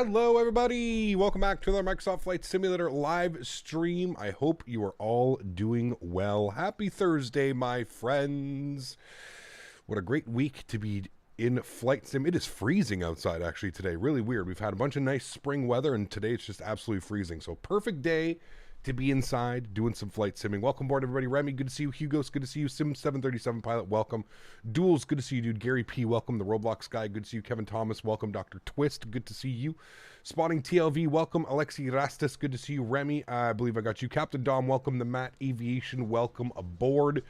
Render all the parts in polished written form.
Hello, everybody. Welcome back to another Microsoft Flight Simulator live stream. I hope you are all doing well. Happy Thursday, my friends. What a great week to be in Flight Sim. It is freezing outside, actually, today. Really weird. We've had a bunch of nice spring weather, and today it's just absolutely freezing. So perfect day to be inside doing some flight simming. Welcome aboard, everybody. Remy, good to see you. Hugo's good to see you. Sim737 pilot, welcome. Duels, good to see you, dude. Gary P, welcome. The Roblox guy, good to see you. Kevin Thomas, welcome. Dr. Twist, good to see you. Spotting TLV, welcome. Alexi Rastis, good to see you. Remy, I believe I got you. Captain Dom, welcome. The Matt Aviation, welcome aboard.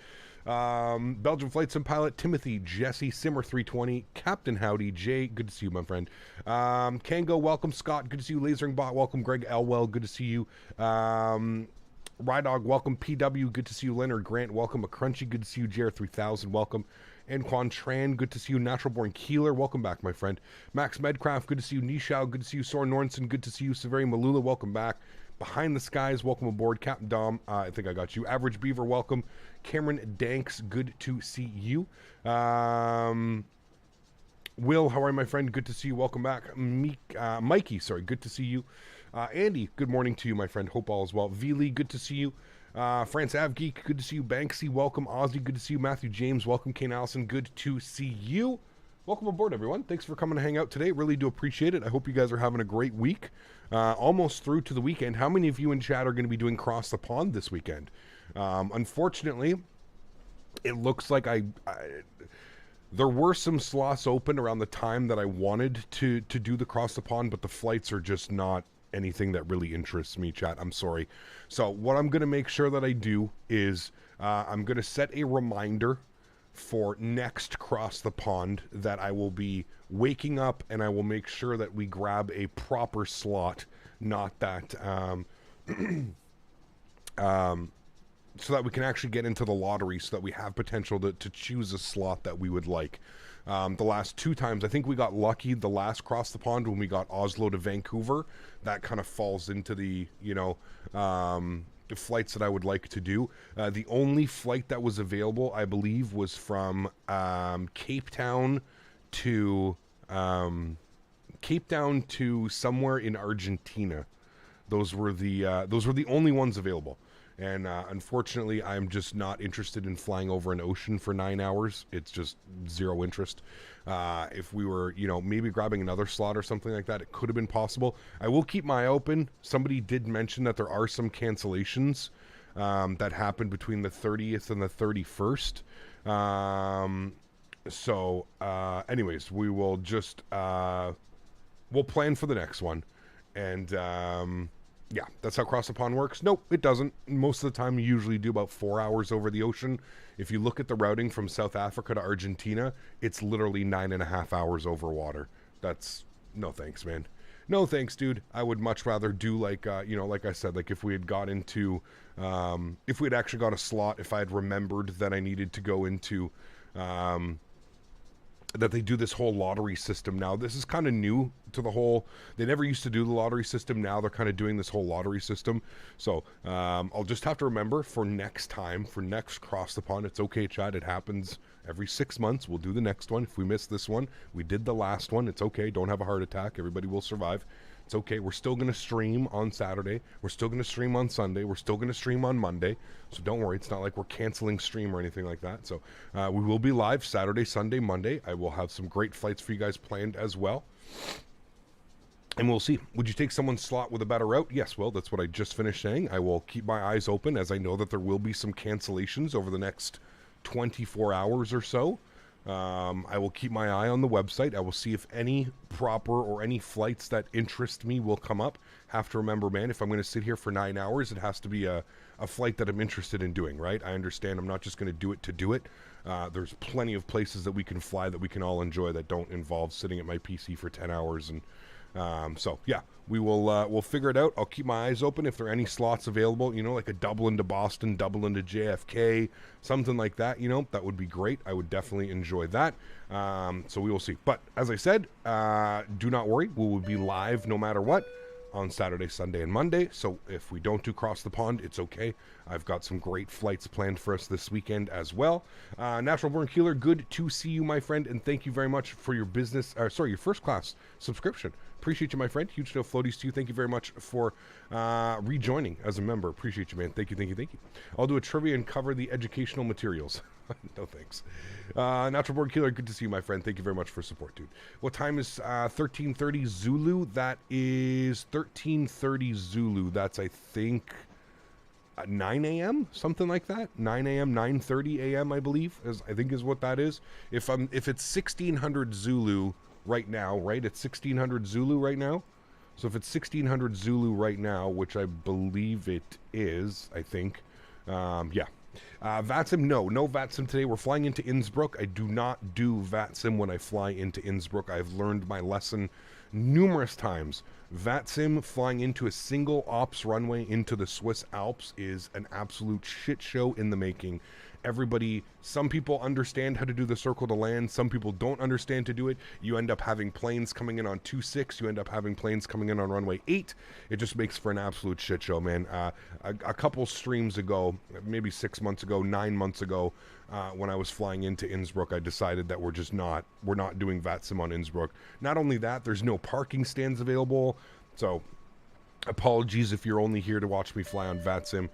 Belgian Flight Sim pilot Timothy, Jesse, Simmer 320, Captain Howdy, Jay, good to see you, my friend. Kango, welcome. Scott, good to see you. Lasering Bot, welcome. Greg Elwell, good to see you. Rydog, welcome. PW, good to see you. Leonard Grant, welcome. A Crunchy, good to see you. JR3000, welcome. Anquan Tran, good to see you. Natural Born Keeler, welcome back, my friend. Max Medcraft, good to see you. Nishao, good to see you. Soren Nornson, good to see you. Severi Malula, welcome back. Behind the Skies, welcome aboard. Captain Dom, I think I got you. Average Beaver, welcome. Cameron Danks, good to see you. Will, how are you, my friend? Good to see you. Welcome back. Mikey, sorry, good to see you. Andy, good morning to you, my friend. Hope all is well. V-Lee, good to see you. France Avgeek, good to see you. Banksy, welcome. Ozzy, good to see you. Matthew James, welcome. Kane Allison, good to see you. Welcome aboard, everyone. Thanks for coming to hang out today. Really do appreciate it. I hope you guys are having a great week. Almost through to the weekend. How many of you in chat are going to be doing Cross the Pond this weekend? Unfortunately, it looks like there were some slots open around the time that I wanted to do the Cross the Pond, but the flights are just not anything that really interests me, chat. I'm sorry. So what I'm going to make sure that I do is I'm going to set a reminder for next Cross the Pond that I will be waking up, and I will make sure that we grab a proper slot, not that so that we can actually get into the lottery, so that we have potential to choose a slot that we would like. The last two times, I think we got lucky the last Cross the Pond when we got Oslo to Vancouver. That kind of falls into the, the flights that I would like to do. The only flight that was available, I believe, was from Cape Town to somewhere in Argentina. Those were the only ones available. And unfortunately, I'm just not interested in flying over an ocean for 9 hours. It's just zero interest. If we were, maybe grabbing another slot or something like that, it could have been possible. I will keep my eye open. Somebody did mention that there are some cancellations that happened between the 30th and the 31st. Anyways, we will just, we'll plan for the next one. And, yeah, that's how Cross the Pond works. Nope, it doesn't. Most of the time, you usually do about 4 hours over the ocean. If you look at the routing from South Africa to Argentina, it's literally 9.5 hours over water. That's, no thanks, man. No thanks, dude. I would much rather do like, like I said, like if we had got into, if we had actually got a slot, if I had remembered that I needed to go into, that they do this whole lottery system now. This is kind of new to the whole, they never used to do the lottery system. Now they're kind of doing this whole lottery system. So I'll just have to remember for next time, for next Cross the Pond, it's okay, chat. It happens every 6 months. We'll do the next one. If we miss this one, we did the last one. It's okay. Don't have a heart attack. Everybody will survive. It's okay. We're still going to stream on Saturday. We're still going to stream on Sunday. We're still going to stream on Monday. So don't worry. It's not like we're canceling stream or anything like that. So we will be live Saturday, Sunday, Monday. I will have some great flights for you guys planned as well. And we'll see. Would you take someone's slot with a better route? Yes, well, that's what I just finished saying. I will keep my eyes open, as I know that there will be some cancellations over the next 24 hours or so. I will keep my eye on the website. I will see if any proper or any flights that interest me will come up. Have to remember, man, if I'm going to sit here for 9 hours, it has to be a flight that I'm interested in doing, right? I understand I'm not just going to do it to do it. There's plenty of places that we can fly that we can all enjoy that don't involve sitting at my PC for 10 hours. And so, yeah, we will we'll figure it out. I'll keep my eyes open if there are any slots available, like a Dublin to Boston, Dublin to JFK, something like that, that would be great. I would definitely enjoy that. So we will see. But as I said, do not worry. We will be live no matter what on Saturday, Sunday, and Monday. So if we don't do Cross the Pond, it's okay. I've got some great flights planned for us this weekend as well. Natural Born Keeler, good to see you, my friend, and thank you very much for your your first class subscription. Appreciate you, my friend. Huge no floaties to you. Thank you very much for rejoining as a member. Appreciate you, man. Thank you, thank you, thank you. I'll do a trivia and cover the educational materials. No thanks. Natural Born Killer, good to see you, my friend. Thank you very much for support, dude. What time is 13:30 Zulu? That is 13:30 Zulu. That's, I think, 9 a.m., something like that. 9 a.m., 9:30 a.m., I believe, I think is what that is. If it's 1600 Zulu right now, right? It's 1600 Zulu right now. So if it's 1600 Zulu right now, which I believe it is, I think, yeah. VATSIM, no VATSIM today. We're flying into Innsbruck. I do not do VATSIM when I fly into Innsbruck. I've learned my lesson numerous times. VATSIM flying into a single ops runway into the Swiss Alps is an absolute shit show in the making. Everybody, some people understand how to do the circle to land. Some people don't understand to do it. You end up having planes coming in on 26. You end up having planes coming in on runway 8. It just makes for an absolute shit show, man. A couple streams ago, maybe 6 months ago, 9 months ago, when I was flying into Innsbruck, I decided that we're not doing VATSIM on Innsbruck. Not only that, there's no parking stands available. So apologies if you're only here to watch me fly on VATSIM.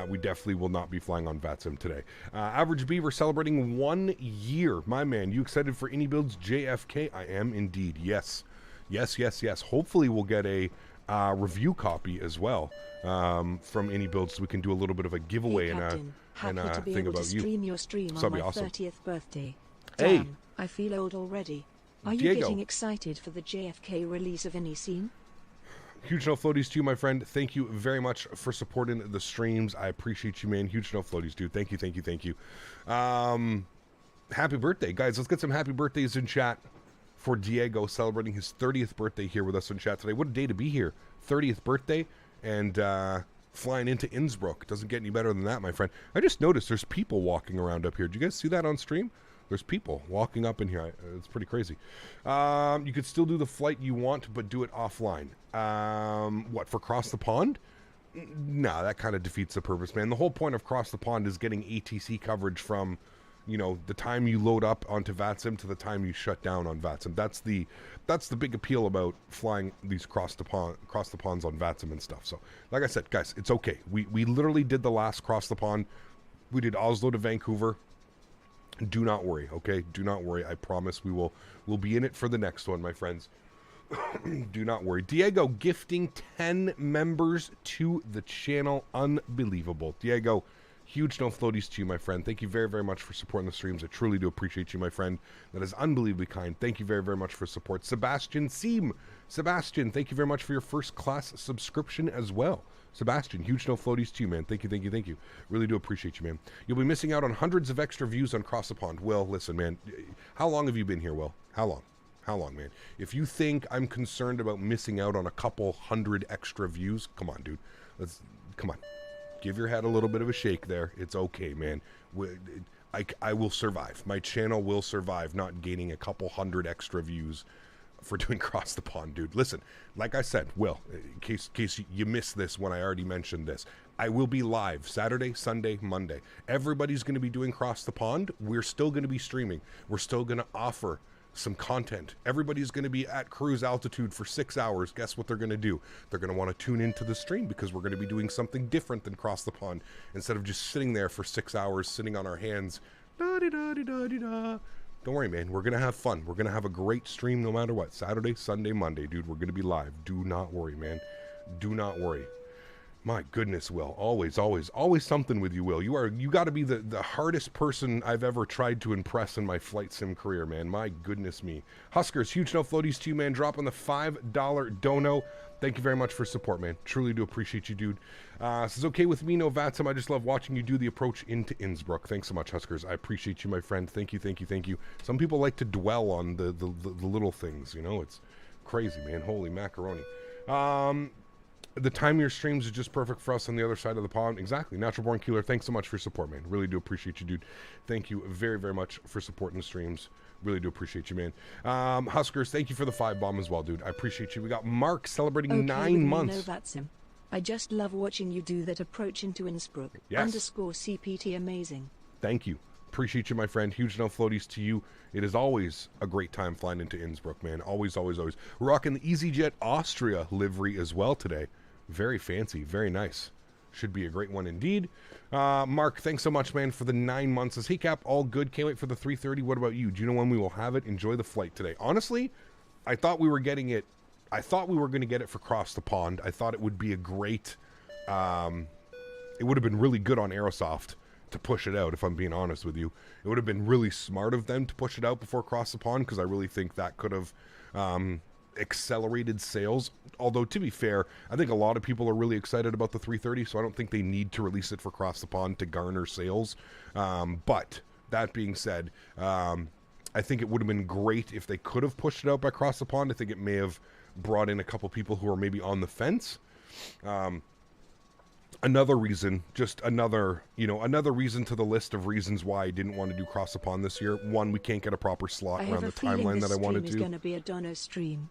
We definitely will not be flying on VATSIM today. Average Beaver celebrating 1 year. My man, you excited for Any Builds JFK? I am indeed. Yes. Yes, yes, yes. Hopefully we'll get a review copy as well from Any Builds so we can do a little bit of a giveaway and a thing about you. Stream your stream on my 30th birthday. Hey. Damn, I feel old already. Are you Diego. getting excited for the JFK release of any scene? Huge no floaties to you, my friend. Thank you very much for supporting the streams. I appreciate you, man. Huge no floaties, dude. Thank you, thank you, thank you. Happy birthday, guys. Let's get some happy birthdays in chat for Diego celebrating his 30th birthday here with us in chat today. What a day to be here. 30th birthday and flying into Innsbruck. Doesn't get any better than that, my friend. I just noticed there's people walking around up here. Did you guys see that on stream? There's people walking up in here. It's pretty crazy. You could still do the flight you want, but do it offline. What, for Cross the Pond? Nah, that kind of defeats the purpose, man. The whole point of Cross the Pond is getting ATC coverage from, you know, the time you load up onto VATSIM to the time you shut down on VATSIM. That's the big appeal about flying these cross the ponds on VATSIM and stuff. So, like I said, guys, it's okay. We literally did the last Cross the Pond. We did Oslo to Vancouver. Do not worry, okay? Do not worry. I promise we'll be in it for the next one, my friends. Do not worry. Diego gifting 10 members to the channel. Unbelievable. Diego, huge no floaties to you, my friend. Thank you very, very much for supporting the streams. I truly do appreciate you, my friend. That is unbelievably kind. Thank you very, very much for support. Sebastian Seam. Sebastian, thank you very much for your first class subscription as well. Sebastian, huge no floaties to you, man. Thank you, thank you, thank you. Really do appreciate you, man. You'll be missing out on hundreds of extra views on Cross the Pond. Will, listen, man. How long have you been here, Will? How long? How long, man? If you think I'm concerned about missing out on a couple hundred extra views, come on, dude. Come on. Give your head a little bit of a shake there. It's okay, man. I will survive. My channel will survive not gaining a couple hundred extra views for doing Cross the Pond, dude. Listen, like I said, Will, in case you missed this when I already mentioned this, I will be live Saturday, Sunday, Monday. Everybody's going to be doing Cross the Pond. We're still going to be streaming. We're still going to offer some content. Everybody's going to be at cruise altitude for 6 hours. Guess what they're going to do? They're going to want to tune into the stream because we're going to be doing something different than Cross the Pond. Instead of just sitting there for 6 hours, sitting on our hands, da-di-da-di-da-di-da. Don't worry, man. We're going to have fun. We're going to have a great stream no matter what. Saturday, Sunday, Monday, dude. We're going to be live. Do not worry, man. Do not worry. My goodness, Will. Always, always, always something with you, Will. You got to be the hardest person I've ever tried to impress in my flight sim career, man. My goodness me. Huskers, huge no floaties to you, man. Dropping the $5 dono. Thank you very much for support, man. Truly do appreciate you, dude. This is okay with me, no VATSIM. I just love watching you do the approach into Innsbruck. Thanks so much, Huskers. I appreciate you, my friend. Thank you, thank you, thank you. Some people like to dwell on the little things, you know? It's crazy, man. Holy macaroni. The time of your streams is just perfect for us on the other side of the pond. Exactly. Natural Born Killer, thanks so much for your support, man. Really do appreciate you, dude. Thank you very, very much for supporting the streams. Really do appreciate you, man. Huskers, thank you for the 5 bomb as well, dude. I appreciate you. We got Mark celebrating 9 months. No, that's him. I just love watching you do that approach into Innsbruck. Yes. _CPT amazing. Thank you. appreciate you, my friend. Huge no floaties to you. It is always a great time flying into Innsbruck, man. Always, always, always. We're rocking the easyJet Austria livery as well today. Very fancy, very nice. Should be a great one indeed. Mark, thanks so much, man, for the 9 months. Says, hey, Cap, all good. Can't wait for the 330. What about you? Do you know when we will have it? Enjoy the flight today. Honestly, I thought we were getting it. I thought we were going to get it for Cross the Pond. I thought it would be a great... it would have been really good on Aerosoft to push it out, if I'm being honest with you. It would have been really smart of them to push it out before Cross the Pond, because I really think that could have accelerated sales. Although, to be fair, I think a lot of people are really excited about the 330, so I don't think they need to release it for Cross the Pond to garner sales. But that being said, I think it would have been great if they could have pushed it out by Cross the Pond. I think it may have brought in a couple people who are maybe on the fence. Another reason, just another reason to the list of reasons why I didn't want to do Cross the Pond this year. One, we can't get a proper slot around the timeline that I wanted to. It's going to be a Dono stream.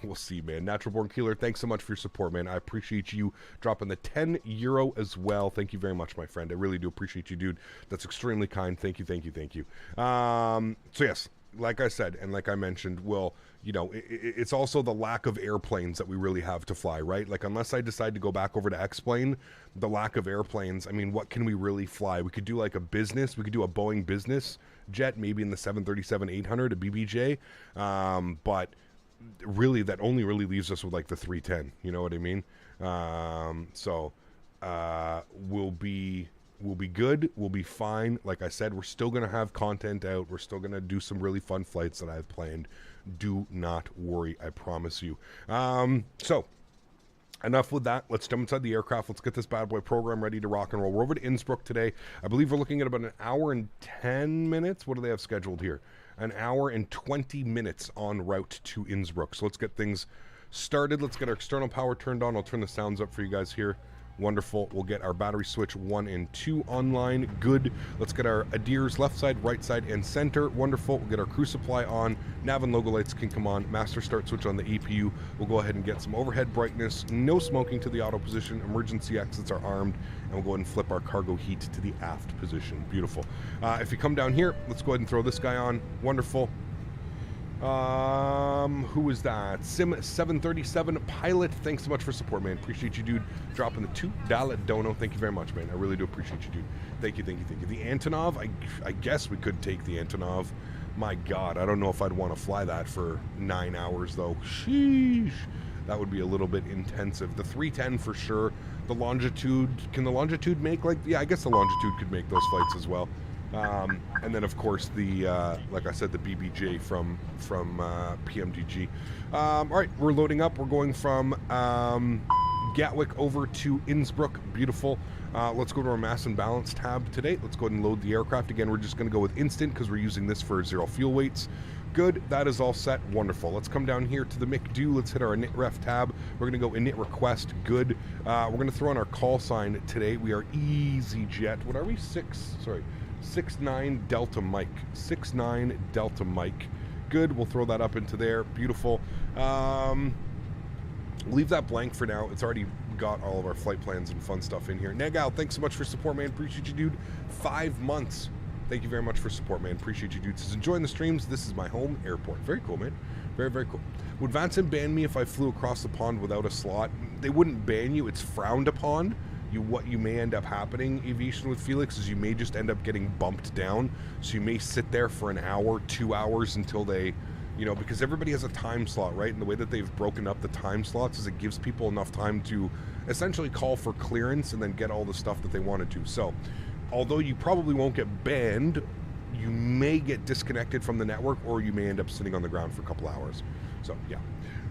We'll see, man. Natural Born Keeler, thanks so much for your support, man. I appreciate you dropping the €10 as well. Thank you very much, my friend. I really do appreciate you, dude. That's extremely kind. Thank you, thank you, thank you. So yes, like I said, and like I mentioned, it's also the lack of airplanes that we really have to fly, right? Like, unless I decide to go back over to X-Plane, the lack of airplanes, I mean, what can we really fly? We could do like a business, we could do a Boeing business jet, maybe in the 737-800, a BBJ, but really that only really leaves us with like the 310, you know what I mean? We'll be good. We'll be fine. Like I said, we're still going to have content out. We're still going to do some really fun flights that I've planned. Do not worry. I promise you. So, enough with that. Let's jump inside the aircraft. Let's get this bad boy program ready to rock and roll. We're over to Innsbruck today. I believe we're looking at about an hour and 10 minutes. What do they have scheduled here? An hour and 20 minutes en route to Innsbruck. So let's get things started. Let's get our external power turned on. I'll turn the sounds up for you guys here. Wonderful. We'll get our battery switch 1 and 2 online. Good. Let's get our ADIRs left side, right side, and center. Wonderful. We'll get our crew supply on. Nav and logo lights can come on. Master start switch on the APU. We'll go ahead and get some overhead brightness. No smoking to the auto position. Emergency exits are armed. And we'll go ahead and flip our cargo heat to the aft position. Beautiful. If you come down here, let's go ahead and throw this guy on. Wonderful. Who is that? Sim 737 pilot. Thanks so much for support, man. Appreciate you, dude. Dropping the $2 dono. Thank you very much, man. I really do appreciate you, dude. Thank you, thank you, thank you. The Antonov, I guess we could take the Antonov. My God, I don't know if I'd want to fly that for 9 hours, though. Sheesh. That would be a little bit intensive. The 310 for sure. The Longitude, can the Longitude make yeah, I guess the Longitude could make those flights as well. And then, of course, the like I said, the BBJ from PMDG. All right, we're loading up. We're going from Gatwick over to Innsbruck. Beautiful. Let's go to our mass and balance tab today. Let's go ahead and load the aircraft. Again, we're just going to go with instant because we're using this for 0 fuel weights. Good. That is all set. Wonderful. Let's come down here to the McDo. Let's hit our init ref tab. We're going to go init request. Good. We're going to throw in our call sign today. We are easyJet. What are we? 6'9" Delta Mike. 6'9" Delta Mike. Good. We'll throw that up into there. Beautiful. Leave that blank for now. It's already got all of our flight plans and fun stuff in here. Negal, thanks so much for support, man. Appreciate you, dude. 5 months. Thank you very much for support, man. Appreciate you, dude. Says, enjoying the streams. This is my home airport. Very cool, man. Very, very cool. Would Vanson ban me if I flew across the pond without a slot? They wouldn't ban you. It's frowned upon. What you may end up happening, aviation with Felix, is you may just end up getting bumped down. So you may sit there for an hour, 2 hours until they, because everybody has a time slot, right? And the way that they've broken up the time slots is it gives people enough time to essentially call for clearance and then get all the stuff that they wanted to. So although you probably won't get banned, you may get disconnected from the network, or you may end up sitting on the ground for a couple hours. So yeah.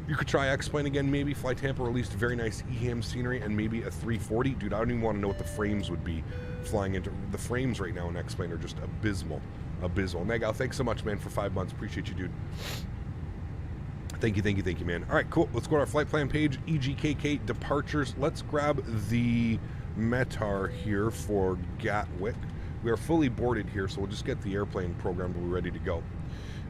You could try X-Plane again, maybe. Fly Tampa released very nice EHAM scenery and maybe a 340. Dude, I don't even want to know what the frames would be flying into. The frames right now in X-Plane are just abysmal. Abysmal. Negal, thanks so much, man, for 5 months. Appreciate you, dude. Thank you, thank you, thank you, man. All right, cool. Let's go to our flight plan page, EGKK departures. Let's grab the METAR here for Gatwick. We are fully boarded here, so we'll just get the airplane programmed and we're ready to go.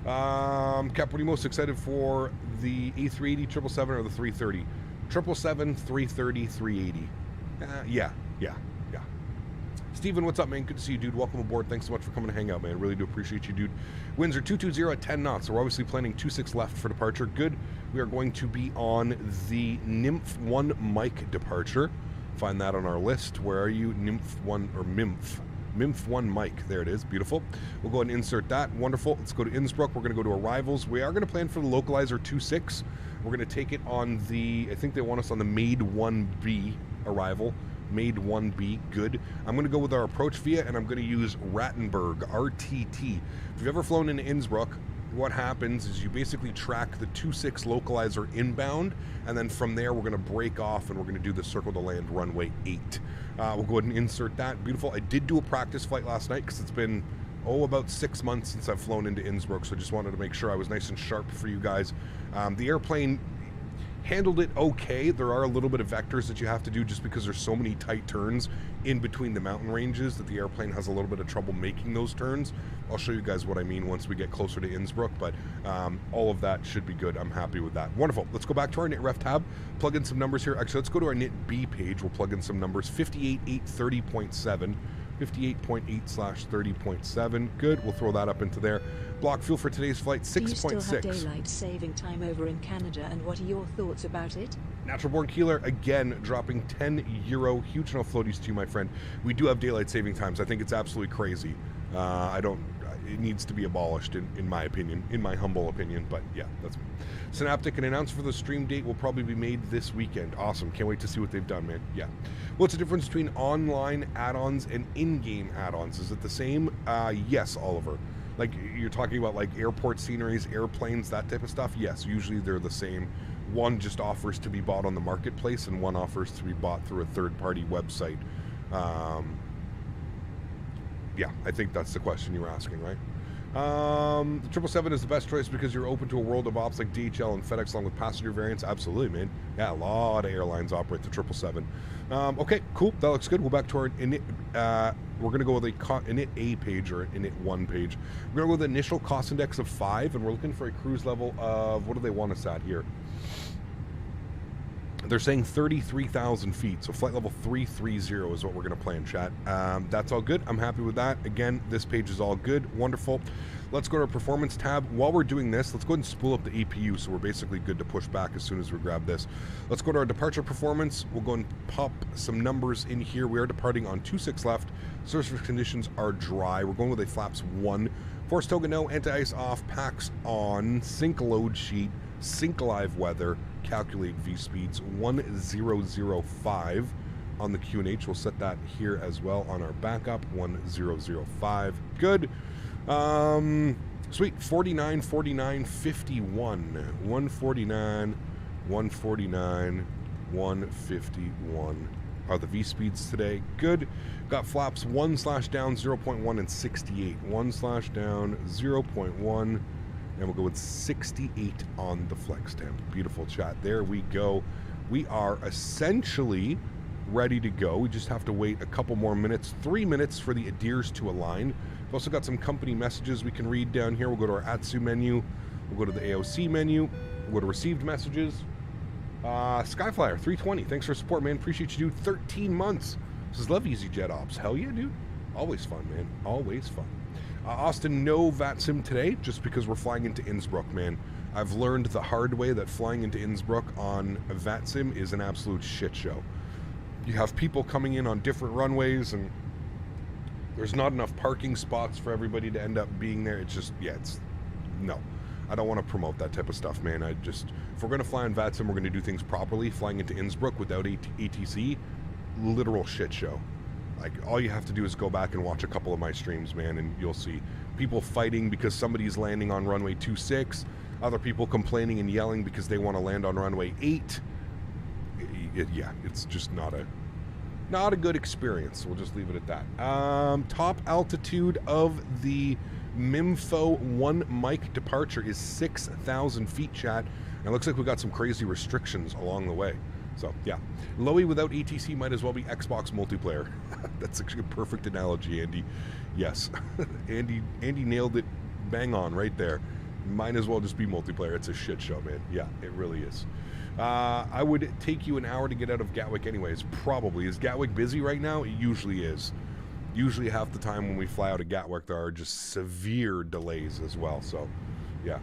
Cap, what are you most excited for, the A380, 777, or the 330? 777, 330, 380. Yeah. Steven, what's up, man? Good to see you, dude. Welcome aboard. Thanks so much for coming to hang out, man. Really do appreciate you, dude. Winds are 220 at 10 knots, so we're obviously planning 26 left for departure. Good. We are going to be on the Nymph 1 Mike departure. Find that on our list. Where are you? Nymph 1 or Mymph? Nymph 1 Mike. There it is. Beautiful. We'll go ahead and insert that. Wonderful. Let's go to Innsbruck. We're going to go to arrivals. We are going to plan for the localizer 26. We're going to take it on the, I think they want us on the Made 1B arrival. Made 1B, good. I'm going to go with our approach via, and I'm going to use Rattenberg, RTT. If you've ever flown into Innsbruck, what happens is you basically track the 26 localizer inbound, and then from there we're going to break off and we're going to do the circle to land runway 8. We'll go ahead and insert that. Beautiful. I did do a practice flight last night because it's been, about 6 months since I've flown into Innsbruck, so I just wanted to make sure I was nice and sharp for you guys. The airplane handled it okay. There are a little bit of vectors that you have to do just because there's so many tight turns in between the mountain ranges that the airplane has a little bit of trouble making those turns. I'll show you guys what I mean once we get closer to Innsbruck, but all of that should be good. I'm happy with that. Wonderful. Let's go back to our NITREF tab, plug in some numbers here. Actually, let's go to our NIT-B page. We'll plug in some numbers. 58.830.7. 58.8/30.7. Good. We'll throw that up into there. Block fuel for today's flight, 6.6. Do you still have daylight saving time over in Canada, and what are your thoughts about it? Natural Born Keeler, again, dropping €10. Huge enough floaties to you, my friend. We do have daylight saving times. I think it's absolutely crazy. It needs to be abolished, in my opinion, in my humble opinion, but yeah, that's me. Synaptic, an announcement for the stream date will probably be made this weekend. Awesome. Can't wait to see what they've done, man. Yeah. What's the difference between online add-ons and in-game add-ons? Is it the same? Yes, Oliver. Like, you're talking about, like, airport sceneries, airplanes, that type of stuff? Yes, usually they're the same. One just offers to be bought on the marketplace, and one offers to be bought through a third-party website. Yeah, I think that's the question you were asking, right? The 777 is the best choice because you're open to a world of ops like DHL and FedEx along with passenger variants. Absolutely, man. Yeah, a lot of airlines operate the 777. Okay, cool. That looks good. We'll back to our init. We're going to go with a init A page or init 1 page. We're going to go with an initial cost index of 5, and we're looking for a cruise level of, what do they want us at here? They're saying 33,000 feet, so flight level 330 is what we're going to plan, chat. That's all good. I'm happy with that. Again, this page is all good. Wonderful. Let's go to our performance tab. While we're doing this, let's go ahead and spool up the APU, so we're basically good to push back as soon as we grab this. Let's go to our departure performance. We'll go and pop some numbers in here. We are departing on 26 left. Surface conditions are dry. We're going with a flaps 1. Force toga no, anti-ice off, packs on, sync load sheet, sync live weather, calculate V-speeds 1005 on the QNH. We'll set that here as well on our backup, 1005. Good. Sweet. 49, 49, 51. 149, 149, 151 are the V-speeds today. Good. Got flaps 1/down 0.1 and 68. 1/down 0.1. And we'll go with 68 on the flex temp. Beautiful, chat. There we go. We are essentially ready to go. We just have to wait a couple more minutes, 3 minutes for the ADIRs to align. We've also got some company messages we can read down here. We'll go to our ATSU menu. We'll go to the AOC menu. We'll go to received messages. Skyflyer 320. Thanks for support, man. Appreciate you, dude. 13 months. This is love easyJet ops. Hell yeah, dude. Always fun, man. Always fun. Austin, no VATSIM today, just because we're flying into Innsbruck, man. I've learned the hard way that flying into Innsbruck on a VATSIM is an absolute shit show. You have people coming in on different runways, and there's not enough parking spots for everybody to end up being there. It's just, yeah, no. I don't want to promote that type of stuff, man. If we're going to fly on VATSIM, we're going to do things properly. Flying into Innsbruck without ATC, literal shit show. Like, all you have to do is go back and watch a couple of my streams, man, and you'll see people fighting because somebody's landing on runway 26, other people complaining and yelling because they want to land on runway 8. Yeah, it's just not a good experience. We'll just leave it at that. Top altitude of the Mimfo 1 Mike departure is 6,000 feet, chat. And it looks like we got some crazy restrictions along the way. So, yeah. Lowy without ATC might as well be Xbox multiplayer. That's actually a perfect analogy, Andy. Yes. Andy nailed it bang on right there. Might as well just be multiplayer. It's a shit show, man. Yeah, it really is. I would take you an hour to get out of Gatwick anyways. Probably. Is Gatwick busy right now? It usually is. usually half the time when we fly out of Gatwick, there are just severe delays as well. So, yeah.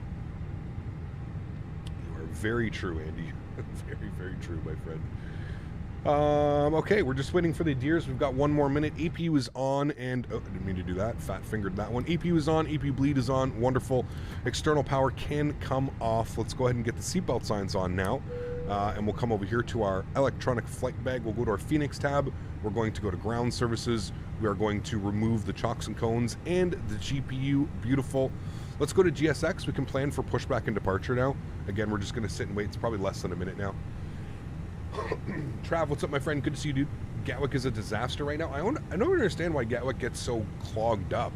You are very true, Andy. Very, very true, my friend. Okay, we're just waiting for the deers. We've got 1 more minute. APU is on, and oh, I didn't mean to do that. Fat fingered that one. APU is on. APU bleed is on. Wonderful. External power can come off. Let's go ahead and get the seatbelt signs on now, and we'll come over here to our electronic flight bag. We'll go to our Fenix tab. We're going to go to ground services. We are going to remove the chocks and cones and the GPU. Beautiful. Let's go to GSX. We can plan for pushback and departure now. Again, we're just going to sit and wait. It's probably less than a minute now. Trav, what's up, my friend? Good to see you, dude. Gatwick is a disaster right now. I don't understand why Gatwick gets so clogged up.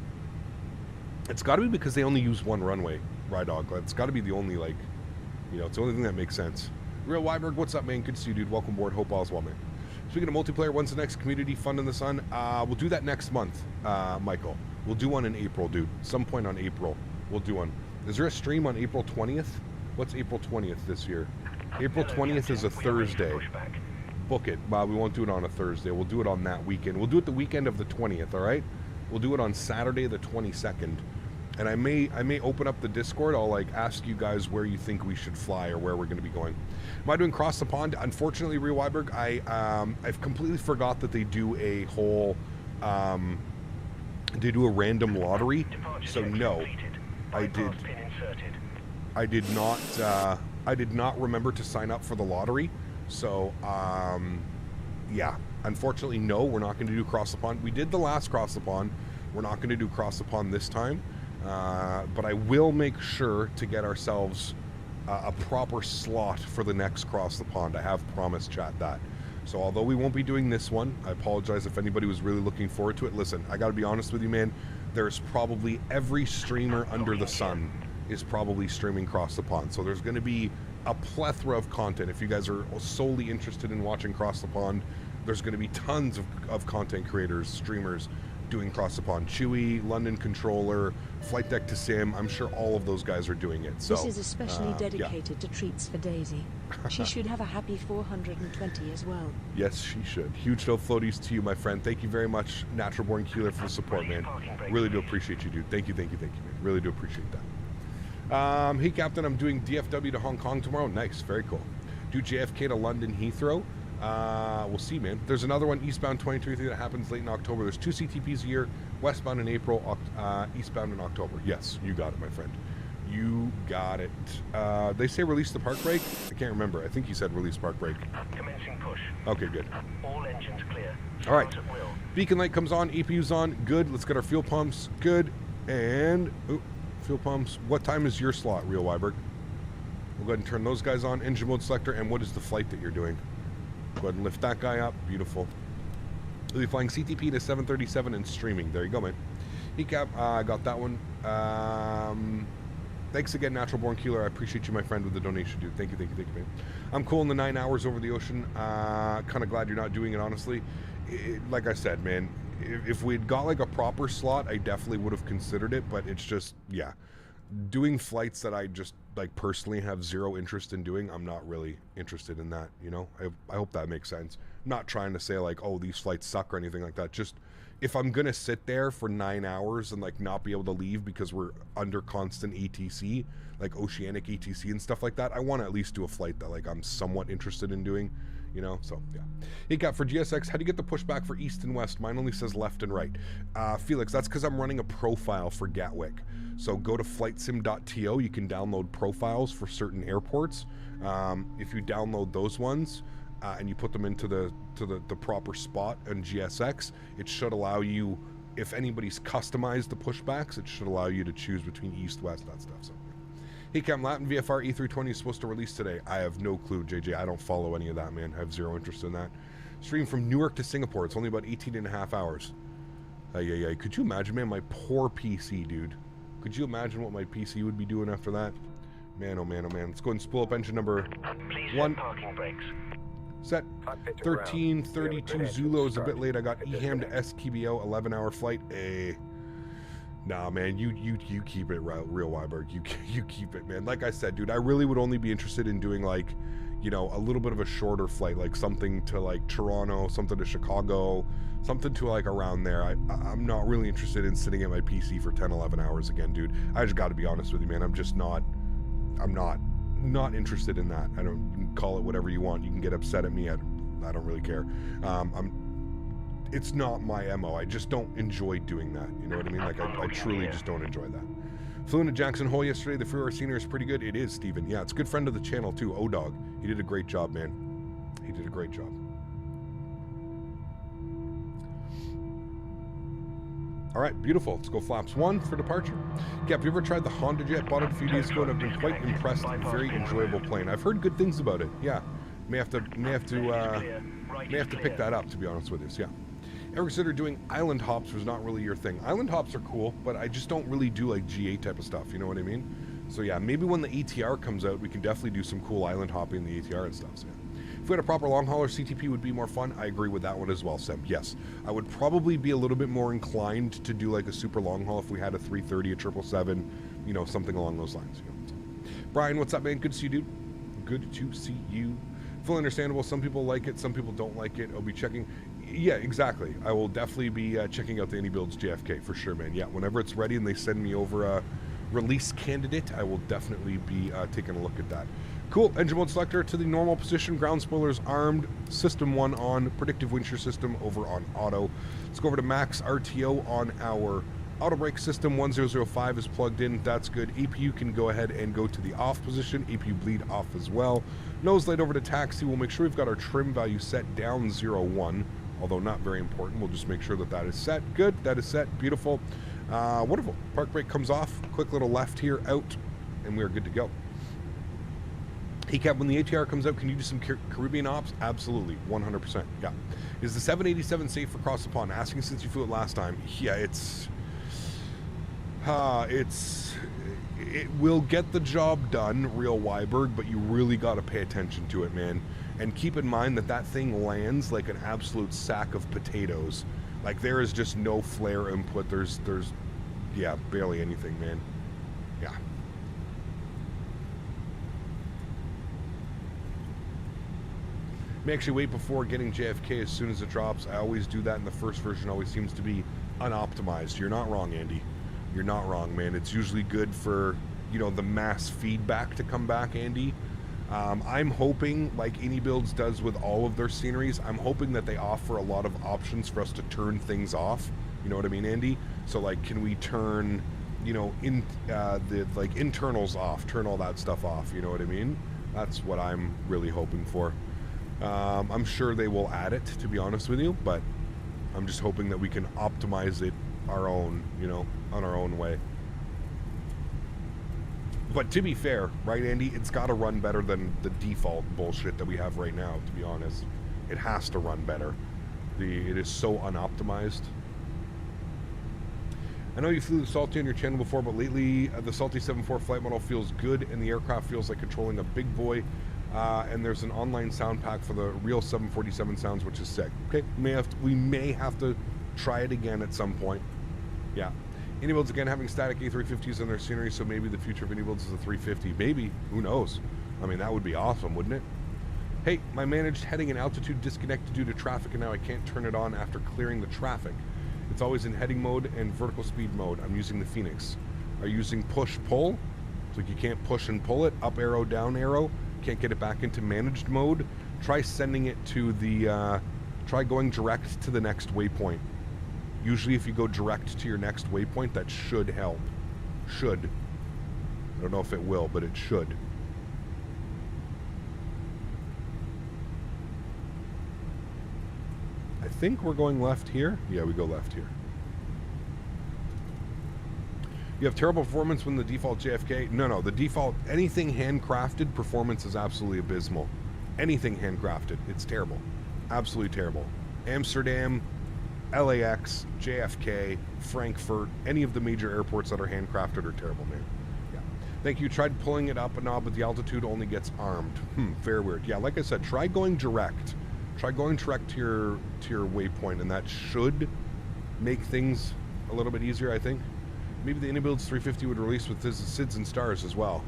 It's got to be because they only use one runway, Rydog. It's got to be the only, like, you know, it's the only thing that makes sense. Real Weiberg, what's up, man? Good to see you, dude. Welcome aboard. Hope all's well, man. Speaking of multiplayer, when's the next community fund in the sun? We'll do that next month, Michael. We'll do one in April, dude. Some point on April, we'll do one. Is there a stream on April 20th? What's April 20th this year? April 20th is a Thursday. Book it. Well, we won't do it on a Thursday. We'll do it on that weekend. We'll do it the weekend of the 20th, all right? We'll do it on Saturday the 22nd. And I may open up the Discord. I'll, like, ask you guys where you think we should fly or where we're going to be going. Am I doing Cross the Pond? Unfortunately, Real Weiberg, I've completely forgot that they do a whole, they do a random lottery. So, no, I did not remember to sign up for the lottery. So, yeah, unfortunately, no, we're not going to do Cross the Pond. We did the last Cross the Pond. We're not going to do Cross the Pond this time. But I will make sure to get ourselves a proper slot for the next Cross the Pond. I have promised chat that. So although we won't be doing this one, I apologize if anybody was really looking forward to it. Listen, I got to be honest with you, man. There's probably every streamer under the sun is probably streaming Cross the Pond. So there's going to be a plethora of content. If you guys are solely interested in watching Cross the Pond, there's going to be tons of content creators, streamers doing Cross the Pond. Chewy, London Controller, Flight Deck to Sim. I'm sure all of those guys are doing it. So this is especially dedicated to treats for Daisy. She should have a happy 420 as well. Yes, she should. Huge no floaties to you, my friend. Thank you very much, Natural Born Keeler, for the support, man. Really do appreciate you, dude. Thank you, man. Really do appreciate that. Hey, Captain, I'm doing DFW to Hong Kong tomorrow. Nice, very cool. Do JFK to London Heathrow. We'll see, man. There's another one, eastbound 2023, that happens late in October. There's 2 CTPs a year, westbound in April, eastbound in October. Yes, you got it, my friend. You got it. They say release the park brake? I can't remember. I think he said release park brake. Commencing push. Okay, good. All engines clear. All right. Beacon light comes on. EPU's on. Good. Let's get our fuel pumps. Good. And fuel pumps. What time is your slot, Real Weiberg? We'll go ahead and turn those guys on. Engine mode selector. And what is the flight that you're doing? Go ahead and lift that guy up. Beautiful. We'll be flying CTP to 737 and streaming. There you go, man. ECAP, I got that one. Thanks again, Natural Born Keeler. I appreciate you, my friend, with the donation, dude. Thank you, man. I'm cool in the 9 hours over the ocean. Kind of glad you're not doing it, honestly. Like I said, man, if we'd got like a proper slot, I definitely would have considered it, but it's just, yeah. Doing flights that I just, like, personally have zero interest in doing, I'm not really interested in that, you know? I hope that makes sense. I'm not trying to say, like, oh, these flights suck or anything like that. Just, if I'm gonna sit there for 9 hours and, like, not be able to leave because we're under constant ATC, like oceanic ATC and stuff like that, I want to at least do a flight that, like, I'm somewhat interested in doing, you know? So, yeah. Hey, Cap, for GSX, how do you get the pushback for east and west? Mine only says left and right. Felix, that's because I'm running a profile for Gatwick. So go to flightsim.to. You can download profiles for certain airports. If you download those ones and you put them into the proper spot on GSX, it should allow you, if anybody's customized the pushbacks, it should allow you to choose between east, west, that stuff. So, hey, Cam, Latin VFR A320 is supposed to release today. I have no clue, JJ. I don't follow any of that, man. I have zero interest in that. Stream from Newark to Singapore. It's only about 18 and a half hours. Yeah. Could you imagine, man, my poor PC, dude? Could you imagine what my PC would be doing after that? Man, oh man. Let's go ahead and spool up engine number 1. Parking brakes. Set 1332 Zulu is a bit late. I got EHAM to SKBO, 11-hour flight. Nah, man, you keep it real Weiberg. You keep it, man. Like I said, dude, I really would only be interested in doing, like, you know, a little bit of a shorter flight, like something to like Toronto, something to Chicago, something to like around there. I'm not really interested in sitting at my PC for 10, 11 hours again, dude. I just got to be honest with you, man. I'm not interested in that. I don't, you can call it whatever you want. You can get upset at me. I don't really care. It's not my MO. I just don't enjoy doing that. You know what I mean? Like I truly just don't enjoy that. Flew into Jackson Hole yesterday. The Freeware scenery is pretty good. It is, Steven. Yeah, it's a good friend of the channel too. O-Dog. He did a great job, man. He did a great job. All right, beautiful. Let's go flaps 1 for departure. Yeah, have you ever tried the Honda Jet? Bought it a few days ago and I've been quite impressed. Very enjoyable plane. I've heard good things about it. Yeah, may have to pick that up, to be honest with you. So, yeah. Ever considered doing island hops? Was not really your thing. Island hops are cool, but I just don't really do like GA type of stuff. You know what I mean? So yeah, maybe when the ATR comes out, we can definitely do some cool island hopping in the ATR and stuff. So, yeah. If we had a proper long hauler, CTP would be more fun. I agree with that one as well, Sem. Yes, I would probably be a little bit more inclined to do like a super long haul if we had a 330, a 777, you know, something along those lines. You know? So, Brian, what's up, man? Good to see you, dude. Good to see you. Fully understandable. Some people like it, some people don't like it. I'll be checking. Yeah, exactly. I will definitely be checking out the AnyBuilds JFK for sure, man. Yeah, whenever it's ready and they send me over a release candidate, I will definitely be taking a look at that. Cool. Engine mode selector to the normal position. Ground spoilers armed. System 1 on. Predictive windshield system over on auto. Let's go over to max RTO on our auto brake system. 1005 is plugged in. That's good. APU can go ahead and go to the off position. APU bleed off as well. Nose light over to taxi. We'll make sure we've got our trim value set down 01. Although not very important. We'll just make sure that that is set. Good. That is set. Beautiful. Wonderful. Park brake comes off. Quick little left here, out, and we're good to go. Hey, Kev, when the ATR comes out, can you do some Caribbean ops? Absolutely. 100%. Yeah. Is the 787 safe for across the pond? Asking since you flew it last time. Yeah, it will get the job done, real Weiberg, but you really got to pay attention to it, man. And keep in mind that that thing lands like an absolute sack of potatoes. Like, there is just no flare input. There's yeah, barely anything, man. Yeah. May actually wait before getting JFK as soon as it drops. I always do that, and the first version always seems to be unoptimized. You're not wrong, Andy. You're not wrong, man. It's usually good for, you know, the mass feedback to come back, Andy. I'm hoping, like AnyBuilds does with all of their sceneries, I'm hoping that they offer a lot of options for us to turn things off. You know what I mean, Andy? So, like, can we turn, you know, the like internals off, turn all that stuff off? You know what I mean? That's what I'm really hoping for. I'm sure they will add it, to be honest with you, but I'm just hoping that we can optimize it our own, you know, on our own way. But to be fair, right, Andy, it's got to run better than the default bullshit that we have right now, to be honest. It has to run better. It is so unoptimized. I know you flew the Salty on your channel before, but lately the Salty 7.4 flight model feels good, and the aircraft feels like controlling a big boy. And there's an online sound pack for the real 747 sounds, which is sick. Okay, we may have to try it again at some point. Yeah. AnyBuilds again having static A350s in their scenery, so maybe the future of AnyBuilds is a 350. Maybe. Who knows? I mean, that would be awesome, wouldn't it? Hey, my managed heading and altitude disconnected due to traffic, and now I can't turn it on after clearing the traffic. It's always in heading mode and vertical speed mode. I'm using the Fenix. Are you using push-pull? So you can't push and pull it, up arrow, down arrow. Can't get it back into managed mode. Try sending it to the, try going direct to the next waypoint. Usually if you go direct to your next waypoint, that should help. Should. I don't know if it will, but it should. I think we're going left here. Yeah, we go left here. You have terrible performance when the default JFK. No, the default, anything handcrafted, performance is absolutely abysmal. Anything handcrafted, it's terrible. Absolutely terrible. Amsterdam, LAX, JFK, Frankfurt, any of the major airports that are handcrafted are terrible, man. Yeah. Thank you. Tried pulling it up a knob, but the altitude only gets armed. Very weird. Yeah, like I said, try going direct. Try going direct to your waypoint, and that should make things a little bit easier, I think. Maybe the AnyBuilds 350 would release with this SIDS and stars as well.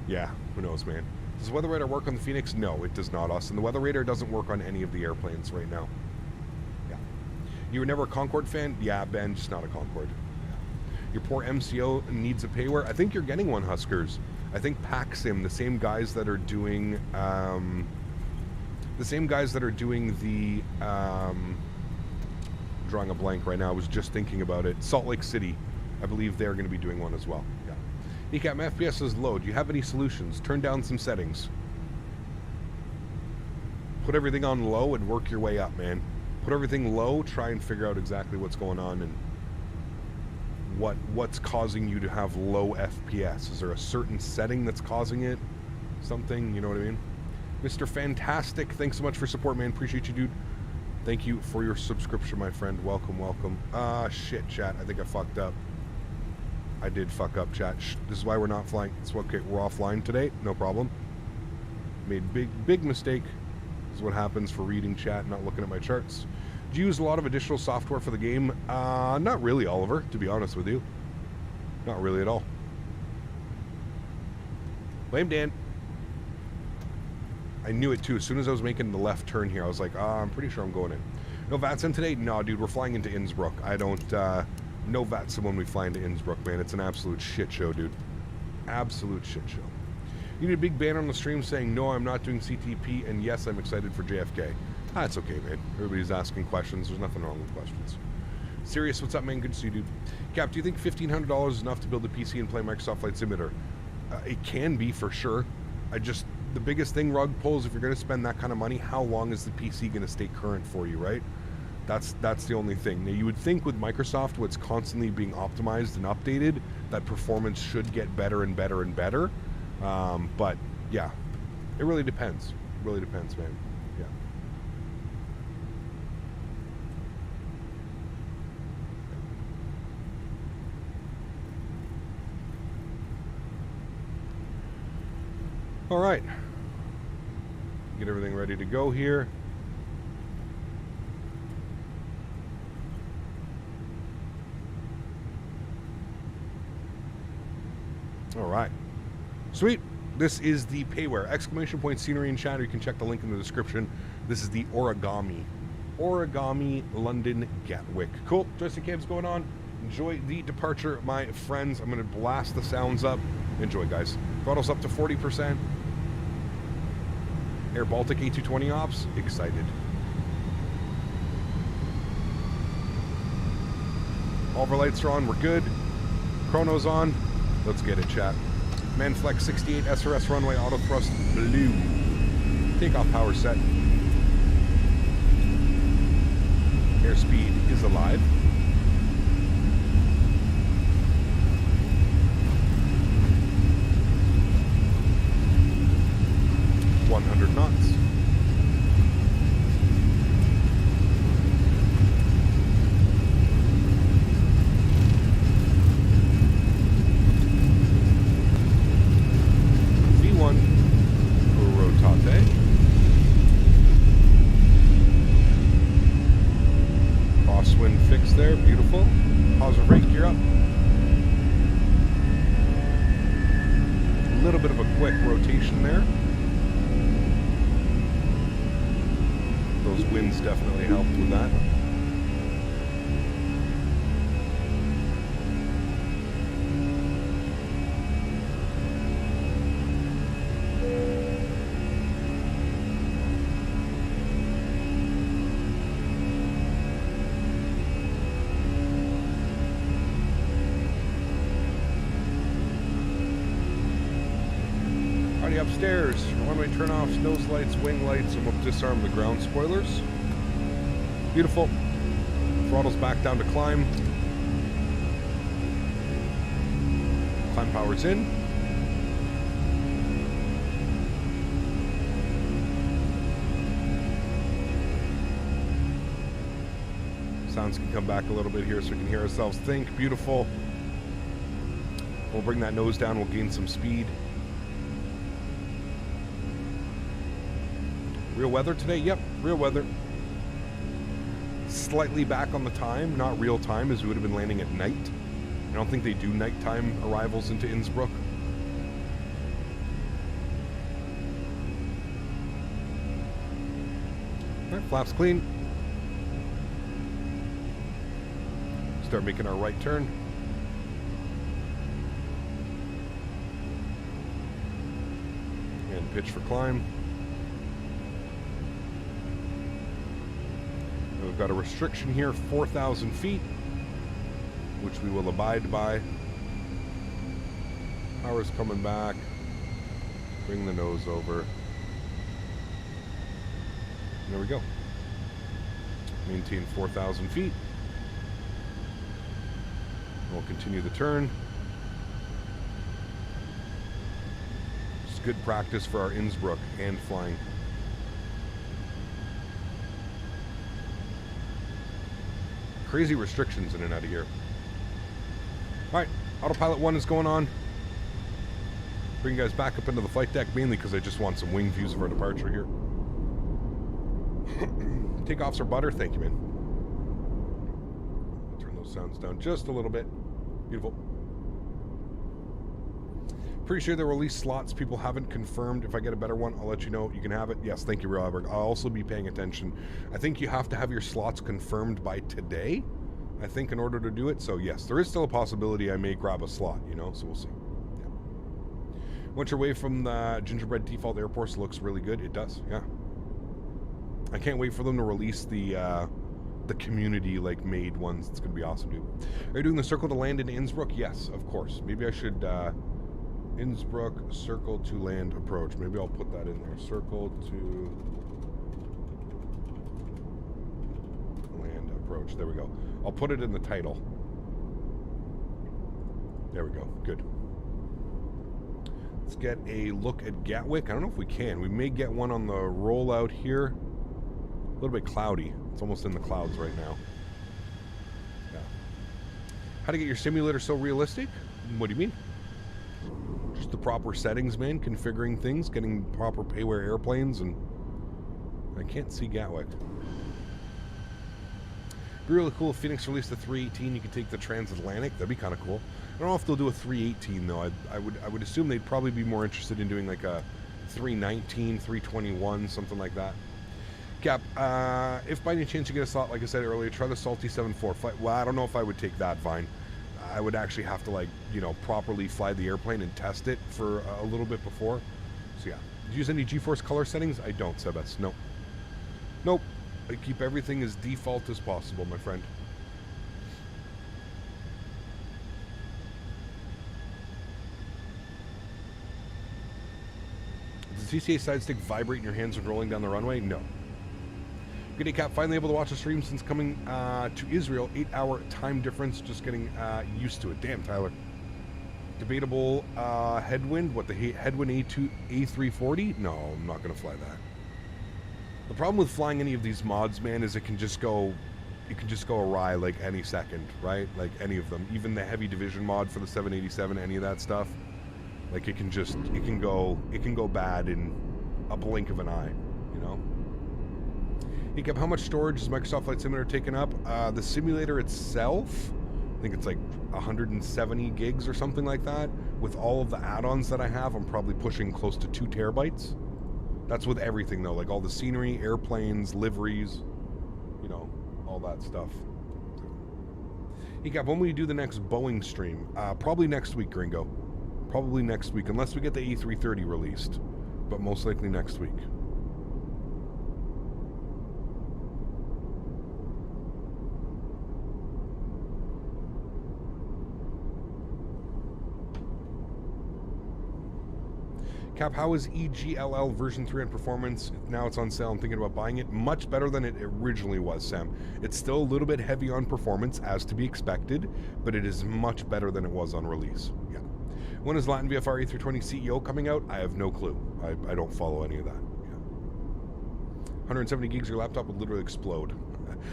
Yeah, who knows, man. Does the weather radar work on the Fenix? No, it does not, Austin. The weather radar doesn't work on any of the airplanes right now. Yeah. You were never a Concorde fan? Yeah, Ben, just not a Concorde. Your poor MCO needs a payware. I think you're getting one, Huskers. I think PackSim, the same guys that are doing the drawing a blank right now. I was just thinking about it. Salt Lake City, I believe they're going to be doing one as well. Yeah. ECAP, my FPS is low. Do you have any solutions? Turn down some settings. Put everything on low and work your way up, man. Put everything low. Try and figure out exactly what's going on and what's causing you to have low FPS. Is there a certain setting that's causing it? Something, you know what I mean? Mr. Fantastic, thanks so much for support, man. Appreciate you, dude. Thank you for your subscription, my friend. Welcome, welcome. Shit, chat. I think I fucked up. I did fuck up, chat. This is why we're not flying. It's okay. We're offline today. No problem. Made big mistake. This is what happens for reading chat, not looking at my charts. Do you use a lot of additional software for the game? Not really, Oliver, to be honest with you. Not really at all. Blame Dan. I knew it too. As soon as I was making the left turn here, I was like, I'm pretty sure I'm going in. No VATSIM today? No, dude, we're flying into Innsbruck. I don't, no VATSIM when we fly into Innsbruck, man. It's an absolute shit show, dude. Absolute shit show. You need a big banner on the stream saying, no, I'm not doing CTP, and yes, I'm excited for JFK. That's okay, man. Everybody's asking questions. There's nothing wrong with questions. Serious, what's up, man? Good to see you, dude. Cap, do you think $1,500 is enough to build a PC and play Microsoft Flight Simulator? It can be, for sure. The biggest thing, rug pulls, if you're going to spend that kind of money, how long is the PC going to stay current for you, right? That's the only thing. Now, you would think with Microsoft, what's constantly being optimized and updated, that performance should get better and better and better. But, yeah, it really depends. It really depends, man. Yeah. All right. Get everything ready to go here. All right. Sweet. This is the payware. Exclamation point scenery and chat, or you can check the link in the description. This is the Origami London Gatwick. Cool. Joystick cam's going on. Enjoy the departure, my friends. I'm going to blast the sounds up. Enjoy, guys. Throttle's up to 40%. Air Baltic A320 ops. Excited. All of our lights are on. We're good. Chrono's on. Let's get it, chat. Manflex 68 SRS runway auto thrust blue. Takeoff power set. Airspeed is alive. .100 knots. V1 rotate. Crosswind fix there, beautiful. Positive rate, gear up. A little bit of a quick rotation there. Those winds definitely helped with that. Already upstairs. Runway turn-offs, nose lights, wing lights, and we'll disarm the ground spoilers. Beautiful. Throttle's back down to climb. Climb power's in. Sounds can come back a little bit here so we can hear ourselves think. Beautiful. We'll bring that nose down. We'll gain some speed. Real weather today? Yep, real weather. Slightly back on the time, not real time, as we would have been landing at night. I don't think they do nighttime arrivals into Innsbruck. Flaps clean. Start making our right turn. And pitch for climb. And we've got a restriction here, 4,000 feet, which we will abide by. Power's coming back. Bring the nose over. There we go. Maintain 4,000 feet. We'll continue the turn. It's good practice for our Innsbruck hand flying. Crazy restrictions in and out of here. Alright, autopilot 1 is going on. Bring you guys back up into the flight deck, mainly because I just want some wing views of our departure here. Takeoffs are butter, thank you, man. Turn those sounds down just a little bit. Beautiful. Pretty sure there will release slots people haven't confirmed. If I get a better one, I'll let you know. You can have it. Yes, thank you, Robert. I'll also be paying attention. I think you have to have your slots confirmed by today, I think, in order to do it. So yes, there is still a possibility I may grab a slot, you know, so we'll see. Yeah. Once you're away from the gingerbread default airports, looks really good. It does, yeah. I can't wait for them to release the community like made ones. It's gonna be awesome, dude. Are you doing the circle to land in Innsbruck? Yes, of course. Maybe I should Innsbruck circle to land approach. Maybe I'll put that in there. Circle to land approach. There we go. I'll put it in the title. There we go. Good. Let's get a look at Gatwick. I don't know if we can. We may get one on the rollout here. A little bit cloudy. It's almost in the clouds right now. Yeah. How to get your simulator so realistic? What do you mean? Just the proper settings, man. Configuring things, getting proper payware airplanes, and I can't see Gatwick. Be really cool if Fenix released the 318. You could take the transatlantic. That'd be kind of cool. I don't know if they'll do a 318 though. I would assume they'd probably be more interested in doing like a 319, 321, something like that. Cap, if by any chance you get a slot, like I said earlier, try the Salty 7.4. Well, I don't know if I would take that, Vine. I would actually have to, like, you know, properly fly the airplane and test it for a little bit before. So yeah. Do you use any GeForce color settings? I don't, Sebas. No. Nope. I keep everything as default as possible, my friend. Does the TCA side stick vibrate in your hands when rolling down the runway? No. Good day, Cap. Finally able to watch the stream since coming to Israel. 8-hour time difference. Just getting used to it. Damn, Tyler. Debatable headwind. What, the headwind A340? No, I'm not going to fly that. The problem with flying any of these mods, man, is it can just go awry like any second, right? Like any of them. Even the heavy division mod for the 787, any of that stuff. Like it can go bad in a blink of an eye, you know? Hey, Cap, how much storage is Microsoft Flight Simulator taking up? The simulator itself, I think it's like 170 gigs or something like that. With all of the add-ons that I have, I'm probably pushing close to 2 terabytes. That's with everything though, like all the scenery, airplanes, liveries, you know, all that stuff. Hey, Cap, when will you do the next Boeing stream? Probably next week, Gringo. Probably next week, unless we get the A330 released. But most likely next week. Cap, how is EGLL version 3 on performance? Now it's on sale. I'm thinking about buying it. Much better than it originally was, Sam. It's still a little bit heavy on performance, as to be expected, but it is much better than it was on release. Yeah. When is Latin VFR A320 CEO coming out? I have no clue. I don't follow any of that. Yeah. 170 gigs, your laptop would literally explode.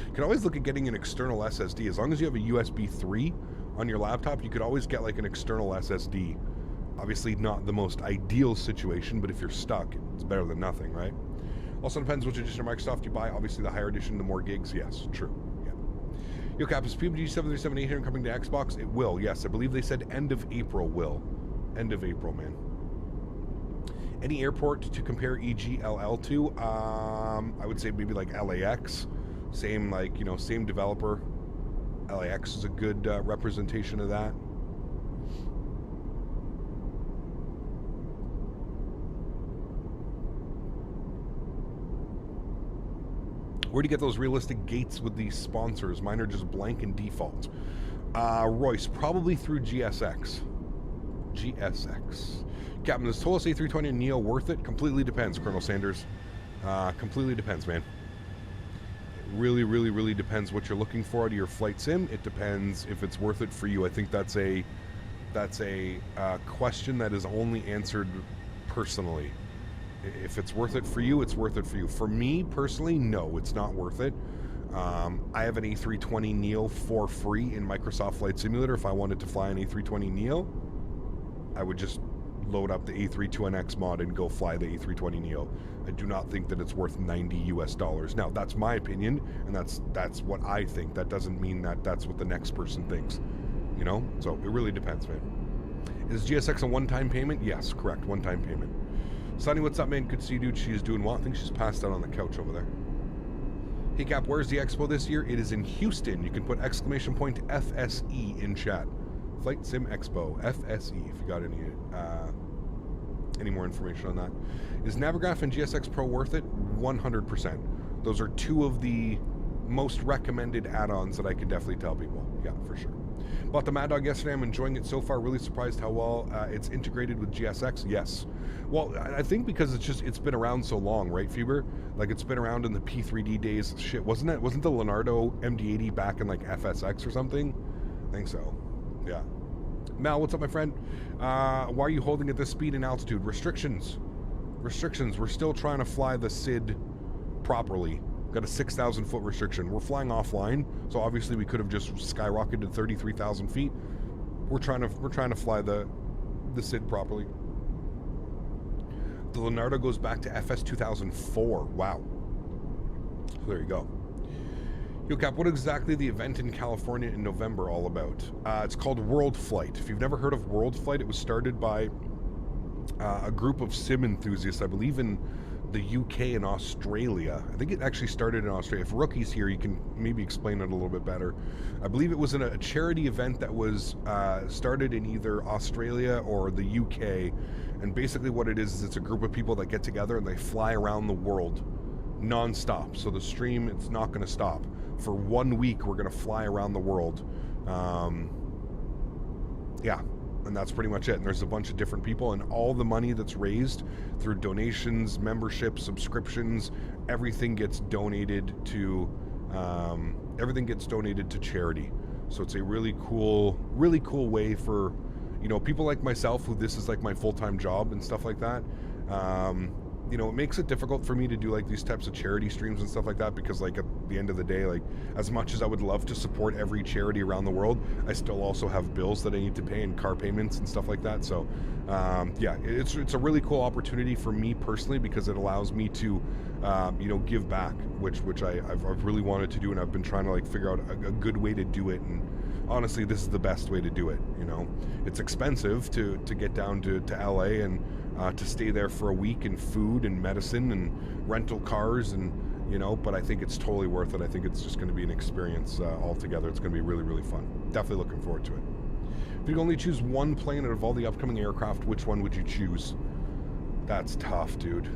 You can always look at getting an external SSD. As long as you have a USB 3 on your laptop, you could always get like an external SSD. Obviously not the most ideal situation, but if you're stuck, it's better than nothing, right? Also depends which edition of Microsoft you buy. Obviously the higher edition, the more gigs. Yes, true. Yeah. Yo, Cap, is PUBG 737-800 coming to Xbox? It will, yes. I believe they said end of April will. End of April, man. Any airport to compare EGLL to? I would say maybe like LAX. Same, like, you know, same developer. LAX is a good representation of that. Where do you get those realistic gates with these sponsors? Mine are just blank and default. Royce, probably through GSX. GSX. Captain, is Tolos A320 and Neo worth it? Completely depends, Colonel Sanders. Completely depends, man. It really, really, really depends what you're looking for out of your flight sim. It depends if it's worth it for you. I think that's a question that is only answered personally. If it's worth it for you, it's worth it for you. For me, personally, no, it's not worth it. I have an A320 Neo for free in Microsoft Flight Simulator. If I wanted to fly an A320 Neo, I would just load up the A32NX mod and go fly the A320 Neo. I do not think that it's worth $90 US. Now, that's my opinion, and that's what I think. That doesn't mean that that's what the next person thinks, you know? So it really depends, man. Is GSX a one-time payment? Yes, correct, one-time payment. Sonny, what's up, man? Good to see you, dude. She's doing well. I think she's passed out on the couch over there. Hey, Cap, where's the expo this year? It is in Houston. You can put exclamation point FSE in chat. Flight Sim Expo, FSE, if you got any more information on that. Is Navigraph and GSX Pro worth it? 100%. Those are two of the most recommended add-ons that I could definitely tell people. Yeah, for sure. Bought the Mad Dog yesterday. I'm enjoying it so far. Really surprised how well it's integrated with GSX. Yes. Well, I think because it's been around so long, right, Feber? Like, it's been around in the P3D days. Shit, wasn't the Leonardo MD-80 back in like FSX or something? I think so. Yeah. Mal, what's up, my friend? Why are you holding at this speed and altitude? Restrictions. Restrictions. We're still trying to fly the SID properly. Got a 6,000 foot restriction. We're flying offline, so obviously we could have just skyrocketed to 33,000 feet. We're trying to fly the SID properly. The Leonardo goes back to FS 2004. Wow. So there you go. Yo, Cap, what exactly the event in California in November all about? It's called World Flight. If you've never heard of World Flight, it was started by a group of sim enthusiasts, I believe in the UK and Australia. I think it actually started in Australia. If Rookie's here, you can maybe explain it a little bit better. I believe it was in a charity event that was started in either Australia or the UK. And basically what it is it's a group of people that get together and they fly around the world non-stop. So the stream, it's not going to stop. For 1 week, we're going to fly around the world. Yeah. And that's pretty much it. And there's a bunch of different people, and all the money that's raised through donations, memberships, subscriptions, everything gets donated to charity. So it's a really cool way for, you know, people like myself who this is like my full-time job and stuff like that. You know, it makes it difficult for me to do like these types of charity streams and stuff like that, because like at the end of the day, like as much as I would love to support every charity around the world, I still also have bills that I need to pay and car payments and stuff like that. So yeah, it's a really cool opportunity for me personally, because it allows me to you know, give back, which I've really wanted to do, and I've been trying to like figure out a good way to do it. And honestly, this is the best way to do it. You know, it's expensive to get down to LA and to stay there for a week, and food and medicine and rental cars, and you know, but I think it's totally worth it. I think it's just going to be an experience altogether. It's going to be really, really fun. Definitely looking forward to it. If you could only choose one plane out of all the upcoming aircraft, which one would you choose? That's tough, dude.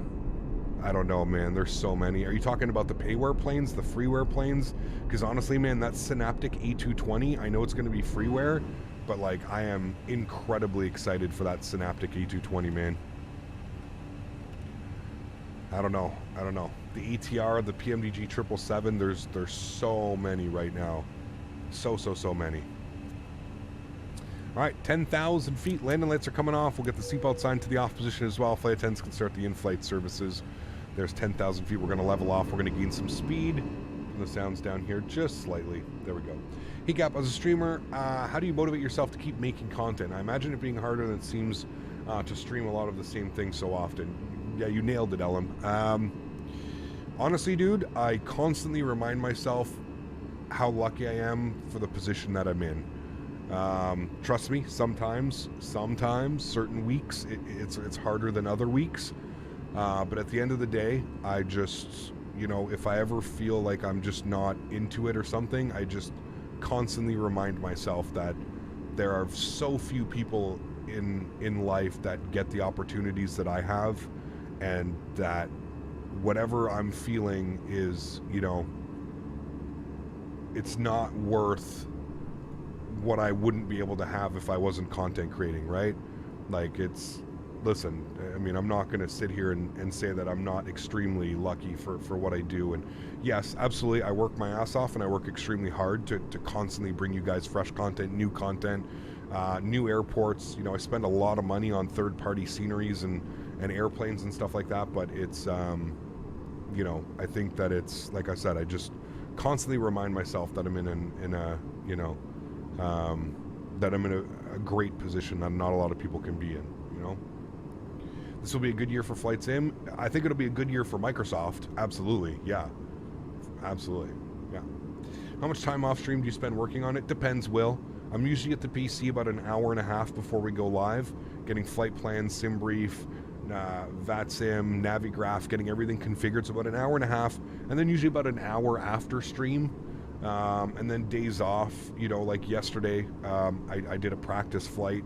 I don't know, man. There's so many. Are you talking about the payware planes, the freeware planes? Because honestly, man, that Synaptic A220, I know it's going to be freeware, but like I am incredibly excited for that Synaptic A220, man. I don't know. The ETR, the PMDG 777, there's so many right now. So many. All right, 10,000 feet. Landing lights are coming off. We'll get the seatbelt sign to the off position as well. Flight attendants can start the in-flight services. There's 10,000 feet. We're going to level off. We're going to gain some speed. And the sound's down here just slightly. There we go. Hey, Gap, as a streamer, how do you motivate yourself to keep making content? I imagine it being harder than it seems to stream a lot of the same things so often. Yeah, you nailed it, Ellen. Honestly, dude, I constantly remind myself how lucky I am for the position that I'm in. Trust me, sometimes, certain weeks, it's harder than other weeks. But at the end of the day, I just, if I ever feel like I'm just not into it or something, I just constantly remind myself that there are so few people in life that get the opportunities that I have, and that whatever I'm feeling is, it's not worth what I wouldn't be able to have if I wasn't content creating, right? Like, listen, I mean, I'm not going to sit here and say that I'm not extremely lucky for what I do. And yes, absolutely, I work my ass off and I work extremely hard to constantly bring you guys fresh content, new airports. I spend a lot of money on third-party sceneries and airplanes and stuff like that, but it's, I think that it's, like I said, I just constantly remind myself that I'm that I'm in a great position that not a lot of people can be in, This will be a good year for Flight Sim. I think it'll be a good year for Microsoft. Absolutely. Yeah. Absolutely. Yeah. How much time off stream do you spend working on it? Depends, Will. I'm usually at the PC about an hour and a half before we go live, getting flight plans, sim brief, VATSIM, Navigraph, getting everything configured. So about an hour and a half, and then usually about an hour after stream. And then days off, like yesterday, I did a practice flight,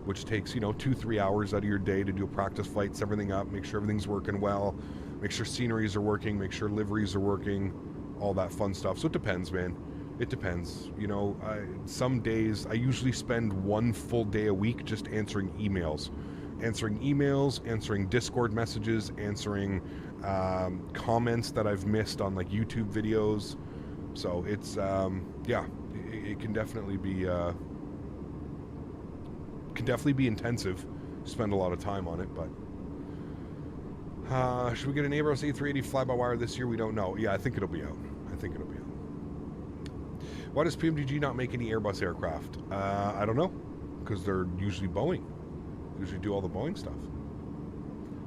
which takes, 2-3 hours out of your day to do a practice flight, set everything up, make sure everything's working well, make sure sceneries are working, make sure liveries are working, all that fun stuff. So it depends, man. It depends. Some days I usually spend one full day a week just answering emails, answering Discord messages, answering comments that I've missed on like YouTube videos. So it's, it can definitely be intensive. Spend a lot of time on it, but should we get an Airbus A380 fly-by-wire this year? We don't know. Yeah, I think it'll be out. Why does PMDG not make any Airbus aircraft? I don't know, because they're usually Boeing. They usually do all the Boeing stuff.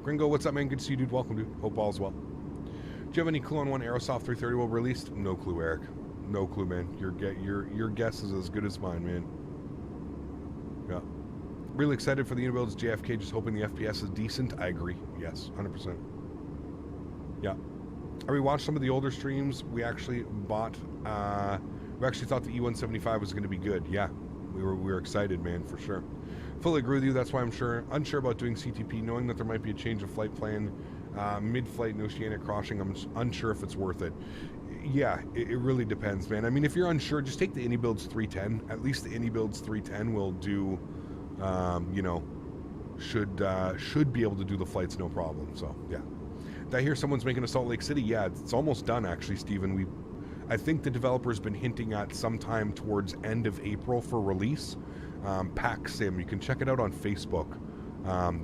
Gringo, what's up, man? Good to see you, dude. Welcome, dude. Hope all's well. Do you have any clue on when Aerosoft 330 will be released? No clue, Eric. No clue, man. Your guess is as good as mine, man. Yeah. Really excited for the Unibuilds JFK, just hoping the FPS is decent. I agree. Yes, 100%. Yeah. I rewatched some of the older streams. We actually thought the E175 was going to be good. Yeah. We were excited, man, for sure. Fully agree with you. That's why I'm unsure about doing CTP, knowing that there might be a change of flight plan mid-flight in oceanic crossing. I'm unsure if it's worth it. Yeah, it really depends, man. I mean, if you're unsure, just take the Innybuilds 310. At least the Innybuilds 310 will do, should be able to do the flights no problem. So, yeah. Did I hear someone's making a Salt Lake City? Yeah, it's almost done, actually, Steven. I think the developer's been hinting at sometime towards end of April for release. Pack Sim, you can check it out on Facebook.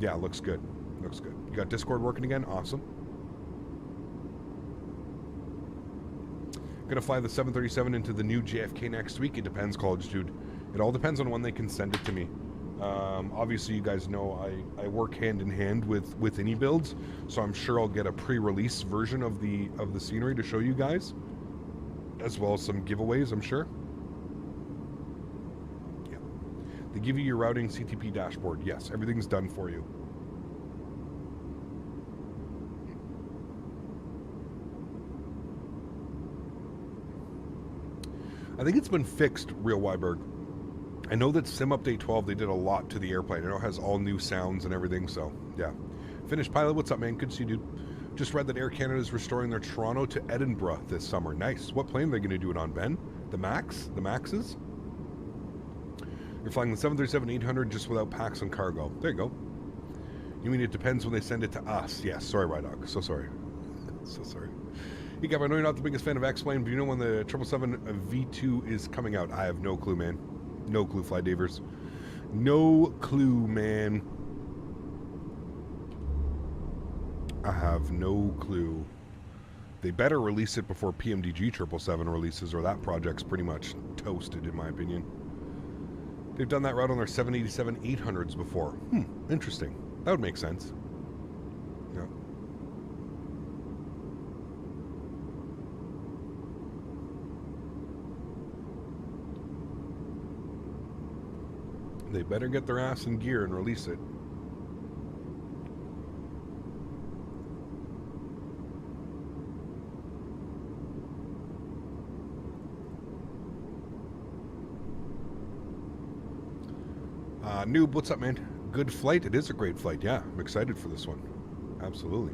Yeah, it looks good. Looks good. You got Discord working again? Awesome. Gonna fly the 737 into the new JFK next week. It depends, College Dude. It all depends on when they can send it to me. Obviously, you guys know I work hand in hand with Innybuilds, so I'm sure I'll get a pre-release version of the scenery to show you guys, as well as some giveaways, I'm sure. Yeah. They give you your routing CTP dashboard. Yes, everything's done for you. I think it's been fixed, Real Weiberg. I know that Sim Update 12, they did a lot to the airplane. I know it has all new sounds and everything, so yeah. Finished Pilot, what's up, man? Good to see you, dude. Just read that Air Canada is restoring their Toronto to Edinburgh this summer. Nice. What plane are they going to do it on, Ben? The Max? The Maxes? You're flying the 737-800 just without packs and cargo. There you go. You mean it depends when they send it to us? Yes. Sorry, Rydog. So sorry. So sorry. Hey, Gab, I know you're not the biggest fan of X-Plane, but do you know when the 777 V2 is coming out? I have no clue, man. No clue, Fly Davers. No clue, man. I have no clue. They better release it before PMDG 777 releases, or that project's pretty much toasted, in my opinion. They've done that route on their 787-800s before. Interesting. That would make sense. Yeah. They better get their ass in gear and release it. Noob, what's up, man? Good flight. It is a great flight. Yeah, I'm excited for this one. Absolutely.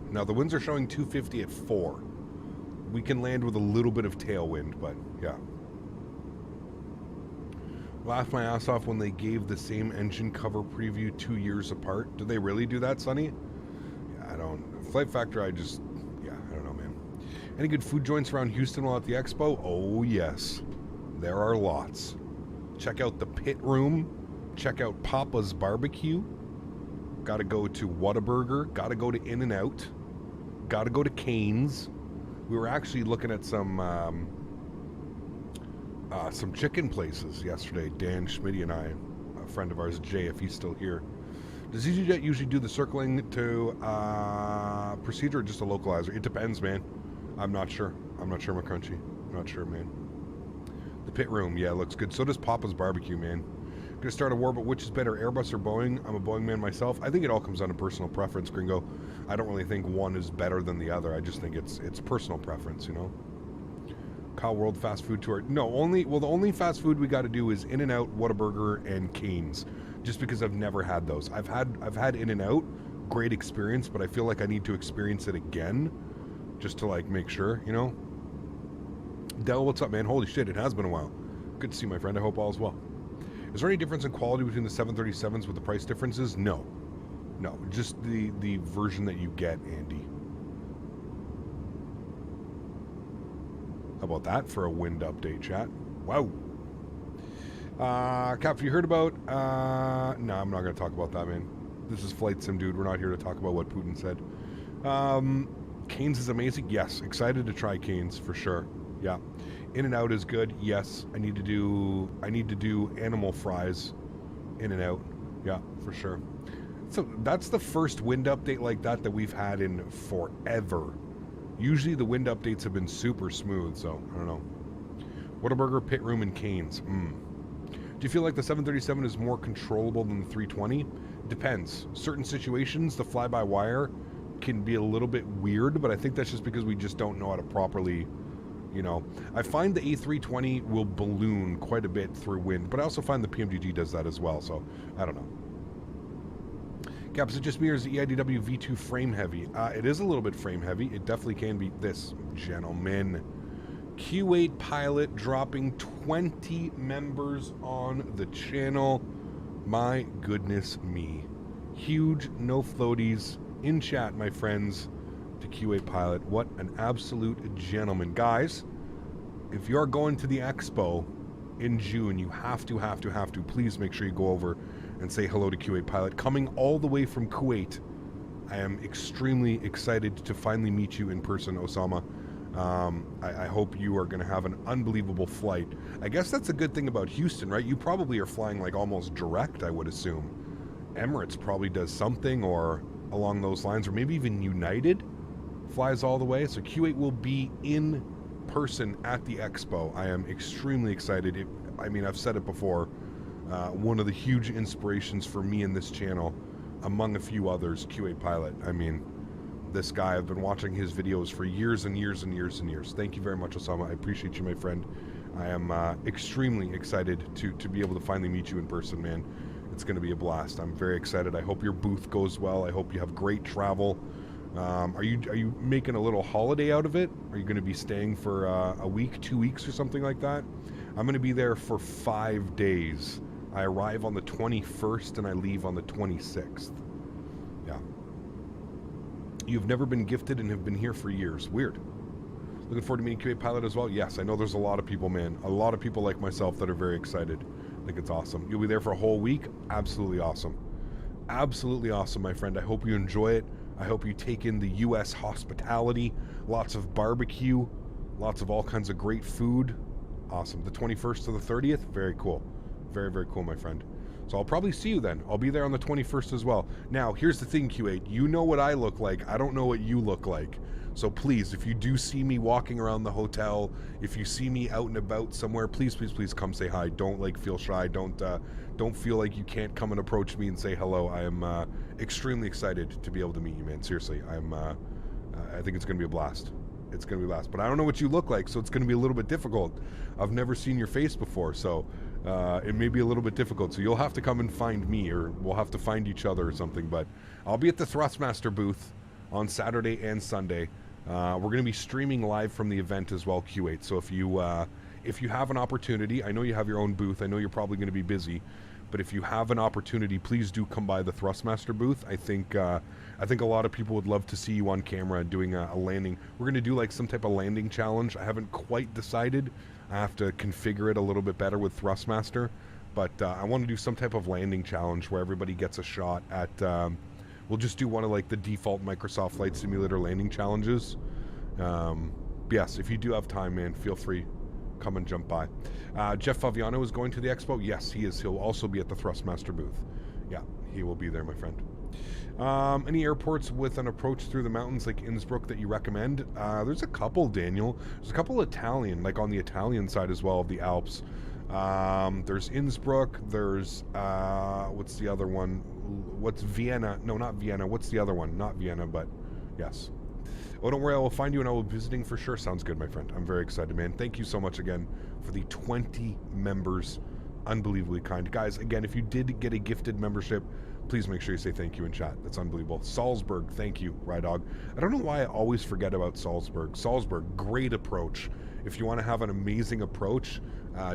Now, the winds are showing 250 at 4. We can land with a little bit of tailwind, but yeah. Laughed my ass off when they gave the same engine cover preview 2 years apart. Do they really do that, Sonny? Yeah, I don't. Flight Factor, I don't know, man. Any good food joints around Houston while at the expo? Oh, yes. There are lots. Check out the Pit Room. Check out Papa's Barbecue. Gotta go to Whataburger. Gotta go to In-N-Out. Gotta go to Cane's. We were actually looking at some chicken places yesterday. Dan, Smitty, and I, a friend of ours, Jay, if he's still here. Does easyJet usually do the circling to procedure or just a localizer? It depends, man. I'm not sure. I'm not sure, McCrunchy. I'm not sure, man. The Pit Room, yeah, looks good. So does Papa's Barbecue, man. Gonna start a war, but which is better, Airbus or Boeing? I'm a Boeing man myself. I think it all comes down to personal preference, Gringo. I don't really think one is better than the other. I just think it's personal preference, you know. Kyle, World Fast Food Tour. No, the only fast food we got to do is In-N-Out, Whataburger, and Cane's. Just because I've never had those. I've had In-N-Out, great experience, but I feel like I need to experience it again, just to like make sure, you know. Dell, what's up, man? Holy shit, it has been a while. Good to see you, my friend. I hope all is well. Is there any difference in quality between the 737s with the price differences? No. No, just the version that you get, Andy. How about that for a wind update, chat? Wow. Cap, have you heard about... no, I'm not going to talk about that, man. This is Flight Sim, dude. We're not here to talk about what Putin said. Cane's is amazing. Yes, excited to try Cane's for sure. Yeah. In-N-Out is good. Yes, I need to do animal fries. In-N-Out. Yeah, for sure. So that's the first wind update like that we've had in forever. Usually the wind updates have been super smooth, so I don't know. Whataburger, Pit Room, and Cane's. Do you feel like the 737 is more controllable than the 320? Depends. Certain situations, the fly-by-wire can be a little bit weird, but I think that's just because we just don't know how to properly, you know. I find the A320 will balloon quite a bit through wind, but I also find the PMDG does that as well, so I don't know. Cap, is it just me or is the EIDW V2 frame heavy? It is a little bit frame heavy. It definitely can be. This gentleman. Q8 pilot dropping 20 members on the channel. My goodness me. Huge no floaties in chat, my friends, to Q8 pilot. What an absolute gentleman. Guys, if you are going to the expo in June, you have to please make sure you go over and say hello to Q8 pilot. Coming all the way from Kuwait, I am extremely excited to finally meet you in person, Osama. I hope you are going to have an unbelievable flight. I guess that's a good thing about Houston, right? You probably are flying like almost direct, I would assume. Emirates probably does something or along those lines, or maybe even United flies all the way. So Q8 will be in person at the expo. I am extremely excited. I mean, I've said it before. One of the huge inspirations for me in this channel, among a few others, Q8 pilot. I mean, this guy, I've been watching his videos for years and years and years and years. Thank you very much, Osama. I appreciate you, my friend. I am extremely excited to be able to finally meet you in person, man. It's going to be a blast. I'm very excited. I hope your booth goes well. I hope you have great travel. Are you making a little holiday out of it? Are you going to be staying for a week, 2 weeks, or something like that? I'm going to be there for 5 days. I arrive on the 21st and I leave on the 26th. Yeah. You've never been gifted and have been here for years. Weird. Looking forward to meeting Q8 pilot as well. Yes, I know there's a lot of people, man. A lot of people like myself that are very excited. I think it's awesome. You'll be there for a whole week. Absolutely awesome. Absolutely awesome, my friend. I hope you enjoy it. I hope you take in the U.S. hospitality. Lots of barbecue. Lots of all kinds of great food. Awesome. The 21st to the 30th. Very cool. Very, very cool, my friend. So I'll probably see you then. I'll be there on the 21st as well. Now, here's the thing, Q8. You know what I look like. I don't know what you look like. So please, if you do see me walking around the hotel, if you see me out and about somewhere, please, please, please come say hi. Don't like feel shy. Don't feel like you can't come and approach me and say hello. I am extremely excited to be able to meet you, man. Seriously, I think it's gonna be a blast. It's gonna be a blast. But I don't know what you look like, so it's gonna be a little bit difficult. I've never seen your face before, so it may be a little bit difficult. So you'll have to come and find me, or we'll have to find each other or something. But I'll be at the Thrustmaster booth on Saturday and Sunday. We're going to be streaming live from the event as well, Q8. So if you have an opportunity, I know you have your own booth. I know you're probably going to be busy, but if you have an opportunity, please do come by the Thrustmaster booth. I think a lot of people would love to see you on camera doing a landing. We're going to do like some type of landing challenge. I haven't quite decided. I have to configure it a little bit better with Thrustmaster, but I want to do some type of landing challenge where everybody gets a shot at. We'll just do one of like the default Microsoft Flight Simulator landing challenges. Yes, if you do have time, man, feel free, come and jump by. Jeff Faviano is going to the expo. Yes, he is. He'll also be at the Thrustmaster booth. Yeah, he will be there, my friend. Any airports with an approach through the mountains like Innsbruck that you recommend? There's a couple, Daniel. There's a couple Italian, like on the Italian side as well of the Alps. There's Innsbruck. There's what's the other one? What's Vienna? No, not Vienna. What's the other one? Not Vienna, but yes. Oh, don't worry. I will find you and I will be visiting for sure. Sounds good, my friend. I'm very excited, man. Thank you so much again for the 20 members. Unbelievably kind. Guys, again, if you did get a gifted membership, please make sure you say thank you in chat. That's unbelievable. Salzburg, thank you, Rydog. I don't know why I always forget about Salzburg. Salzburg, great approach. If you want to have an amazing approach,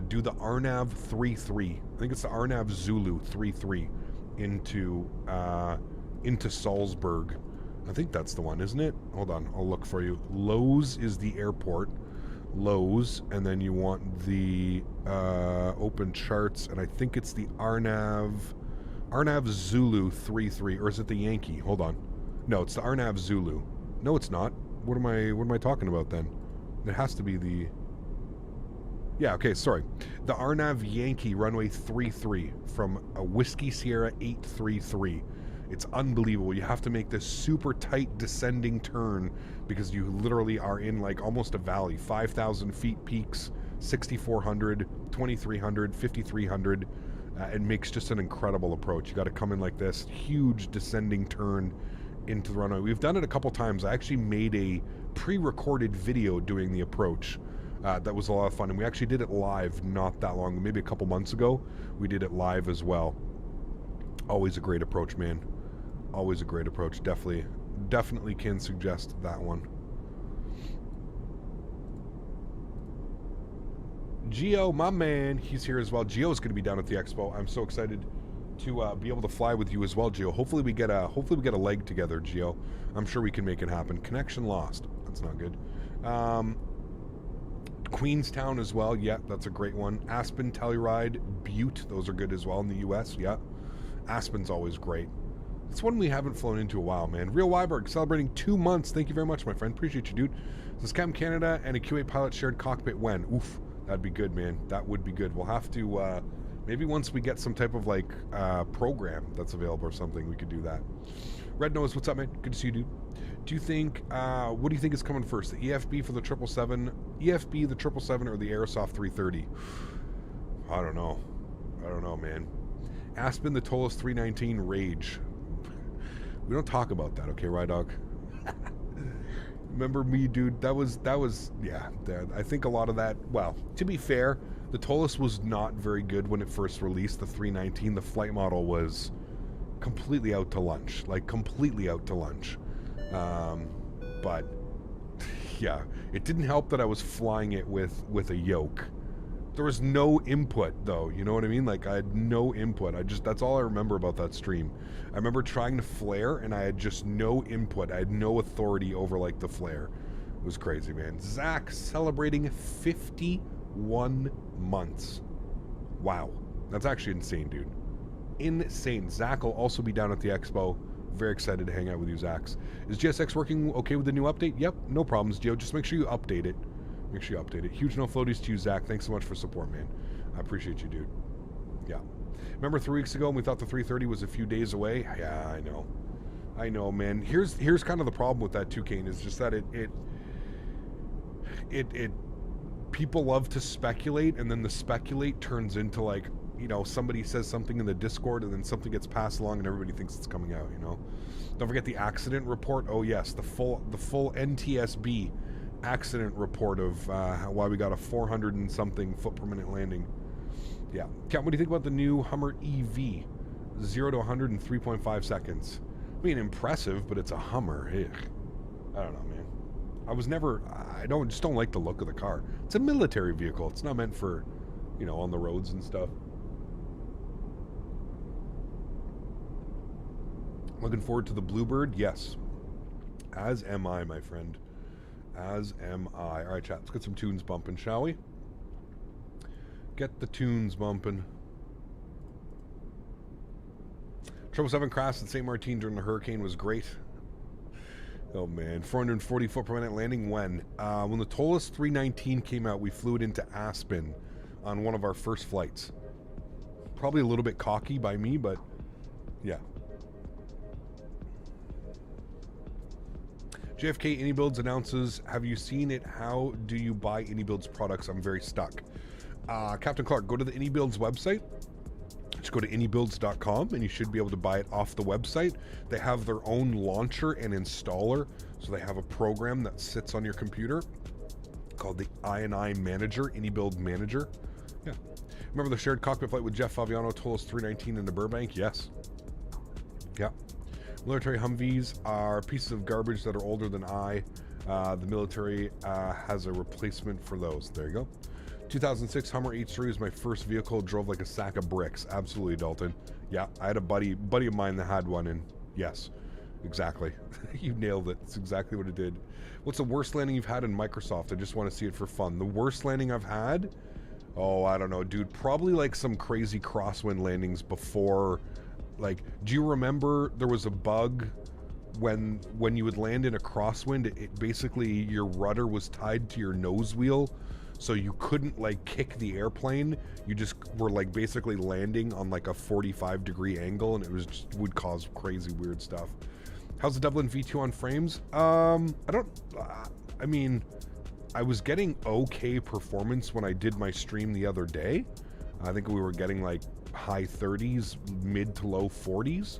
do the Arnav 3-3. I think it's the Arnav Zulu 3-3 into Salzburg. I think that's the one, isn't it? Hold on, I'll look for you. Lowe's is the airport. Lowe's, and then you want the open charts, and I think it's the Arnav Zulu 3-3, or is it the Yankee? Hold on. No, it's the Arnav Zulu. No, it's not. What am I talking about then? It has to be the... Yeah, okay, sorry. The Arnav Yankee runway 33 from a Whiskey Sierra 833. It's unbelievable. You have to make this super tight descending turn because you literally are in like almost a valley. 5,000 feet peaks, 6,400, 2,300, 5,300. It makes just an incredible approach. You got to come in like this huge descending turn into the runway. We've done it a couple times. I actually made a pre-recorded video doing the approach. That was a lot of fun, and we actually did it live not that long, maybe a couple months ago. We did it live as well. Always a great approach, man. Always a great approach. Definitely can suggest that one. Gio, my man, he's here as well. Gio's going to be down at the expo. I'm so excited to be able to fly with you as well, Gio. Hopefully we get a leg together, Gio. I'm sure we can make it happen. Connection lost. That's not good. Queenstown as well. Yeah, that's a great one. Aspen, Telluride, Butte. Those are good as well in the U.S. Yeah. Aspen's always great. It's one we haven't flown into a while, man. Real Weiberg, celebrating 2 months. Thank you very much, my friend. Appreciate you, dude. This Cam Canada and a Q8 pilot shared cockpit when? Oof. That'd be good, man. That would be good. We'll have to, maybe once we get some type of, like, program that's available or something, we could do that. Red Nose, what's up, man? Good to see you, dude. Do you think, what do you think is coming first? The EFB for the 777, EFB, the 777, or the Aerosoft 330? I don't know. I don't know, man. Aspen, the Tolos 319, Rage. We don't talk about that, okay, Rydog? Remember me, dude? That was, yeah. I think a lot of that, well, to be fair, the Tolos was not very good when it first released, the 319. The flight model was completely out to lunch, like completely out to lunch. But yeah, it didn't help that I was flying it with a yoke. There was no input though, you know what I mean? Like I had no input. That's all I remember about that stream. I remember trying to flare and I had just no input. I had no authority over like the flare. It was crazy, man. Zach celebrating 51 months. Wow. That's actually insane, dude. Insane. Zach will also be down at the expo. Very excited to hang out with you, Zax. Is GSX working okay with the new update? Yep, no problems, Gio. Just make sure you update it. Make sure you update it. Huge no floaties to you, Zach. Thanks so much for support, man. I appreciate you, dude. Yeah. Remember 3 weeks ago when we thought the 330 was a few days away? Yeah, I know, man. Here's kind of the problem with that too, Kane, is just that it people love to speculate, and then the speculate turns into like, you know, somebody says something in the Discord and then something gets passed along and everybody thinks it's coming out, you know. Don't forget the accident report. Oh yes, the full NTSB accident report of why we got a 400 and something foot per minute landing. Yeah. Kat, what do you think about the new Hummer EV? 0 to 100 in 3.5 seconds. I mean, impressive, but it's a Hummer. Ugh. I don't know, man. I just don't like the look of the car. It's a military vehicle. It's not meant for, you know, on the roads and stuff. Looking forward to the Bluebird? Yes. As am I, my friend. As am I. All right, chat. Let's get some tunes bumping, shall we? Get the tunes bumping. 777 crashed at St. Martin during the hurricane was great. Oh man, 440 foot per minute landing when? When the Tollus 319 came out, we flew it into Aspen on one of our first flights. Probably a little bit cocky by me, but yeah. JFK AnyBuilds announces, have you seen it? How do you buy AnyBuilds products? I'm very stuck. Captain Clark, go to the AnyBuilds website. Just go to anybuilds.com and you should be able to buy it off the website. They have their own launcher and installer. So they have a program that sits on your computer called the I Manager, AnyBuild Manager. Yeah. Remember the shared cockpit flight with Jeff Faviano, Tollus 319 into Burbank? Yes. Yeah. Military Humvees are pieces of garbage that are older than I. The military has a replacement for those. There you go. 2006 Hummer H3 was my first vehicle. Drove like a sack of bricks. Absolutely, Dalton. Yeah, I had a buddy of mine that had one, and yes, exactly. You nailed it. It's exactly what it did. What's the worst landing you've had in Microsoft? I just want to see it for fun. The worst landing I've had? Oh, I don't know, dude. Probably like some crazy crosswind landings before. Like, do you remember there was a bug when you would land in a crosswind? It basically, your rudder was tied to your nose wheel. So you couldn't like kick the airplane. You just were like basically landing on like a 45-degree angle, and it was just would cause crazy weird stuff. How's the Dublin V2 on frames? I mean, I was getting okay performance when I did my stream the other day. I think we were getting like high 30s, mid to low 40s.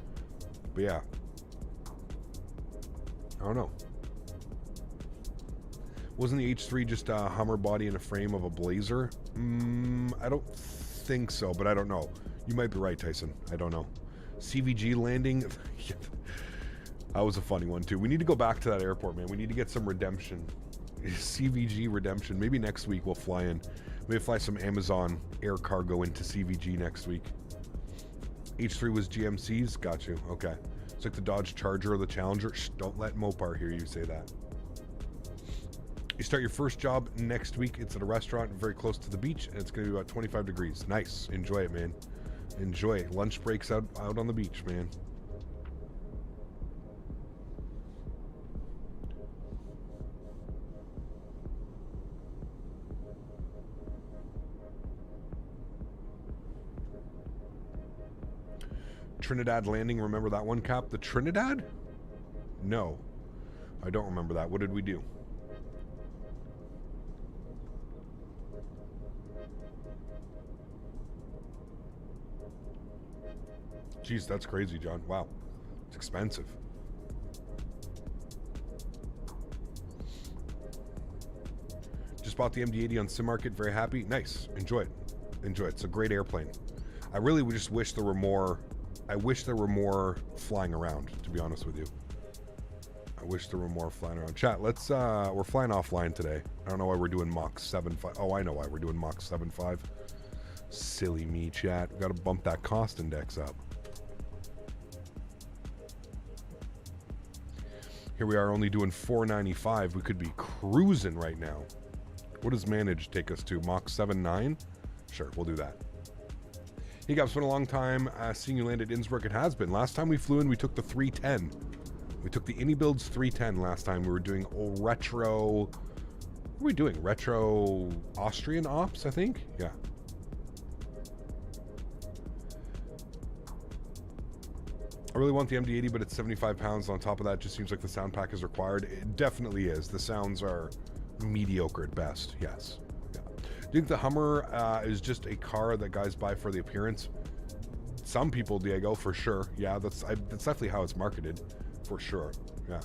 But yeah, I don't know. Wasn't the H3 just a Hummer body and a frame of a Blazer? I don't think so, but I don't know. You might be right, Tyson. I don't know. CVG landing. That was a funny one, too. We need to go back to that airport, man. We need to get some redemption. CVG redemption. Maybe next week we'll fly in. Maybe fly some Amazon air cargo into CVG next week. H3 was GMC's? Got you. Okay. It's like the Dodge Charger or the Challenger. Shh, don't let Mopar hear you say that. You start your first job next week. It's at a restaurant very close to the beach, and it's going to be about 25 degrees. Nice. Enjoy it, man. Enjoy it. Lunch breaks out on the beach, man. Trinidad landing. Remember that one, Cap? The Trinidad? No. I don't remember that. What did we do? Jeez, that's crazy, John. Wow. It's expensive. Just bought the MD-80 on Sim Market. Very happy. Nice. Enjoy it. Enjoy it. It's a great airplane. I really would just wish there were more. I wish there were more flying around, to be honest with you. I wish there were more flying around. Chat, let's, we're flying offline today. I don't know why we're doing Mach 7.5. Oh, I know why we're doing Mach 7.5. Silly me, chat. We got to bump that cost index up. Here we are only doing 495. We could be cruising right now. What does manage take us to? Mach 7.9? Sure, we'll do that. Hey guys, it's been a long time seeing you land at Innsbruck. It has been. Last time we flew in, we took the 310. We took the AnyBuilds 310 last time. We were doing retro... What were we doing? Retro Austrian ops, I think? Yeah. I really want the MD-80, but it's 75 pounds. On top of that, just seems like the sound pack is required. It definitely is. The sounds are mediocre at best. Yes. Yeah. Do you think the Hummer is just a car that guys buy for the appearance? Some people, Diego, for sure. Yeah, that's definitely how it's marketed, for sure. Yeah.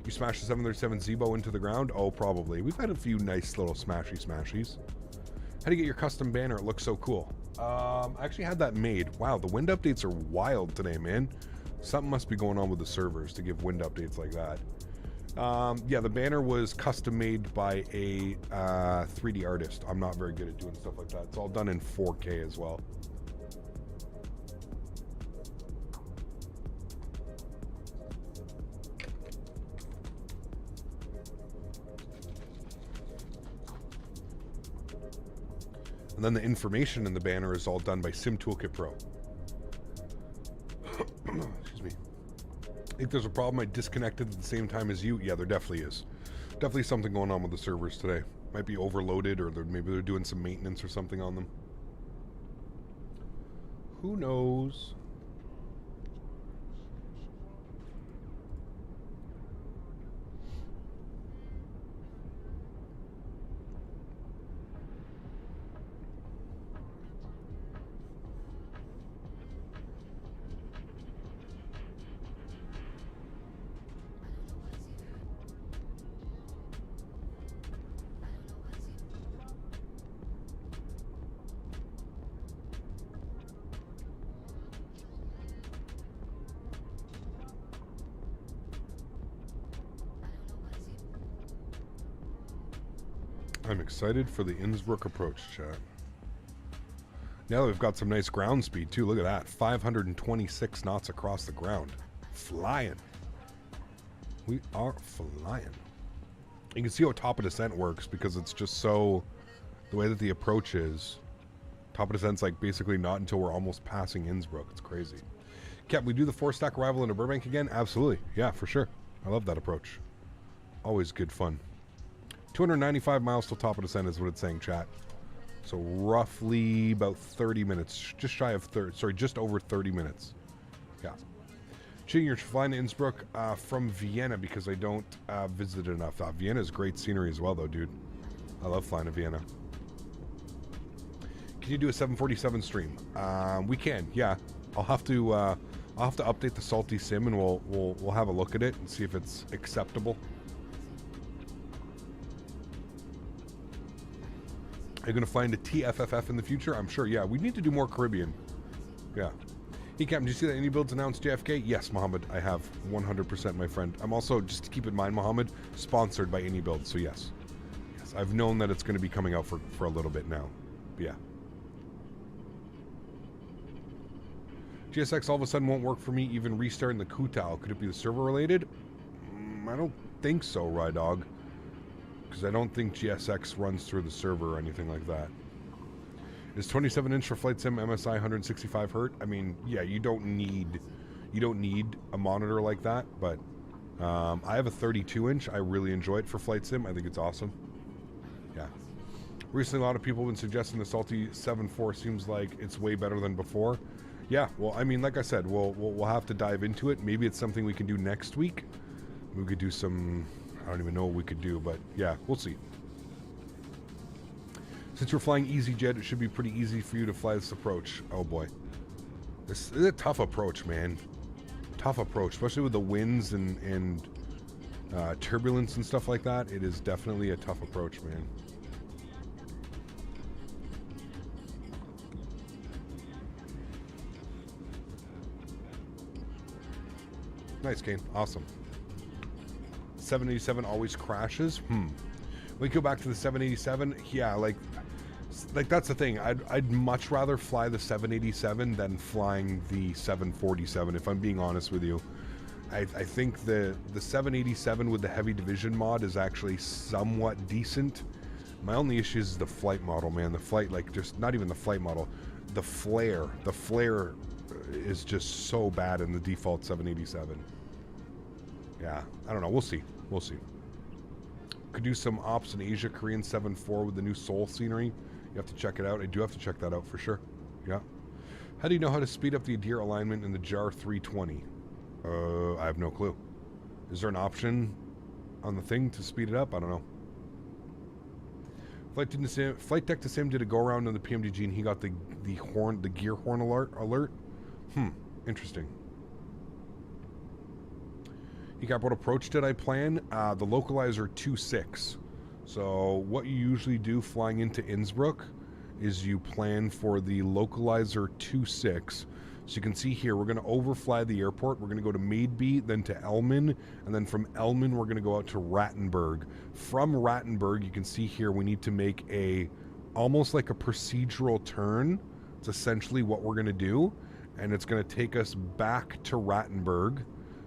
You smashed the 737 Zebo into the ground? Oh, probably. We've had a few nice little smashies. How do you get your custom banner? It looks so cool. I actually had that made. Wow, the wind updates are wild today, man. Something must be going on with the servers to give wind updates like that. Yeah, the banner was custom made by a 3D artist. I'm not very good at doing stuff like that. It's all done in 4K as well. And then the information in the banner is all done by Sim Toolkit Pro. Excuse me. I think there's a problem. I disconnected at the same time as you. Yeah, there definitely is. Definitely something going on with the servers today. Might be overloaded, or maybe they're doing some maintenance or something on them. Who knows? I'm excited for the Innsbruck approach, chat. Now we've got some nice ground speed too. Look at that. 526 knots across the ground. Flying. We are flying. You can see how top of descent works because it's just so... The way that the approach is... Top of descent's like basically not until we're almost passing Innsbruck. It's crazy. Cap, we do the 4-stack arrival into Burbank again? Absolutely. Yeah, for sure. I love that approach. Always good fun. 295 miles till top of descent is what it's saying, chat. So roughly about 30 minutes. Just shy of 30. Sorry, just over 30 minutes. Yeah. Cheating, you're flying to Innsbruck from Vienna because I don't visit it enough. Vienna is great scenery as well, though, dude. I love flying to Vienna. Can you do a 747 stream? We can, yeah. I'll have to update the Salty Sim, and we'll have a look at it and see if it's acceptable. Are you going to fly into TFFF in the future? I'm sure, yeah. We need to do more Caribbean. Yeah. Hey, Captain, did you see that any builds announced JFK? Yes, Mohammed, I have. 100%, my friend. I'm also, just to keep in mind, Mohammed, sponsored by Any Build, so yes. Yes, I've known that it's going to be coming out for a little bit now. But yeah. GSX all of a sudden won't work for me, even restarting the Kutao. Could it be the server related? I don't think so, Rydog. Because I don't think GSX runs through the server or anything like that. Is 27-inch for Flight Sim MSI 165 Hz? I mean, yeah, you don't need a monitor like that, but I have a 32-inch. I really enjoy it for Flight Sim. I think it's awesome. Yeah. Recently, a lot of people have been suggesting the Salty 7.4 seems like it's way better than before. Yeah, well, I mean, like I said, we'll have to dive into it. Maybe it's something we can do next week. We could do some... I don't even know what we could do, but yeah, we'll see. Since we're flying easyJet, it should be pretty easy for you to fly this approach. Oh boy. This is a tough approach, man. Tough approach, especially with the winds and turbulence and stuff like that. It is definitely a tough approach, man. Nice, Kane. Awesome. 787 always crashes. We go back to the 787. Yeah, like that's the thing. I'd much rather fly the 787 than flying the 747. If I'm being honest with you, I think the 787 with the heavy division mod is actually somewhat decent. My only issue is the flight model, man. The flight, like, just not even the flight model. The flare is just so bad in the default 787. Yeah, I don't know. We'll see. We'll see. Could do some ops in Asia, Korean 7.4 with the new Seoul scenery. You have to check it out. I do have to check that out for sure. Yeah. How do you know how to speed up the Adir alignment in the JAR 320? I have no clue. Is there an option on the thing to speed it up? I don't know. Flight deck to Sim did a go around on the PMDG and he got the gear horn alert. Interesting. He got what approach did I plan? The localizer 2.6. So what you usually do flying into Innsbruck is you plan for the localizer 2.6. So you can see here, we're going to overfly the airport. We're going to go to Maidby, then to Elmen, and then from Elmen, we're going to go out to Rattenberg. From Rattenberg, you can see here, we need to make almost like a procedural turn. It's essentially what we're going to do, and it's going to take us back to Rattenberg.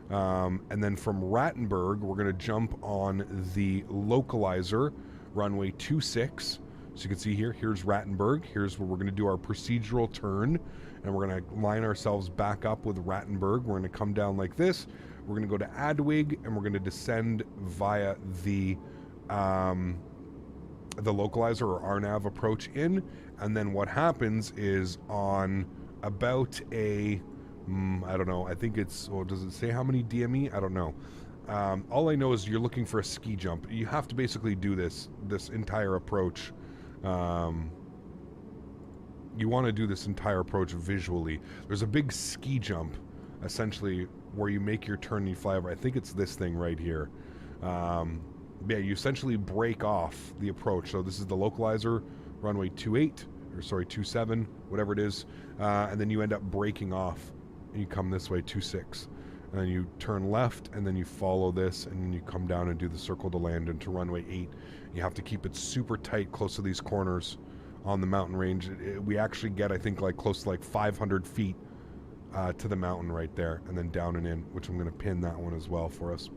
And then from Rattenberg, we're going to jump on the localizer, runway 26. So you can see here, here's Rattenberg. Here's where we're going to do our procedural turn. And we're going to line ourselves back up with Rattenberg. We're going to come down like this. We're going to go to Adwig, and we're going to descend via the localizer or RNAV approach in. And then what happens is on about I don't know, I think it's, does it say how many DME? I don't know. All I know is you're looking for a ski jump. You have to basically do this entire approach. You want to do this entire approach visually. There's a big ski jump, essentially, where you make your turn and you fly over. I think it's this thing right here. Yeah, you essentially break off the approach. So this is the localizer, runway 27, whatever it is. And then you end up breaking off. And you come this way, 26. And then you turn left, and then you follow this, and then you come down and do the circle to land into runway 8. You have to keep it super tight, close to these corners on the mountain range. We actually get, I think, like close to like 500 feet to the mountain right there, and then down and in, which I'm going to pin that one as well for us.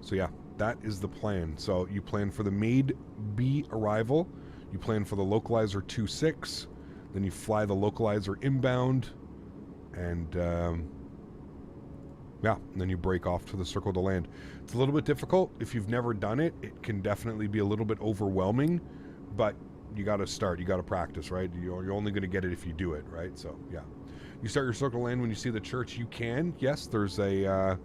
So yeah, that is the plan. So you plan for the Maid B arrival, you plan for the localizer 2.6, then you fly the localizer inbound, and yeah, and then you break off to the circle to land. It's a little bit difficult. If you've never done it, it can definitely be a little bit overwhelming, but you got to start. You got to practice, right? You're only going to get it if you do it, right? So, yeah. You start your circle to land when you see the church. You can. Yes, there's I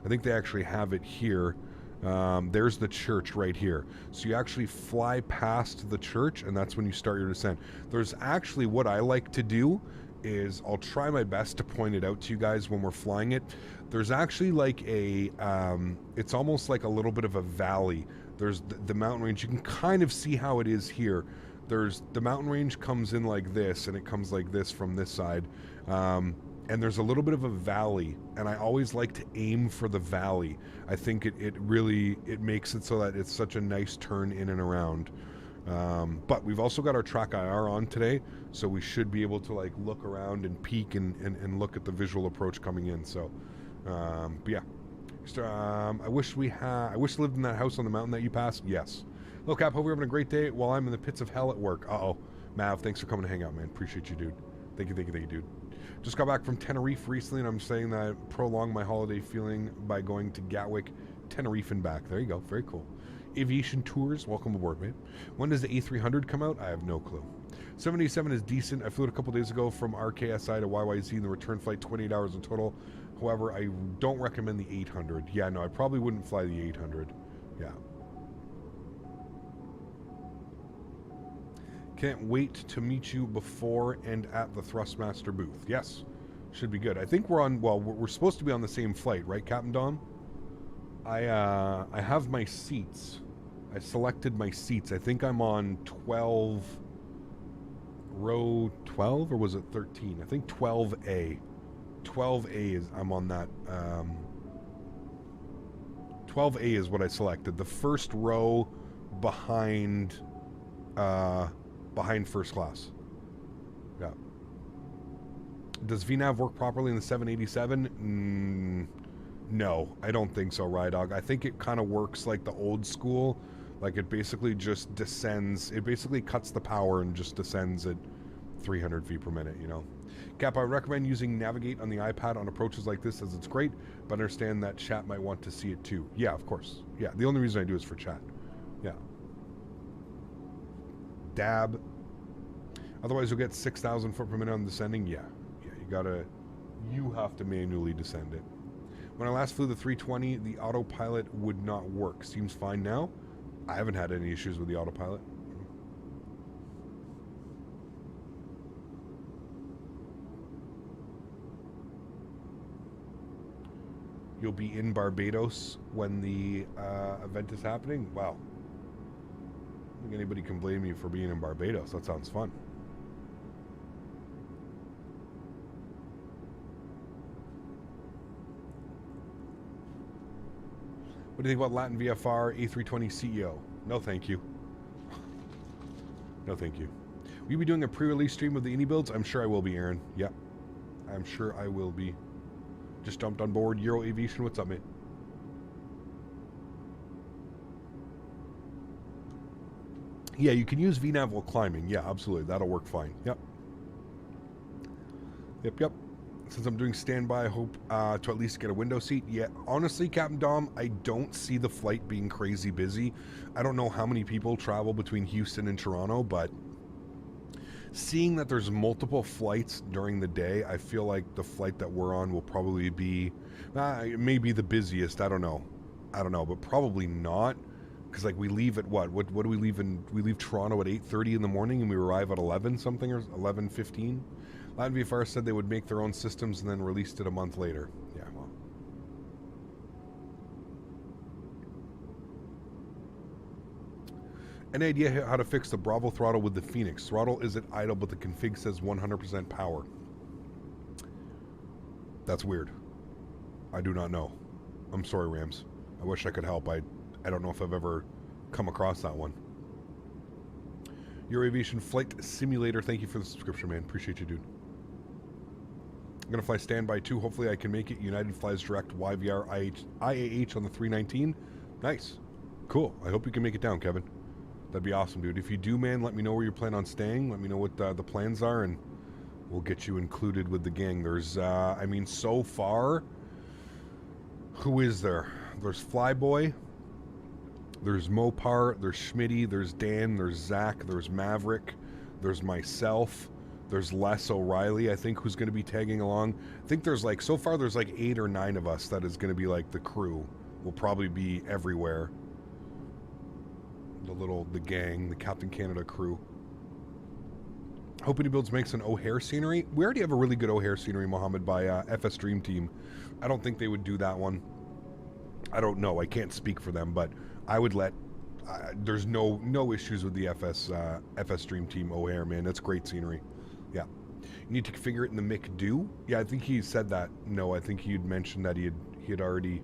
think they actually have it here. There's the church right here. So you actually fly past the church, and that's when you start your descent. There's actually, what I like to do is, I'll try my best to point it out to you guys when we're flying it. There's actually like it's almost like a little bit of a valley. There's the mountain range. You can kind of see how it is here. There's the mountain range comes in like this, and it comes like this from this side. And there's a little bit of a valley, and I always like to aim for the valley. I think it really makes it so that it's such a nice turn in and around. But we've also got our track IR on today, so we should be able to like look around and peek and look at the visual approach coming in. So, but yeah, I wish I lived in that house on the mountain that you passed. Yes. Look, Cap, hope you're having a great day while I'm in the pits of hell at work. Mav, thanks for coming to hang out, man. Appreciate you, dude. Thank you, dude. Just got back from Tenerife recently, and I'm saying that I prolonged my holiday feeling by going to Gatwick, Tenerife, and back. There you go. Very cool. Aviation Tours, welcome aboard, mate. When does the A300 come out? I have no clue. 787 is decent. I flew it a couple days ago from RKSI to YYZ, and the return flight 28 hours in total. However, I don't recommend the 800. Yeah, no, I probably wouldn't fly the 800. Yeah. Can't wait to meet you before and at the Thrustmaster booth. Yes, should be good. I think we're supposed to be on the same flight, right, Captain Dom? I have my seats. I selected my seats. I think I'm on 12, row 12, or was it 13? I think 12A. 12A is, I'm on that. 12A is what I selected. The first row behind first class. Yeah. Does VNAV work properly in the 787? No, I don't think so, Rydog. I think it kind of works like the old school. Like it basically just descends. It basically cuts the power and just descends at 300 feet per minute, you know. Cap, I recommend using Navigate on the iPad on approaches like this, as it's great, but understand that chat might want to see it too. Yeah, of course. Yeah, the only reason I do is for chat. Yeah. Dab. Otherwise, you'll get 6,000 foot per minute on descending. Yeah, you have to manually descend it. When I last flew the 320, the autopilot would not work. Seems fine now. I haven't had any issues with the autopilot. You'll be in Barbados when the event is happening? Wow. I don't think anybody can blame you for being in Barbados. That sounds fun. What do you think about Latin VFR A320 CEO? No, thank you. No, thank you. Will you be doing a pre-release stream of the Indy builds? I'm sure I will be, Erin. Yeah, I'm sure I will be. Just jumped on board. Euro Aviation, what's up, mate? Yeah, you can use VNav while climbing. Yeah, absolutely. That'll work fine. Yep. Yep. Since I'm doing standby, I hope to at least get a window seat. Yeah, honestly, Captain Dom, I don't see the flight being crazy busy. I don't know how many people travel between Houston and Toronto, but seeing that there's multiple flights during the day, I feel like the flight that we're on will probably be, maybe the busiest. I don't know, but probably not. Because like we leave at what do we leave we leave Toronto at 8:30 in the morning and we arrive at 11 something or 11:15. Latin VFR said they would make their own systems and then released it a month later. Yeah, well. Any idea how to fix the Bravo throttle with the Fenix? Throttle is at idle, but the config says 100% power. That's weird. I do not know. I'm sorry, Rams. I wish I could help. I don't know if I've ever come across that one. Your Aviation Flight Simulator, thank you for the subscription, man. Appreciate you, dude. I'm going to fly standby too. Hopefully I can make it. United flies direct YVR IAH on the 319. Nice. Cool. I hope you can make it down, Kevin. That'd be awesome, dude. If you do, man, let me know where you plan on staying. Let me know what the plans are, and we'll get you included with the gang. There's, I mean, so far, who is there? There's Flyboy. There's Mopar, there's Smitty, there's Dan, there's Zach, there's Maverick, there's myself, there's Les O'Reilly, I think, who's going to be tagging along. I think there's like, so far there's like 8 or 9 of us that is going to be like the crew. We'll probably be everywhere. The gang, the Captain Canada crew. Hoping he builds makes an O'Hare scenery. We already have a really good O'Hare scenery, Mohammed, by FS Dream Team. I don't think they would do that one. I don't know. I can't speak for them, but I would let. There's no issues with the FS Dream Team O'Hare, man. That's great scenery. Yeah, you need to configure it in the Mick Do. Yeah, I think he said that. No, I think he'd mentioned that he had already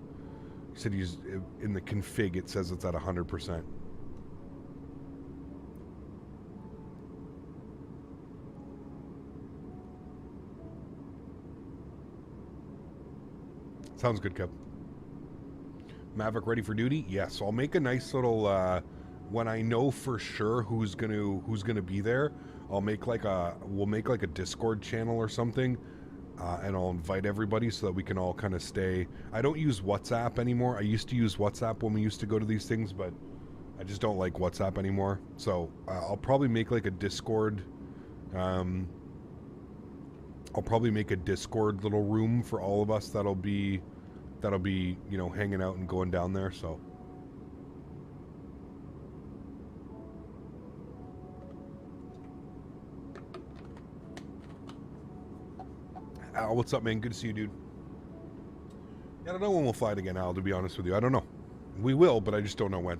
said he's in the config. It says it's at 100%. Sounds good, Kev. Maverick ready for duty? Yes. So I'll make a nice little when I know for sure who's gonna be there, we'll make like a Discord channel or something, and I'll invite everybody so that we can all kind of stay. I don't use WhatsApp anymore. I used to use WhatsApp when we used to go to these things, but I just don't like WhatsApp anymore. So I'll probably make like a Discord. I'll probably make a Discord little room for all of us that'll be, you know, hanging out and going down there, so. Al, what's up, man? Good to see you, dude. I don't know when we'll fly it again, Al, to be honest with you. I don't know. We will, but I just don't know when.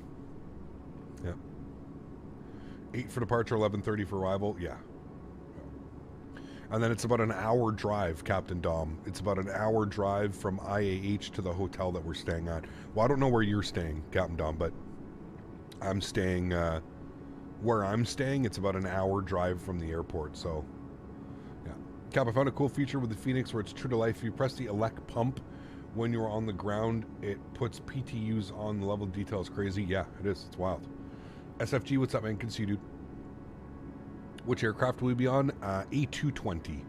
Yeah. 8 for departure, 11:30 for arrival. Yeah. And then it's about an hour drive, Captain Dom. It's about an hour drive from IAH to the hotel that we're staying at. Well, I don't know where you're staying, Captain Dom, but I'm staying, where I'm staying, it's about an hour drive from the airport, so, yeah. Cap, I found a cool feature with the Fenix where it's true to life. If you press the elect pump when you're on the ground, it puts PTUs on. The level of detail is crazy. Yeah, it is. It's wild. SFG, what's up, man? Good to see you, dude. Which aircraft will we be on? A220.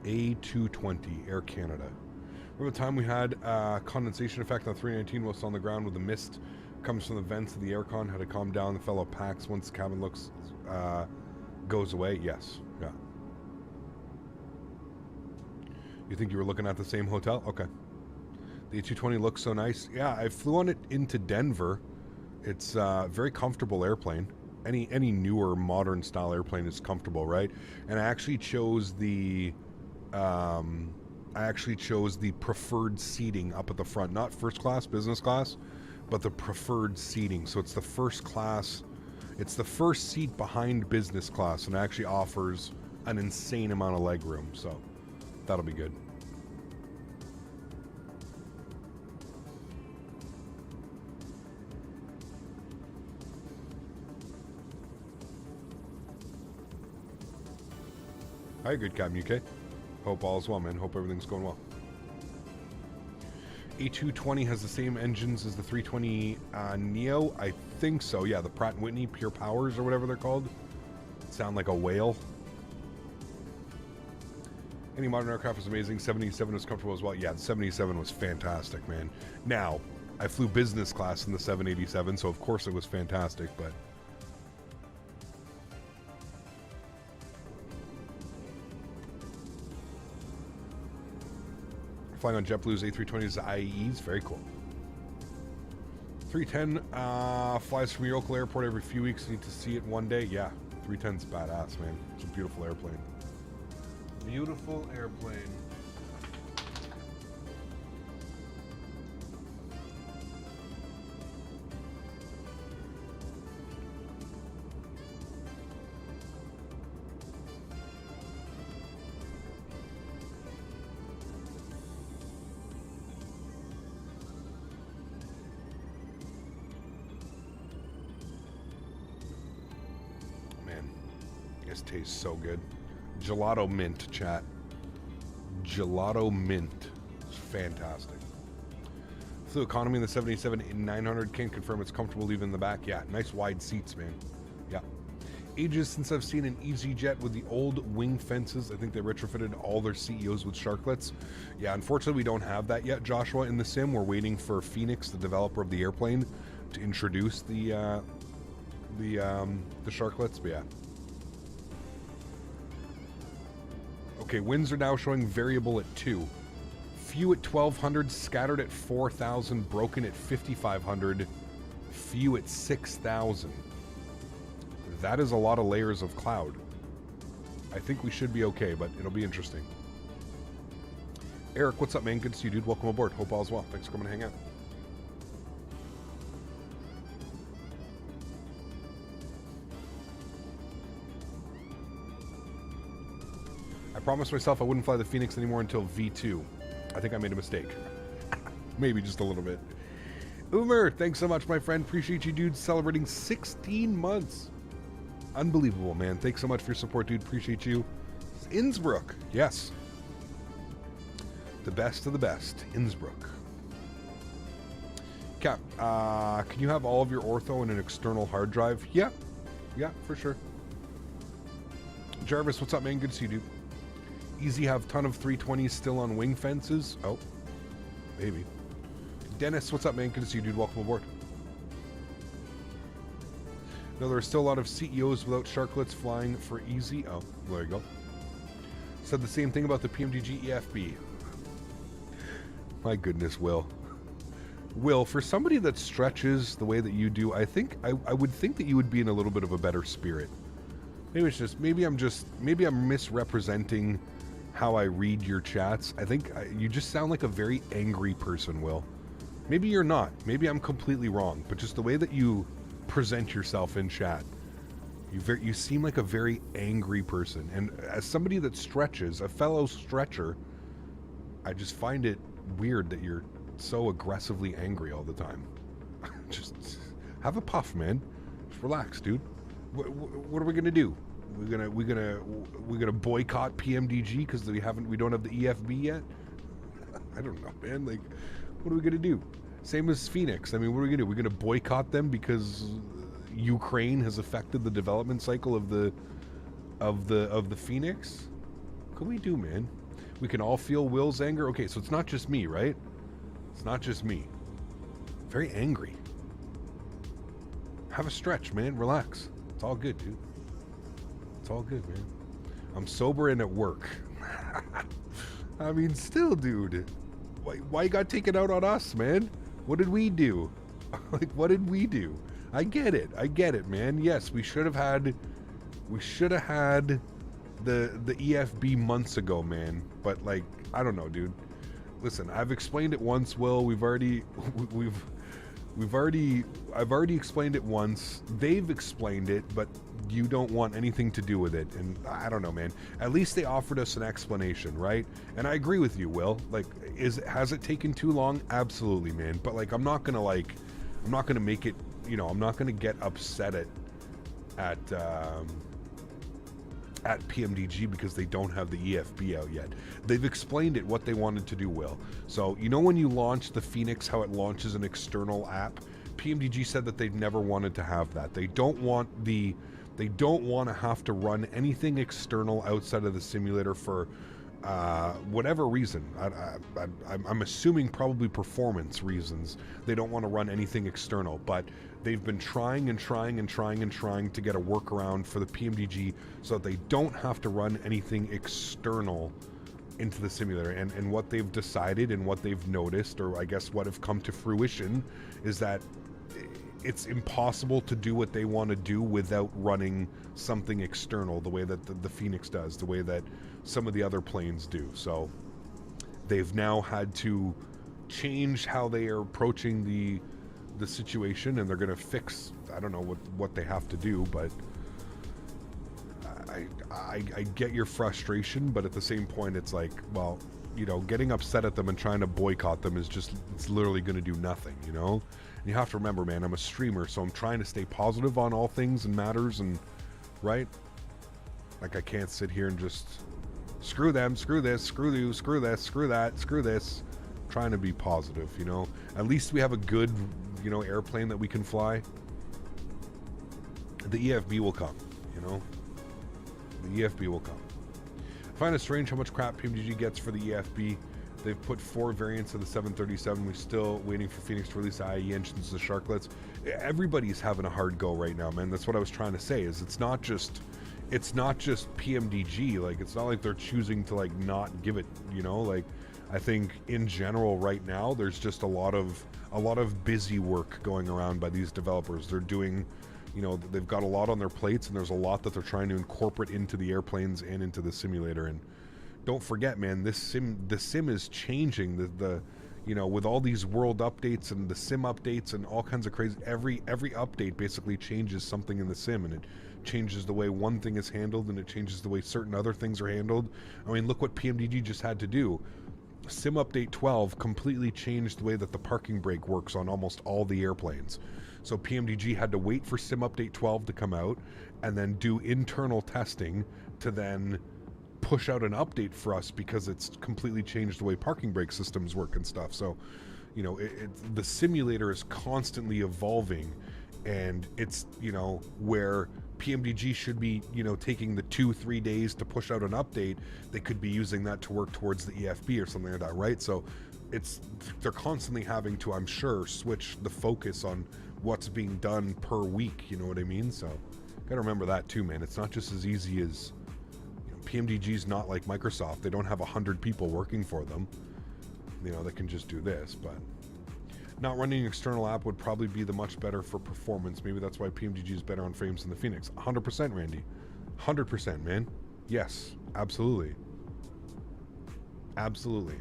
A220, Air Canada. Remember the time we had condensation effect on 319 whilst on the ground with the mist comes from the vents of the aircon, had to calm down the fellow packs once the cabin looks Goes away, yes. Yeah. You think you were looking at the same hotel? Okay. The A320 looks so nice. Yeah, I flew on it into Denver. It's a very comfortable airplane. Any newer modern style airplane is comfortable, right? And I actually chose the preferred seating up at the front, not first class, business class, but the preferred seating. So it's the first class. It's the first seat behind business class, and it actually offers an insane amount of leg room. So that'll be good. Hi, good Captain UK. Hope all is well, man. Hope everything's going well. A220 has the same engines as the 320 Neo. I think so. Yeah, the Pratt & Whitney Pure Powers or whatever they're called. Sound like a whale. Any modern aircraft is amazing. 77 was comfortable as well. Yeah, the 77 was fantastic, man. Now, I flew business class in the 787, so of course it was fantastic, but... Flying on JetBlue's A320's IEs, very cool. 310 flies from your local airport every few weeks. Need to see it one day. Yeah, 310's badass, man. It's a beautiful airplane. Beautiful airplane. Tastes so good. Gelato mint, chat. Gelato mint. It's fantastic. Flew economy in the 787 in 900. Can confirm it's comfortable even in the back. Yeah, nice wide seats, man. Yeah. Ages since I've seen an easyJet with the old wing fences. I think they retrofitted all their CEOs with sharklets. Yeah, unfortunately we don't have that yet, Joshua, in the sim. We're waiting for Fenix, the developer of the airplane, to introduce the sharklets, but yeah. Okay, winds are now showing variable at 2. Few at 1200, scattered at 4000, broken at 5500, few at 6000. That is a lot of layers of cloud. I think we should be okay, but it'll be interesting. Eric, what's up, man? Good to see you, dude. Welcome aboard. Hope all's well. Thanks for coming to hang out. I promised myself I wouldn't fly the Fenix anymore until V2. I think I made a mistake. Maybe just a little bit. Umer, thanks so much, my friend. Appreciate you, dude. Celebrating 16 months. Unbelievable, man. Thanks so much for your support, dude. Appreciate you. Innsbruck. Yes. The best of the best. Innsbruck. Cap, can you have all of your ortho in an external hard drive? Yeah. Yeah, for sure. Jarvis, what's up, man? Good to see you, dude. Easy have ton of 320s still on wing fences. Oh, maybe. Dennis, what's up, man? Good to see you, dude. Welcome aboard. No, there are still a lot of CEOs without sharklets flying for easy. Oh, there you go. Said the same thing about the PMDG EFB. My goodness, Will. Will, for somebody that stretches the way that you do, I think I would think that you would be in a little bit of a better spirit. Maybe it's just maybe I'm misrepresenting how I read your chats. I think you just sound like a very angry person, Will. Maybe you're not. Maybe I'm completely wrong. But just the way that you present yourself in chat, you seem like a very angry person. And as somebody that stretches, a fellow stretcher, I just find it weird that you're so aggressively angry all the time. Just have a puff, man. Just relax, dude. What are we gonna do? We're gonna boycott PMDG because we don't have the EFB yet? I don't know, man. Like, what are we gonna do? Same as Fenix. I mean, what are we gonna do? We're gonna boycott them because Ukraine has affected the development cycle of the Fenix? What can we do, man? We can all feel Will's anger. Okay, so it's not just me, right? It's not just me. Very angry. Have a stretch, man. Relax. It's all good, dude. It's all good, man. I'm sober and at work. I mean, still, dude. Why you got taken out on us, man? What did we do? Like, what did we do? I get it, man. Yes, we should have had the EFB months ago, man. But like, I don't know, dude. Listen, I've explained it once, Will. I've already explained it once. They've explained it, but you don't want anything to do with it. And I don't know, man. At least they offered us an explanation, right? And I agree with you, Will. Like, has it taken too long? Absolutely, man. But like, I'm not gonna make it, you know, I'm not gonna get upset at PMDG because they don't have the EFB out yet. They've explained it what they wanted to do, Will. So, you know, when you launch the Fenix, how it launches an external app, PMDG said that they've never wanted to have that. They don't want to have to run anything external outside of the simulator for whatever reason. I'm assuming probably performance reasons. They don't want to run anything external, but they've been trying to get a workaround for the PMDG so that they don't have to run anything external into the simulator. And what they've decided and what they've noticed, or I guess what have come to fruition, is that it's impossible to do what they want to do without running something external the way that the Fenix does, the way that some of the other planes do. So they've now had to change how they are approaching the situation, and they're going to fix, I don't know what they have to do, but I get your frustration, but at the same point it's like, well, you know, getting upset at them and trying to boycott them is just, it's literally going to do nothing, you know? And you have to remember, man, I'm a streamer, so I'm trying to stay positive on all things and matters, and right? Like, I can't sit here and just screw them, screw this, screw you, screw this, screw that, screw this. I'm trying to be positive, you know? At least we have a good, you know, airplane that we can fly. The EFB will come, you know? The EFB will come. I find it strange how much crap PMDG gets for the EFB. They've put 4 variants of the 737. We're still waiting for Fenix to release IE engines, the Sharklets. Everybody's having a hard go right now, man. That's what I was trying to say, is it's not just PMDG. Like, it's not like they're choosing to like not give it, you know? Like, I think in general right now there's just a lot of busy work going around by these developers. They're doing, you know, they've got a lot on their plates, and there's a lot that they're trying to incorporate into the airplanes and into the simulator. And don't forget, man, the sim is changing. The you know, with all these world updates and the sim updates and all kinds of crazy, every update basically changes something in the sim, and it changes the way one thing is handled, and it changes the way certain other things are handled. I mean, look what PMDG just had to do. Sim update 12 completely changed the way that the parking brake works on almost all the airplanes. So PMDG had to wait for Sim Update 12 to come out and then do internal testing to then push out an update for us, because it's completely changed the way parking brake systems work and stuff. So, you know, the simulator is constantly evolving, and it's, you know, where PMDG should be, you know, taking the 2-3 days to push out an update, they could be using that to work towards the EFB or something like that, right? So they're constantly having to, I'm sure, switch the focus on what's being done per week, you know what I mean? So gotta remember that too, man. It's not just as easy as, you know, PMDG's not like Microsoft. They don't have 100 people working for them, you know, that can just do this. But not running an external app would probably be the much better for performance. Maybe that's why PMDG is better on frames than the Fenix. 100%, Randy. 100%, man. Yes, absolutely. Absolutely.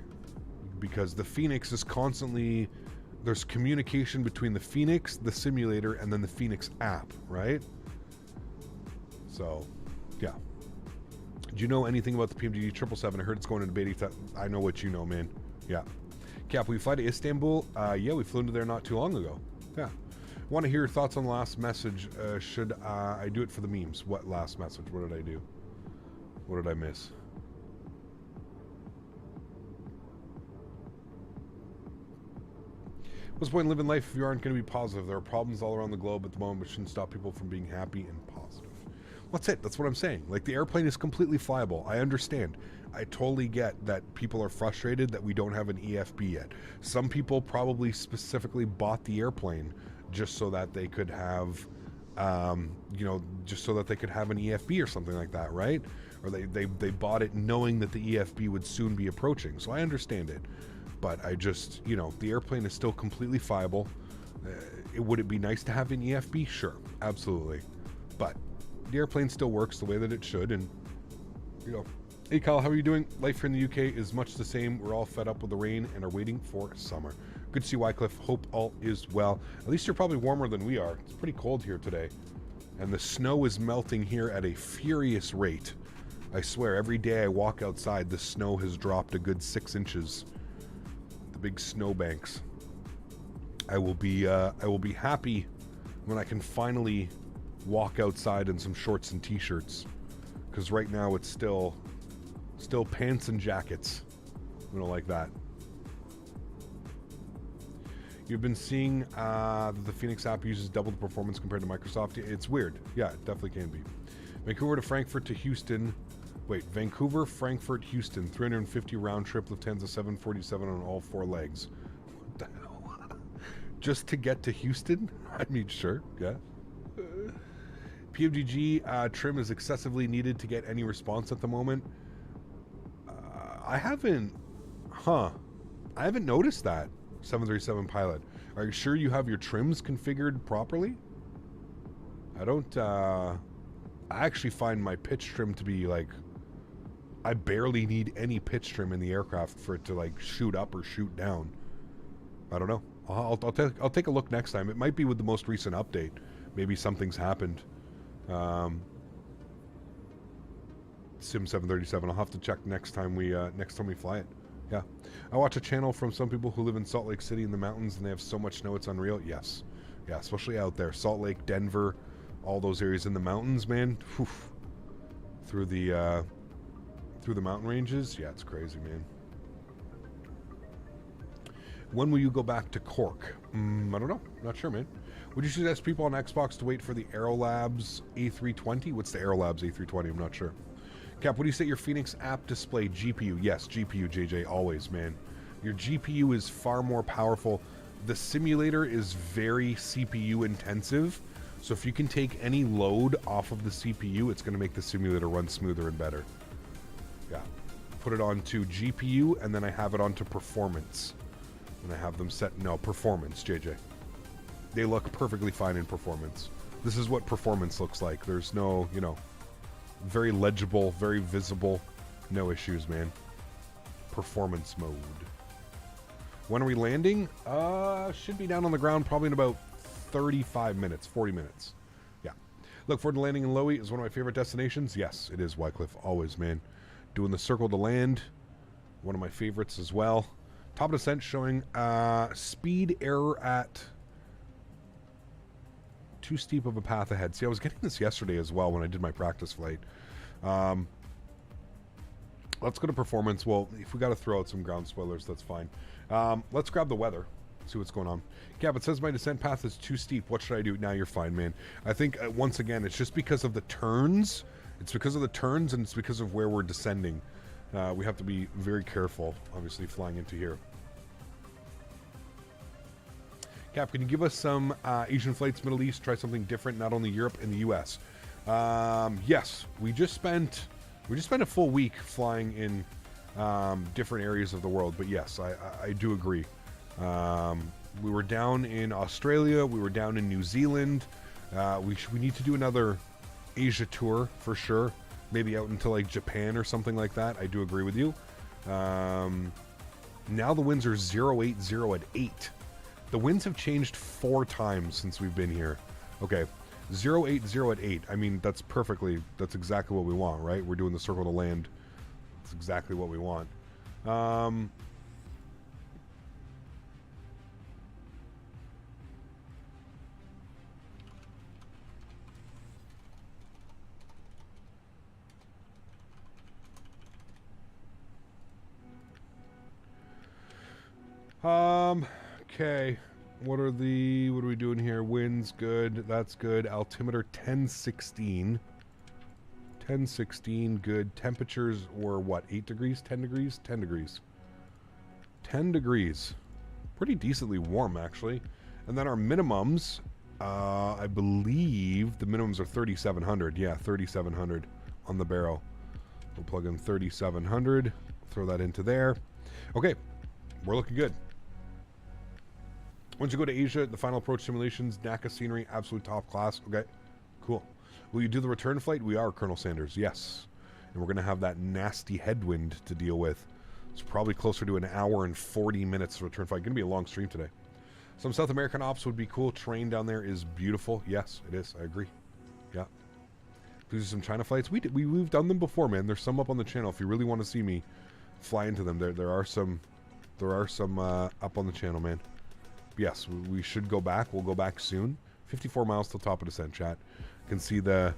Because the Fenix is constantly, there's communication between the Fenix, the simulator, and then the Fenix app, right? So, yeah. Do you know anything about the PMDG 777? I heard it's going into beta. I know what you know, man. Yeah. Cap, we fly to Istanbul? Yeah, we flew into there not too long ago. Yeah. Want to hear your thoughts on the last message. Should I do it for the memes? What last message? What did I do? What did I miss? What's the point in living life if you aren't going to be positive? There are problems all around the globe at the moment, but shouldn't stop people from being happy and positive. That's it. That's what I'm saying. Like, the airplane is completely flyable. I understand. I totally get that people are frustrated that we don't have an EFB yet. Some people probably specifically bought the airplane just so that they could have You know, just so that they could have an EFB or something like that, right? Or they bought it knowing that the EFB would soon be approaching. So I understand it. But I just, you know, the airplane is still completely viable. Would it be nice to have an EFB? Sure, absolutely. But the airplane still works the way that it should. And, you know, hey Kyle, how are you doing? Life here in the UK is much the same. We're all fed up with the rain and are waiting for summer. Good to see Wycliffe. Hope all is well. At least you're probably warmer than we are. It's pretty cold here today. And the snow is melting here at a furious rate. I swear, every day I walk outside, the snow has dropped a good 6 inches. The big snow banks. I will be happy when I can finally walk outside in some shorts and t-shirts. Because right now it's still pants and jackets. We don't like that. You've been seeing that the Fenix app uses double the performance compared to Microsoft. It's weird. Yeah, it definitely can be. Vancouver to Frankfurt to Houston. Wait, Vancouver, Frankfurt, Houston. 350 round trip, Lufthansa 747 on all 4 legs. What the hell? Just to get to Houston? I mean, sure, yeah. PFDG trim is excessively needed to get any response at the moment. I haven't noticed that. 737 pilot. Are you sure you have your trims configured properly? I actually find my pitch trim to be like, I barely need any pitch trim in the aircraft for it to like shoot up or shoot down. I don't know. I'll take a look next time. It might be with the most recent update. Maybe something's happened. Sim 737. I'll have to check next time we fly it. Yeah. I watch a channel from some people who live in Salt Lake City in the mountains and they have so much snow it's unreal. Yes. Yeah, especially out there. Salt Lake, Denver, all those areas in the mountains, man. Whew. Through the mountain ranges. Yeah, it's crazy, man. When will you go back to Cork? I don't know. Not sure, man. Would you suggest people on Xbox to wait for the Aerolabs A320? What's the Aerolabs A320? I'm not sure. Cap, what do you say your Fenix app display? GPU. Yes, GPU, JJ, always, man. Your GPU is far more powerful. The simulator is very CPU intensive. So if you can take any load off of the CPU, it's going to make the simulator run smoother and better. Yeah. Put it onto GPU, and then I have it onto performance. And I have them set... No, performance, JJ. They look perfectly fine in performance. This is what performance looks like. There's no, you know... Very legible, very visible. No issues, man. Performance mode. When are we landing? Should be down on the ground probably in about 35 minutes, 40 minutes. Yeah. Look forward to landing in Lowy. Is one of my favorite destinations. Yes, it is, Wycliffe. Always, man. Doing the circle to land. One of my favorites as well. Top of descent showing speed error at too steep of a path ahead. See, I was getting this yesterday as well when I did my practice flight. Let's go to performance. Well, if we got to throw out some ground spoilers, that's fine. Let's grab the weather. See what's going on. Cap, it says my descent path is too steep. What should I do? Now you're fine, man. I think, once again, it's just because of the turns. It's because of the turns, and it's because of where we're descending. We have to be very careful, obviously, flying into here. Cap, can you give us some Asian flights, Middle East, try something different, not only Europe and the US? Yes, we just spent a full week flying in different areas of the world, but yes, I do agree. We were down in Australia, we were down in New Zealand. We need to do another Asia tour for sure. Maybe out into like Japan or something like that. I do agree with you. Now the winds are 080 at 8. The winds have changed 4 times since we've been here. Okay, 080 at 8. I mean, that's exactly what we want, right? We're doing the circle to land. That's exactly what we want. Okay. What are we doing here? Winds, good. That's good. Altimeter 1016. 1016, good. Temperatures were what? 8 degrees? 10 degrees? 10 degrees. 10 degrees. Pretty decently warm, actually. And then our minimums I believe the minimums are 3,700. Yeah, 3,700 on the barrel. We'll plug in 3,700. Throw that into there. Okay, we're looking good. Once you go to Asia, the final approach simulations, NACA scenery, absolute top class. Okay, cool. Will you do the return flight? We are, Colonel Sanders. Yes. And we're going to have that nasty headwind to deal with. It's probably closer to an hour and 40 minutes return flight. Going to be a long stream today. Some South American ops would be cool. Terrain down there is beautiful. Yes, it is. I agree. Yeah. Please do some China flights. We've done them before, man. There's some up on the channel. If you really want to see me fly into them, there are some up on the channel, man. Yes, we should go back. We'll go back soon. 54 miles till top of descent, chat. You can see the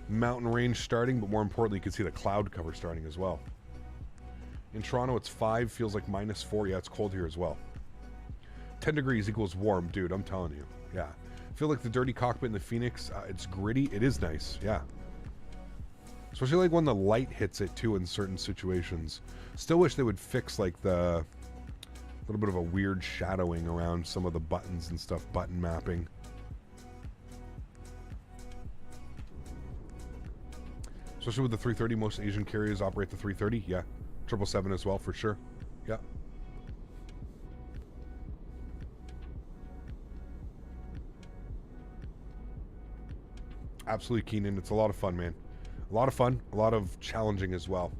mountain range starting, but more importantly, you can see the cloud cover starting as well. In Toronto, it's 5, feels like -4. Yeah, it's cold here as well. 10 degrees equals warm, dude, I'm telling you. Yeah. I feel like the dirty cockpit in the Fenix, it's gritty. It is nice, yeah. Especially like when the light hits it, too, in certain situations. Still wish they would fix, like, the little bit of a weird shadowing around some of the buttons and stuff, button mapping. Especially with the 330, most Asian carriers operate the 330. Yeah, 777 as well, for sure. Yeah. Absolutely keen in. It's a lot of fun, man. A lot of fun, a lot of challenging as well.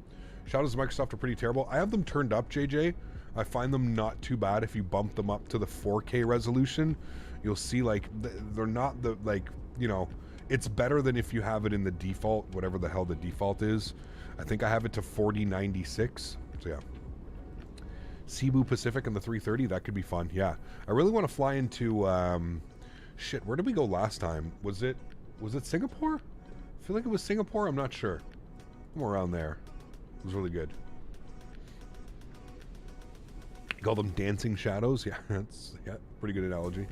Shadows of Microsoft are pretty terrible. I have them turned up, JJ. I find them not too bad. If you bump them up to the 4K resolution, you'll see, like, they're not the, like, you know, it's better than if you have it in the default, whatever the hell the default is. I think I have it to 4096. So yeah. Cebu Pacific and the 330, that could be fun. Yeah. I really want to fly into shit, where did we go last time? Was it Singapore? I feel like it was Singapore, I'm not sure. Somewhere around there. It was really good. You call them dancing shadows? Yeah, that's pretty good analogy.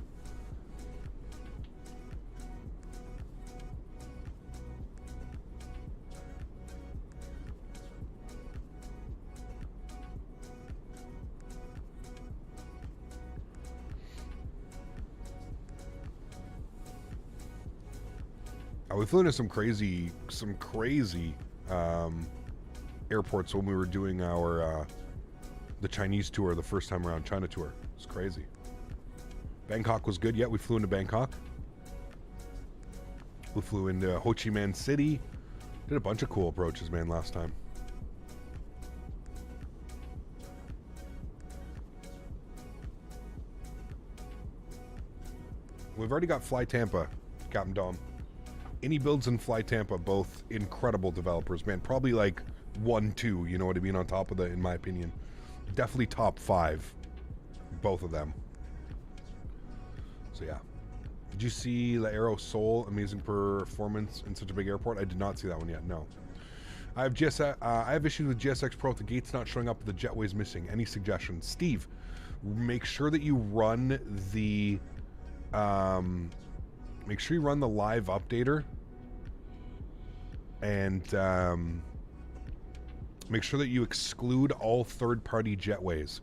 We flew into some crazy airports when we were doing our the Chinese tour the first time around, China tour. It's crazy. Bangkok was good. Yeah, we flew into Bangkok. We flew into Ho Chi Minh City. Did a bunch of cool approaches, man, last time. We've already got Fly Tampa, Captain Dom. Any builds in Fly Tampa, both incredible developers, man. Probably like 1, 2, you know what I mean, on top of the, in my opinion. Definitely top 5, both of them. So yeah. Did you see the Aero Seoul? Amazing performance in such a big airport. I did not see that one yet, no. I have issues with GSX Pro. The gate's not showing up, the jetway's missing. Any suggestions? Steve, make sure that you run the make sure you run the live updater, and make sure that you exclude all third-party jetways.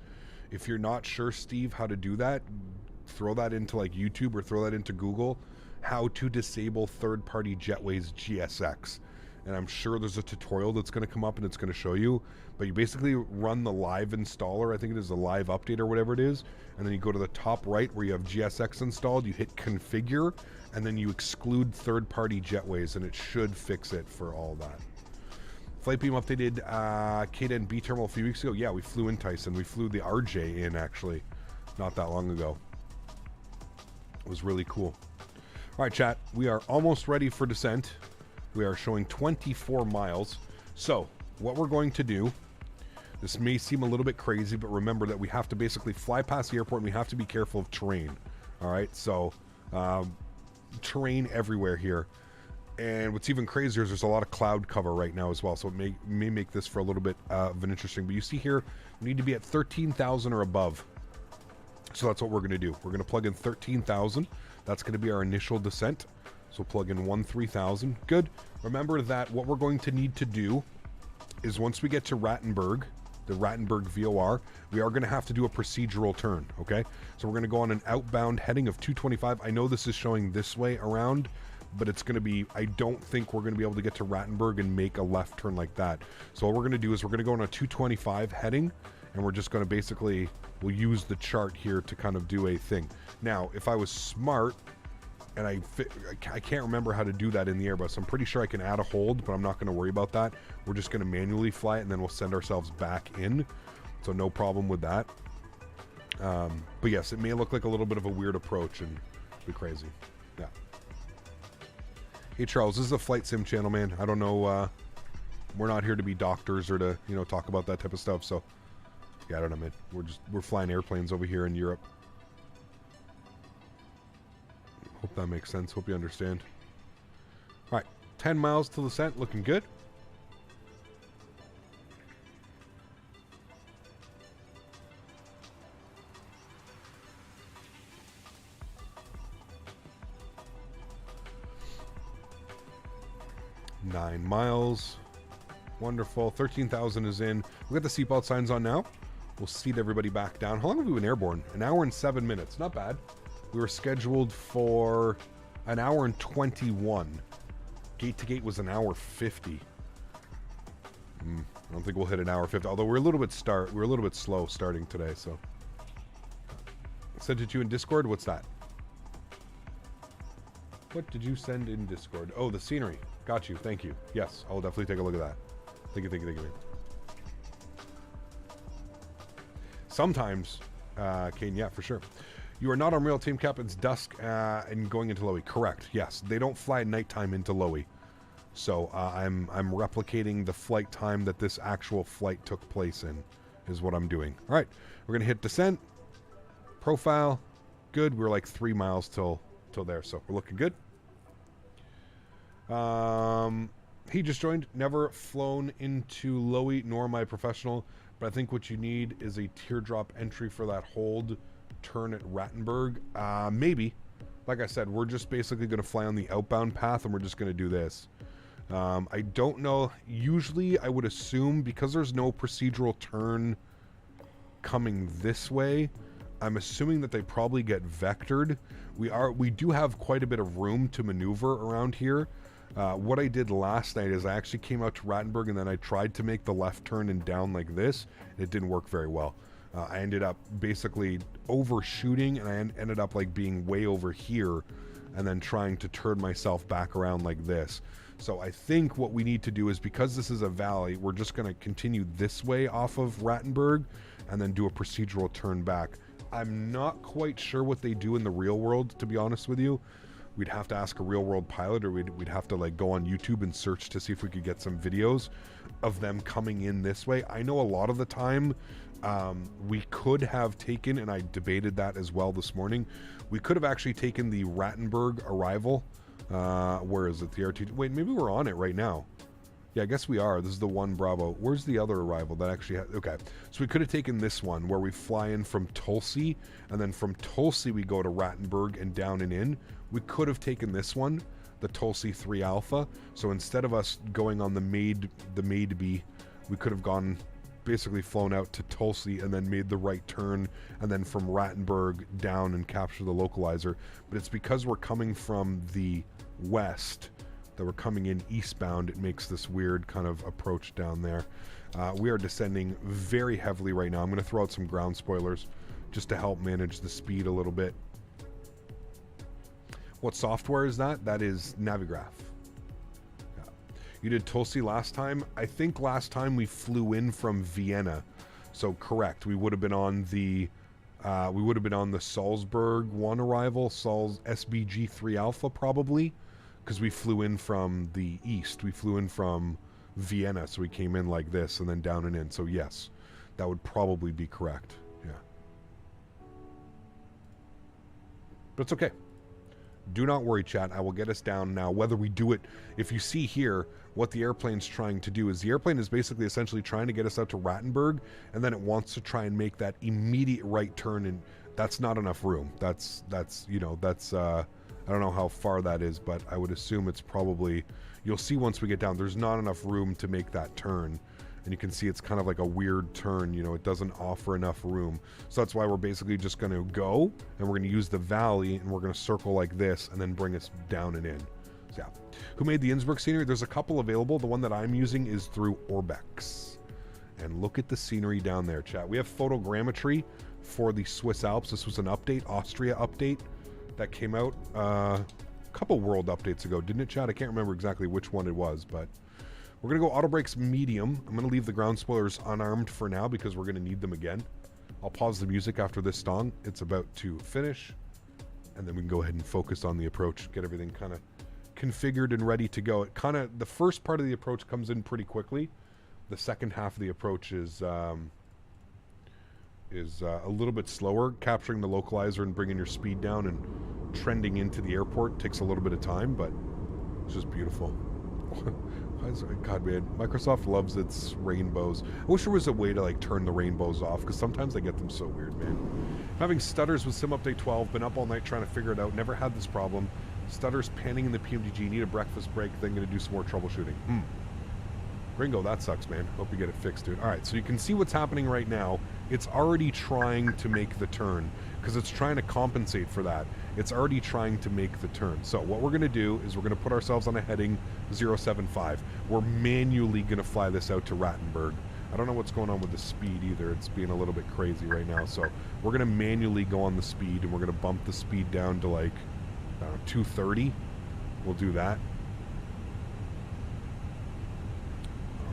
If you're not sure, Steve, how to do that, throw that into like YouTube or throw that into Google, how to disable third-party jetways GSX. And I'm sure there's a tutorial that's going to come up and it's going to show you. But you basically run the live installer, I think it is the live update or whatever it is, and then you go to the top right where you have GSX installed, you hit configure, and then you exclude third-party jetways, and it should fix it for all that. Flightbeam updated KDN B terminal a few weeks ago. Yeah, we flew in Tyson. We flew the RJ in, actually, not that long ago. It was really cool. All right, chat, we are almost ready for descent. We are showing 24 miles. So what we're going to do, this may seem a little bit crazy, but remember that we have to basically fly past the airport and we have to be careful of terrain. All right, so terrain everywhere here. And what's even crazier is there's a lot of cloud cover right now as well, so it may make this for a little bit of an interesting. But you see here, we need to be at 13,000 or above. So that's what we're going to do. We're going to plug in 13,000. That's going to be our initial descent. So plug in 13,000. Good. Remember that what we're going to need to do is once we get to Rattenberg, the Rattenberg VOR, we are going to have to do a procedural turn, okay? So we're going to go on an outbound heading of 225. I know this is showing this way around, but it's going to be, I don't think we're going to be able to get to Rattenberg and make a left turn like that. So what we're going to do is we're going to go on a 225 heading, and we're just going to basically, we'll use the chart here to kind of do a thing. Now, if I was smart, and I can't remember how to do that in the Airbus. I'm pretty sure I can add a hold, but I'm not going to worry about that. We're just going to manually fly it, and then we'll send ourselves back in. So no problem with that. But yes, it may look like a little bit of a weird approach and be crazy. Yeah. Hey, Charles, this is a flight sim channel, man. I don't know. We're not here to be doctors or to, talk about that type of stuff. So, yeah, I don't know, man. We're flying airplanes over here in Europe. Hope that makes sense. Hope you understand. All right, 10 miles till descent, looking good. Nine miles. Wonderful. 13,000 is in. We've got the seatbelt signs on now. We'll seat everybody back down. How long have we been airborne? An hour and 7 minutes. Not bad. We were scheduled for an hour and 21. Gate to gate was an hour 50. I don't think we'll hit an hour 50. Although we're a little bit slow starting today. So I sent it to you in Discord. What's that? What did you send in Discord? Oh, the scenery. Got you. Thank you. Yes, I will definitely take a look at that. Thank you. Sometimes, Kane, yeah, for sure. You are not on real team cap. It's dusk and going into Lowy. Correct. Yes, they don't fly at nighttime into Lowy. So I'm replicating the flight time that this actual flight took place in, is what I'm doing. All right, we're gonna hit descent. Profile, good. We're like 3 miles till there, so we're looking good. He just joined. Never flown into Lowy, nor am I a professional, but I think what you need is a teardrop entry for that hold turn at Rattenberg. Maybe. Like I said, we're just basically going to fly on the outbound path, and we're just going to do this. I don't know. Usually, I would assume, because there's no procedural turn coming this way, I'm assuming that they probably get vectored. We do have quite a bit of room to maneuver around here. What I did last night is I actually came out to Rattenberg, and then I tried to make the left turn and down like this. It didn't work very well. I ended up basically overshooting, and I ended up like being way over here and then trying to turn myself back around like this. So I think what we need to do is, because this is a valley, we're just going to continue this way off of Rattenberg and then do a procedural turn back. I'm not quite sure what they do in the real world, to be honest with you. We'd have to ask a real world pilot, or we'd have to like go on YouTube and search to see if we could get some videos of them coming in this way. I know a lot of the time we could have taken, and I debated that as well this morning, we could have actually taken the Rattenberg arrival. Where is it? The RT? Wait, maybe we're on it right now. Yeah, I guess we are. This is the 1 Bravo. Where's the other arrival that actually okay, so we could have taken this one where we fly in from Tulsi, and then from Tulsi we go to Rattenberg and down and in. We could have taken this one, the Tulsi 3 Alpha. So instead of us going on the Maid B, we could have gone, basically flown out to Tulsi and then made the right turn, and then from Rattenberg down and capture the localizer. But it's because we're coming from the west that we're coming in eastbound. It makes this weird kind of approach down there. We are descending very heavily right now. I'm going to throw out some ground spoilers just to help manage the speed a little bit. What software is that? That is Navigraph. Yeah. You did Tulsi last time? I think last time we flew in from Vienna. So correct. We would have been on the Salzburg 1 arrival, SBG 3 Alpha probably, because we flew in from the east. We flew in from Vienna, so we came in like this and then down and in. So yes, that would probably be correct. Yeah. But it's okay. Do not worry, chat. I will get us down now. Whether we do it, if you see here, what the airplane's trying to do is the airplane is basically essentially trying to get us out to Rattenberg, and then it wants to try and make that immediate right turn, and that's not enough room. That's I don't know how far that is, but I would assume it's probably, you'll see once we get down, there's not enough room to make that turn. And you can see it's kind of like a weird turn, you know, it doesn't offer enough room. So that's why we're basically just going to go, and we're going to use the valley, and we're going to circle like this, and then bring us down and in. So yeah. Who made the Innsbruck scenery? There's a couple available. The one that I'm using is through Orbex. And look at the scenery down there, chat. We have photogrammetry for the Swiss Alps. This was an update, Austria update, that came out a couple world updates ago, didn't it, chat? I can't remember exactly which one it was, but we're going to go auto brakes medium. I'm going to leave the ground spoilers unarmed for now because we're going to need them again. I'll pause the music after this song. It's about to finish, and then we can go ahead and focus on the approach, get everything kind of configured and ready to go. It kind of, the first part of the approach comes in pretty quickly. The second half of the approach is a little bit slower. Capturing the localizer and bringing your speed down and trending into the airport takes a little bit of time, but it's just beautiful. God, man, Microsoft loves its rainbows. I wish there was a way to like turn the rainbows off, because sometimes I get them so weird, man. Having stutters with Sim Update 12, been up all night trying to figure it out, never had this problem. Stutters panning in the PMDG, need a breakfast break, then gonna do some more troubleshooting. Ringo, that sucks, man. Hope you get it fixed, dude. All right, so you can see what's happening right now. It's already trying to make the turn because it's trying to compensate for that. It's already trying to make the turn. So what we're going to do is we're going to put ourselves on a heading 075. We're manually going to fly this out to Rattenberg. I don't know what's going on with the speed either. It's being a little bit crazy right now. So we're going to manually go on the speed, and we're going to bump the speed down to like, I don't know, 230. We'll do that.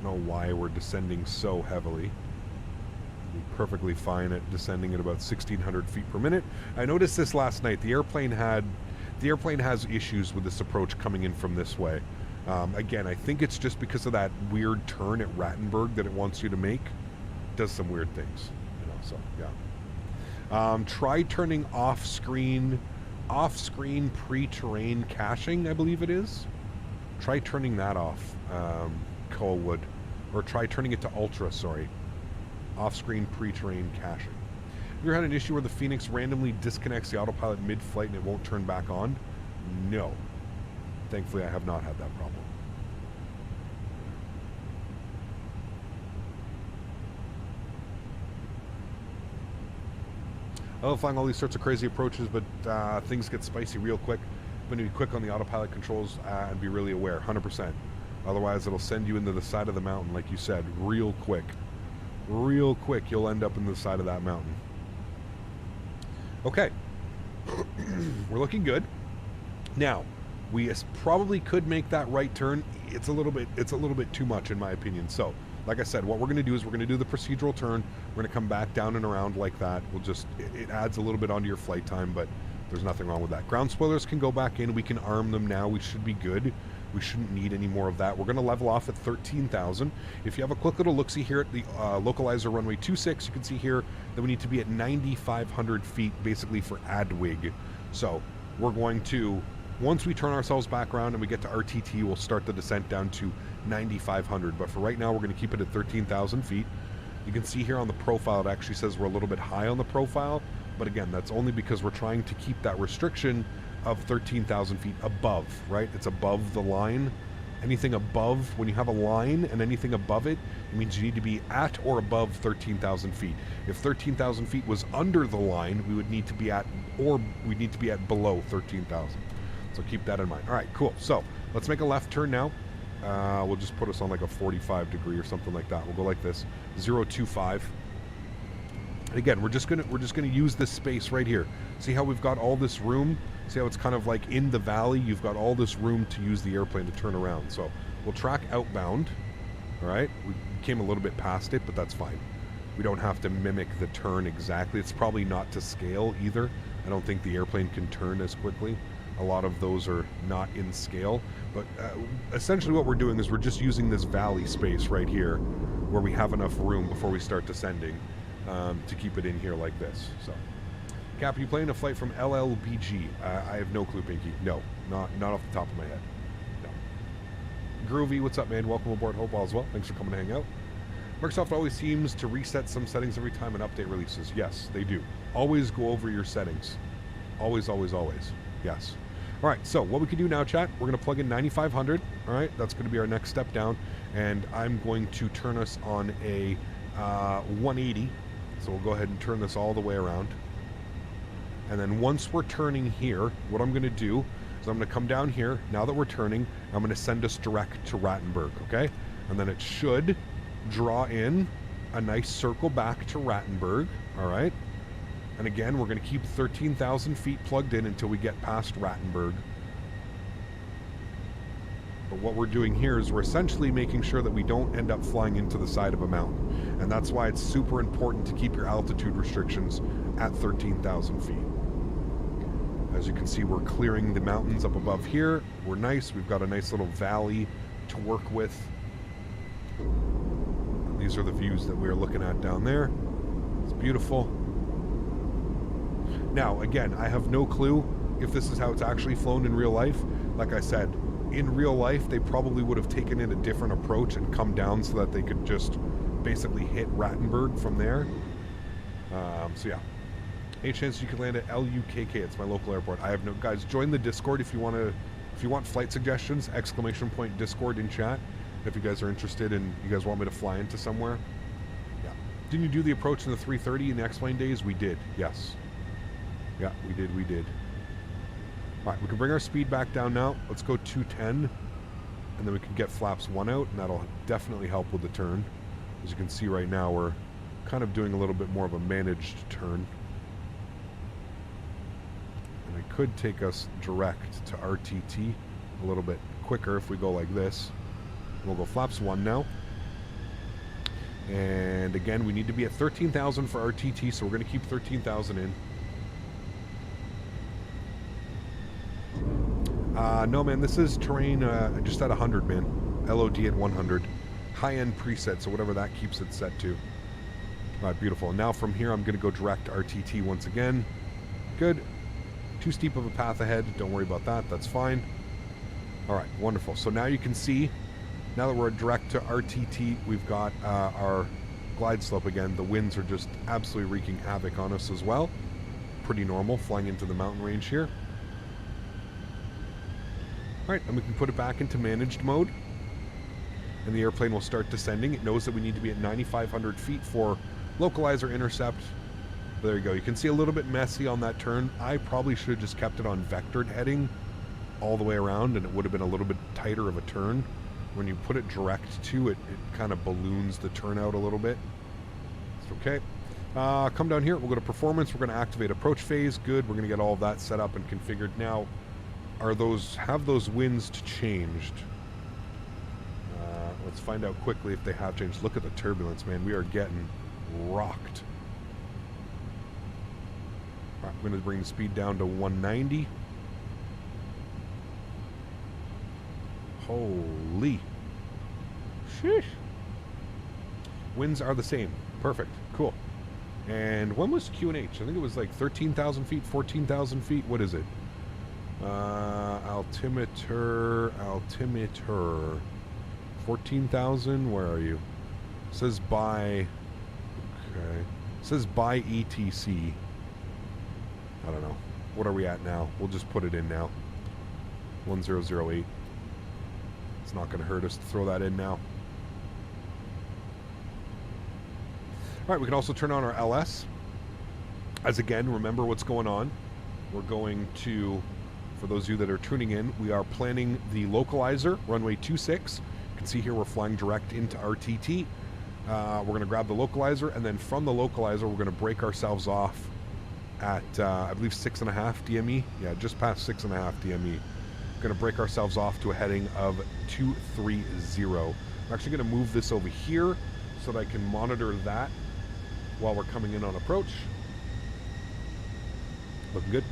Know why we're descending so heavily. We're perfectly fine at descending at about 1,600 feet per minute. I noticed this last night. The airplane has issues with this approach coming in from this way. Again, I think it's just because of that weird turn at Rattenberg that it wants you to make. It does some weird things, you know. So yeah. Try turning off-screen pre-terrain caching, I believe it is. Try turning that off. Cole would, or try turning it to ultra, sorry. Off-screen pre-terrain caching. Have you ever had an issue where the Fenix randomly disconnects the autopilot mid-flight and it won't turn back on? No. Thankfully, I have not had that problem. I love flying all these sorts of crazy approaches, but things get spicy real quick. I'm going to be quick on the autopilot controls and be really aware, 100%. Otherwise, it'll send you into the side of the mountain, like you said, real quick. Real quick, you'll end up in the side of that mountain. Okay. We're looking good. Now, we probably could make that right turn. It's a little bit too much, in my opinion. So, like I said, what we're going to do is we're going to do the procedural turn. We're going to come back down and around like that. We'll just, it adds a little bit onto your flight time, but there's nothing wrong with that. Ground spoilers can go back in. We can arm them now. We should be good. We shouldn't need any more of that. We're going to level off at 13,000. If you have a quick little look-see here at the localizer runway 26, you can see here that we need to be at 9,500 feet, basically for ADWIG. So we're going to, once we turn ourselves back around and we get to RTT, we'll start the descent down to 9,500. But for right now, we're going to keep it at 13,000 feet. You can see here on the profile, it actually says we're a little bit high on the profile. But again, that's only because we're trying to keep that restriction of 13,000 feet above, right? It's above the line. Anything above, when you have a line and anything above it, it means you need to be at or above 13,000 feet. If 13,000 feet was under the line, we would need to be at, or we'd need to be at below 13,000. So keep that in mind. All right, cool. So let's make a left turn now. We'll just put us on like a 45 degree or something like that. We'll go like this, 025. And again, we're just gonna use this space right here. See how we've got all this room? See how it's kind of like in the valley? You've got all this room to use the airplane to turn around. So we'll track outbound. All right, we came a little bit past it, but that's fine. We don't have to mimic the turn exactly. It's probably not to scale either. I don't think the airplane can turn as quickly. A lot of those are not in scale. But essentially what we're doing is we're just using this valley space right here where we have enough room before we start descending to keep it in here like this. So. Cap, are you playing a flight from LLBG? I have no clue, Pinky. No, not off the top of my head. No. Groovy, what's up, man? Welcome aboard. Hope all is well. Thanks for coming to hang out. Microsoft always seems to reset some settings every time an update releases. Yes, they do. Always go over your settings. Always, always, always. Yes. All right, so what we can do now, chat, we're going to plug in 9500. All right, that's going to be our next step down. And I'm going to turn us on a 180. So we'll go ahead and turn this all the way around. And then once we're turning here, what I'm going to do is I'm going to come down here. Now that we're turning, I'm going to send us direct to Rattenberg, okay? And then it should draw in a nice circle back to Rattenberg, all right? And again, we're going to keep 13,000 feet plugged in until we get past Rattenberg. But what we're doing here is we're essentially making sure that we don't end up flying into the side of a mountain. And that's why it's super important to keep your altitude restrictions at 13,000 feet. As you can see, we're clearing the mountains up above here. We're nice. We've got a nice little valley to work with. And these are the views that we're looking at down there. It's beautiful. Now, again, I have no clue if this is how it's actually flown in real life. Like I said, in real life, they probably would have taken in a different approach and come down so that they could just basically hit Rattenberg from there. So yeah. Any chance you can land at LUKK? It's my local airport. I have no... Guys, join the Discord if you want to... If you want flight suggestions, ! Discord in chat. If you guys are interested and you guys want me to fly into somewhere. Yeah. Didn't you do the approach in the 330 in the X-Plane days? We did, yes. Yeah, we did. Alright, we can bring our speed back down now. Let's go 210. And then we can get flaps 1 out, and that'll definitely help with the turn. As you can see right now, we're kind of doing a little bit more of a managed turn. And it could take us direct to RTT a little bit quicker if we go like this. And we'll go flaps 1 now. And again, we need to be at 13,000 for RTT, so we're going to keep 13,000 in. No, man, this is terrain just at 100, man. LOD at 100. High-end preset, so whatever that keeps it set to. All right, beautiful. And now from here, I'm going to go direct RTT once again. Good. Too steep of a path ahead. Don't worry about that. That's fine. All right, wonderful. So now you can see, now that we're direct to RTT, we've got our glide slope again. The winds are just absolutely wreaking havoc on us as well. Pretty normal, flying into the mountain range here. Alright, and we can put it back into managed mode. And the airplane will start descending. It knows that we need to be at 9,500 feet for localizer intercept. There you go. You can see a little bit messy on that turn. I probably should have just kept it on vectored heading all the way around, and it would have been a little bit tighter of a turn. When you put it direct to it, it kind of balloons the turn out a little bit. It's okay. Come down here. We'll go to performance. We're going to activate approach phase. Good. We're going to get all of that set up and configured. Now, have those winds changed? Let's find out quickly if they have changed. Look at the turbulence, man. We are getting rocked. All right, I'm going to bring the speed down to 190. Holy. Sheesh. Winds are the same. Perfect. Cool. And when was QNH? I think it was like 13,000 feet, 14,000 feet. What is it? Altimeter. 14,000. Where are you? It says by. Okay. It says by ETC. I don't know. What are we at now? We'll just put it in now. 1008. It's not going to hurt us to throw that in now. All right, we can also turn on our LS. As again, remember what's going on. We're going to, for those of you that are tuning in, we are planning the localizer, runway 26. You can see here we're flying direct into RTT. We're going to grab the localizer, and then from the localizer, we're going to break ourselves off at, I believe, 6.5 DME. Yeah, just past 6.5 DME. Going to break ourselves off to a heading of 230. I'm actually going to move this over here so that I can monitor that while we're coming in on approach. Looking good.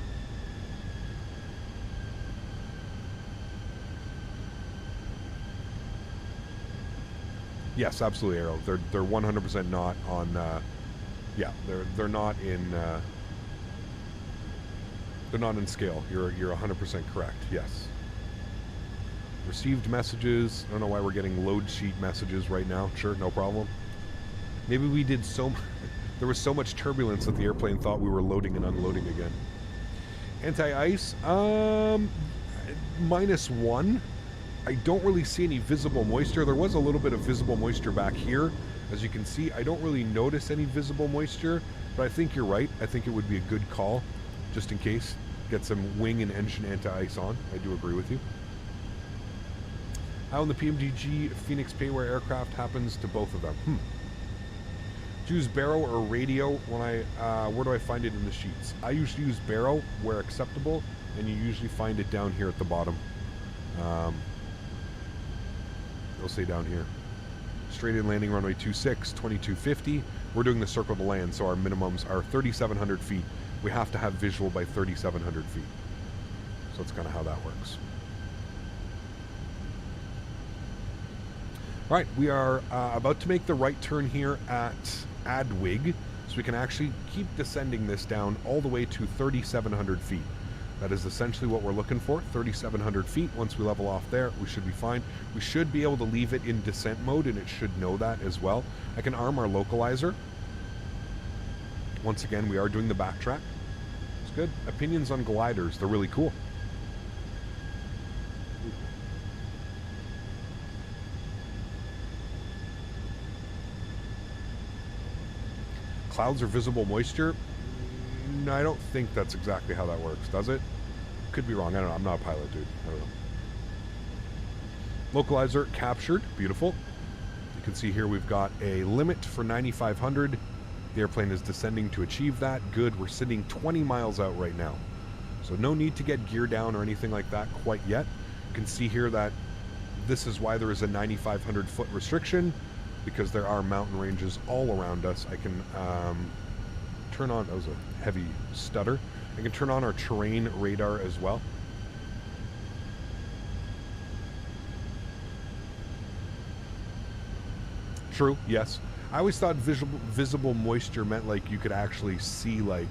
Yes, absolutely, Arrow. They're 100% not on. Yeah, they're not in. They're not in scale. You're 100% correct. Yes. Received messages. I don't know why we're getting load sheet messages right now. Sure, no problem. Maybe we did there was so much turbulence that the airplane thought we were loading and unloading again. Anti-ice. -1. I don't really see any visible moisture. There was a little bit of visible moisture back here. As you can see, I don't really notice any visible moisture, but I think you're right. I think it would be a good call, just in case. Get some wing and engine anti-ice on. I do agree with you. How in the PMDG Fenix payware aircraft happens to both of them? Choose Barrow or radio when where do I find it in the sheets? I usually use Barrow where acceptable, and you usually find it down here at the bottom. It'll say down here. Straight in landing runway 26, 2250. We're doing the circle to land, so our minimums are 3,700 feet. We have to have visual by 3,700 feet. So that's kind of how that works. All right, we are about to make the right turn here at Adwig, so we can actually keep descending this down all the way to 3,700 feet. That is essentially what we're looking for, 3,700 feet. Once we level off there, we should be fine. We should be able to leave it in descent mode, and it should know that as well. I can arm our localizer. Once again, we are doing the backtrack. It's good. Opinions on gliders, they're really cool. Clouds or visible moisture? No, I don't think that's exactly how that works, does it? Could be wrong. I don't know. I'm not a pilot, dude. I don't know. Localizer captured. Beautiful. You can see here we've got a limit for 9,500. The airplane is descending to achieve that. Good. We're sitting 20 miles out right now. So no need to get gear down or anything like that quite yet. You can see here that this is why there is a 9,500 foot restriction, because there are mountain ranges all around us. I can turn on, that was a heavy stutter. I can turn on our terrain radar as well. True, yes. I always thought visible moisture meant like you could actually see, like,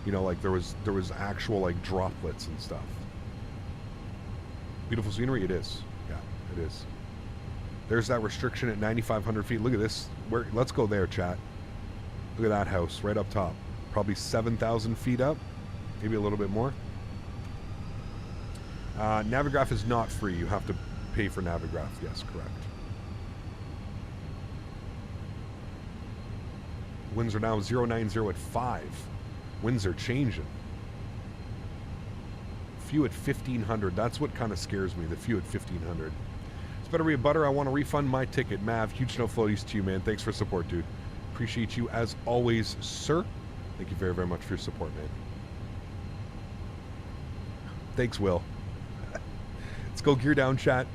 you know, like there was actual like droplets and stuff. Beautiful scenery, it is. Yeah, it is. There's that restriction at 9,500 feet. Look at this. Let's go there, chat. Look at that house right up top. Probably 7,000 feet up. Maybe a little bit more. Navigraph is not free. You have to pay for Navigraph. Yes, correct. Winds are now 090 at 5. Winds are changing. Few at 1,500. That's what kind of scares me. The few at 1,500. It's better be a butter. I want to refund my ticket. Mav, huge no floaties to you, man. Thanks for support, dude. Appreciate you as always, sir. Thank you very, very much for your support, man. Thanks, Will. Let's go gear down, chat.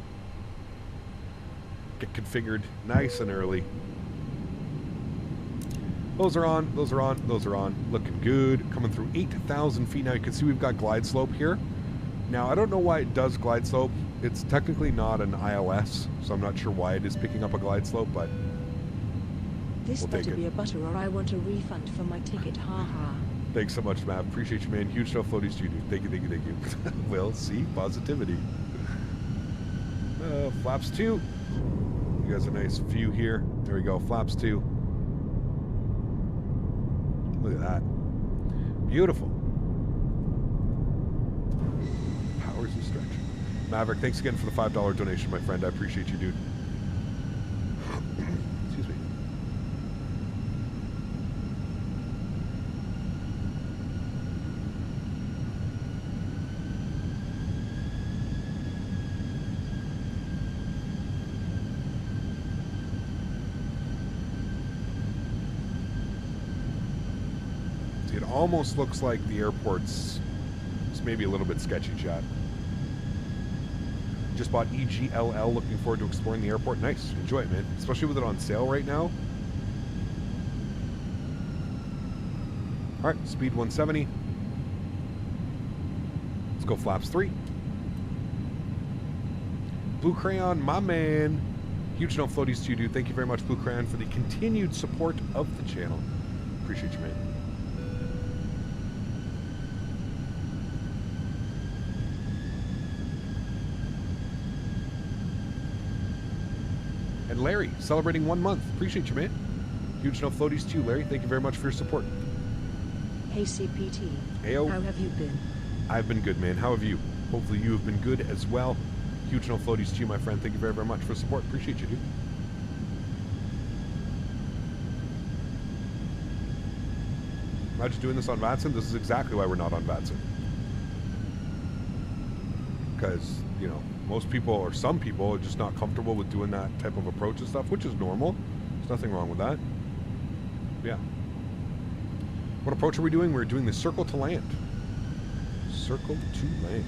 Get configured nice and early. Those are on, those are on, those are on. Looking good. Coming through 8,000 feet now. You can see we've got glide slope here. Now, I don't know why it does glide slope. It's technically not an iOS, so I'm not sure why it is picking up a glide slope, but this we'll better be a butter or I want a refund for my ticket, haha. Thanks so much, Matt. Appreciate you, man. Huge no floaties to you, dude. Thank you, thank you, thank you. Will, see? Positivity. Flaps 2. You guys a nice view here. There we go. Flaps 2. Look at that. Beautiful. Powers of stretch. Maverick, thanks again for the $5 donation, my friend. I appreciate you, dude. Excuse me. See, it almost looks like the airport's maybe a little bit sketchy, chat. Just bought EGLL, looking forward to exploring the airport. Nice, enjoy it, man. Especially with it on sale right now. All right, speed 170. Let's go flaps 3. Blue Crayon, my man. Huge no floaties to you, dude. Thank you very much, Blue Crayon, for the continued support of the channel. Appreciate you, man. And Larry, celebrating 1 month. Appreciate you, man. Huge no floaties to you, Larry. Thank you very much for your support. Hey, CPT. Ayo. How have you been? I've been good, man. How have you? Hopefully you have been good as well. Huge no floaties to you, my friend. Thank you very, very much for support. Appreciate you, dude. Imagine doing this on Vatsen. This is exactly why we're not on Vatsen. Because, you know, most people, or some people, are just not comfortable with doing that type of approach and stuff, which is normal. There's nothing wrong with that. Yeah. What approach are we doing? We're doing the circle to land. Circle to land.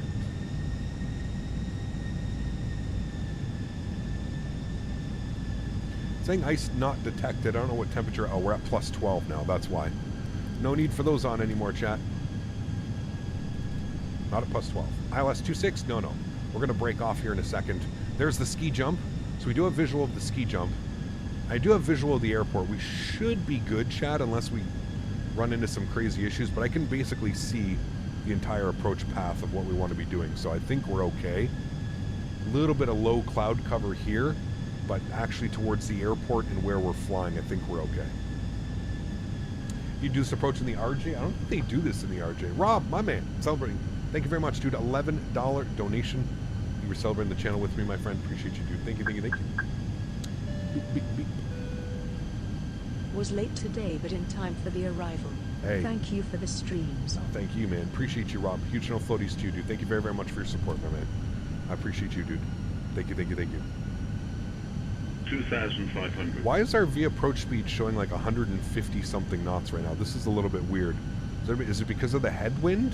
Saying ice not detected. I don't know what temperature. Oh, we're at plus 12 now. That's why. No need for those on anymore, chat. Not at plus 12. ILS 26? No, no. We're going to break off here in a second. There's the ski jump. So we do have visual of the ski jump. I do have visual of the airport. We should be good, chat, unless we run into some crazy issues. But I can basically see the entire approach path of what we want to be doing. So I think we're okay. A little bit of low cloud cover here. But actually towards the airport and where we're flying, I think we're okay. You do this approach in the RJ? I don't think they do this in the RJ. Rob, my man, celebrating. Thank you very much, dude. $11 donation. You were celebrating the channel with me, my friend. Appreciate you, dude. Thank you, thank you, thank you. Beep, beep, beep. Was late today, but in time for the arrival. Hey. Thank you for the streams. Thank you, man. Appreciate you, Rob. Huge no floaties to you, dude. Thank you very, very much for your support, my man. I appreciate you, dude. Thank you, thank you, thank you. 2,500. Why is our V approach speed showing like 150 something knots right now? This is a little bit weird. Is it because of the headwind?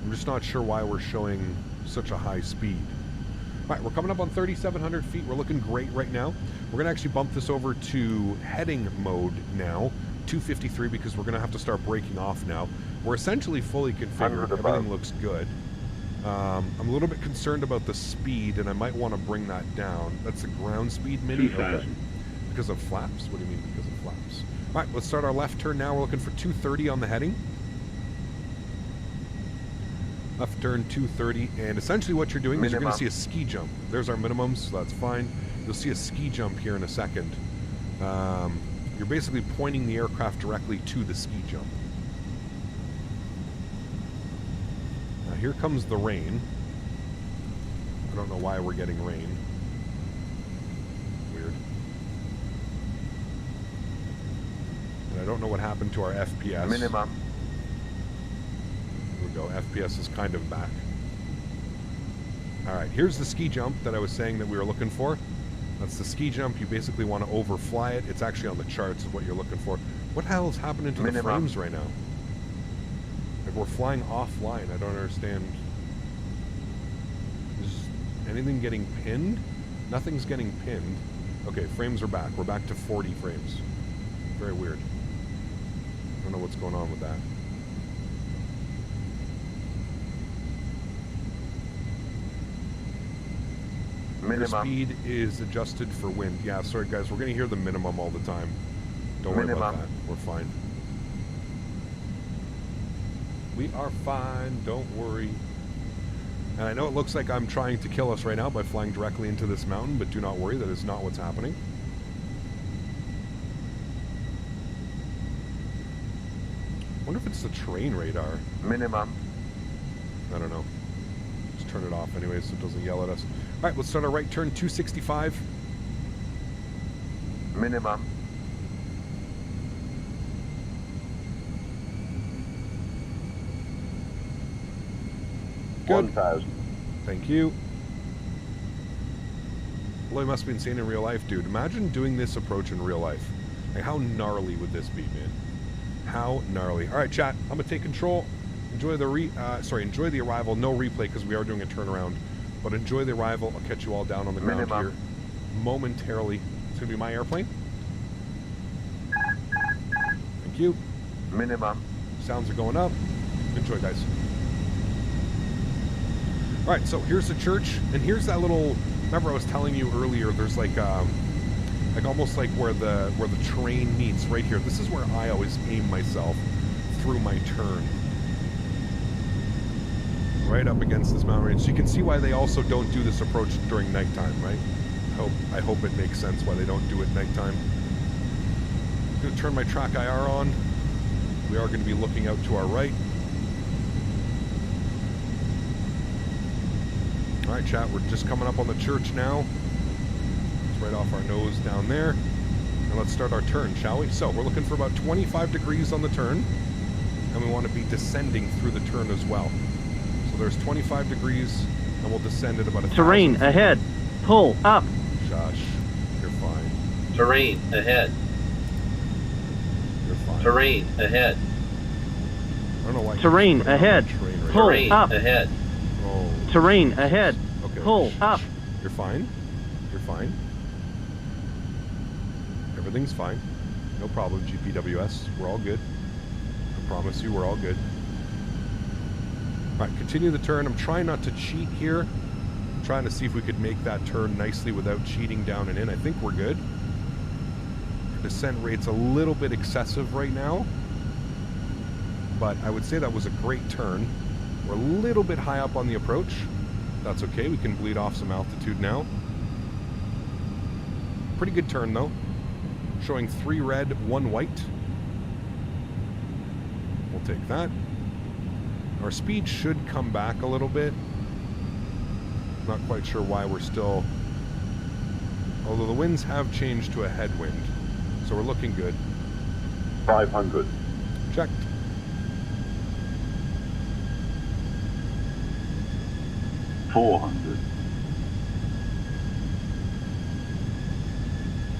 I'm just not sure why we're showing such a high speed. All right, we're coming up on 3,700 feet. We're looking great right now. We're going to actually bump this over to heading mode now, 253, because we're going to have to start breaking off now. We're essentially fully configured. Everything looks good. I'm a little bit concerned about the speed, and I might want to bring that down. That's the ground speed, Mini? Okay. Because of flaps? What do you mean because of flaps? All right, let's start our left turn now. We're looking for 230 on the heading. Left turn 230, and essentially what you're doing is you're going to see a ski jump. There's our minimums, so that's fine. You'll see a ski jump here in a second. You're basically pointing the aircraft directly to the ski jump. Now here comes the rain. I don't know why we're getting rain. Weird. And I don't know what happened to our FPS. Minimum. Here we go. FPS is kind of back. Alright, here's the ski jump that I was saying that we were looking for. That's the ski jump. You basically want to overfly it. It's actually on the charts of what you're looking for. What the hell is happening to the frames right now? Like we're flying offline. I don't understand. Is anything getting pinned? Nothing's getting pinned. Okay, frames are back. We're back to 40 frames. Very weird. I don't know what's going on with that. Minimum. The speed is adjusted for wind. Yeah, sorry guys, we're going to hear the minimum all the time. Don't worry about that. We're fine. We are fine. Don't worry. And I know it looks like I'm trying to kill us right now by flying directly into this mountain, but do not worry. That is not what's happening. I wonder if it's the terrain radar. Minimum. I don't know. Just turn it off anyway so it doesn't yell at us. All right, let's start our right turn, 265. Minimum. Good. 1,000. Thank you. Well, it must be insane in real life, dude. Imagine doing this approach in real life. Like, how gnarly would this be, man? How gnarly. All right, chat. I'm gonna take control. Enjoy the enjoy the arrival. No replay because we are doing a turnaround. But enjoy the arrival. I'll catch you all down on the ground here momentarily. It's gonna be my airplane. Thank you. Minimum. Sounds are going up. Enjoy, guys. All right, so here's the church, and here's that little. Remember, I was telling you earlier. There's like almost like where the train meets right here. This is where I always aim myself through my turn. Right up against this mountain range. So you can see why they also don't do this approach during nighttime, right? I hope it makes sense why they don't do it nighttime. I'm going to turn my track IR on. We are going to be looking out to our right. All right, chat, we're just coming up on the church now. It's right off our nose down there. And let's start our turn, shall we? So we're looking for about 25 degrees on the turn, and we want to be descending through the turn as well. So there's 25 degrees, and we'll descend at about 1,000 Terrain feet. ahead. Pull up. Shush. You're fine. Terrain ahead. You're fine. Terrain ahead. I don't know why. Terrain he's putting on ahead. the terrain right Pull Terrain up. ahead. now. Oh. Terrain ahead. Okay. Pull shh, up. shh. You're fine. You're fine. Everything's fine. No problem, GPWS. We're all good. I promise you, we're all good. All right, continue the turn. I'm trying not to cheat here. I'm trying to see if we could make that turn nicely without cheating down and in. I think we're good. Our descent rate's a little bit excessive right now, but I would say that was a great turn. We're a little bit high up on the approach. That's okay. We can bleed off some altitude now. Pretty good turn, though. Showing 3 red, 1 white. We'll take that. Our speed should come back a little bit. Not quite sure why we're still... Although the winds have changed to a headwind. So we're looking good. 500. Checked. $400.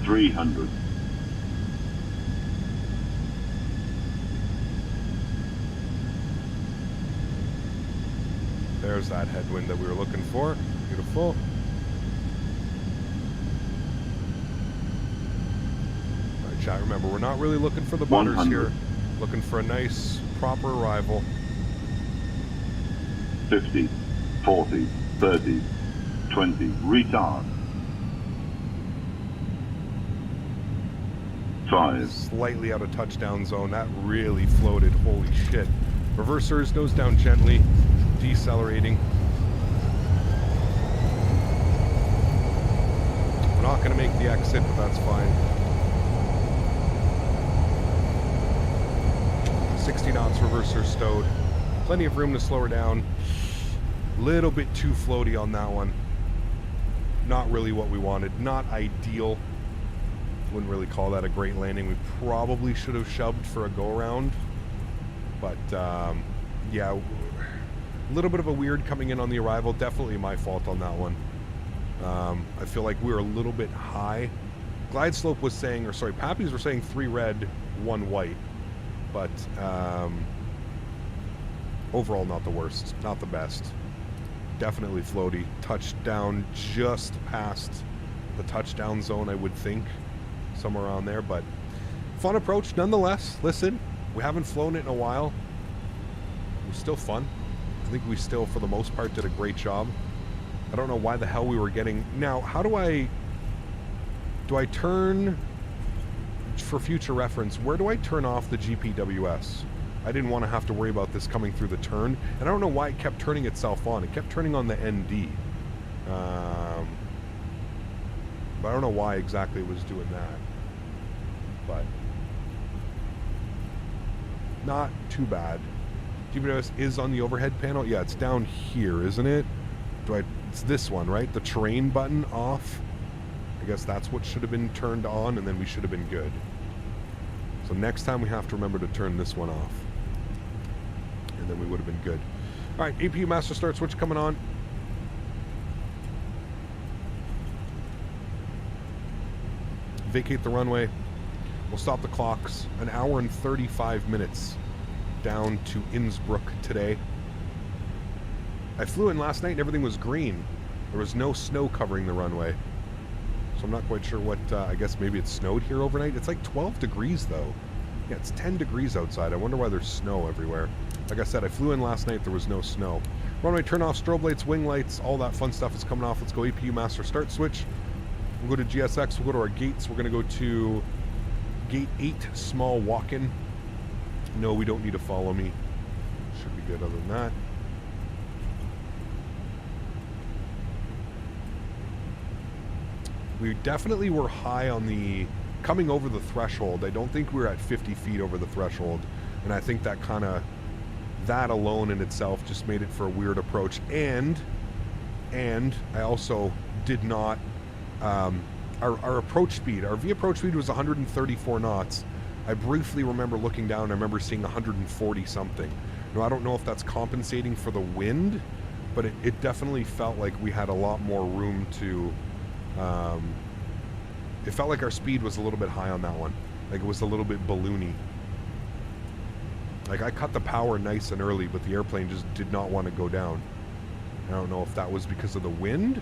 300. There's that headwind that we were looking for. Beautiful. Alright, chat, remember, we're not really looking for the butters 100. here. Looking for a nice, proper arrival. 50. 40. 30. 20. Retard. 5. Slightly out of touchdown zone. That really floated. Holy shit. Reversers, nose down gently. Decelerating. We're not going to make the exit, but that's fine. 60 knots, reverser stowed. Plenty of room to slow her down. Little bit too floaty on that one. Not really what we wanted. Not ideal. Wouldn't really call that a great landing. We probably should have shoved for a go-around. But, yeah, a little bit of a weird coming in on the arrival. Definitely my fault on that one. I feel like we were a little bit high. Glide slope was saying, or sorry, Pappies were saying 3 red, 1 white. But overall, not the worst. Not the best. Definitely floaty. Touchdown just past the touchdown zone, I would think. Somewhere around there, but fun approach nonetheless. Listen, we haven't flown it in a while. It was still fun. I think we still, for the most part, did a great job. I don't know why the hell we were getting... Now, how do I turn... For future reference, where do I turn off the GPWS? I didn't want to have to worry about this coming through the turn, and I don't know why it kept turning itself on. It kept turning on the ND. But I don't know why exactly it was doing that. But not too bad. GPWS is on the overhead panel. Yeah, it's down here, isn't it? It's this one, right? The terrain button off. I guess that's what should have been turned on, and then we should have been good. So next time we have to remember to turn this one off. And then we would have been good. All right, APU master start switch coming on. Vacate the runway. We'll stop the clocks. 1 hour and 35 minutes down to Innsbruck today. I flew in last night and everything was green. There was no snow covering the runway. So I'm not quite sure what, I guess maybe it snowed here overnight. It's like 12 degrees though. Yeah, it's 10 degrees outside. I wonder why there's snow everywhere. Like I said, I flew in last night, there was no snow. Runway turn off, strobe lights, wing lights, all that fun stuff is coming off. Let's go APU master start switch. We'll go to GSX, we'll go to our gates. We're gonna go to gate 8, small walk-in. No, we don't need to follow me. Should be good other than that. We definitely were high on the coming over the threshold. I don't think we were at 50 feet over the threshold, and I think that alone in itself just made it for a weird approach. And And I also did not, our approach speed, our V approach speed was 134 knots. I briefly remember looking down, I remember seeing 140 something. Now, I don't know if that's compensating for the wind, but it definitely felt like we had a lot more room to, it felt like our speed was a little bit high on that one. Like it was a little bit balloony. Like I cut the power nice and early, but the airplane just did not want to go down. I don't know if that was because of the wind,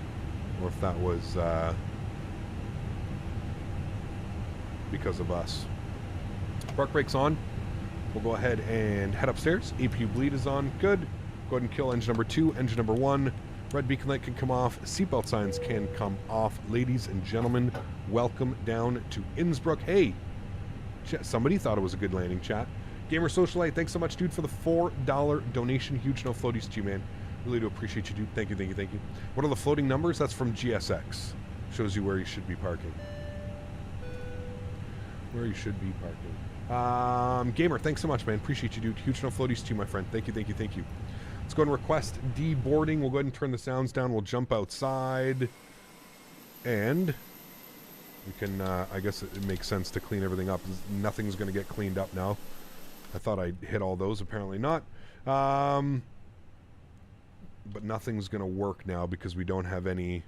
or if that was because of us. Spark brake's on. We'll go ahead and head upstairs. APU bleed is on. Good. Go ahead and kill engine number 2, engine number 1. Red beacon light can come off. Seatbelt signs can come off. Ladies and gentlemen, welcome down to Innsbruck. Hey, somebody thought it was a good landing, chat. Gamer Socialite, thanks so much, dude, for the $4 donation. Huge no floaties to you, man. Really do appreciate you, dude. Thank you, thank you, thank you. What are the floating numbers? That's from GSX. Shows you where you should be parking. Where you should be parking. Gamer, thanks so much, man. Appreciate you, dude. Huge no floaties to you, my friend. Thank you, thank you, thank you. Let's go and request deboarding. We'll go ahead and turn the sounds down. We'll jump outside. And we can, I guess it makes sense to clean everything up. Nothing's going to get cleaned up now. I thought I hit all those. Apparently not. But nothing's going to work now because we don't have any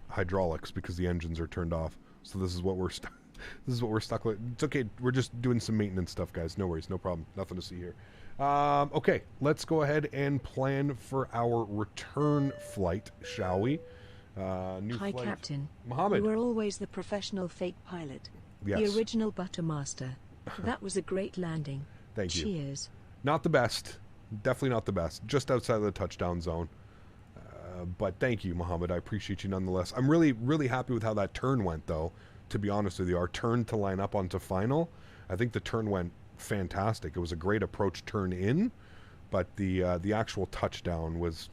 hydraulics because the engines are turned off. So this is what we're stuck. This is what we're stuck with. It's okay. We're just doing some maintenance stuff, guys. No worries. No problem. Nothing to see here. Okay, let's go ahead and plan for our return flight, shall we? New Hi, flight. Captain. Mohammed. You were always the professional fake pilot. Yes. The original Buttermaster. That was a great landing. Thank you. Cheers. Not the best. Definitely not the best. Just outside of the touchdown zone. But thank you, Mohammed. I appreciate you nonetheless. I'm really, really happy with how that turn went, though. To be honest with you, our turn to line up onto final, I think the turn went fantastic. It was a great approach turn in, but the actual touchdown was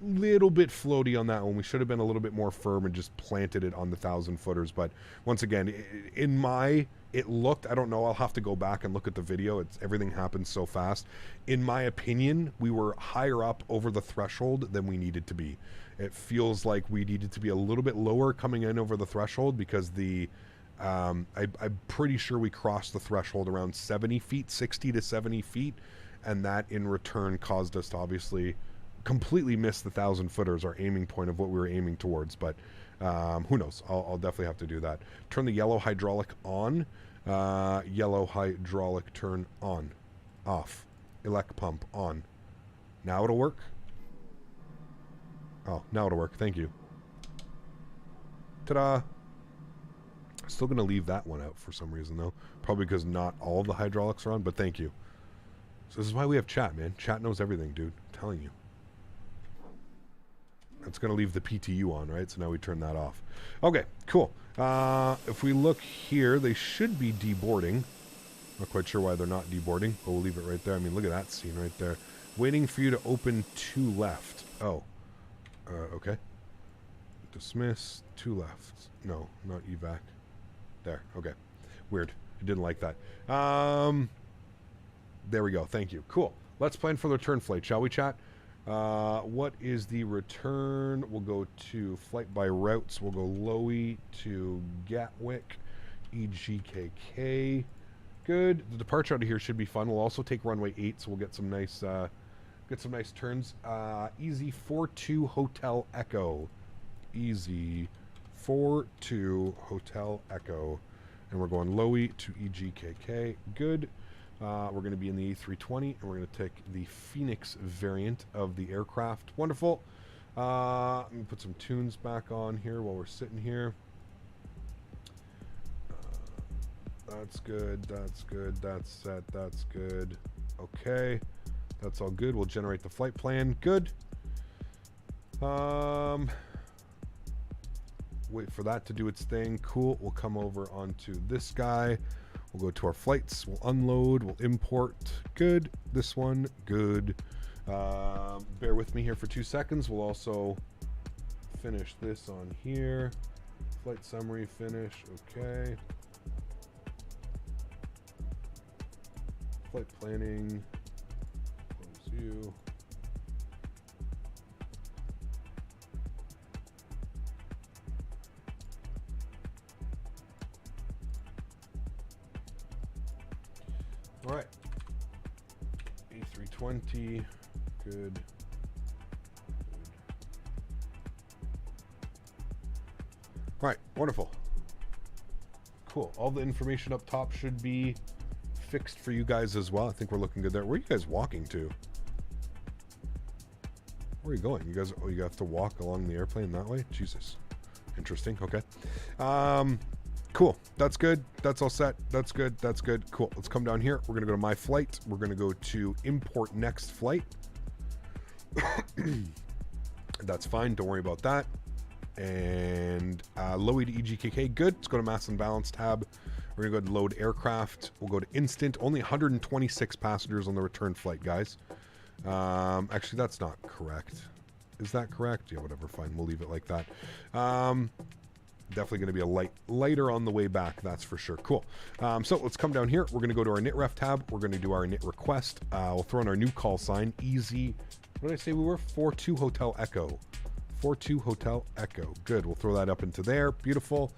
a little bit floaty on that one. We should have been a little bit more firm and just planted it on the 1,000 footers. But once again, it looked, I don't know, I'll have to go back and look at the video. Everything happened so fast. In my opinion, we were higher up over the threshold than we needed to be. It feels like we needed to be a little bit lower coming in over the threshold because I'm pretty sure we crossed the threshold around 70 feet, 60 to 70 feet, and that in return caused us to obviously completely miss the 1,000 footers, our aiming point of what we were aiming towards. But who knows? I'll definitely have to do that. Turn the yellow hydraulic on. Yellow hydraulic turn on. Off. Elect pump on. Now it'll work. Oh, now it'll work. Thank you. Ta-da! Still going to leave that one out for some reason, though. Probably because not all of the hydraulics are on, but thank you. So this is why we have chat, man. Chat knows everything, dude. I'm telling you. That's going to leave the PTU on, right? So now we turn that off. Okay, cool. If we look here, they should be deboarding. Not quite sure why they're not deboarding, but we'll leave it right there. I mean, look at that scene right there. Waiting for you to open 2 left. Oh. Okay. Dismiss, 2 left. No, not evac. There. Okay. Weird. I didn't like that. There we go. Thank you. Cool. Let's plan for the return flight, shall we, chat? What is the return? We'll go to flight by routes. We'll go Lowy to Gatwick, EGKK. Good. The departure out of here should be fun. We'll also take runway 8, so we'll get some nice turns. Easy 42 Hotel Echo. Easy 42 Hotel Echo. And we're going Lowy to EGKK. Good. We're going to be in the A320, and we're going to take the Fenix variant of the aircraft. Wonderful. Let me put some tunes back on here while we're sitting here. That's good. That's good. That's set. That's good. Okay. That's all good. We'll generate the flight plan. Good. Wait for that to do its thing. Cool. We'll come over onto this guy. We'll go to our flights. We'll unload. We'll import. Good. This one. Good. Bear with me here for 2 seconds. We'll also finish this on here. Flight summary. Finish. Okay. Flight planning. AlexSiu. All right. A320. Good. All right, wonderful. Cool. All the information up top should be fixed for you guys as well. I think we're looking good there. Where are you guys walking to? Where are you going? You guys, oh, you have to walk along the airplane that way? Jesus. Interesting. Okay. Cool. That's good. That's all set. That's good. That's good. Cool. Let's come down here. We're going to go to My Flight. We're going to go to Import Next Flight. That's fine. Don't worry about that. And low E to EGKK. Good. Let's go to Mass and Balance tab. We're going to go to Load Aircraft. We'll go to Instant. Only 126 passengers on the return flight, guys. Actually, that's not correct. Is that correct? Yeah, whatever. Fine. We'll leave it like that. Definitely going to be a lighter on the way back, that's for sure. Cool. So let's come down here. We're going to go to our NITREF tab. We're going to do our NIT request. We'll throw in our new call sign. Easy. What did I say we were? 42 Hotel Echo. 42 Hotel Echo. Good. We'll throw that up into there. Beautiful.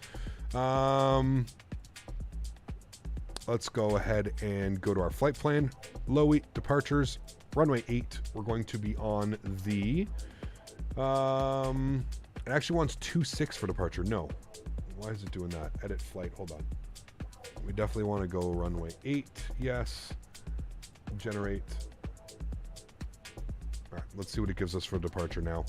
Let's go ahead and go to our flight plan. Low 8 departures. Runway 8. We're going to be on the... it actually wants 26 for departure. No. Why is it doing that? Edit flight. Hold on. We definitely want to go runway 8. Yes. Generate. All right. Let's see what it gives us for departure now.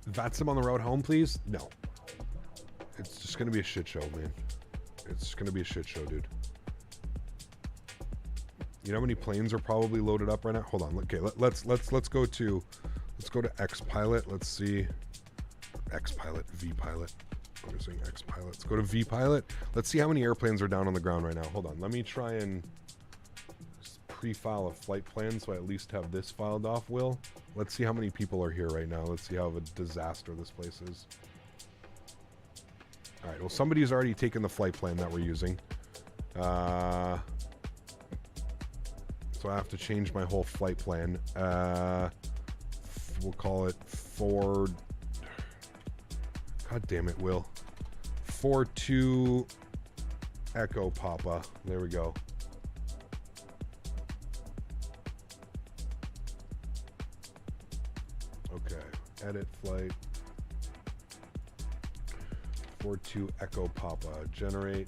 VATSIM on the road home, please? No. It's just going to be a shit show, man. It's going to be a shit show, dude. You know how many planes are probably loaded up right now? Hold on. Okay, let's go to X Pilot. Let's see. X Pilot, V Pilot. I'm saying X Pilot. Let's go to V Pilot. Let's see how many airplanes are down on the ground right now. Hold on. Let me try and pre-file a flight plan so I at least have this filed off, Will. Let's see how many people are here right now. Let's see how of a disaster this place is. All right. Well, somebody's already taken the flight plan that we're using. So I have to change my whole flight plan. We'll call it Ford. God damn it, Will. 42 Echo Papa. There we go. Okay. Edit flight. 42 Echo Papa. Generate.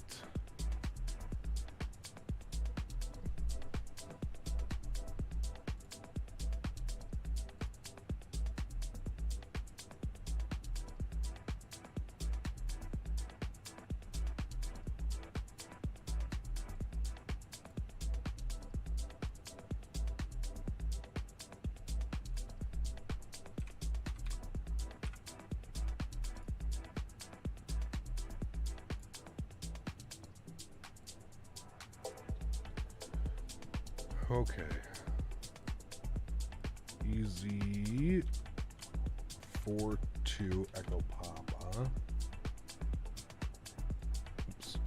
Okay. Easy 42 Echo Papa. Oops.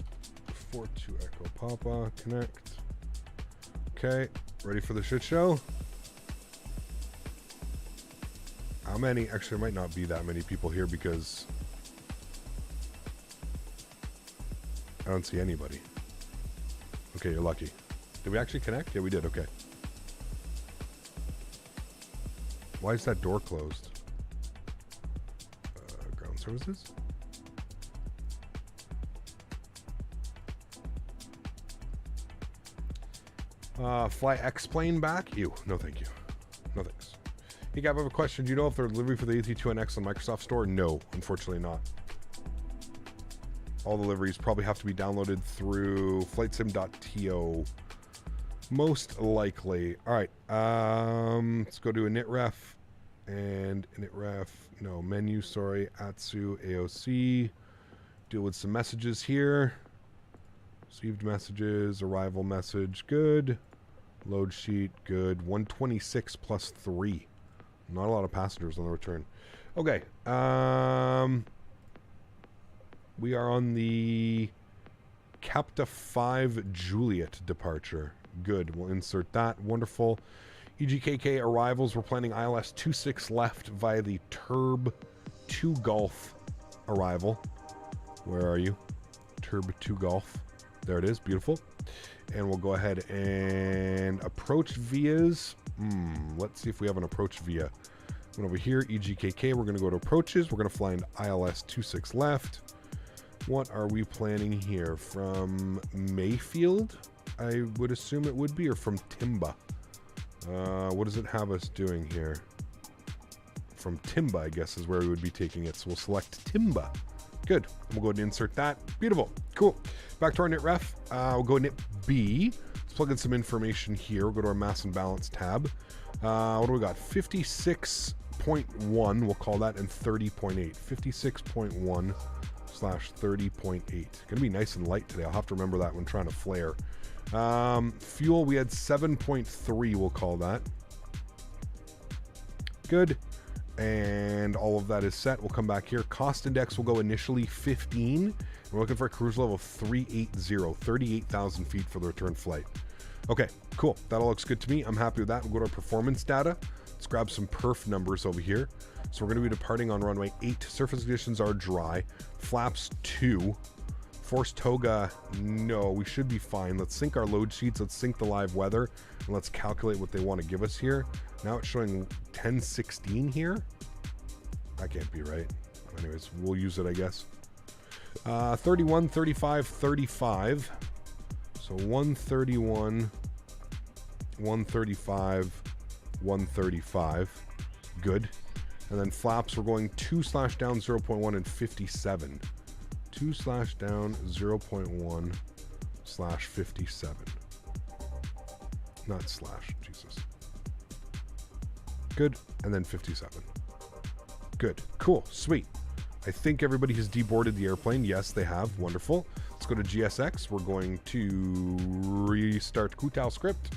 42 Echo Papa. Connect. Okay. Ready for the shit show? How many? Actually, there might not be that many people here because I don't see anybody. Okay, you're lucky. Did we actually connect? Yeah, we did. Okay. Why is that door closed? Ground services? Fly X-plane back? Ew. No, thank you. No, thanks. Hey, Gab, I have a question. Do you know if there's delivery for the AT2NX on Microsoft Store? No, unfortunately not. All the deliveries probably have to be downloaded through flightsim.to. Most likely. All right. Let's go to a NITREF and NITREF. No, menu. Sorry. ATSU AOC. Deal with some messages here. Received messages. Arrival message. Good. Load sheet. Good. 126 plus 3. Not a lot of passengers on the return. Okay. We are on the Capta 5 Juliet departure. Good. We'll insert that. Wonderful. EGKK arrivals. We're planning ILS 26 left via the Turb 2 Golf arrival. Where are you? Turb 2 Golf. There it is. Beautiful. And we'll go ahead and approach vias. Let's see if we have an approach via. Going over here, EGKK, we're going to go to approaches. We're going to fly an ILS 26 left. What are we planning here? From Mayfield, I would assume it would be, or from Timba? What does it have us doing here? From Timba, I guess, is where we would be taking it. So we'll select Timba. Good. And we'll go ahead and insert that. Beautiful. Cool. Back to our knit ref. We'll go knit B. Let's plug in some information here. We'll go to our mass and balance tab. What do we got? 56.1, we'll call that, and 30.8. 56.1 / 30.8. Gonna be nice and light today. I'll have to remember that when trying to flare. Fuel, we had 7.3, we'll call that. Good. And all of that is set. We'll come back here. Cost index will go initially 15. We're looking for a cruise level of 380, 38,000 feet for the return flight. Okay, cool. That all looks good to me. I'm happy with that. We'll go to our performance data. Let's grab some perf numbers over here. So we're going to be departing on runway 8. Surface conditions are dry. Flaps 2. Forced toga, no. We should be fine. Let's sync our load sheets. Let's sync the live weather. And let's calculate what they want to give us here. Now it's showing 1016 here. That can't be right. Anyways, we'll use it, I guess. 31, 35, 35. So 131, 135, 135. Good. And then flaps, we're going 2 / down 0.1 and 57. 2 / down 0.1 / 57. Not slash, Jesus. Good. And then 57. Good. Cool. Sweet. I think everybody has deboarded the airplane. Yes, they have. Wonderful. Let's go to GSX. We're going to restart Kutal script.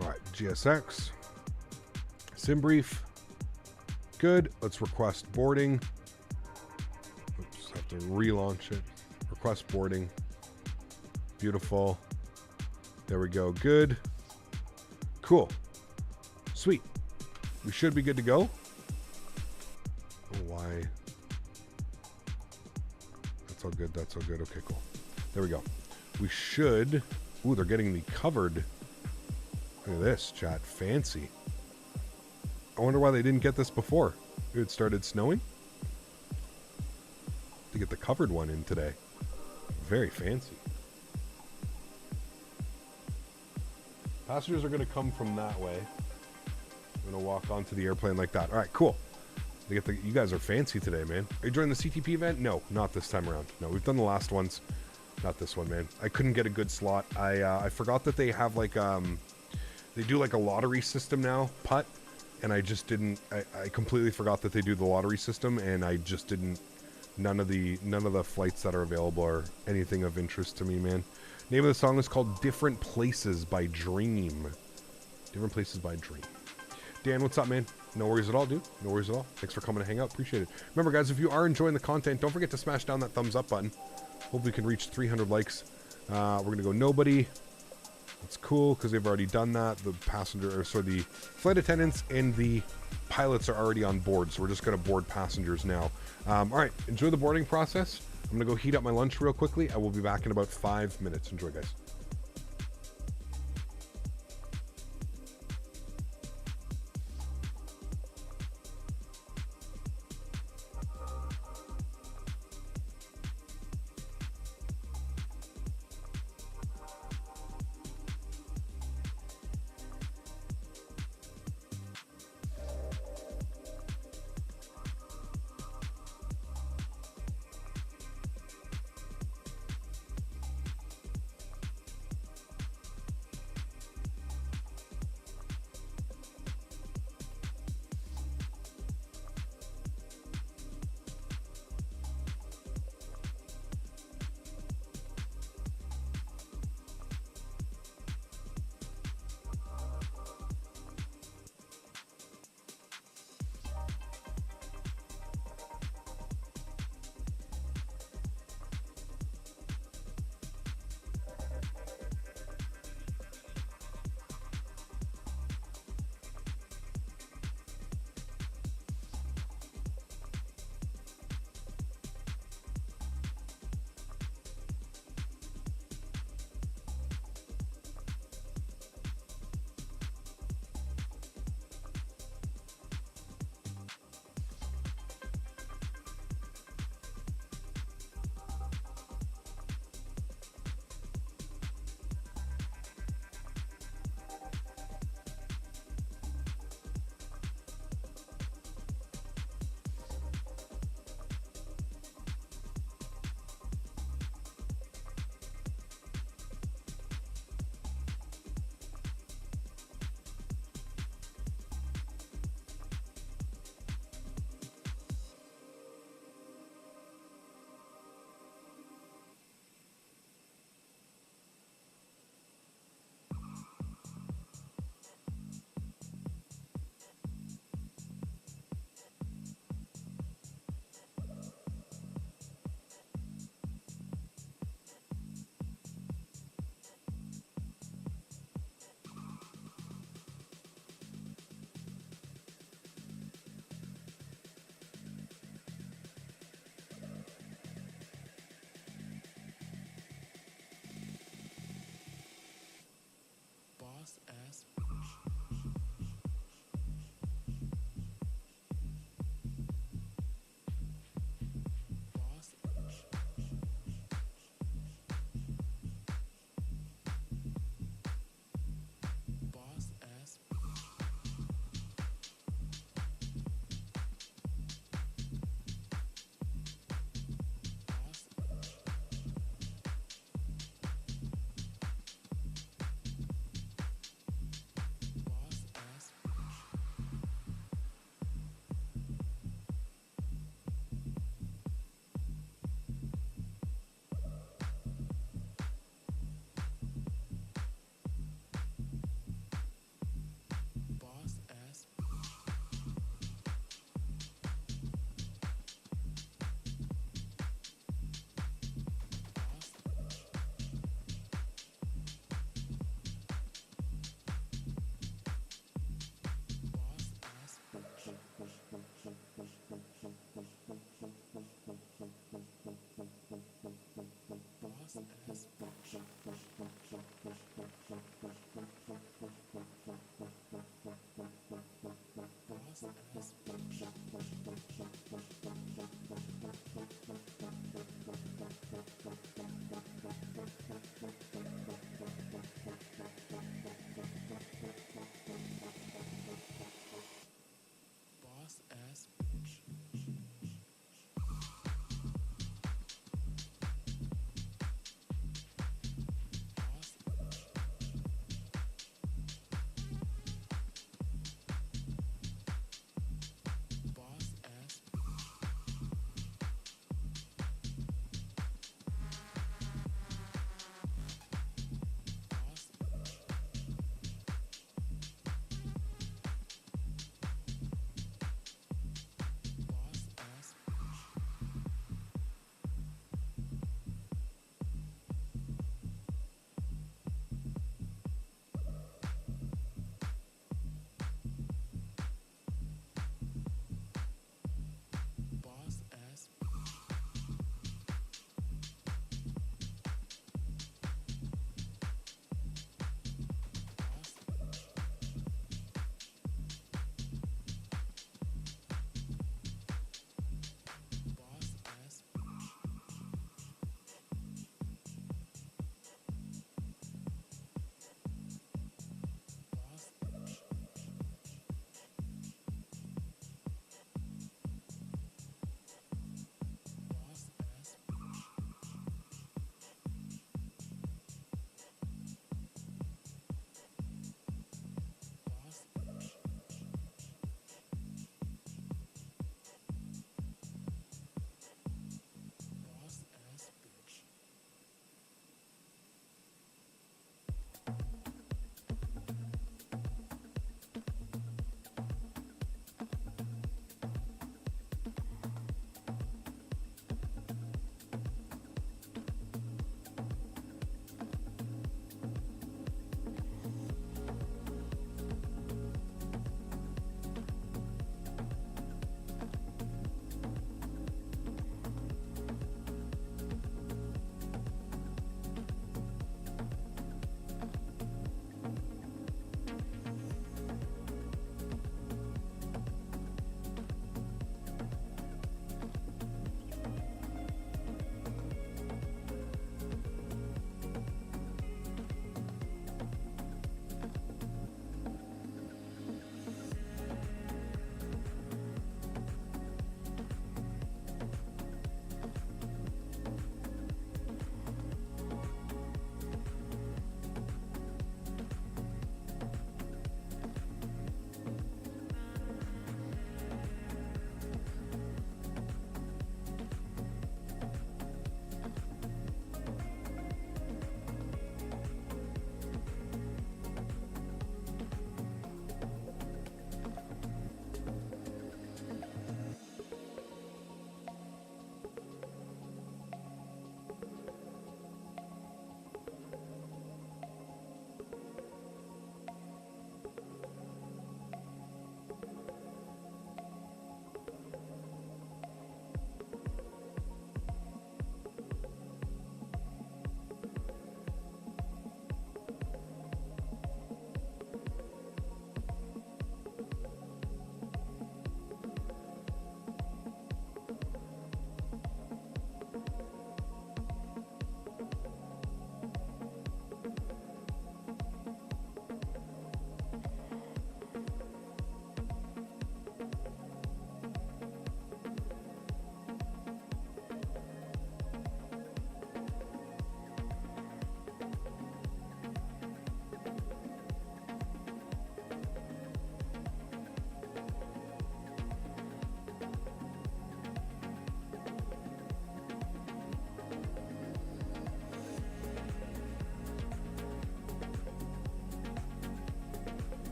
All right, GSX. Sim brief. Good. Let's request boarding. Oops, have to relaunch it. Request boarding. Beautiful. There we go. Good. Cool. Sweet. We should be good to go. Oh, why? That's all good. That's all good. Okay, cool. There we go. We should. Ooh, they're getting the covered. Look at this, chat. Fancy. I wonder why they didn't get this before. It started snowing. To get the covered one in today. Very fancy. Passengers are going to come from that way. I'm going to walk onto the airplane like that. All right, cool. You guys are fancy today, man. Are you joining the CTP event? No, not this time around. No, we've done the last ones. Not this one, man. I couldn't get a good slot. I forgot that they have like they do like a lottery system now, putt, and I just didn't. I completely forgot that they do the lottery system, and I just didn't. None of the flights that are available are anything of interest to me, man. Name of the song is called "Different Places" by Dream. Different Places by Dream. Dan, what's up, man? No worries at all, dude. No worries at all. Thanks for coming to hang out. Appreciate it. Remember, guys, if you are enjoying the content, don't forget to smash down that thumbs up button. Hope we can reach 300 likes. We're gonna go nobody. That's cool because they've already done that. The the flight attendants and the pilots are already on board, so we're just going to board passengers now. All right, enjoy the boarding process. I'm going to go heat up my lunch real quickly. I will be back in about 5 minutes. Enjoy, guys.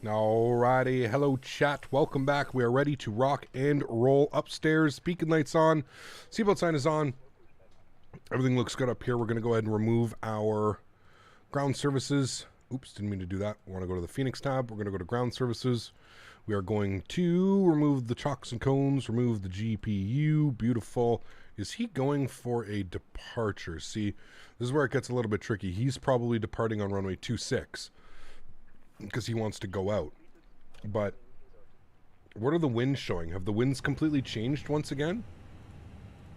Alrighty, hello chat, welcome back. We are ready to rock and roll upstairs. Beacon lights on, seatbelt sign is on. Everything looks good up here. We're going to go ahead and remove our ground services. Oops, didn't mean to do that. We want to go to the Fenix tab. We're going to go to ground services. We are going to remove the chocks and cones, remove the GPU. Beautiful. Is he going for a departure? See, this is where it gets a little bit tricky. He's probably departing on runway 26 because he wants to go out. But what are the winds showing? Have the winds completely changed once again?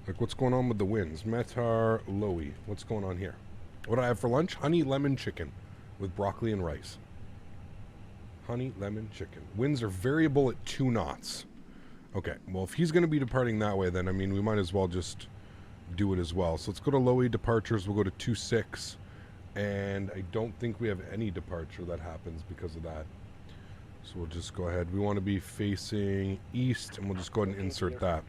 Like, what's going on with the winds? Metar Lowy. What's going on here? What do I have for lunch? Honey lemon chicken with broccoli and rice. Honey lemon chicken. Winds are variable at 2 knots. Okay, well, if he's going to be departing that way, then, I mean, we might as well just do it as well. So let's go to Lowy departures. We'll go to 26. And I don't think we have any departure that happens because of that. So we'll just go ahead. We want to be facing east, and we'll just go ahead and insert that.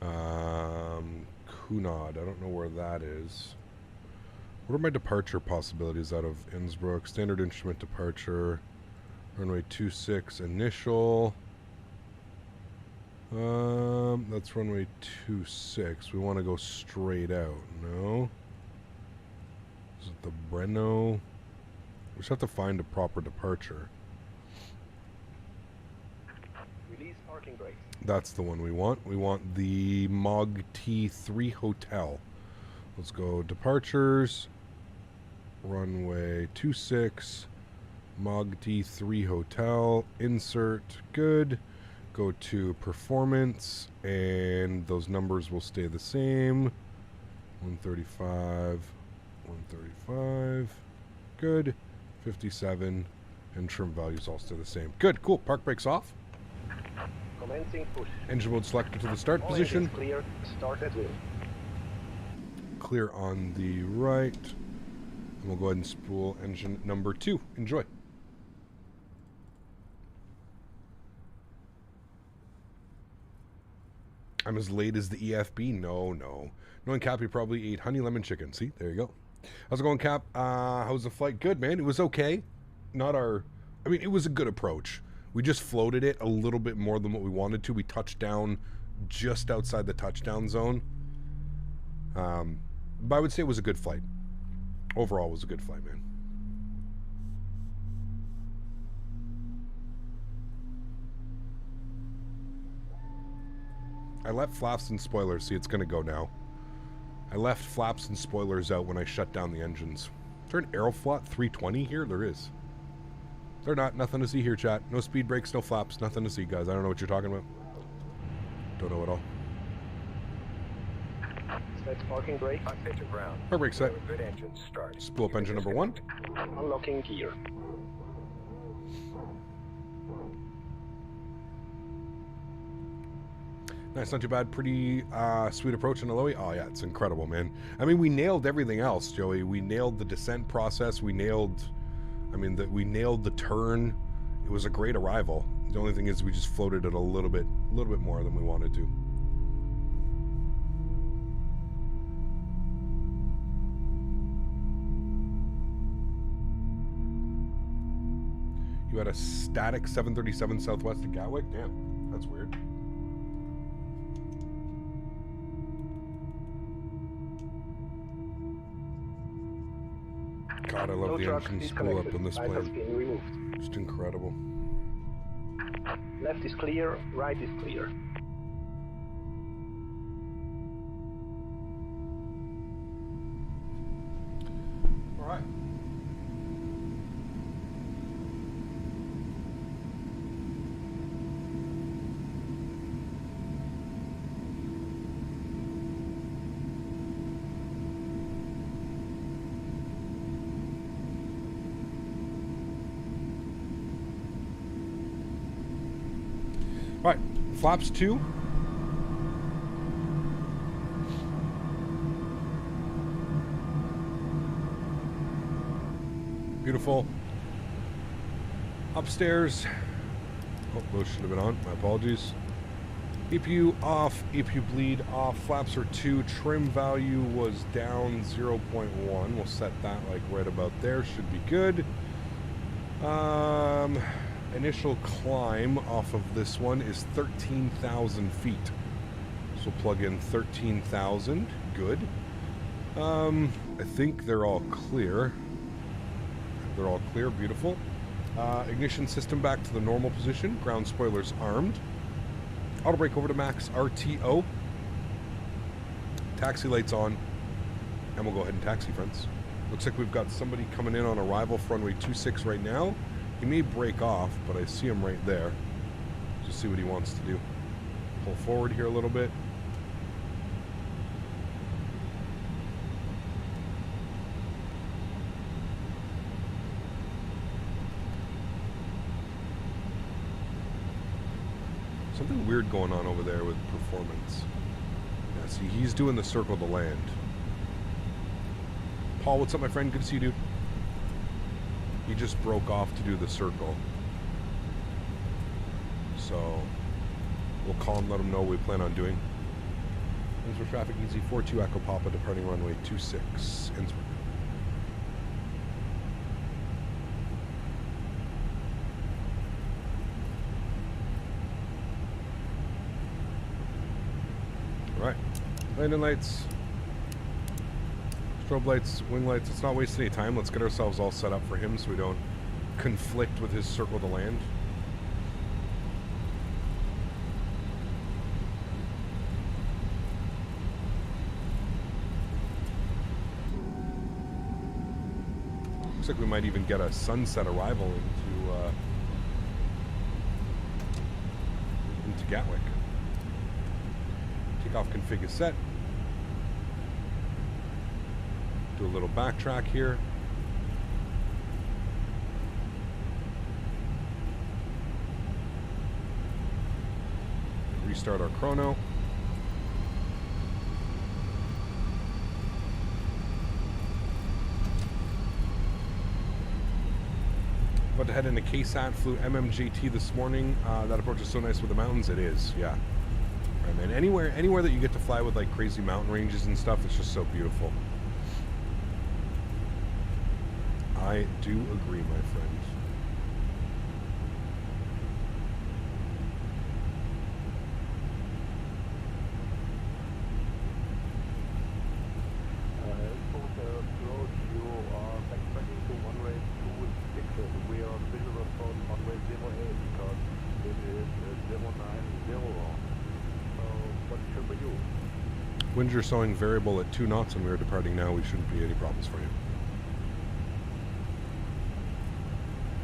Kunad, I don't know where that is. What are my departure possibilities out of Innsbruck? Standard instrument departure, runway 26 initial. That's runway 26. We want to go straight out. No. Is it the Breno? We just have to find a proper departure. Release parking brakes. That's the one we want. We want the MOG T3 Hotel. Let's go departures. Runway 26. MOG T3 Hotel. Insert. Good. Go to performance. And those numbers will stay the same. 135. 135. Good. 57. And trim values all stay the same. Good. Cool. Park brakes off. Commencing push. Engine mode selected to the start All position. engines clear. Start at will. Clear on the right. And we'll go ahead and spool engine number 2. Enjoy. I'm as late as the EFB? No. Knowing Cap, he probably ate honey lemon chicken. See? There you go. How's it going, Cap? How's the flight? Good, man. It was okay. I mean, it was a good approach. We just floated it a little bit more than what we wanted to. We touched down just outside the touchdown zone. But I would say it was a good flight. Overall, it was a good flight, man. I left flaps and spoilers. See, it's going to go now. I left flaps and spoilers out when I shut down the engines. Is there an Aeroflot 320 here? There is. They're not. Nothing to see here, chat. No speed brakes, no flaps. Nothing to see, guys. I don't know what you're talking about. Don't know at all. Set parking brake. Unsafe to ground. Park brake set. Good engine start. Spool up engine number 1. Unlocking gear. Nice, not too bad. Pretty sweet approach on the Lowy. Oh, yeah, it's incredible, man. I mean, we nailed everything else, Joey. We nailed the descent process. We nailed the turn. It was a great arrival. The only thing is we just floated it a little bit more than we wanted to. You had a static 737 Southwest to Gatwick? Damn, that's weird. God, I love the engine spool up on this plane. Just incredible. Left is clear, right is clear. All right. All right, flaps 2. Beautiful. Upstairs. Oh, those should have been on. My apologies. EPU off. EPU bleed off. Flaps are 2. Trim value was down 0.1. We'll set that like right about there. Should be good. Initial climb off of this one is 13,000 feet. So plug in 13,000. Good. I think they're all clear. They're all clear. Beautiful. Ignition system back to the normal position. Ground spoilers armed. Auto brake over to max RTO. Taxi lights on. And we'll go ahead and taxi, friends. Looks like we've got somebody coming in on arrival for runway 26 right now. He may break off, but I see him right there. Just see what he wants to do. Pull forward here a little bit. Something weird going on over there with performance. Yeah, see, he's doing the circle to land. Paul, what's up, my friend? Good to see you, dude. He just broke off to do the circle. So, we'll call him, let him know what we plan on doing. Innsbruck traffic, easy 42 Echo Papa, departing runway 26, Innsbruck. Alright, landing lights. Strobe lights, wing lights. Let's not waste any time. Let's get ourselves all set up for him so we don't conflict with his circle to land. Looks like we might even get a sunset arrival into Gatwick. Takeoff config is set. Do a little backtrack here. Restart our chrono. About to head into KSAT, flew MMJT this morning. That approach is so nice with the mountains. It is, yeah. Right, man. Anywhere that you get to fly with like crazy mountain ranges and stuff, it's just so beautiful. I do agree, my friend. We are visible from runway 08 because it is 090. So what should we do? Winds are showing variable at 2 knots and we are departing now. We shouldn't be any problems for you.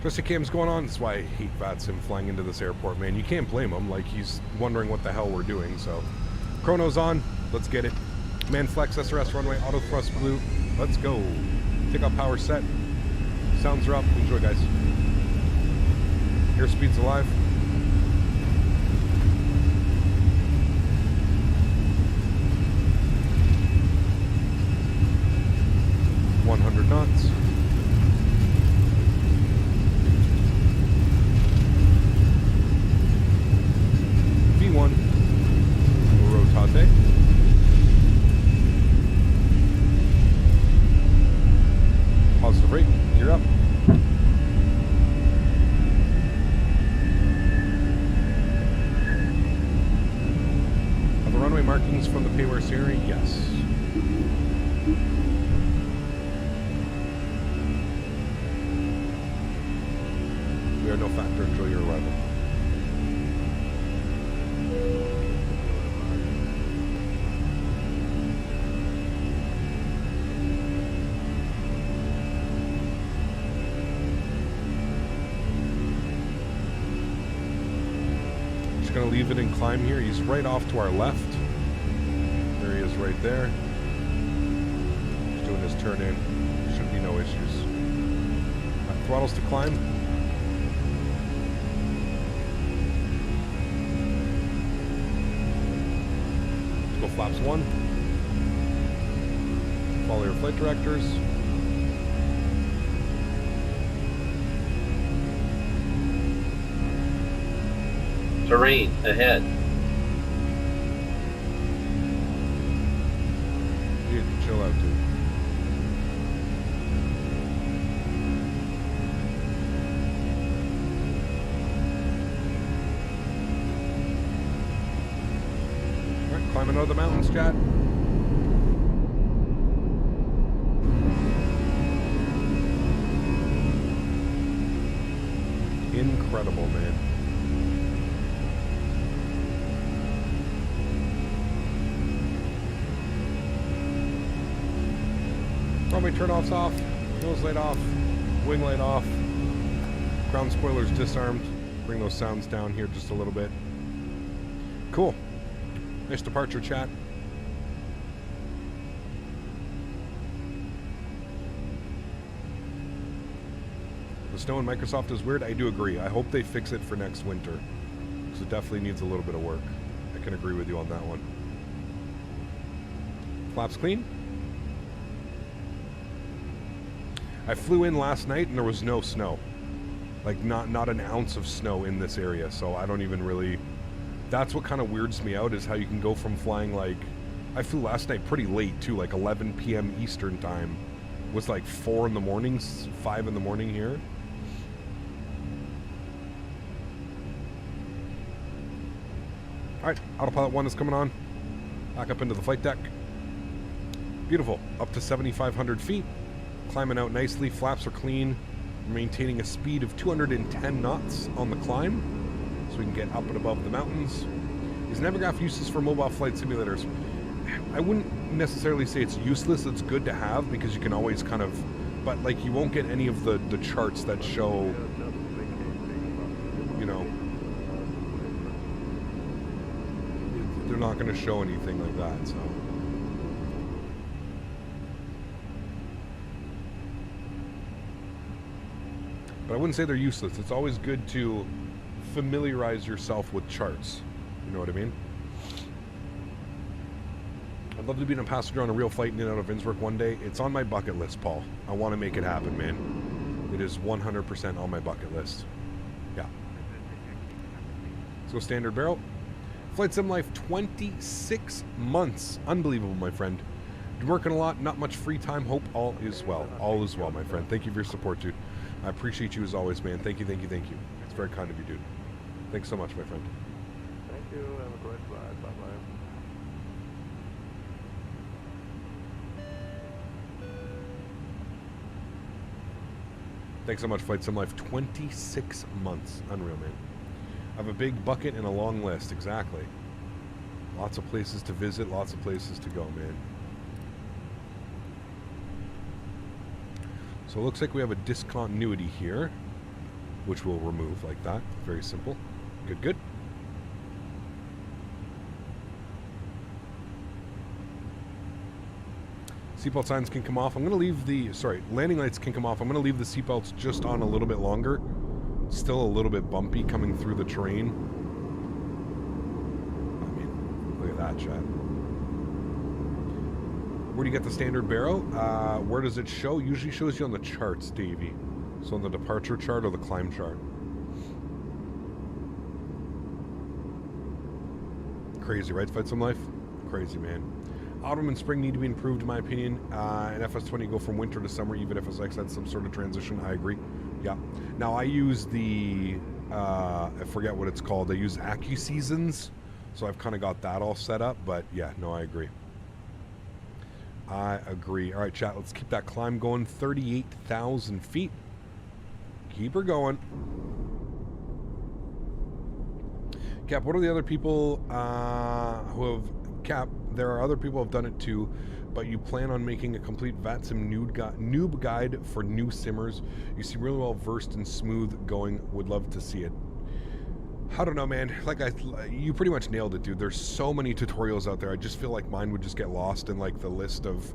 Twisted cam's going on. That's why I hate Vatsim flying into this airport, man. You can't blame him. Like, he's wondering what the hell we're doing, so. Chrono's on. Let's get it. Man flex, SRS runway, auto thrust blue. Let's go. Takeoff power set. Sounds are up. Enjoy, guys. Airspeed's alive. .100 knots. V1. Rotate. Positive rate. Gear up. Are the runway markings from the payware scenery? Yes. We are no factor. Enjoy your arrival. Just going to leave it in climb here. He's right off to our left. There he is right there. He's doing his turn in. Should be no issues. Throttles to climb. Let's go flaps 1. Follow your flight directors. Terrain ahead. You can chill out, dude. Climbing out of the mountains, chat. Incredible, man. Probably turn-offs off, nose light off, wing light off, ground spoilers disarmed. Bring those sounds down here just a little bit. Cool. Nice departure, chat. The snow in Microsoft is weird. I do agree. I hope they fix it for next winter, because it definitely needs a little bit of work. I can agree with you on that one. Flaps clean. I flew in last night and there was no snow. Like not an ounce of snow in this area, so I don't even really... That's what kind of weirds me out, is how you can go from flying like... I flew last night pretty late too, like 11 p.m. Eastern time. It was like 4 in the morning, 5 in the morning here. Alright, autopilot 1 is coming on. Back up into the flight deck. Beautiful. Up to 7,500 feet. Climbing out nicely. Flaps are clean. Maintaining a speed of 210 knots on the climb, so we can get up and above the mountains. Is Navigraph useless for mobile flight simulators? I wouldn't necessarily say it's useless. It's good to have, because you can always kind of... But, like, you won't get any of the charts that show... You know... They're not going to show anything like that, so... But I wouldn't say they're useless. It's always good to familiarize yourself with charts. You know what I mean? I'd love to be a passenger on a real flight in and out of Innsbruck one day. It's on my bucket list, Paul. I want to make it happen, man. It is 100% on my bucket list. Yeah. Let's go standard barrel. Flight sim life, 26 months. Unbelievable, my friend. Been working a lot, not much free time. Hope all is well. All is well, my friend. Thank you for your support, dude. I appreciate you as always, man. Thank you, thank you, thank you. It's very kind of you, dude. Thanks so much, my friend. Thank you. Have a great flight. Bye-bye. Thanks so much, Flight Sim Life. 26 months. Unreal, man. I have a big bucket and a long list. Exactly. Lots of places to visit, lots of places to go, man. So it looks like we have a discontinuity here, which we'll remove like that. Very simple. Good, good. Seatbelt signs can come off. I'm going to leave the... Sorry, landing lights can come off. I'm going to leave the seatbelts just on a little bit longer. Still a little bit bumpy coming through the terrain. I mean, look at that, Chad. Where do you get the standard barrel? Where does it show? Usually shows you on the charts, Davey. So on the departure chart or the climb chart. Crazy, right? Fight some life? Crazy, man. Autumn and spring need to be improved, in my opinion. And FS20 go from winter to summer, even if SX had some sort of transition. I agree. Yeah. Now, I use the... I forget what it's called. I use AccuSeasons. So I've kind of got that all set up. But yeah, no, I agree. I agree. All right, chat, let's keep that climb going. 38,000 feet. Keep her going. Cap, what are the other people who have... Cap, there are other people who have done it too, but you plan on making a complete VATSIM noob guide for new simmers. You seem really well versed and smooth going. Would love to see it. I don't know, man. You pretty much nailed it, dude. There's so many tutorials out there. I just feel like mine would just get lost in like the list of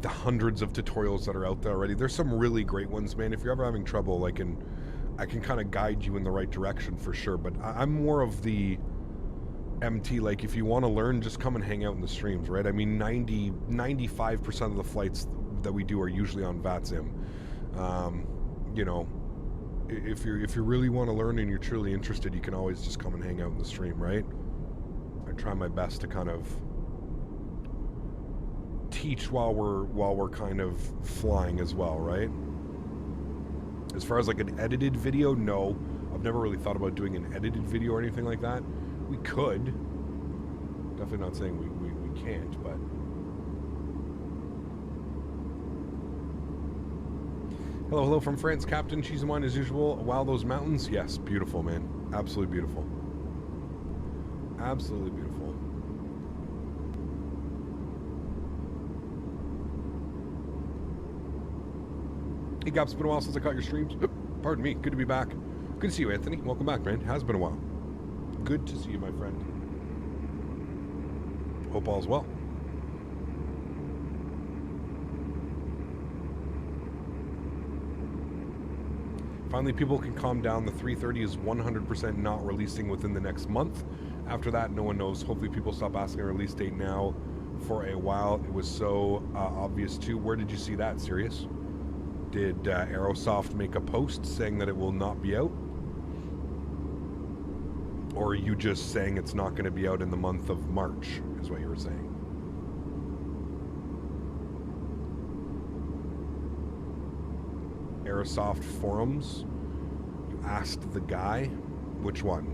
the hundreds of tutorials that are out there already. There's some really great ones, man. If you're ever having trouble, I can kind of guide you in the right direction for sure. But I'm more of the MT, like if you want to learn, just come and hang out in the streams, right? I mean, 95% of the flights that we do are usually on VATSIM. You know, if you really want to learn and you're truly interested, you can always just come and hang out in the stream, right? I try my best to kind of teach while we're kind of flying as well, right? As far as like an edited video, no. I've never really thought about doing an edited video or anything like that. We could, Definitely not saying we can't, but... Hello, hello from France, Captain. Cheese and wine as usual. Wow, those mountains? Yes, beautiful, man. Absolutely beautiful. Absolutely beautiful. Hey, Gap, it's been a while since I caught your streams. Pardon me. Good to be back. Good to see you, Anthony. Welcome back, man. Has been a while. Good to see you, my friend. Hope all's well. Finally, people can calm down. The 330 is 100% not releasing within the next month. After that, no one knows. Hopefully, people stop asking a release date now for a while. It was so obvious, too. Where did you see that, Sirius? Did Aerosoft make a post saying that it will not be out? Or are you just saying it's not going to be out in the month of March, is what you were saying? Aerosoft forums. You asked the guy. Which one?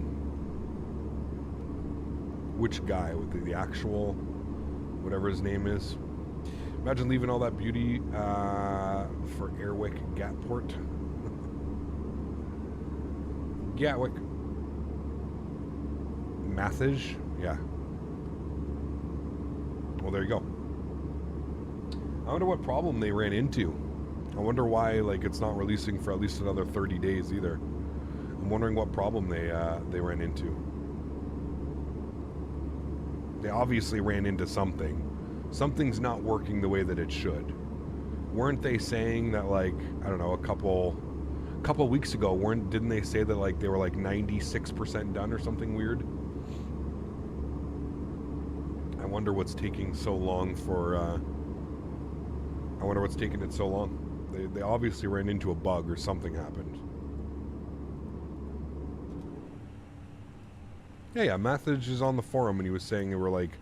Which guy? With the actual, whatever his name is. Imagine leaving all that beauty for Airwick Gatport. Gatwick. Mathage? Yeah. Well, there you go. I wonder what problem they ran into. I wonder why, like, it's not releasing for at least another 30 days either. I'm wondering what problem they ran into. They obviously ran into something. Something's not working the way that it should. Weren't they saying that, like, I don't know, a couple weeks ago, didn't they say that, like, they were like 96% done or something weird? I wonder what's taking so long for I wonder what's taking it so long. They obviously ran into a bug or something happened. Yeah, Mathage is on the forum and he was saying they were like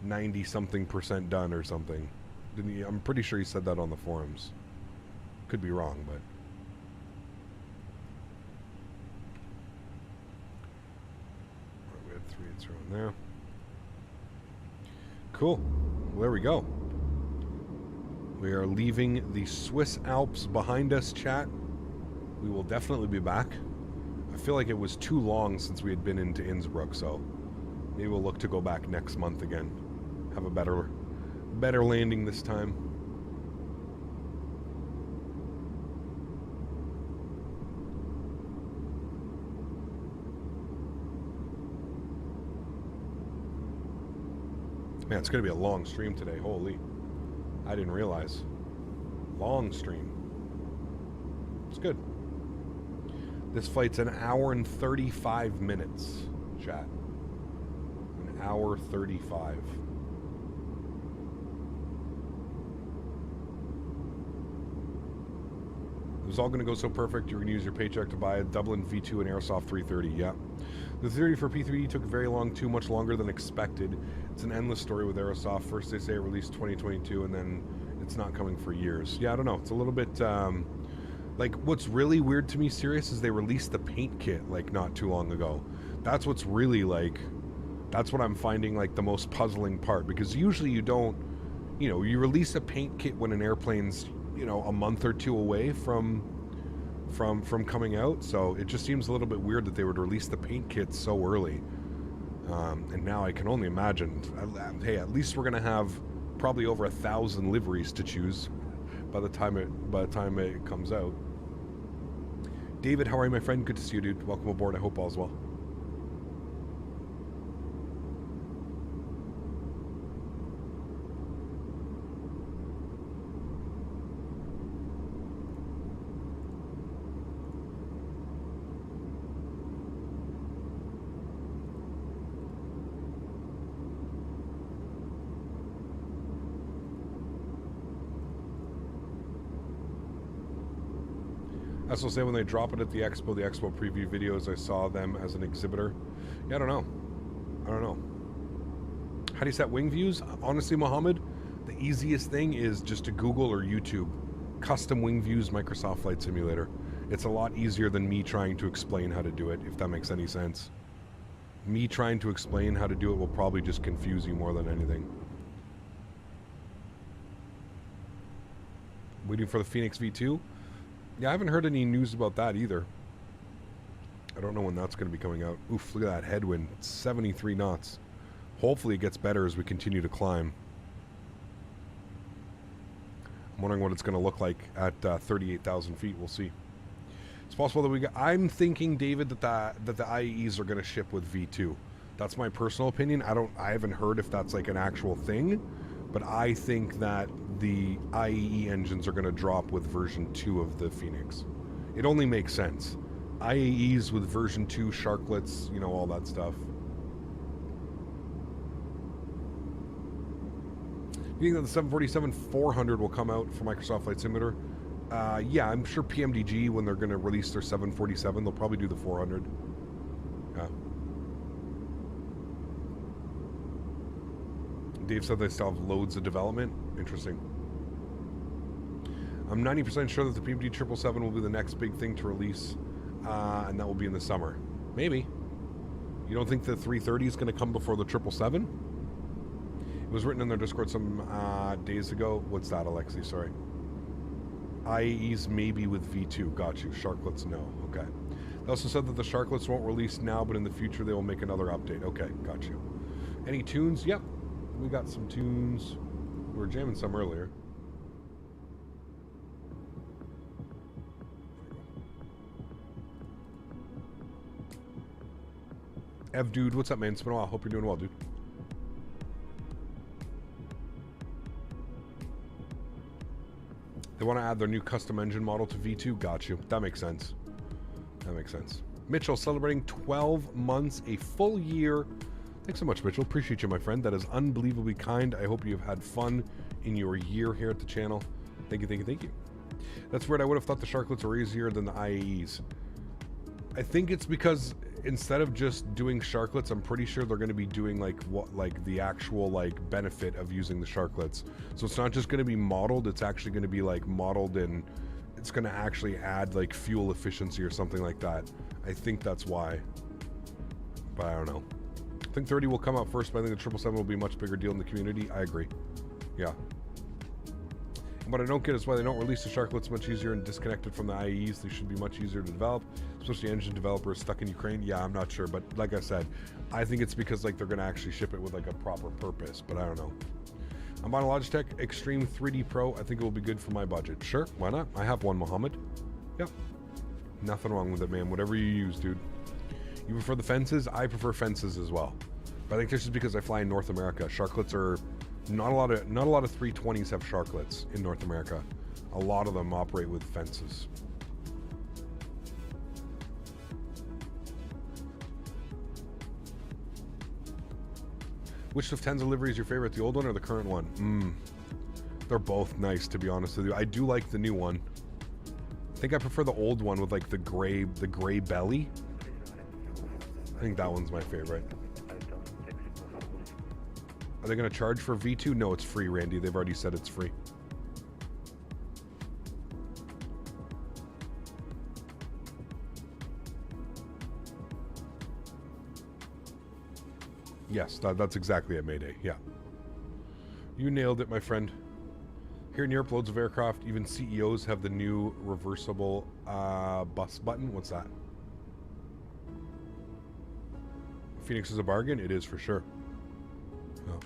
90-something% done or something. Didn't he? I'm pretty sure he said that on the forums. Could be wrong, but... We had 3 around there. Cool. Well, there we go. We are leaving the Swiss Alps behind us, chat. We will definitely be back. I feel like it was too long since we had been into Innsbruck, so maybe we'll look to go back next month again. Have a better landing this time. Man, it's going to be a long stream today. Holy. I didn't realize. Long stream. It's good. This flight's an hour and 35 minutes, chat. An hour 35. It was all going to go so perfect, you're going to use your paycheck to buy a Dublin V2 and Aerosoft 330, yeah. The theory for P3E took very long, too much longer than expected. It's an endless story with Aerosoft. First they say it released 2022, and then it's not coming for years. Yeah, I don't know. It's a little bit, like, what's really weird to me, serious, is they released the paint kit, like, not too long ago. That's what's really, like, that's what I'm finding, like, the most puzzling part. Because usually you don't, you know, you release a paint kit when an airplane's, you know, a month or two away from coming out, so it just seems a little bit weird that they would release the paint kits so early. And now I can only imagine, hey, at least we're gonna have probably over 1,000 liveries to choose by the time it comes out. David, how are you, my friend? Good to see you, dude. Welcome aboard. I hope all's well. I also say when they drop it at the expo preview videos, I saw them as an exhibitor. Yeah, I don't know. How do you set wing views? Honestly, Mohammed, the easiest thing is just to Google or YouTube custom wing views Microsoft Flight Simulator. It's a lot easier than me trying to explain how to do it, if that makes any sense. Me trying to explain how to do it will probably just confuse you more than anything. Waiting for the Fenix V2. Yeah, I haven't heard any news about that either. I don't know when that's going to be coming out. Oof, look at that headwind. It's 73 knots. Hopefully it gets better as we continue to climb. I'm wondering what it's going to look like at 38,000 feet. We'll see. It's possible that we got... I'm thinking, David, that the IAEs are going to ship with V2. That's my personal opinion. I haven't heard if that's like an actual thing, but I think that the IAE engines are going to drop with version 2 of the Fenix. It only makes sense. IAEs with version 2, sharklets, you know, all that stuff. You think that the 747-400 will come out for Microsoft Flight Simulator? Yeah, I'm sure PMDG, when they're going to release their 747, they'll probably do the 400. Yeah. Dave said they still have loads of development. Interesting. I'm 90% sure that the PMD 777 will be the next big thing to release, and that will be in the summer. Maybe. You don't think the 330 is going to come before the 777? It was written in their Discord some days ago. What's that, Alexi? Sorry. IAEs maybe with V2. Got you. Sharklets, no. Okay. They also said that the Sharklets won't release now, but in the future they will make another update. Okay, got you. Any tunes? Yep. We got some tunes. We were jamming some earlier. Ev, dude, what's up, man? It's been a while. Hope you're doing well, dude. They want to add their new custom engine model to V2. Got you. That makes sense. That makes sense. Mitchell, celebrating 12 months, a full year. Thanks so much, Mitchell. Appreciate you, my friend. That is unbelievably kind. I hope you've had fun in your year here at the channel. Thank you, thank you, thank you. That's weird. I would have thought the Sharklets were easier than the IAEs. I think it's because instead of just doing Sharklets, I'm pretty sure they're going to be doing like the actual like benefit of using the Sharklets. So it's not just going to be modeled, it's actually going to be like modeled and it's going to actually add like fuel efficiency or something like that. I think that's why. But I don't know. I think 30 will come out first, but I think the 777 will be a much bigger deal in the community. I agree. Yeah. What I don't get is why they don't release the Sharklets much easier and disconnected from the IAEs. They should be much easier to develop, especially engine developers stuck in Ukraine. Yeah, I'm not sure, but like I said, I think it's because like they're going to actually ship it with like a proper purpose, but I don't know. I'm buying a Logitech Extreme 3D Pro. I think it will be good for my budget. Sure, why not? I have one, Mohammed. Yep. Nothing wrong with it, man. Whatever you use, dude. You prefer the fences? I prefer fences as well. But I think this is because I fly in North America. Sharklets are not a lot of 320s have Sharklets in North America. A lot of them operate with fences. Which Lufthansa livery is your favorite, the old one or the current one? They're both nice, to be honest with you. I do like the new one. I think I prefer the old one with like the gray belly. I think that one's my favorite. Are they going to charge for V2? No, it's free, Randy. They've already said it's free. Yes, that's exactly it, Mayday. Yeah. You nailed it, my friend. Here in Europe, loads of aircraft, even CEOs have the new reversible bus button. What's that? Phoenix is a bargain? It is for sure. Oh.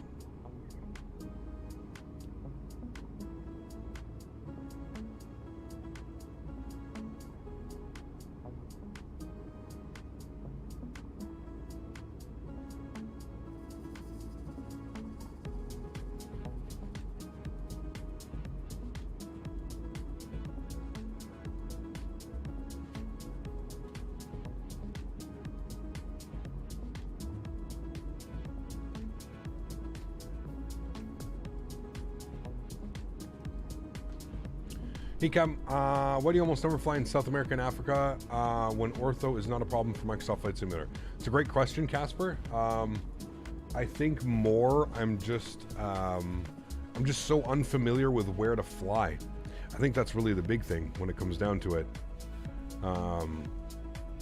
Hey Cam, why do you almost never fly in South America and Africa when ortho is not a problem for Microsoft Flight Simulator? It's a great question, Casper. I think more I'm just so unfamiliar with where to fly. I think that's really the big thing when it comes down to it.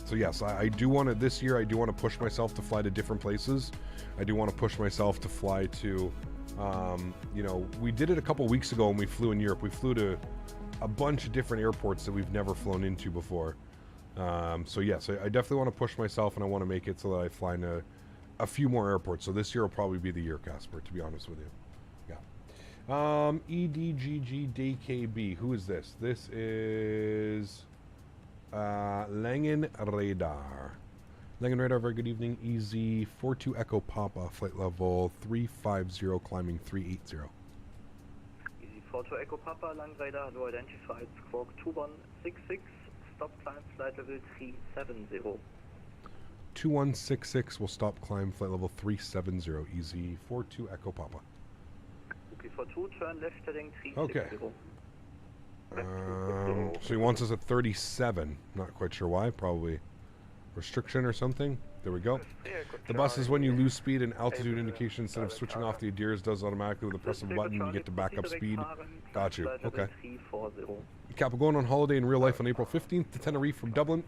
So yes, I do want to, this year I do want to push myself to fly to different places. I do want to push myself to fly to, you know, we did it a couple weeks ago when we flew in Europe. We flew to a bunch of different airports that we've never flown into before. So yes, I definitely want to push myself, and I want to make it so that I fly in a few more airports. So this year will probably be the year, Casper, to be honest with you. Yeah. EDGGDKB, who is this? This is Langen Radar. Langen Radar, very good evening. Easy 42 Echo Papa, flight level 350, climbing 380. Easy 42 Echo Papa, Langen Radar, no identified, squawk 2166, stop climb flight level 370. 2166 will stop climb flight level 370, easy 42 Echo Papa. Okay, 42, turn left heading 360. Okay. So he wants us at 37. Not quite sure why. Probably restriction or something. There we go. The bus is when you lose speed and altitude indication instead of switching off the ADIRS does automatically with the press of a button. You get to back up speed. Got you. Okay. Cap, we're going on holiday in real life on April 15th to Tenerife from Dublin.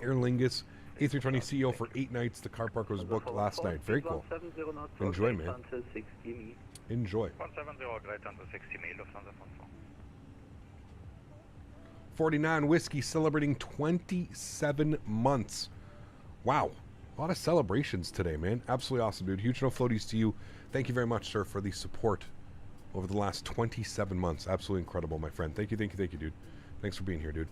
Aer Lingus, A320 CEO for 8 nights. The car park was booked last night. Very cool. Enjoy, man. Enjoy. 170, great under 60 mi, Lufthansa 44. 49 Whiskey celebrating 27 months. Wow. A lot of celebrations today, man. Absolutely awesome, dude. Huge no floaties to you. Thank you very much, sir, for the support over the last 27 months. Absolutely incredible, my friend. Thank you, dude. Thanks for being here, dude.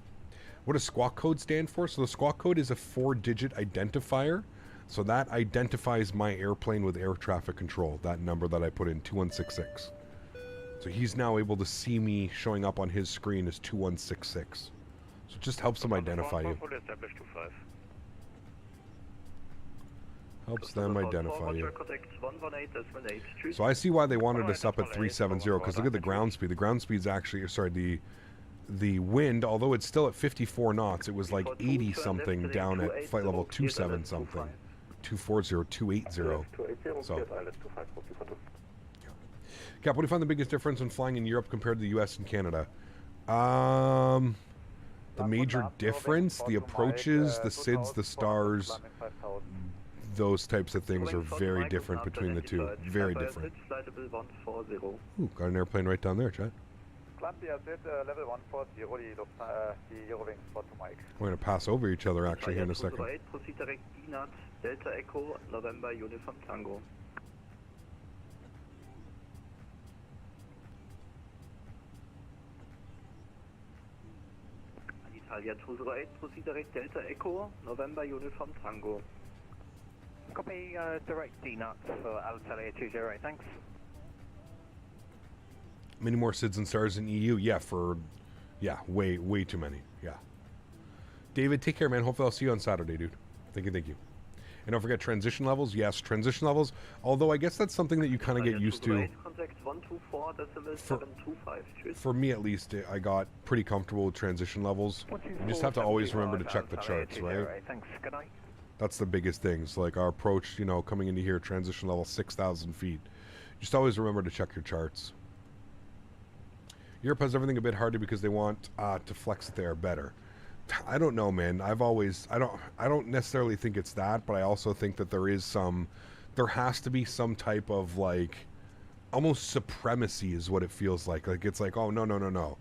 What does squawk code stand for? So the squawk code is a 4-digit identifier. So that identifies my airplane with air traffic control. That number that I put in, 2166. So he's now able to see me showing up on his screen as 2166. So it just helps him identify you. Helps them identify you. So I see why they wanted us up at 370, because look at the ground speed. The ground speed's actually, sorry, the wind, although it's still at 54 knots, it was like 80 something down at flight level 27 something. 240, 280. So. Cap, what do you find the biggest difference in flying in Europe compared to the US and Canada? The major difference, the approaches, the SIDS, the stars, those types of things are very different between the two. Very different. Ooh, got an airplane right down there, chat. Level 140, We're going to pass over each other actually here in a second. Proceed direct DNAT, Delta Echo, November, Uniform Tango. Italia 208, proceed direct Delta Echo, November, Uniform Tango. Copy, direct DNAT for Alitalia 208, thanks. Many more SIDS and stars in EU. Yeah, way too many. Yeah. David, take care, man. Hopefully I'll see you on Saturday, dude. Thank you. And don't forget transition levels. Yes, transition levels. Although I guess that's something that you kind of get used to. For me, at least, I got pretty comfortable with transition levels. You just have to always remember to check the charts, right? Thanks. Good night. That's the biggest things. Like our approach, you know, coming into here, transition level 6,000 feet. Just always remember to check your charts. Europe has everything a bit harder because they want to flex it there better. I don't know, man. I don't necessarily think it's that, but I also think that there has to be some type of like almost supremacy is what it feels like. Like it's like, oh no.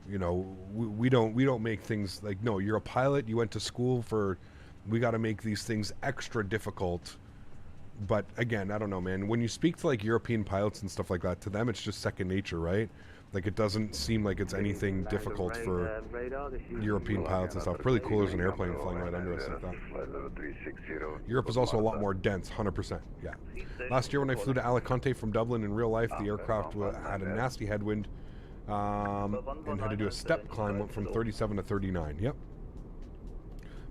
You know, we don't make things like, no, you're a pilot, you went to school for, we got to make these things extra difficult. But again, I don't know, man. When you speak to like European pilots and stuff like that, to them it's just second nature, right? Like it doesn't seem like it's anything difficult for European pilots and stuff. Really cool, there's an airplane flying right under us like that. Europe is also a lot more dense, 100%. Yeah. Last year when I flew to Alicante from Dublin in real life, the aircraft had a nasty headwind and had to do a step climb, went from 37 to 39. Yep.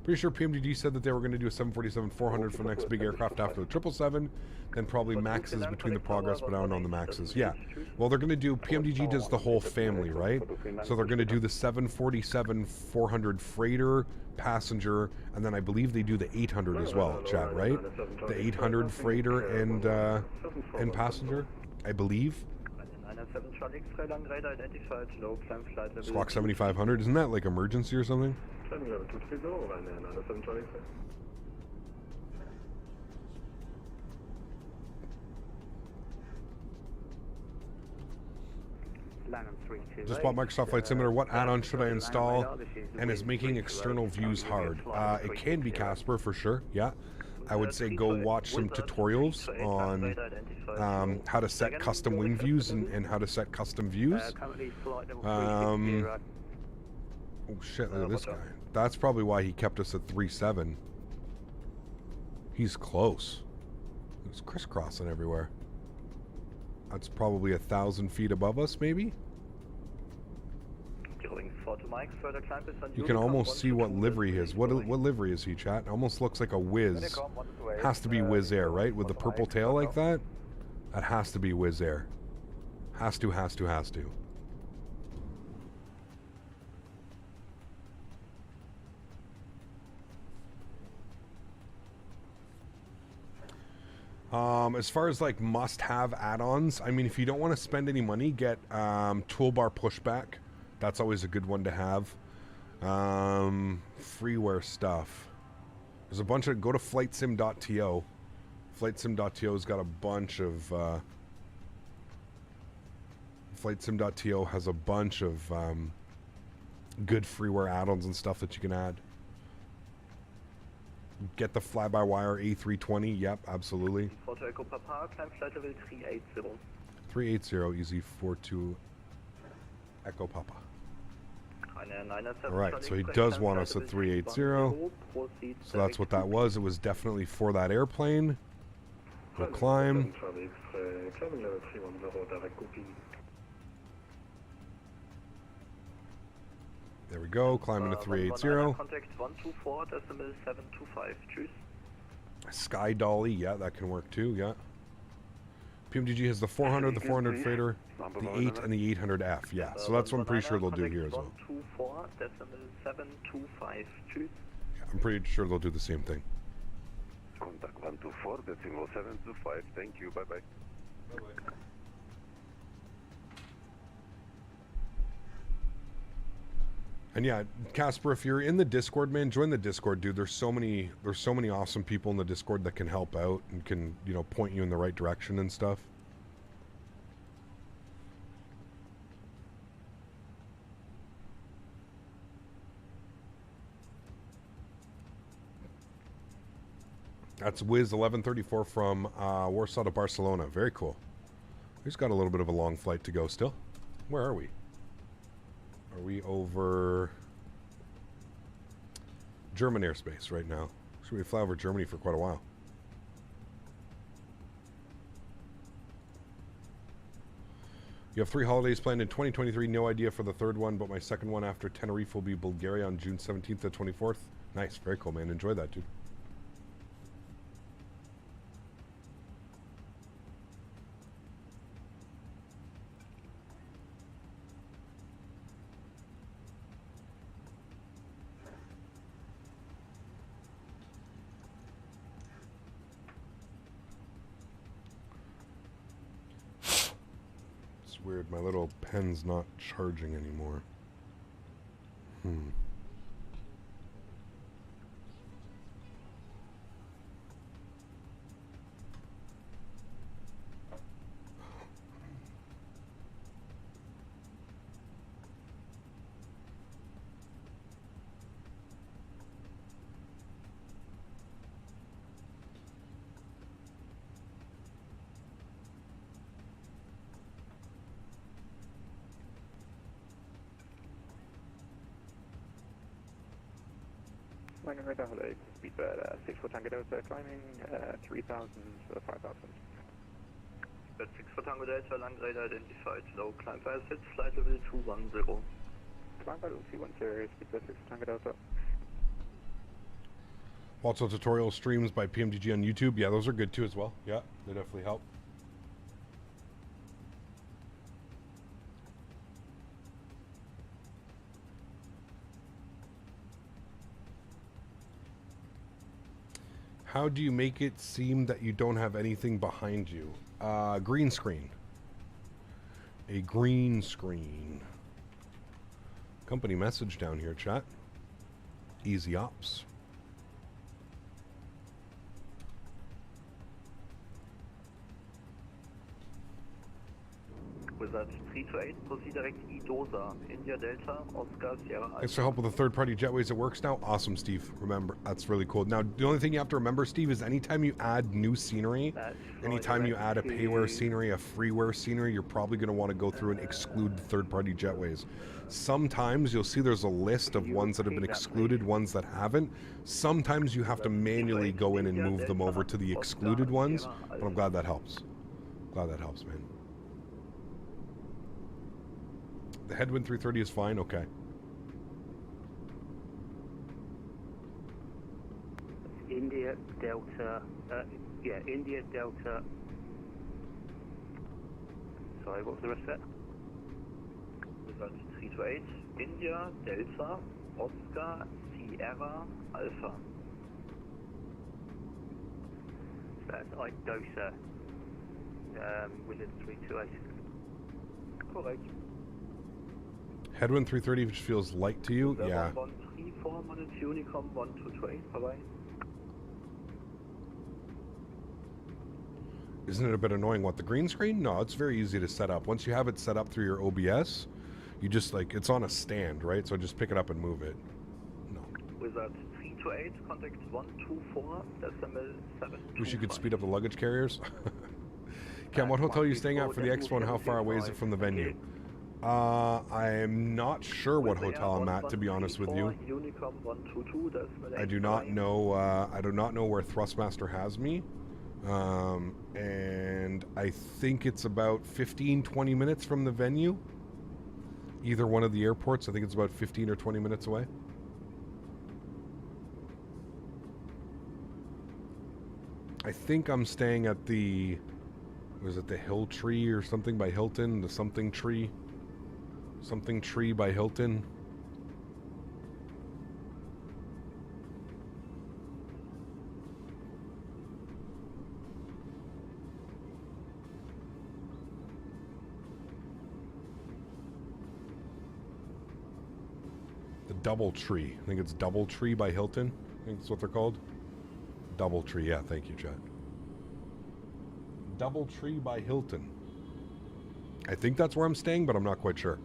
Pretty sure PMDG said that they were going to do a 747-400 for the next big aircraft after the 777, then probably Maxes between the progress, but I don't know on the Maxes. Yeah. Well, they're going to do, PMDG does the whole family, right? So they're going to do the 747-400 freighter, passenger, and then I believe they do the 800 as well, Chad, right? The 800 freighter and passenger, I believe. 97 Charlie X-ray, long radar identified, low climb flight level. Squawk 7500. Isn't that like emergency or something? Climbing level 230, runway 97 Charlie X-ray. Just bought Microsoft Flight Simulator. What add-on should I install? And is making external views hard? It can be Casper for sure. Yeah, I would say go watch some tutorials on how to set custom wing views and how to set custom views. Oh shit! Look at this guy. That's probably why he kept us at 3.7. He's close. It's crisscrossing everywhere. That's probably 1,000 feet above us, maybe? You can almost see what livery he is. What livery is he, chat? It almost looks like a Whiz. Has to be Wizz Air, right? With the purple tail like that? That has to be Wizz Air. Has to. As far as like must-have add-ons, I mean, if you don't want to spend any money, get toolbar pushback. That's always a good one to have. Freeware stuff. There's a bunch of... Go to flightsim.to. Flightsim.to's got a bunch of... Flightsim.to has a bunch of good freeware add-ons and stuff that you can add. Get the fly-by-wire A320. Yep, absolutely. 380, easy 42 Echo Papa. Alright, so he does want us at 380. So that's what that was. It was definitely for that airplane. We'll climb. There we go, climbing to 380. Sky Dolly, yeah, that can work too, yeah. PMDG has the 400, the 400 freighter, the 8, and the 800F, yeah. So that's what I'm pretty sure they'll do here as well. Yeah, I'm pretty sure they'll do the same thing. Contact 124.725, thank you, bye-bye. Bye-bye. And yeah, Casper, if you're in the Discord, man, join the Discord, dude. There's so many awesome people in the Discord that can help out and can, you know, point you in the right direction and stuff. That's Wiz 1134 from Warsaw to Barcelona. Very cool. He's got a little bit of a long flight to go still. Where are we? Are we over German airspace right now? Should we fly over Germany for quite a while? You have 3 holidays planned in 2023. No idea for the third one, but my second one after Tenerife will be Bulgaria on June 17th to 24th. Nice. Very cool, man. Enjoy that, dude. Weird, my little pen's not charging anymore. Radar, hello, speedbird 64 Tango Delta, climbing 3000 for 5000. Speedbird 64 Tango Delta, land radar identified, low climb by 6, flight level 210. Climb by level 210, speedbird 64 Tango Delta. Also tutorial streams by PMDG on YouTube. Yeah, those are good too as well. Yeah, they definitely help. How do you make it seem that you don't have anything behind you? Green screen. A green screen. Company message down here, chat. Easy ops. Wizard 328, proceed direct Souza, India Delta, Oscar Sierra Thanks for help with the third-party jetways. It works now. Awesome, Steve. Remember, that's really cool. Now, the only thing you have to remember, Steve, is anytime you add new scenery, anytime you add a payware scenery, a freeware scenery, you're probably going to want to go through and exclude third-party jetways. Sometimes you'll see there's a list of ones that have been excluded, ones that haven't. Sometimes you have to manually go in and move them over to the excluded ones, but I'm glad that helps. Glad that helps, man. The headwind 330 is fine, okay. India Delta, India Delta. Sorry, what was the rest of that? Wizard 328, India Delta, Oscar Sierra Alpha. That's EyeDoc, Wizard 328. Correct. Headwind 330, which feels light to you? Yeah. 134, Manage Unicom 128, bye-bye. Isn't it a bit annoying? What, the green screen? No, it's very easy to set up. Once you have it set up through your OBS, you just, like, it's on a stand, right? So just pick it up and move it. No. Wizard 328, contact 124, decimal 7. Wish you could speed up the luggage carriers. Cam, what hotel are you staying at for the Expo and how far away is it from the venue? I'm not sure what hotel I'm at, to be honest with you. I do not know. I do not know where Thrustmaster has me, and I think it's about 15-20 minutes from the venue. Either one of the airports. I think it's about 15 or 20 minutes away. I think I'm staying at the. Was it the Hill Tree or something by Hilton? The something tree. Something tree by Hilton. The Double Tree. I think it's Double Tree by Hilton. I think that's what they're called. Double Tree. Yeah, thank you, Chad. Double Tree by Hilton. I think that's where I'm staying, but I'm not quite sure.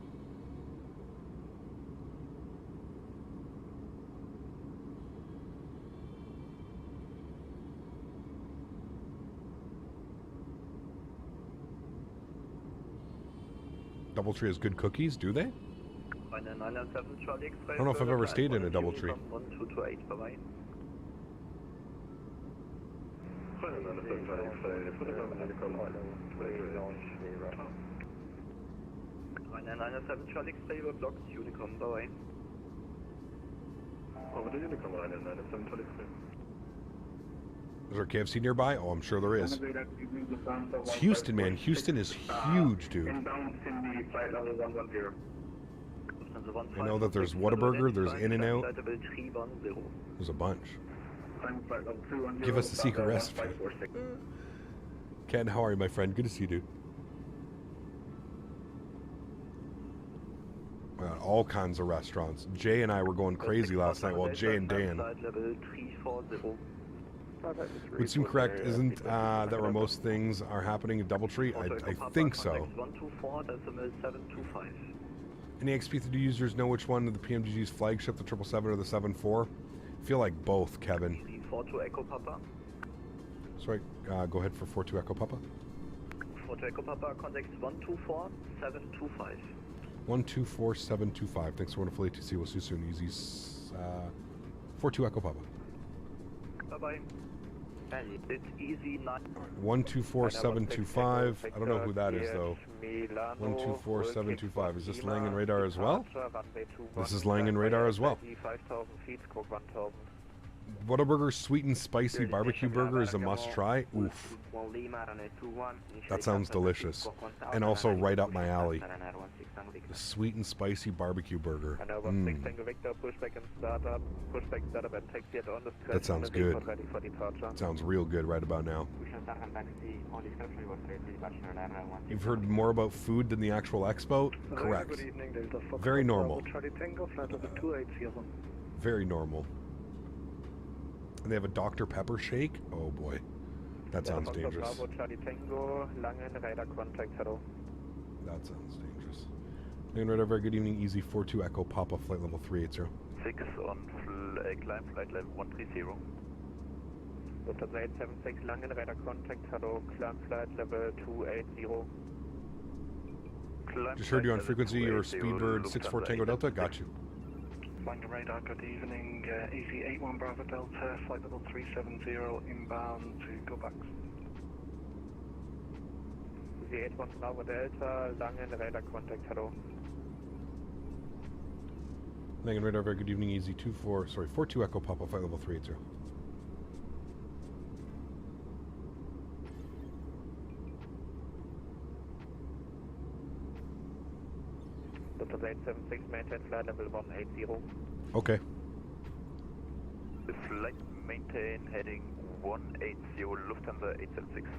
Double Tree has good cookies, do they? I don't know if I've ever stayed in a Double Tree. Is there a KFC nearby? Oh, I'm sure there is. It's Houston, man. Houston is huge, dude. I know that there's Whataburger, there's In-N-Out. There's a bunch. Give us the secret recipe. Ken, how are you, my friend? Good to see you, dude. All kinds of restaurants. Jay and I were going crazy last night. Well, Jay and Dan. Would seem correct, isn't that where most things are happening at Doubletree? I think so. Any XP3D users know which one of the PMGG's flagship, the 777 or the 74? I feel like both, Kevin. Sorry, go ahead for 42 Echo Papa. 42 Echo Papa, contact 124725. 124725. Thanks for wonderful ATC. We'll see you soon. Easy. 42 Echo Papa. Bye-bye. It's easy 124725. I don't know who that is though. 124725. Is this Langen Radar as well? This is Langen Radar as well. Whataburger sweet and spicy barbecue burger is a must try. Oof. That sounds delicious. And also right up my alley. The sweet and spicy barbecue burger. Hannover 6 Tango Victor, pushback and startup. Pushback startup and taxi at on the That sounds good. ready for departure. Sounds real good right about now. You've heard more about food than the actual expo? Correct. Good evening, Delta Fox. Very normal. Charlie Tango, flight level 280. Very normal. And they have a Dr. Pepper shake? Oh boy. That sounds dangerous. Bravo, Charlie Tango, Langen, radar contact, hello. That sounds dangerous. And right over, good evening, Easy 42 Echo Papa, flight level 380. 6 on climb, flight level 130. Delta 876, Langen, radar contact, hello. Climb, flight level 280. Just heard you on frequency, your Speedbird 64 Tango Delta, got you. Langen radar, good evening. Easy 81 Bravo Delta, flight level 370, inbound to go back. Easy 81 Bravo Delta, Langen, radar contact, hello. Langen radar, very good evening, Easy 42 Echo Papa, flight level 380. Delta 876, maintain flight level 180. Okay. Flight maintain heading 180, Lufthansa 876.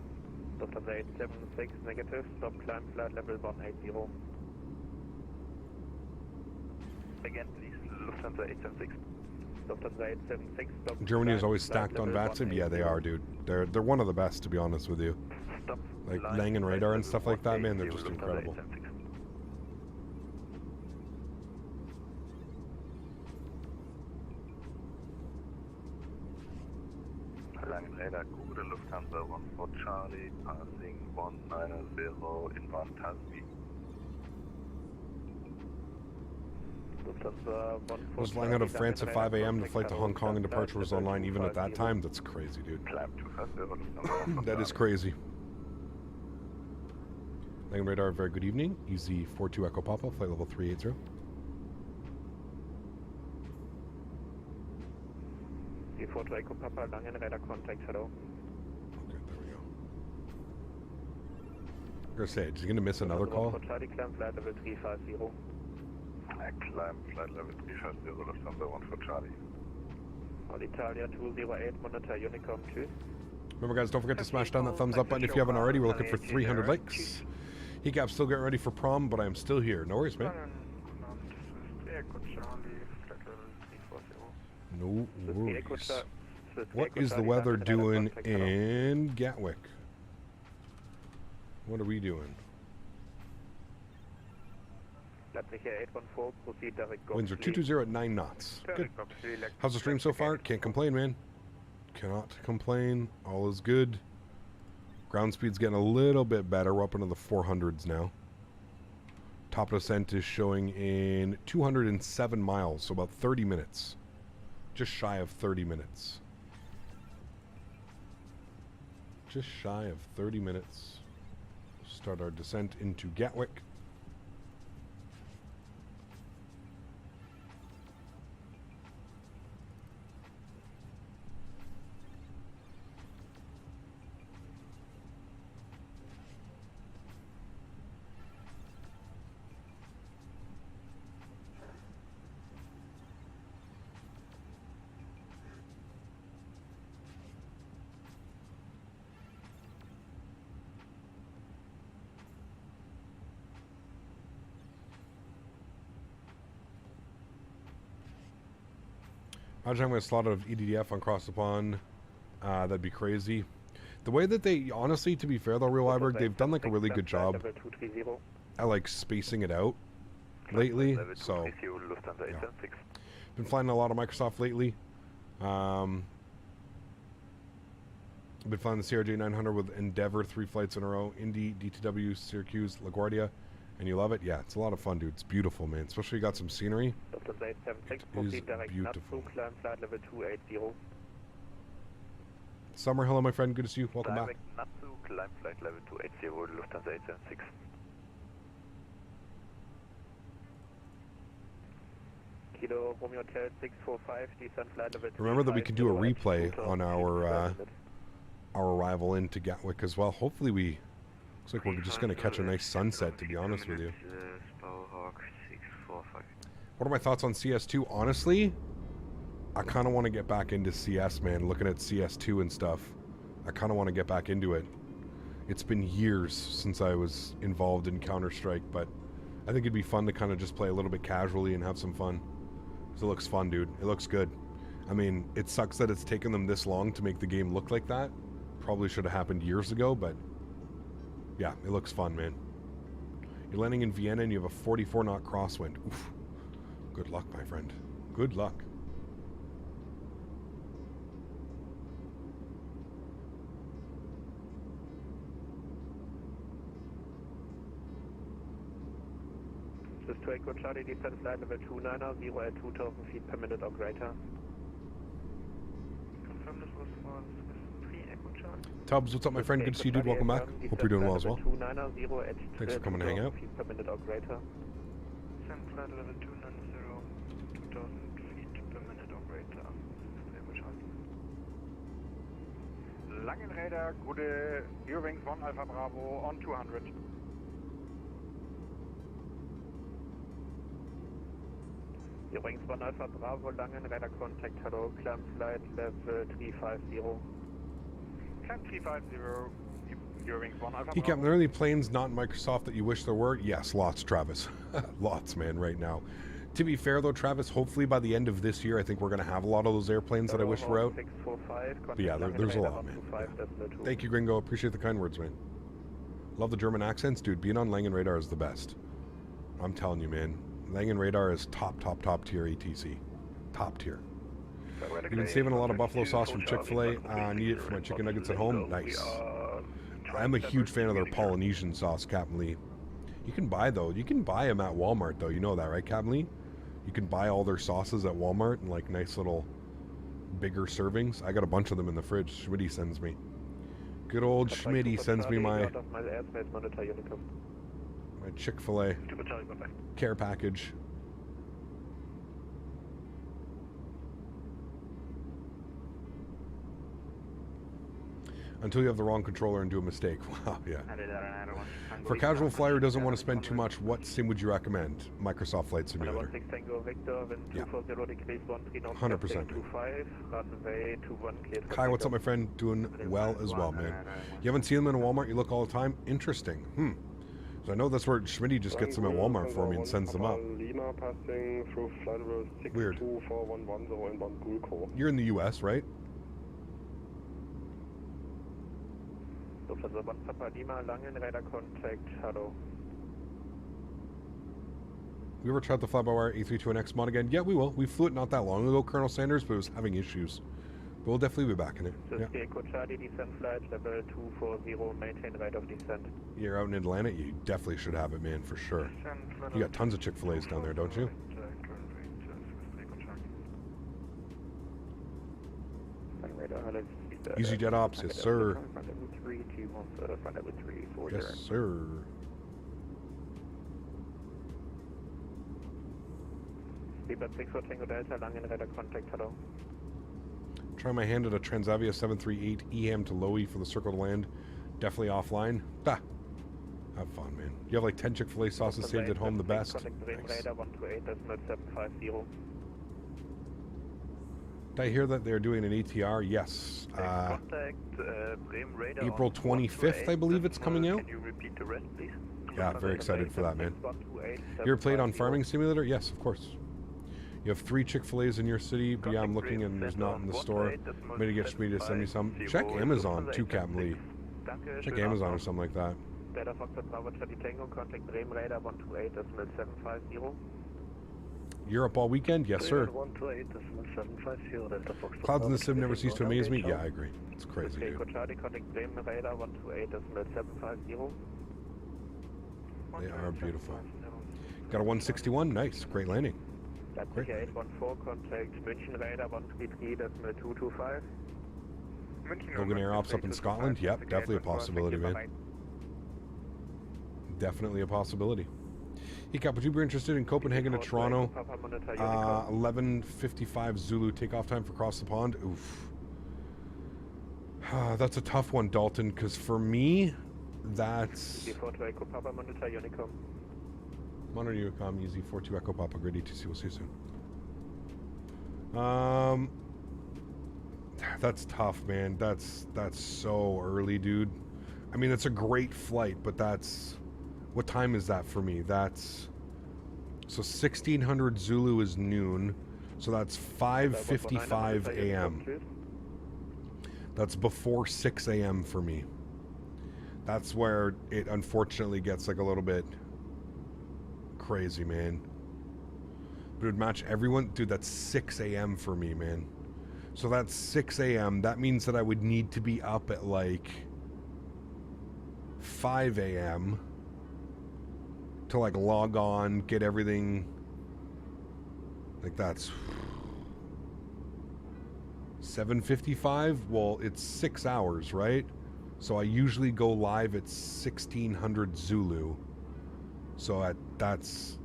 Delta 876, negative, stop climb, flight level 180. Again, please, Lufthansa 876. Lufthansa 876, stop Germany is climb, always flight stacked on level VATSIM. Yeah, they 180. are, dude. They're one of the best, to be honest with you. Stop. Like line, Langen flight radar and level stuff like that, man, they're 180, just Lufthansa incredible. 876. Langen radar, Google Lufthansa 14 Charlie, passing 190, inbound Tasby. Lufthansa 14 Was flying out of France at 5 a.m. The flight to Hong Kong and departure was online even at that time. That's crazy, dude. Climb 250, Lufthansa. That is crazy. Langen radar, very good evening. Easy 42 Echo Papa, flight level 380. Easy 42 Echo Papa, Langen, radar contact, hello. Okay, there we go. I'm gonna say, is he gonna miss another call? For Charlie, climb, flight level 350. Climb, flight level 350, Lufthansa 1 for Charlie. All Italia 208, monitor Unicom 2. Remember, guys, don't forget to smash down that thumbs up button if you haven't already. We're looking for 300 likes. Heatgap's still getting ready for prom, but I am still here. No worries, man. No worries. What is the weather doing in Gatwick? What are we doing? Winds are 220 at 9 knots. Good. How's the stream so far? Can't complain, man. Cannot complain. All is good. Ground speed's getting a little bit better. We're up into the 400s now. Top of descent is showing in 207 miles, so about 30 minutes. Just shy of 30 minutes. Just shy of 30 minutes. Start our descent into Gatwick. Imagine having a slot of EDDF on Cross the Pond. That'd be crazy. The way that they, honestly, to be fair though, Real Iberg, they've done like a really good job at like spacing it out lately. So, yeah. Been flying a lot of Microsoft lately. I've been flying the CRJ 900 with Endeavor 3 flights in a row. Indy, DTW, Syracuse, LaGuardia. And you love it? Yeah, it's a lot of fun, dude. It's beautiful, man. Especially you got some scenery. It is beautiful. Summer, hello, my friend. Good to see you. Welcome back. Climb flight level 280, Lufthansa 876. Kilo Romeo Hotel 645, descent flight level 2. Remember that we can do a replay on our arrival into Gatwick as well. Hopefully we Looks like we're just going to catch a nice sunset, to be honest with you. What are my thoughts on CS2? Honestly, I kind of want to get back into CS, man. Looking at CS2 and stuff. I kind of want to get back into it. It's been years since I was involved in Counter-Strike, but I think it'd be fun to kind of just play a little bit casually and have some fun. Because it looks fun, dude. It looks good. I mean, it sucks that it's taken them this long to make the game look like that. Probably should have happened years ago, but yeah, it looks fun, man. You're landing in Vienna and you have a 44 knot crosswind. Oof. Good luck, my friend. Good luck. This is 2 Echo Charlie, descent flight level 290, 0 at 2,000 feet per minute or greater. Confirm this was for 3 Echo Charlie. Tubbs, what's up, my friend? Good to see you, dude. Welcome back. Hope you're doing well as well. 290, 0 at Thanks for coming to hang out. feet per minute or greater. Descent flight level 290, 2,000 feet per minute or greater. Echo Charlie. Langenräder, gute Eurowings 1 Alpha Bravo on 200. Eurowings 1 Alpha Bravo, Langenräder contact, hello, climb flight level 350. Climb 350, Eurowings 1 Alpha Hey, Bravo. Captain, are there any planes not in Microsoft that you wish there were? Yes, lots, Travis. Lots, man, right now. To be fair, though, Travis, hopefully by the end of this year, I think we're going to have a lot of those airplanes that I wish were out. 645, But yeah, there's a lot, man. Yeah. Thank you, Gringo. Appreciate the kind words, man. Love the German accents. Dude, being on Langen Radar is the best. I'm telling you, man. Langen Radar is top tier ATC. Top tier. You've been saving a lot of buffalo sauce from Chick-fil-A. I need it for my chicken nuggets at home. Nice. I'm a huge fan of their Polynesian sauce, Captain Lee. You can buy them at Walmart, though. You know that, right, Captain Lee? You can buy all their sauces at Walmart in, like, nice little bigger servings. I got a bunch of them in the fridge. Smitty sends me. Good old Smitty sends me my Chick-fil-A care package. Until you have the wrong controller and do a mistake. Wow, yeah. For a casual flyer who doesn't want to spend too much, what sim would you recommend? Microsoft Flight Simulator. Yeah. 100%. Kai, what's up, my friend? Doing well as well, man. You haven't seen them in a Walmart? You look all the time? Interesting. So I know that's where Smitty just gets them at Walmart for me and sends them up. Weird. You're in the US, right? Lufthansa 1 Papa Lima, Langenräder contact, hello. We ever tried the fly-by-wire A320X mod again? Yeah, we will. We flew it not that long ago, Colonel Sanders, but it was having issues. But we'll definitely be back in it. This is Echo Charlie, descent flight level 240, maintain rate of descent. You're out in Atlanta? You definitely should have it, man, for sure. You got tons of Chick-fil-A's down there, don't you? easyJet Ops, yes, sir. Yes, sir. Speedbird 64 Tango Delta, Langenräder contact, hello. Try my hand at a Transavia 738 EM to Lowy for the circle to land. Definitely offline. Bah. Have fun, man. You have like 10 Chick-fil-A sauces saved at home, the best. Nice. Did I hear that they're doing an ATR? Yes. April 25th, I believe it's coming out. Can you repeat the rest, please? Yeah, very excited for that, man. You ever played on Farming Simulator? Yes, of course. You have 3 Chick-fil-A's in your city, but yeah, I'm looking and there's not in the store. Maybe get me to send me some. Check Amazon too, Captain Lee. Check Amazon or something like that. Europe all weekend? Yes, sir. Clouds in the sim never cease to amaze me. Yeah, I agree. It's crazy, dude. They are beautiful. Got a 161. Nice. Great landing. Great. 814, contact München Radar 133, decimal 225. Logan Air Ops up in Scotland? Yep, definitely a possibility, man. Definitely a possibility. Hey, Cap, would you be interested in Copenhagen to Toronto? 11:55 Zulu takeoff time for across the pond? Oof. That's a tough one, Dalton, because for me, That's Easy 42 Echo Papa, monitor Unicom. Monitor Unicom, easy 42 Echo Papa, grid ETC. We'll see you soon. That's tough, man. That's so early, dude. I mean, it's a great flight, but that's... What time is that for me? That's... So 1600 Zulu is noon. So that's 5:55 a.m. That's before 6 a.m. for me. That's where it unfortunately gets like a little bit crazy, man. But it would match everyone. Dude, that's 6 a.m. for me, man. So that's 6 a.m. That means that I would need to be up at like 5 a.m. to like log on, get everything. Like that's 7:55. Well, it's 6 hours, right? So I usually go live at 1600 Zulu. So that's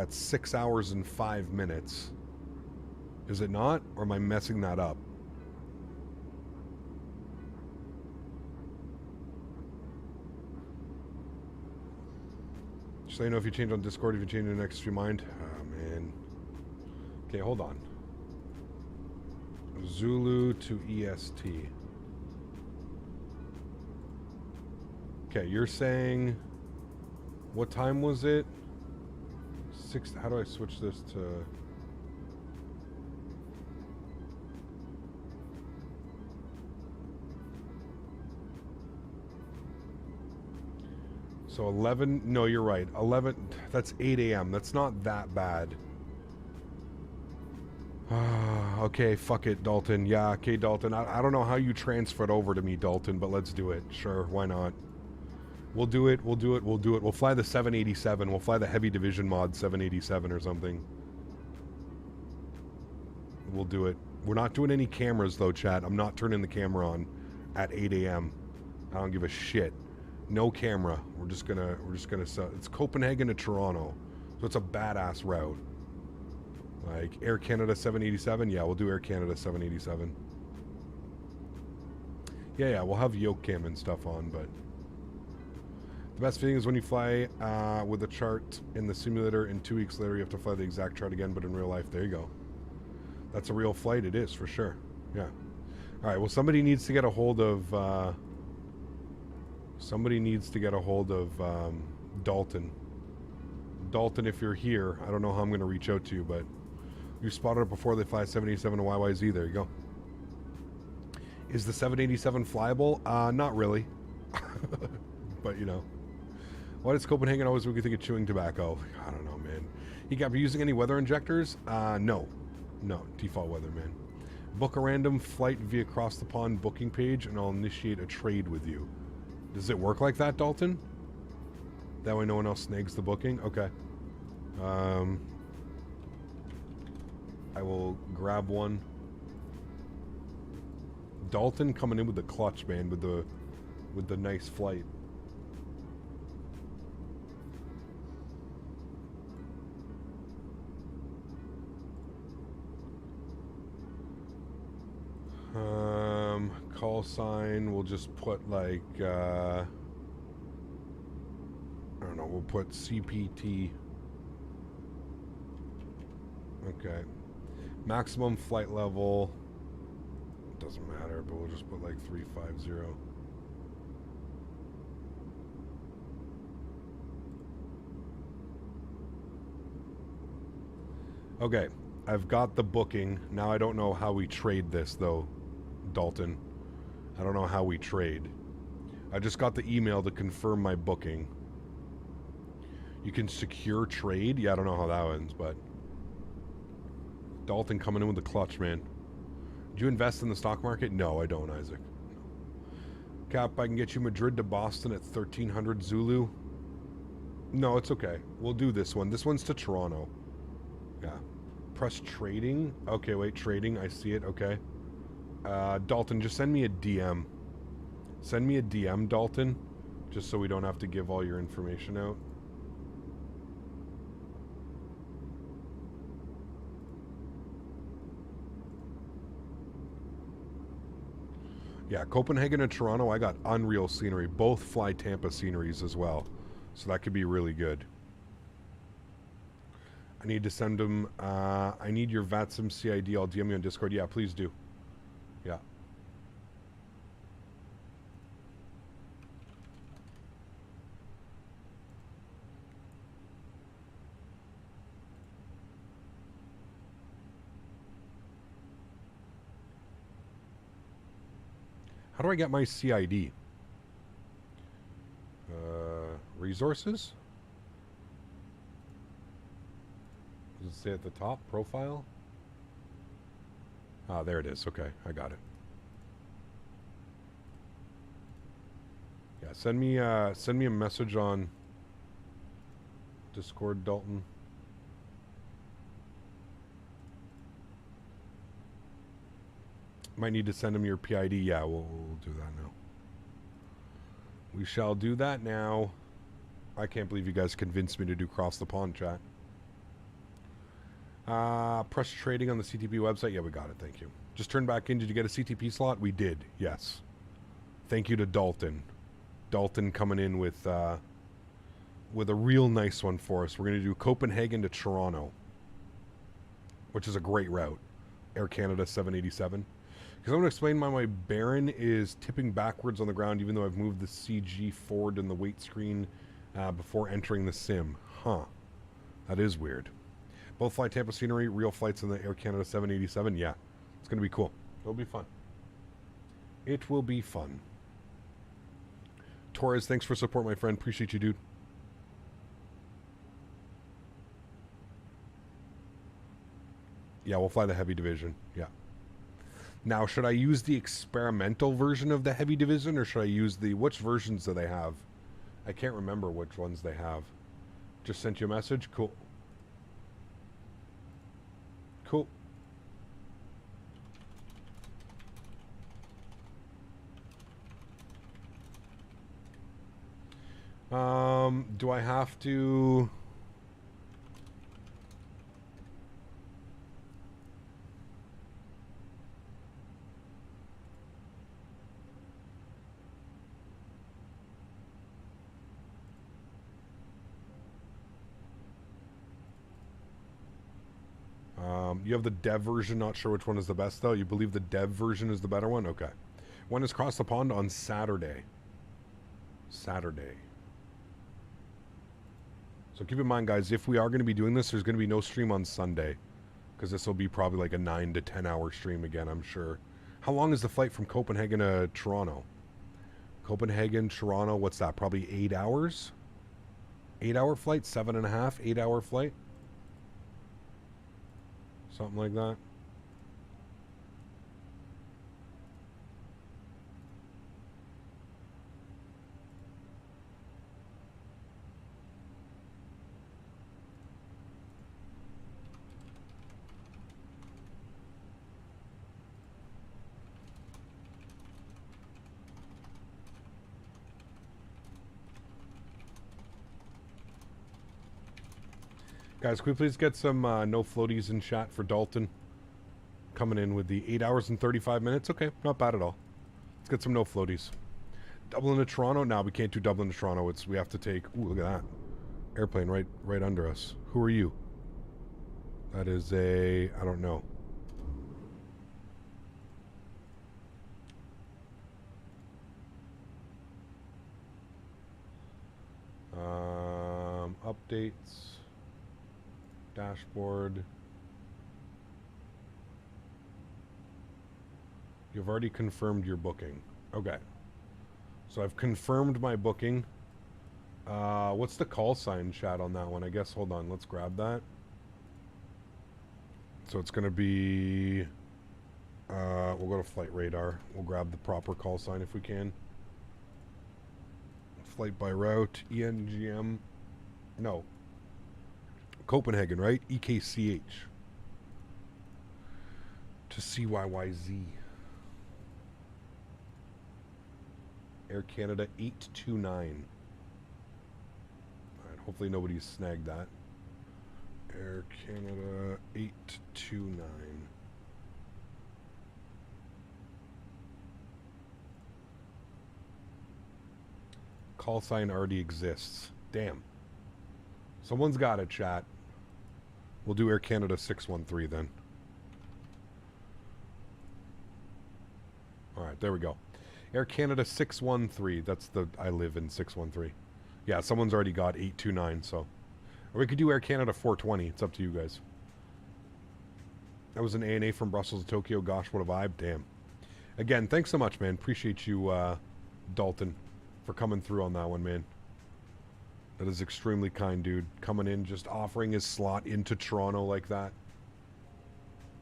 6 hours and 5 minutes. Is it not? Or am I messing that up? Just so you know, if you change on Discord, if you change in the next few mind. Oh, man. Okay, hold on. Zulu to EST. Okay, you're saying... What time was it? 6... How do I switch this to... So 11... No, you're right. 11... That's 8 a.m. That's not that bad. Okay, fuck it, Dalton. Yeah, okay, Dalton. I don't know how you transferred over to me, Dalton, but let's do it. Sure, why not? We'll do it, we'll do it, we'll do it. We'll fly the 787. We'll fly the Heavy Division Mod 787 or something. We'll do it. We're not doing any cameras, though, chat. I'm not turning the camera on at 8 a.m. I don't give a shit. No camera. We're just gonna it's Copenhagen to Toronto. So it's a badass route. Like Air Canada 787, yeah, we'll do Air Canada 787. Yeah, we'll have yoke cam and stuff on, but the best thing is when you fly with a chart in the simulator and 2 weeks later you have to fly the exact chart again, but in real life, there you go. That's a real flight, it is, for sure. Yeah. Alright, well, somebody needs to get a hold of Dalton. Dalton, if you're here, I don't know how I'm going to reach out to you, but you spotted it before they fly 787 to YYZ. There you go. Is the 787 flyable? Not really. But, you know. Why does Copenhagen always make you think of chewing tobacco? I don't know, man. You got using any weather injectors? No. No. Default weather, man. Book a random flight via across the pond booking page, and I'll initiate a trade with you. Does it work like that, Dalton? That way no one else snags the booking? Okay. I will grab one. Dalton coming in with the clutch, man, with the nice flight. Call sign, we'll just put like I don't know, we'll put CPT. Okay. Maximum flight level, doesn't matter, but we'll just put like 350. Okay, I've got the booking. Now I don't know how we trade this though, Dalton. I don't know how we trade. I just got the email to confirm my booking. You can secure trade? Yeah, I don't know how that ends, but Dalton coming in with the clutch, man. Do you invest in the stock market? No, I don't, Isaac. Cap, I can get you Madrid to Boston at 1300 Zulu. No, it's okay. We'll do this one. This one's to Toronto. Yeah. Press trading. Okay, wait, trading. I see it. Okay. Dalton, just send me a DM. Send me a DM, Dalton. Just so we don't have to give all your information out. Yeah, Copenhagen and Toronto, I got unreal scenery. Both fly Tampa sceneries as well. So that could be really good. I need to send them, I need your VATSIM CID. I'll DM you on Discord. Yeah, please do. Yeah. How do I get my CID? Resources? Does it say at the top? Profile? Ah, there it is. Okay, I got it. Yeah, send me a message on Discord, Dalton. Might need to send him your PID. Yeah, we'll do that now. We shall do that now. I can't believe you guys convinced me to do cross the pond chat. Press trading on the CTP website. Yeah, we got it. Thank you. Just turn back in. Did you get a CTP slot? We did. Yes. Thank you to Dalton. Dalton coming in with a real nice one for us. We're going to do Copenhagen to Toronto, which is a great route. Air Canada 787. Because I'm going to explain why my Baron is tipping backwards on the ground, even though I've moved the CG forward in the weight screen before entering the sim. Huh. That is weird. Both fly Tampa scenery, real flights in the Air Canada 787. Yeah. It's going to be cool. It'll be fun. It will be fun. Torres, thanks for support, my friend. Appreciate you, dude. Yeah, we'll fly the heavy division. Yeah. Now, should I use the experimental version of the heavy division, or should I use the... Which versions do they have? I can't remember which ones they have. Just sent you a message? Cool. Cool. Do I have to... you have the dev version, not sure which one is the best though. You believe the dev version is the better one? Okay. When is Cross the Pond? On Saturday. Saturday. So keep in mind, guys, if we are going to be doing this, there's going to be no stream on Sunday. Because this will be probably like a 9 to 10 hour stream again, I'm sure. How long is the flight from Copenhagen to Toronto? Copenhagen, Toronto, what's that? Probably 8 hours? 8 hour flight? 7.5? 8 hour flight? Something like that. Guys, can we please get some no floaties in chat for Dalton? Coming in with the 8 hours and 35 minutes. Okay, not bad at all. Let's get some no floaties. Dublin to Toronto? No, we can't do Dublin to Toronto. We have to take... Ooh, look at that. Airplane right under us. Who are you? That is a... I don't know. Updates. Dashboard. You've already confirmed your booking. Okay. So I've confirmed my booking. What's the call sign, chat, on that one? I guess, hold on, let's grab that. So it's going to be... we'll go to Flight Radar. We'll grab the proper call sign if we can. Flight by route, ENGM. No. Copenhagen, right? EKCH. To CYYZ. Air Canada 829. Alright, hopefully nobody's snagged that. Air Canada 829. Call sign already exists. Damn. Someone's got it, chat. We'll do Air Canada 613 then. Alright, there we go. Air Canada 613. That's the... I live in 613. Yeah, someone's already got 829, so... Or we could do Air Canada 420. It's up to you guys. That was an ANA from Brussels to Tokyo. Gosh, what a vibe. Damn. Again, thanks so much, man. Appreciate you, Dalton, for coming through on that one, man. That is extremely kind, dude. Coming in, just offering his slot into Toronto like that.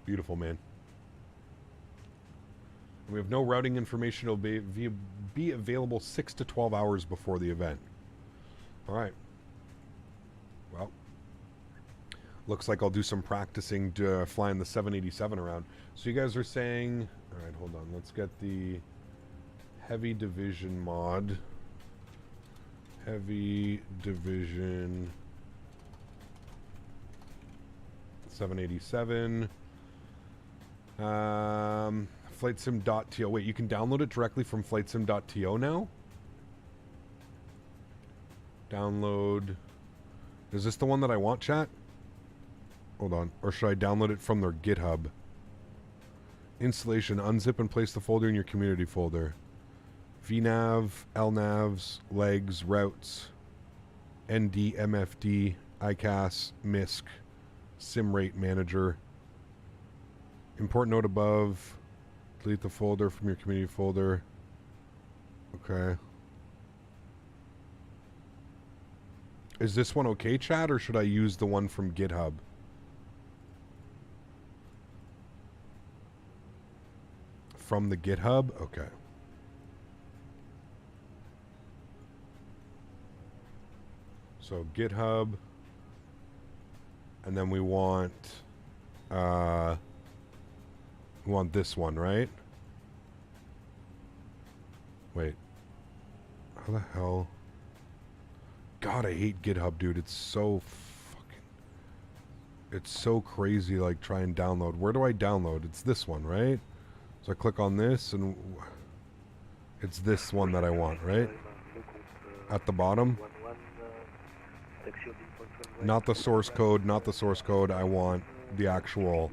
Beautiful, man. We have no routing information. It'll be available 6 to 12 hours before the event. All right. Well, looks like I'll do some practicing flying the 787 around. So you guys are saying... All right, hold on. Let's get the heavy division mod. Heavy division 787. FlightSim.to. Wait, you can download it directly from FlightSim.to now? Download. Is this the one that I want, chat? Hold on. Or should I download it from their GitHub? Installation. Unzip and place the folder in your community folder. VNav, LNAVs, legs, routes, ND, MFD, ICAS, MISC, SimRate Manager. Important note above. Delete the folder from your community folder. Okay. Is this one okay, chat, or should I use the one from GitHub? From the GitHub? Okay. So GitHub, and then we want this one, right? Wait, how the hell? God, I hate GitHub, dude. It's so crazy. Like, try and download. Where do I download? It's this one, right? So I click on this, and it's this one that I want, right? At the bottom. Not the source code, not the source code. I want the actual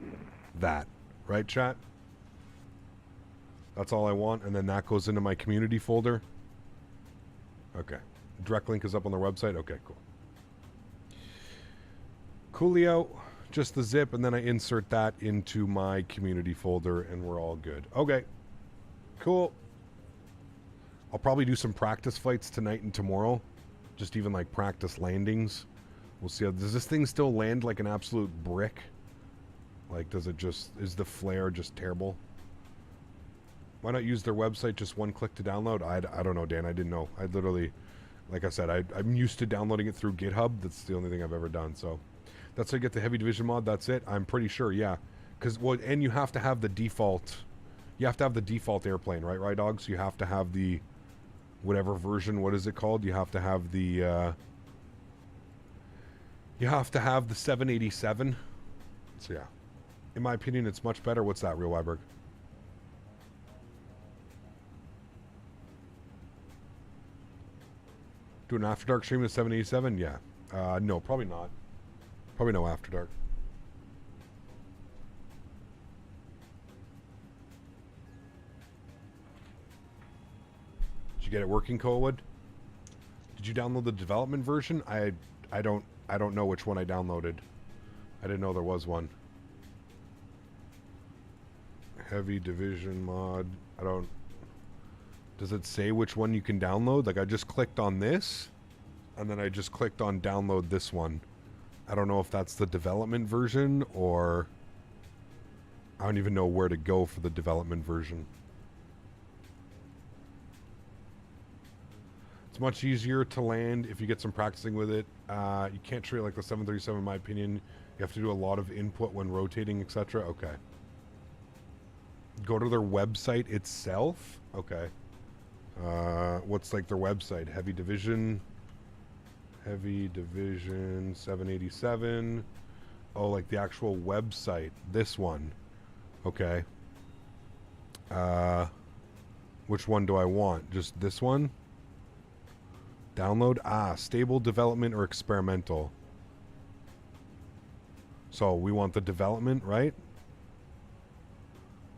that. Right, chat? That's all I want, and then that goes into my community folder. Okay. Direct link is up on the website. Okay, cool. Coolio, just the zip, and then I insert that into my community folder, and we're all good. Okay. Cool. I'll probably do some practice flights tonight and tomorrow. Just even like practice landings. We'll see how... Does this thing still land like an absolute brick? Like, does it just... Is the flare just terrible? Why not use their website, just one click to download? I don't know, Dan. I didn't know. I literally... Like I said, I'm used to downloading it through GitHub. That's the only thing I've ever done, so... That's how you get the heavy division mod. That's it. I'm pretty sure, yeah. Because, well, and you have to have the default... You have to have the default airplane, right? Right, dogs? You have to have the... Whatever version, what is it called? You have to have the... You have to have the 787. So, yeah. In my opinion, it's much better. What's that, Real Weiberg? Do an After Dark stream with 787? Yeah. No, probably not. Probably no After Dark. Did you get it working, Colwood? Did you download the development version? I don't know which one I downloaded. I didn't know there was one. Heavy division mod. I don't... Does it say which one you can download? Like, I just clicked on this, and then I just clicked on download this one. I don't know if that's the development version, or... I don't even know where to go for the development version. It's much easier to land if you get some practicing with it. You can't treat it like the 737, in my opinion. You have to do a lot of input when rotating, etc. Okay. Go to their website itself? Okay. What's like their website? Heavy Division 787. Oh, like the actual website. This one. Okay. Which one do I want? Just this one? Download. Stable, development, or experimental. So we want the development, right?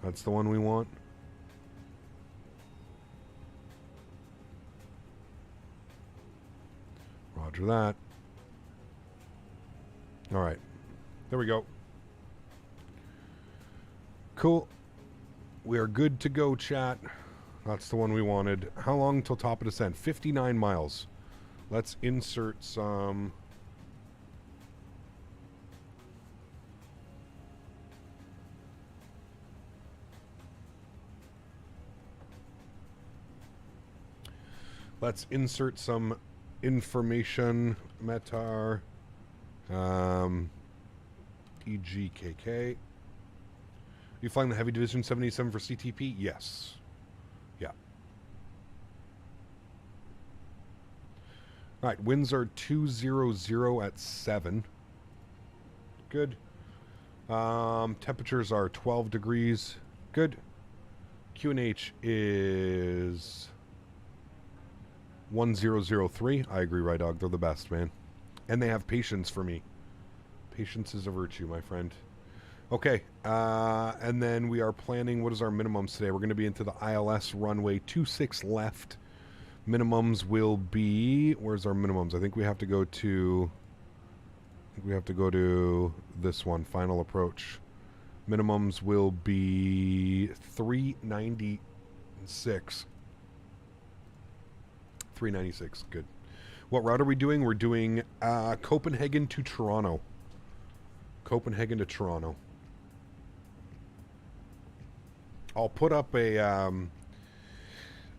That's the one we want. Roger that. All right. There we go. Cool. We are good to go, chat. That's the one we wanted. How long till top of descent? 59 miles. Let's insert some... Let's insert some information. Metar. EGKK. You flying the Heavy Division 77 for CTP? Yes. Yeah. All right, winds are 200 at 7. Good. Temperatures are 12 degrees. Good. QNH is 1003. I agree, Right Dog. They're the best, man. And they have patience for me. Patience is a virtue, my friend. Okay, and then we are planning, what is our minimums today? We're going to be into the ILS runway 26 left. Minimums will be, where's our minimums? I think we have to go to, this one, final approach. Minimums will be 396. 396, good. What route are we doing? We're doing Copenhagen to Toronto. Copenhagen to Toronto. I'll put up a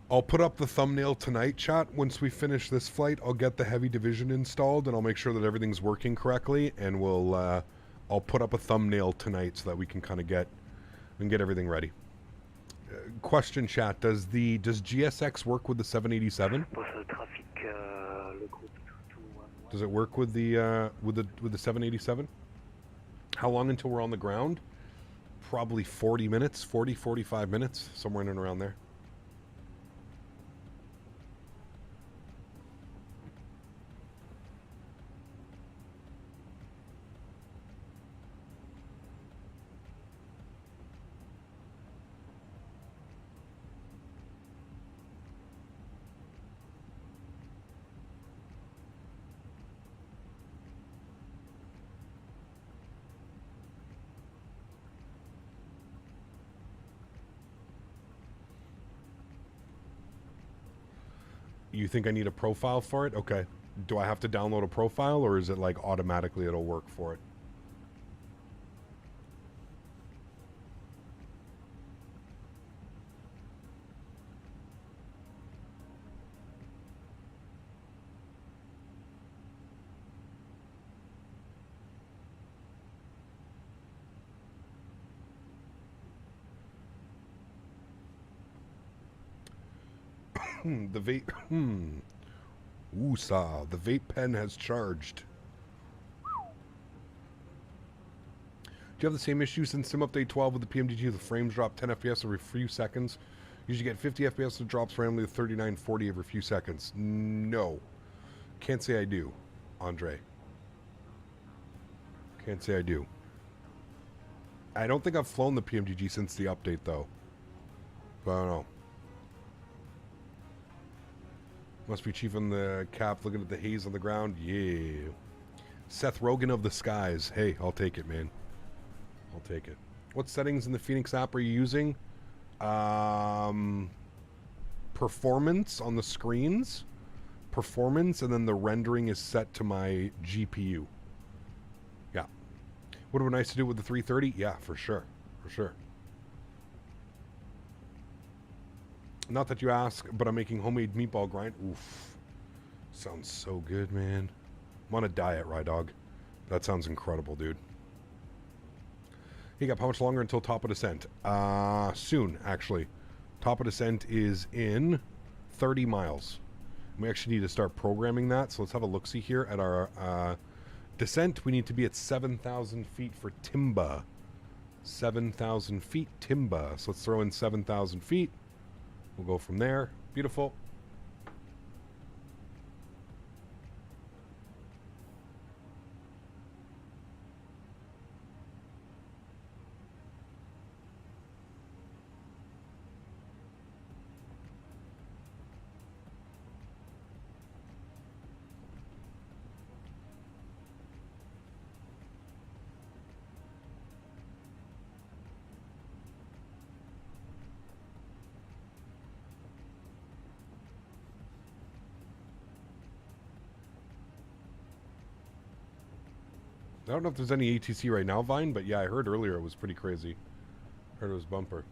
I'll put up the thumbnail tonight, chat. Once we finish this flight, I'll get the Heavy Division installed and I'll make sure that everything's working correctly, and we'll I'll put up a thumbnail tonight so that we can kind of get everything ready. Question, chat, does GSX work with the 787? Does it work with the 787? How long until we're on the ground? Probably 40 minutes, 45 minutes, somewhere in and around there. You think I need a profile for it? Okay. Do I have to download a profile, or is it like automatically it'll work for it? The vape... Woosah. The vape pen has charged. Do you have the same issues in Sim Update 12 with the PMDG? The frames drop 10 FPS every few seconds. Usually get 50 FPS, it drops randomly to 39, 40 every few seconds. No. Can't say I do, Andre. Can't say I do. I don't think I've flown the PMDG since the update, though. But I don't know. Must be chief on the cap looking at the haze on the ground. Yeah. Seth Rogen of the skies. Hey, I'll take it, man. I'll take it. What settings in the Fenix app are you using? Performance on the screens. Performance, and then the rendering is set to my GPU. Yeah. Would have been nice to do with the 330? Yeah, for sure. For sure. Not that you ask, but I'm making homemade meatball grind. Oof. Sounds so good, man. I'm on a diet, Rye Dog. That sounds incredible, dude. Hey, Gap, how much longer until top of descent? Soon, actually. Top of descent is in 30 miles. We actually need to start programming that, so let's have a look-see here at our descent. We need to be at 7,000 feet for Timba. 7,000 feet, Timba. So let's throw in 7,000 feet. We'll go from there. Beautiful. I don't know if there's any ATC right now, Vine, but yeah, I heard earlier it was pretty crazy. Heard it was bumper.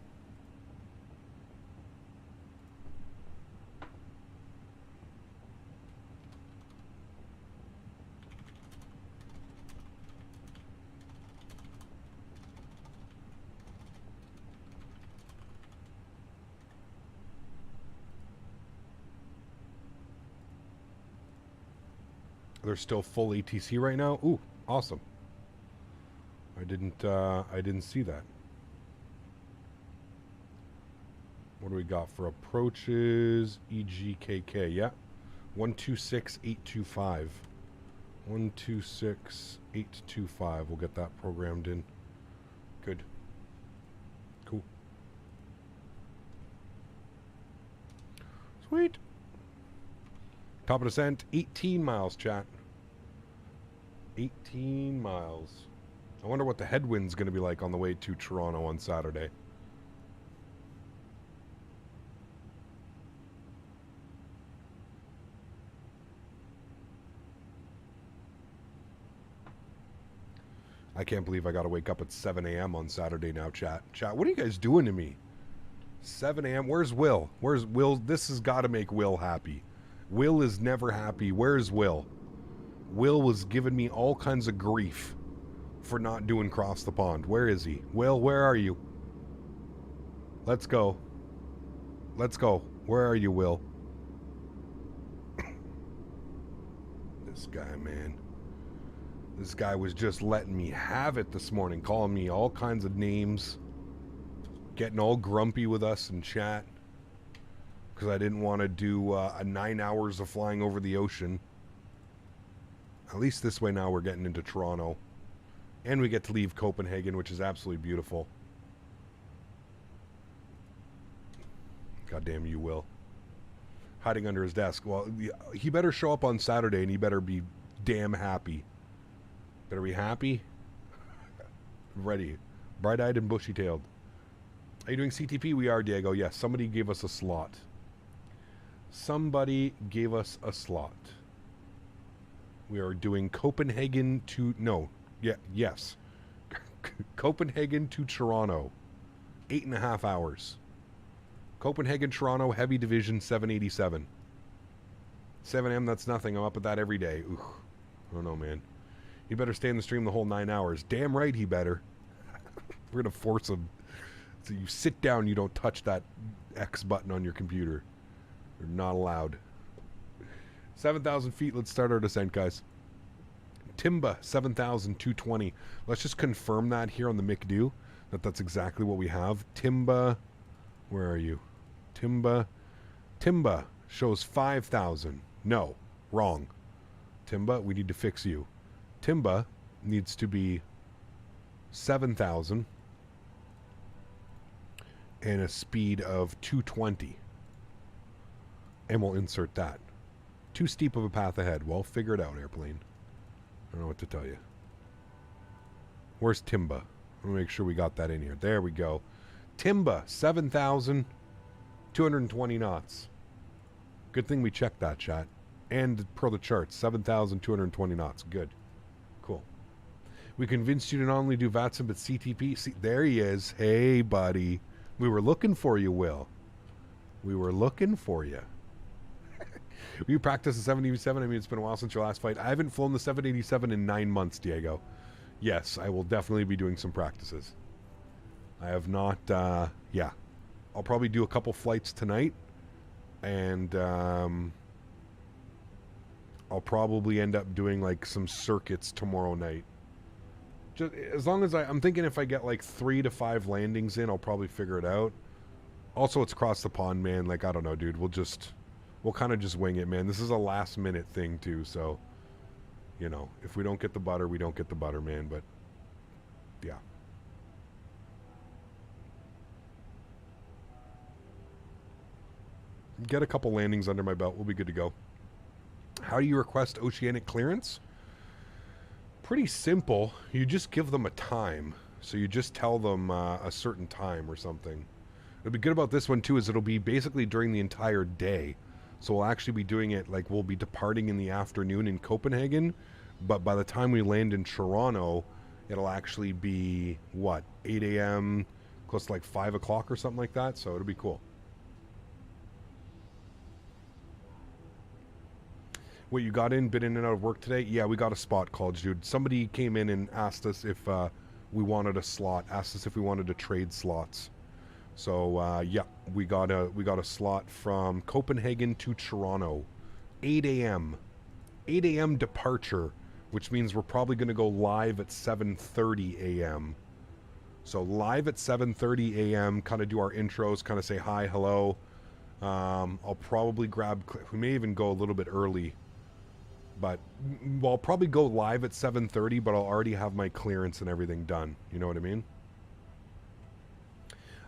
They're still full ATC right now. Ooh, awesome. I didn't see that. What do we got for approaches? EGKK, yeah. 126825. 126825. We'll get that programmed in. Good. Cool. Sweet. Top of descent, 18 miles, chat. 18 miles. I wonder what the headwind's going to be like on the way to Toronto on Saturday. I can't believe I got to wake up at 7 a.m. on Saturday now, chat. Chat, what are you guys doing to me? 7 a.m. Where's Will? Where's Will? This has got to make Will happy. Will is never happy. Where's Will? Will was giving me all kinds of grief for not doing Cross the Pond. Where is he? Will, where are you? Let's go. Let's go. Where are you, Will? This guy, man. This guy was just letting me have it this morning, calling me all kinds of names, getting all grumpy with us in chat because I didn't want to do 9 hours of flying over the ocean. At least this way now we're getting into Toronto. And we get to leave Copenhagen, which is absolutely beautiful. Goddamn you, Will. Hiding under his desk. Well, he better show up on Saturday and he better be damn happy. Better be happy. Ready. Bright-eyed and bushy-tailed. Are you doing CTP? We are, Diego. Yes, somebody gave us a slot. Somebody gave us a slot. We are doing Copenhagen to... No. Yeah, yes. Copenhagen to Toronto. 8.5 hours. Copenhagen, Toronto, Heavy Division 787. 7 a.m., that's nothing. I'm up at that every day. Ooh, I don't know, man. He better stay in the stream the whole 9 hours. Damn right he better. We're going to force him. So you sit down, you don't touch that X button on your computer. You're not allowed. 7,000 feet. Let's start our descent, guys. Timba, 7,220. Let's just confirm that here on the McDo. That's exactly what we have. Timba, where are you? Timba shows 5,000. No, wrong. Timba, we need to fix you. Timba needs to be 7,000 and a speed of 220. And we'll insert that. Too steep of a path ahead. Well, figure it out, airplane. I don't know what to tell you. Where's Timba? Let me make sure we got that in here. There we go. Timba, 7,220 knots. Good thing we checked that, chat. And per the charts, 7,220 knots. Good. Cool. We convinced you to not only do VATSIM, but CTP. See, there he is. Hey, buddy. We were looking for you, Will. We were looking for you. We practiced the 787. I mean, it's been a while since your last flight. I haven't flown the 787 in 9 months, Diego. Yes, I will definitely be doing some practices. I have not, yeah. I'll probably do a couple flights tonight. And, I'll probably end up doing, like, some circuits tomorrow night. Just, as long as I'm thinking if I get, like, 3 to 5 landings in, I'll probably figure it out. Also, it's across the pond, man. Like, I don't know, dude. We'll kind of just wing it, man. This is a last-minute thing, too, so, you know, if we don't get the butter, we don't get the butter, man, but, yeah. Get a couple landings under my belt. We'll be good to go. How do you request oceanic clearance? Pretty simple. You just give them a time. So you just tell them a certain time or something. What'll be good about this one, too, is it'll be basically during the entire day. So we'll actually be doing it, like, we'll be departing in the afternoon in Copenhagen, But by the time we land in Toronto, it'll actually be, what, 8 a.m., close to like 5 o'clock or something like that. So it'll be cool. What, you got in, been in and out of work today? Yeah, we got a spot, college dude. Somebody came in and asked us if we wanted a slot, asked us if we wanted to trade slots. So yeah, we got a slot from Copenhagen to Toronto, 8 a.m. 8 a.m. departure, which means we're probably going to go live at 7:30 a.m. So live at 7:30 a.m. Kind of do our intros, kind of say hi, hello. I'll probably grab. We may even go a little bit early, but well, I'll probably go live at 7:30. But I'll already have my clearance and everything done. You know what I mean?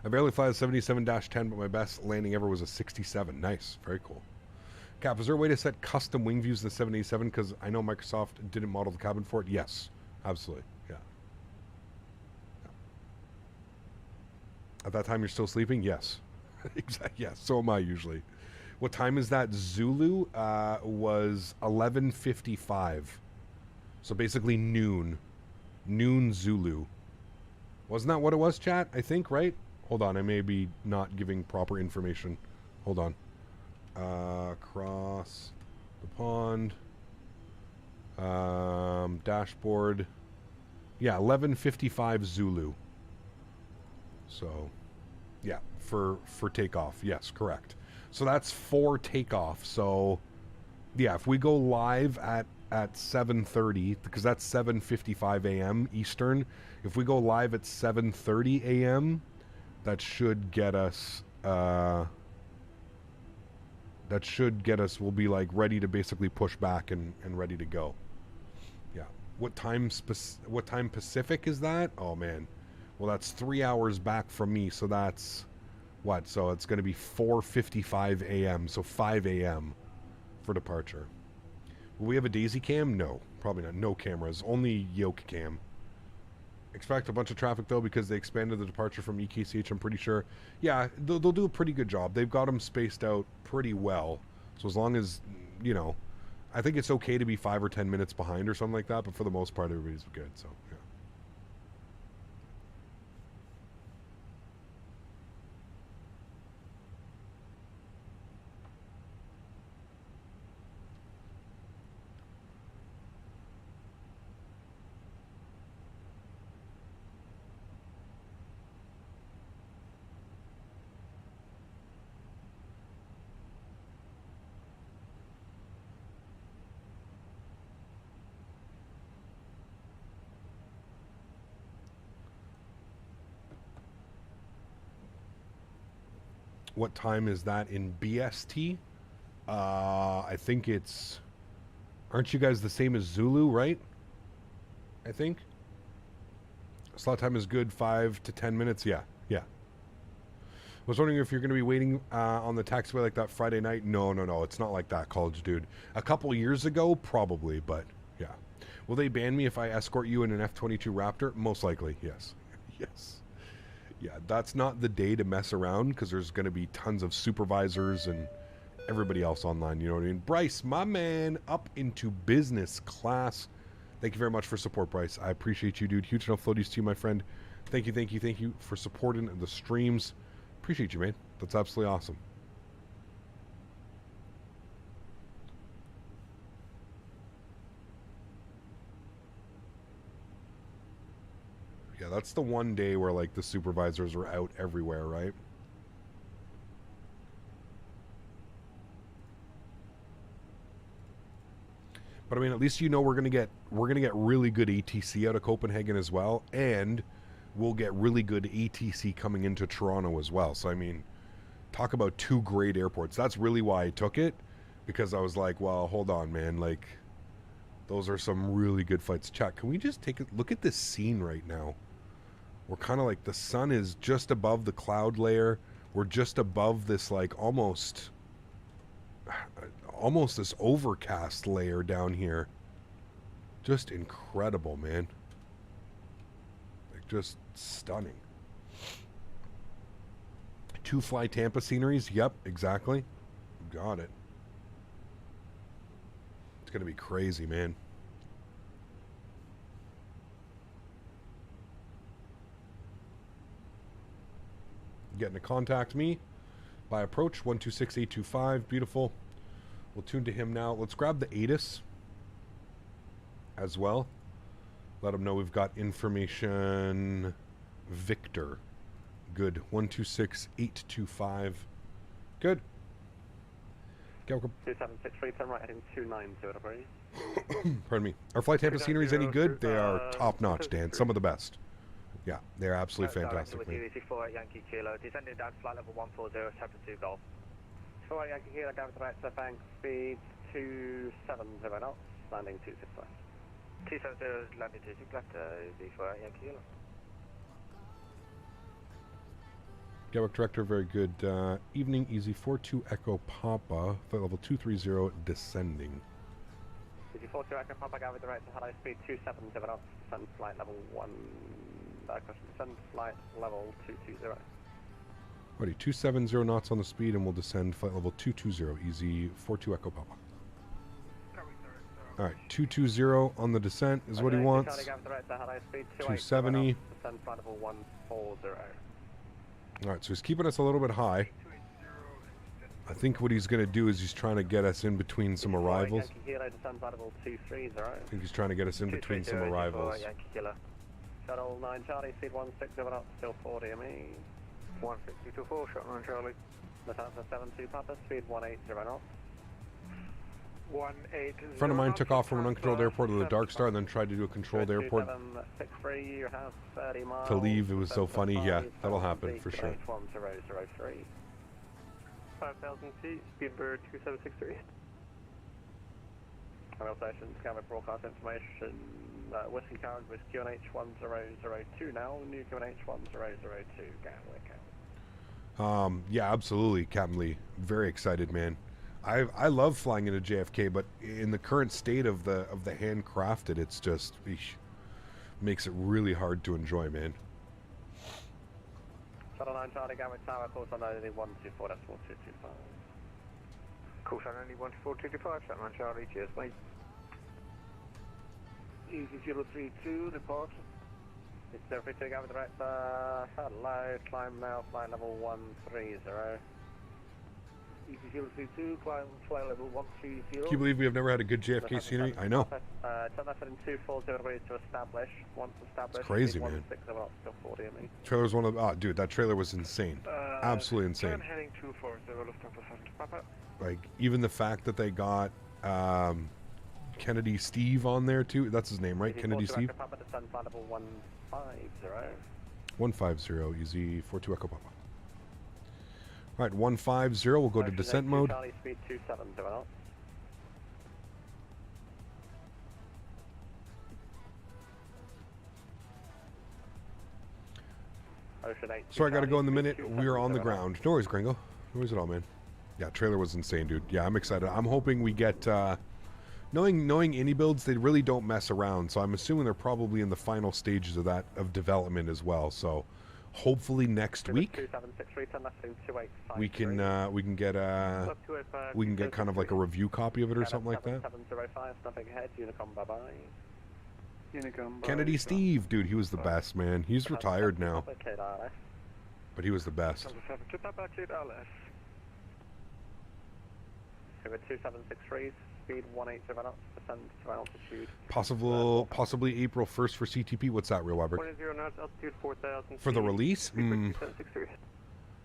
I barely fly a 77-10, but my best landing ever was a 67. Nice. Very cool. Cap, is there a way to set custom wing views in the 787? Because I know Microsoft didn't model the cabin for it. Yes. Absolutely. Yeah. At that time, you're still sleeping? Yes. Exactly. Yes. So am I usually. What time is that? Zulu was 11:55. So basically noon. Noon Zulu. Wasn't that what it was, chat? I think, right? Hold on, I may be not giving proper information. Hold on. Across the pond. Dashboard. Yeah, 11:55 Zulu. So, yeah, for takeoff. Yes, correct. So that's for takeoff. So, yeah, if we go live at 7:30, because that's 7:55 a.m. Eastern. If we go live at 7:30 a.m., that should get us. We'll be like ready to basically push back and ready to go. Yeah. What time Pacific is that? Oh man. Well, that's 3 hours back from me, so that's what? So it's going to be 4:55 a.m. So 5 a.m. for departure. Will we have a daisy cam? No, probably not. No cameras, only yoke cam. Expect a bunch of traffic though because they expanded the departure from EKCH. I'm pretty sure. Yeah, they'll do a pretty good job. They've got them spaced out pretty well. So as long as, you know, I think it's okay to be 5 or 10 minutes behind or something like that. But for the most part, everybody's good. So yeah. What time is that in BST? I think it's... Aren't you guys the same as Zulu, right? I think. Slot time is good, 5 to 10 minutes. Yeah, yeah. I was wondering if you're going to be waiting on the taxiway like that Friday night. No. It's not like that, college dude. A couple years ago, probably, but yeah. Will they ban me if I escort you in an F-22 Raptor? Most likely, yes. Yes. Yeah, that's not the day to mess around because there's going to be tons of supervisors and everybody else online, you know what I mean? Bryce, my man, up into business class. Thank you very much for support, Bryce. I appreciate you, dude. Huge enough floaties to you, my friend. Thank you for supporting the streams. Appreciate you, man. That's absolutely awesome. Yeah, that's the one day where, like, the supervisors are out everywhere, right? But I mean, at least you know we're gonna get really good ATC out of Copenhagen as well, and we'll get really good ATC coming into Toronto as well. So I mean, talk about two great airports. That's really why I took it, because I was like, well, hold on, man, like, those are some really good flights. Chat, can we just take a look at this scene right now? We're kind of like, the sun is just above the cloud layer. We're just above this, like, almost this overcast layer down here. Just incredible, man. Like, just stunning. 2 Fly Tampa sceneries. Yep, exactly. Got it. It's gonna be crazy, man. getting to contact me by approach 126825. Beautiful. We'll tune to him now. Let's grab the ATIS as well. Let him know we've got information. Victor. Good. 126825. Good. Go. 2763, turn right heading 290, please. Pardon me. Our flight Tampa scenery is any good? They are top notch, Dan. Some of the best. Yeah, they're absolutely fantastic. With UDC-4 Yankee Kilo, descending down to flight level 140, chapter 2 Golf. 4 Yankee Kilo, down to the right, so bank speed 270 knots, landing 265. 270, landing 26 left, UDC-4 Yankee Kilo. Gatwick Director, very good evening. Easy 42 Echo Papa, flight level 230, descending. Easy 42 Echo Papa, Gatwick Director, hello, speed 270 knots, descend flight level 1, descend flight level 220. Ready, 270 knots on the speed, and we'll descend flight level 220, Easy 42 Echo Papa. All right, 220 on the descent is what he wants. 270. Descend flight level 140. All right, so he's keeping us a little bit high. I think what he's going to do is he's trying to get us in between some arrivals. I think he's trying to get us in between some arrivals. Shuttle 9 Charlie, speed 160 knots, still 40 ME. 162.4, shuttle 9 Charlie. Lufthansa 72 Papa, speed 180 knots. 180. A friend of mine took off from an uncontrolled airport to the Dark Star and then tried to do a controlled airport you have 30 miles to leave. It was so funny. Yeah, that'll happen for sure. 1003. 5,000 feet, speed bird 2763. Rail station, Scanner broadcast information. Whiskey Carriage with QNH 1002 now, new QNH 1002, Gatwick. Yeah, absolutely, Captain Lee. Very excited, man. I love flying into JFK, but in the current state of the handcrafted, it's just makes it really hard to enjoy, man. Shuttle 9 Charlie, Gatwick Tower, course on only 124, that's 1225. Course on only 12425, Shuttle 9 Charlie, cheers mate. Easy 032, report. It's 032, Gatwick Director, hello, climb now, flight level 130. Easy 032, climb flight level 130. Can you believe we have never had a good JFK scenery? I know. Turn left in 240 degrees to establish. Once established, it's crazy, man. Trailer's one of dude, that trailer was insane. Absolutely insane. Turn heading 240, Lufthansa 70 Papa. Like, even the fact that they got Kennedy Steve on there too. That's his name, right? Kennedy Steve. Papa, descend flight level 150. 150, easy 42 Echo Papa. All right, 150. We'll go to descent mode. Charlie, speed 270 knots. Sorry, I got to go in the minute. We are on the ground. No worries, Gringo. No worries at all, man. Yeah, trailer was insane, dude. Yeah, I'm excited. I'm hoping we get... knowing indie builds, they really don't mess around. So I'm assuming they're probably in the final stages of development as well. So hopefully next week we can get kind of like a review copy of it or something like that. 705, nothing ahead. Unicom, bye bye. Kennedy Steve, dude, he was the best, man. He's retired now, but he was the best. 2763, speed 180 knots, descend to altitude. Possibly April 1st for CTP. What's that, Real Weber? 20 knots, altitude 4,000. For the release?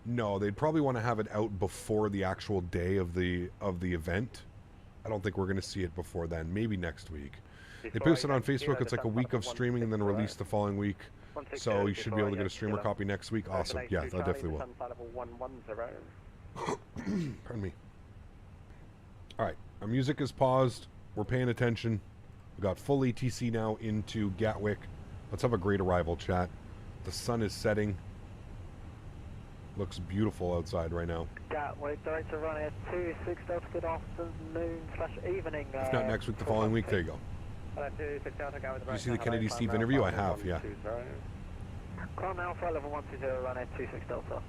No, they'd probably want to have it out before the actual day of the event. I don't think we're going to see it before then. Maybe next week. They posted on Facebook. It's like a week of streaming and then release the following week. So you should be able to get a streamer copy next week. Awesome. Yeah, I definitely will. Pardon me. All right, our music is paused. We're paying attention. We got full ATC now into Gatwick. Let's have a great arrival, chat. The sun is setting. Looks beautiful outside right now. Gatwick, director run at 26 Delta, good afternoon/evening. If not next week, the following week. There you go. Did you see the Kennedy Steve interview? I have, yeah. Climb now, flight level 120, run at 26 Delta.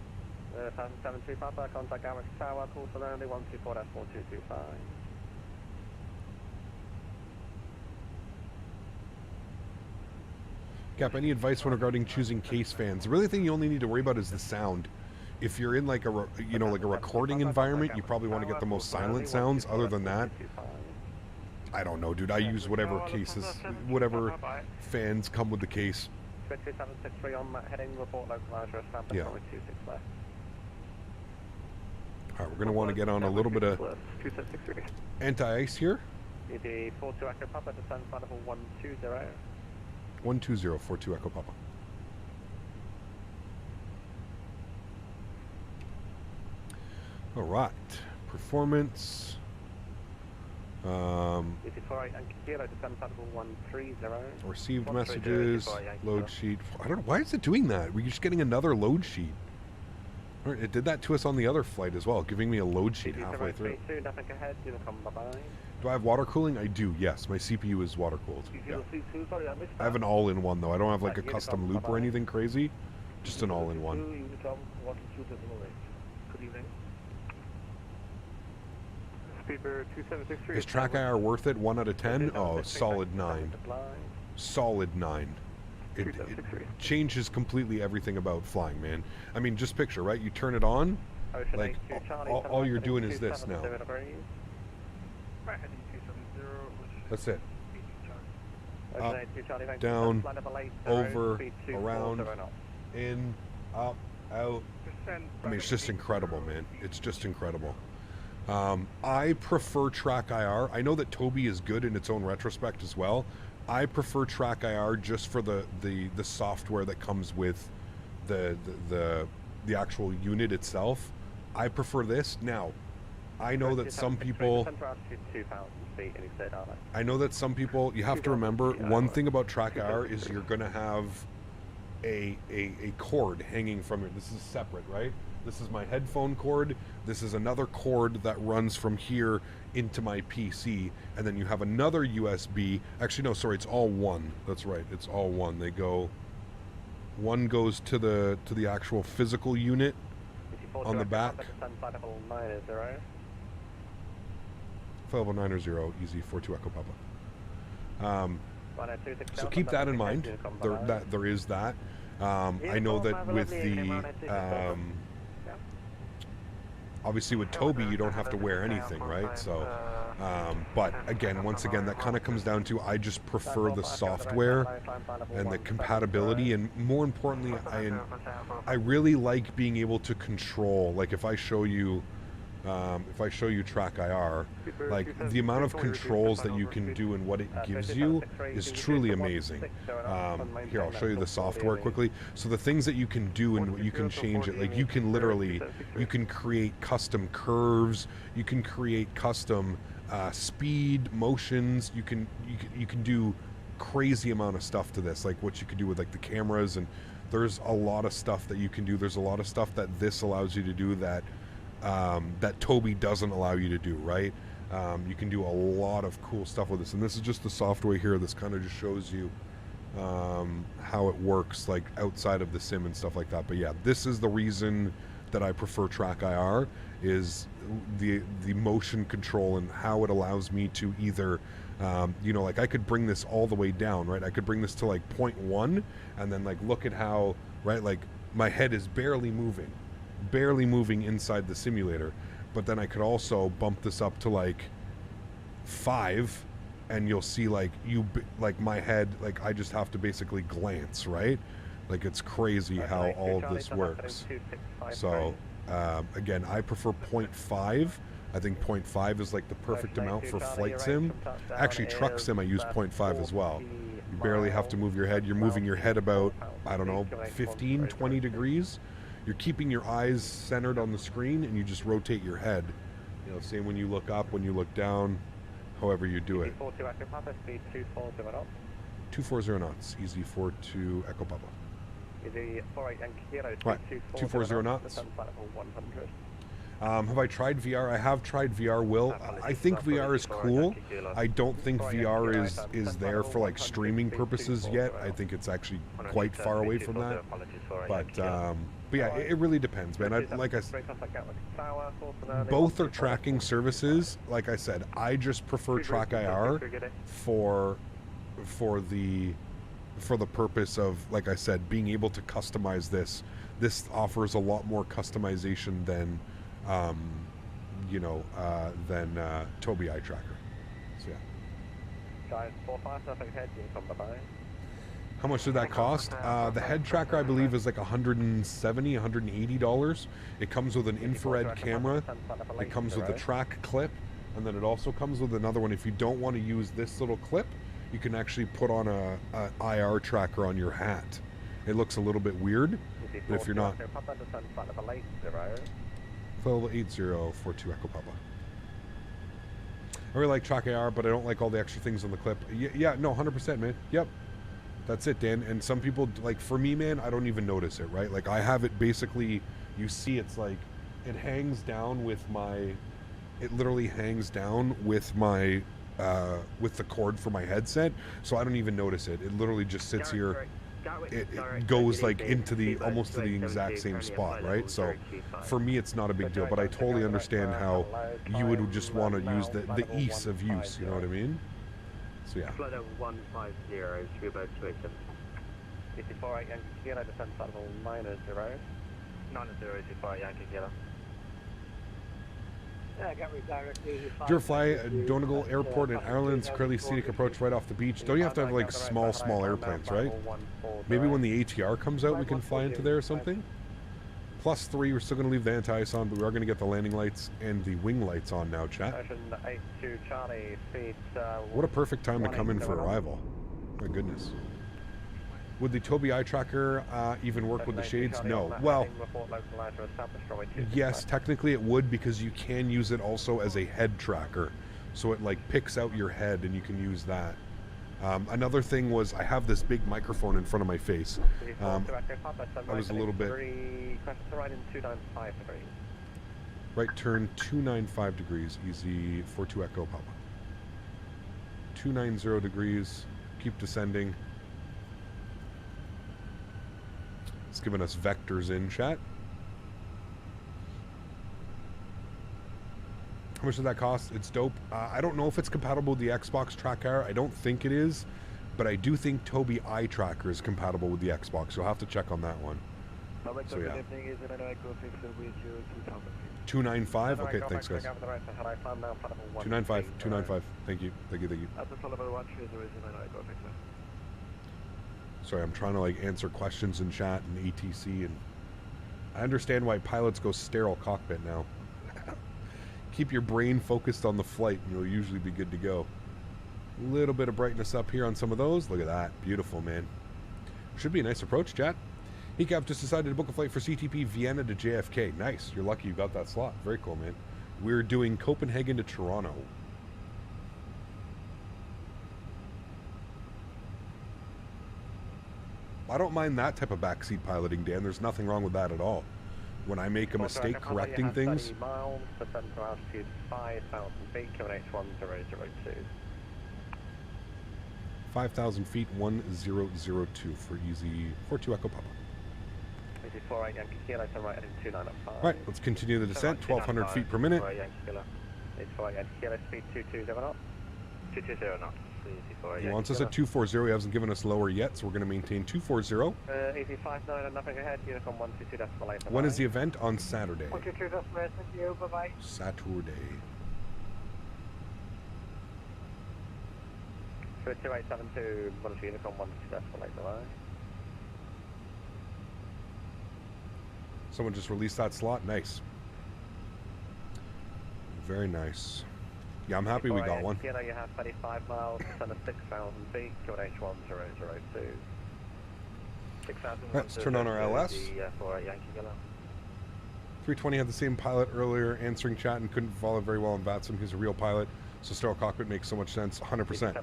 772 Papa, contact Gatwick Tower, course only 124, that's 4225. Cap, any advice when regarding choosing case fans? The really thing you only need to worry about is the sound. if you're in like a like a recording environment, you probably want to get the most silent sounds. Other than that, I don't know, dude. I use whatever cases, whatever fans come with the case. 2763 on that heading, report localizer, establish Yeah. runway 26 left. All right, we're going to want to get on a little bit of 2763. anti-ice here. ED 42 Echo Papa, descend flight level 120. 120, 42 Echo Papa. All right, performance. ED 48 and Kilo, descend flight level 130. Received 130, messages, load sheet. I don't know, why is it doing that? We're just getting another load sheet. All right, it did that to us on the other flight as well, giving me a load sheet halfway through. Nothing ahead, Unicom, bye-bye. Do I have water cooling? I do, yes. My CPU is water cooled. Yeah. I have an all-in-one though. I don't have like a custom loop or anything crazy. Just an all-in-one. Unicom, 122.8. Good evening. Speedbird 2763. Is track IR worth it? 1 out of 10? Oh, solid 9. Solid 9. It changes completely everything about flying, man. I mean, just picture, right? You turn it on, like all you're doing is this now. That's it. Up, down, over, around, in, up, out. I mean, it's just incredible, man. It's just incredible. I prefer track IR. I know that Toby is good in its own retrospect as well. I prefer track IR just for the software that comes with the actual unit itself. I prefer this. Now, I know that some people, you have to remember, one thing about track IR is you're going to have a cord hanging from it. This is separate, right? This is my headphone cord. This is another cord that runs from here into my PC, and then you have another USB. Actually, no, sorry, it's all one. That's right, it's all one. They go. One goes to the actual physical unit on the back. 509 easy 42 Echo Papa. So keep that in mind. There is that. I know that with the obviously with Toby you don't have to wear anything, right? So but again, once again, that kind of comes down to I just prefer the software and the compatibility, and more importantly, I really like being able to control, like if I show you track IR, like the amount of controls that you can do and what it gives you is truly amazing. Here, I'll show you the software quickly. So the things that you can do and what you can change it, like you can literally, you can create custom curves, you can create custom speed, motions, you can do crazy amount of stuff to this, like what you can do with like the cameras, and there's a lot of stuff that you can do. There's a lot of stuff that this allows you to do that that Toby doesn't allow you to do, right? You can do a lot of cool stuff with this, and this is just the software here. This kind of just shows you how it works, like outside of the sim and stuff like that. But yeah, this is the reason that I prefer track IR, is the motion control and how it allows me to either like I could bring this all the way down, right? I could bring this to like 0.1 and then like look at how, right, like my head is barely moving inside the simulator, but then I could also bump this up to like 5 and you'll see like my head, like I just have to basically glance, right? Like it's crazy how all of this works. So again, I prefer 0.5. I think 0.5 is like the perfect amount for flight sim. Actually, truck sim I use 0.5 as well. You barely have to move your head. You're moving your head about, I don't know, 15, 20 degrees. You're keeping your eyes centered on the screen, and you just rotate your head. You know, same when you look up, when you look down, however you do it. 240 knots, easy 42 Echo Papa. Right, 240 knots. Have I tried VR? I have tried VR, Will. I think VR is cool. I don't think VR is there for like streaming purposes yet. I think it's actually quite far away from that. But yeah, it really depends, man. Like I said, both are tracking services. Like I said, I just prefer track IR for the purpose of, like I said, being able to customize this this offers a lot more customization than, Tobii eye tracker. So yeah. Guys, 45, perfect head, you come bye-bye. How much did that cost? The head tracker, I believe, is like $170, $180. It comes with an infrared camera. It comes with the track clip, and then it also comes with another one. If you don't want to use this little clip, you can actually put on a IR tracker on your hat. It looks a little bit weird, but if you're not... Level 8042 Echo Papa. I really like track AR, but I don't like all the extra things on the clip. Yeah, no, 100%, man. Yep. That's it, Dan. And some people, like, for me, man, I don't even notice it, right? Like, I have it basically, you see it's like, it hangs down with my, it literally hangs down with my, with the cord for my headset, so I don't even notice it. It literally just sits here. It goes like into the, almost to the exact same spot, right? So for me, it's not a big deal, but I totally understand how you would just want to use the ease of use, you know what I mean? So yeah. Flight over 150, Shrewberg 287. 54 Yankee Kilo, descent flight level 90. 90, Yankee Kilo. Yeah, I got redirected. Do you fly Donegal Airport in Ireland's curly scenic approach right off the beach? Don't you have to have like small airplanes, right? Maybe when the ATR comes out, we can fly into there or something? +3, we're still going to leave the anti-ice on, but we are going to get the landing lights and the wing lights on now, chat. What a perfect time to come in for arrival. My goodness. Would the Tobii eye tracker even work with the shades? No. Well, yes, technically it would, because you can use it also as a head tracker. So it like picks out your head and you can use that. Another thing was I have this big microphone in front of my face. I was a little bit... Right turn 295 degrees, easy 42 Echo Papa. 290 degrees, keep descending. It's giving us vectors in chat. How much did that cost? It's dope. I don't know if it's compatible with the Xbox Tracker. I don't think it is, but I do think Tobii eye tracker is compatible with the Xbox. You'll have to check on that one. So yeah. 295. Okay, thanks guys. 295. 295. Thank you. Thank you. Sorry, I'm trying to like answer questions in chat and ATC, and I understand why pilots go sterile cockpit now. Keep your brain focused on the flight and you'll usually be good to go. A little bit of brightness up here on some of those. Look at that. Beautiful, man. Should be a nice approach, chat. I've just decided to book a flight for CTP Vienna to JFK. Nice. You're lucky you got that slot. Very cool, man. We're doing Copenhagen to Toronto. I don't mind that type of backseat piloting, Dan. There's nothing wrong with that at all. When I make a mistake correcting things. 5,000 feet, 1002 for easy 42 Echo Papa. Right, let's continue the descent. 1,200 feet per minute. He wants us at 240. He hasn't given us lower yet, so we're going to maintain 240. When is the event? On Saturday. Saturday. 2872, Monster Unicorn 1 below. Someone just released that slot. Nice. Very nice. Yeah, I'm happy we got one. You have 35 miles, descend of 6,000 feet, QNH 1002. Let's turn on our LS. 320 had the same pilot earlier answering chat and couldn't follow very well in VATSIM. He's a real pilot, so sterile cockpit makes so much sense. 100%.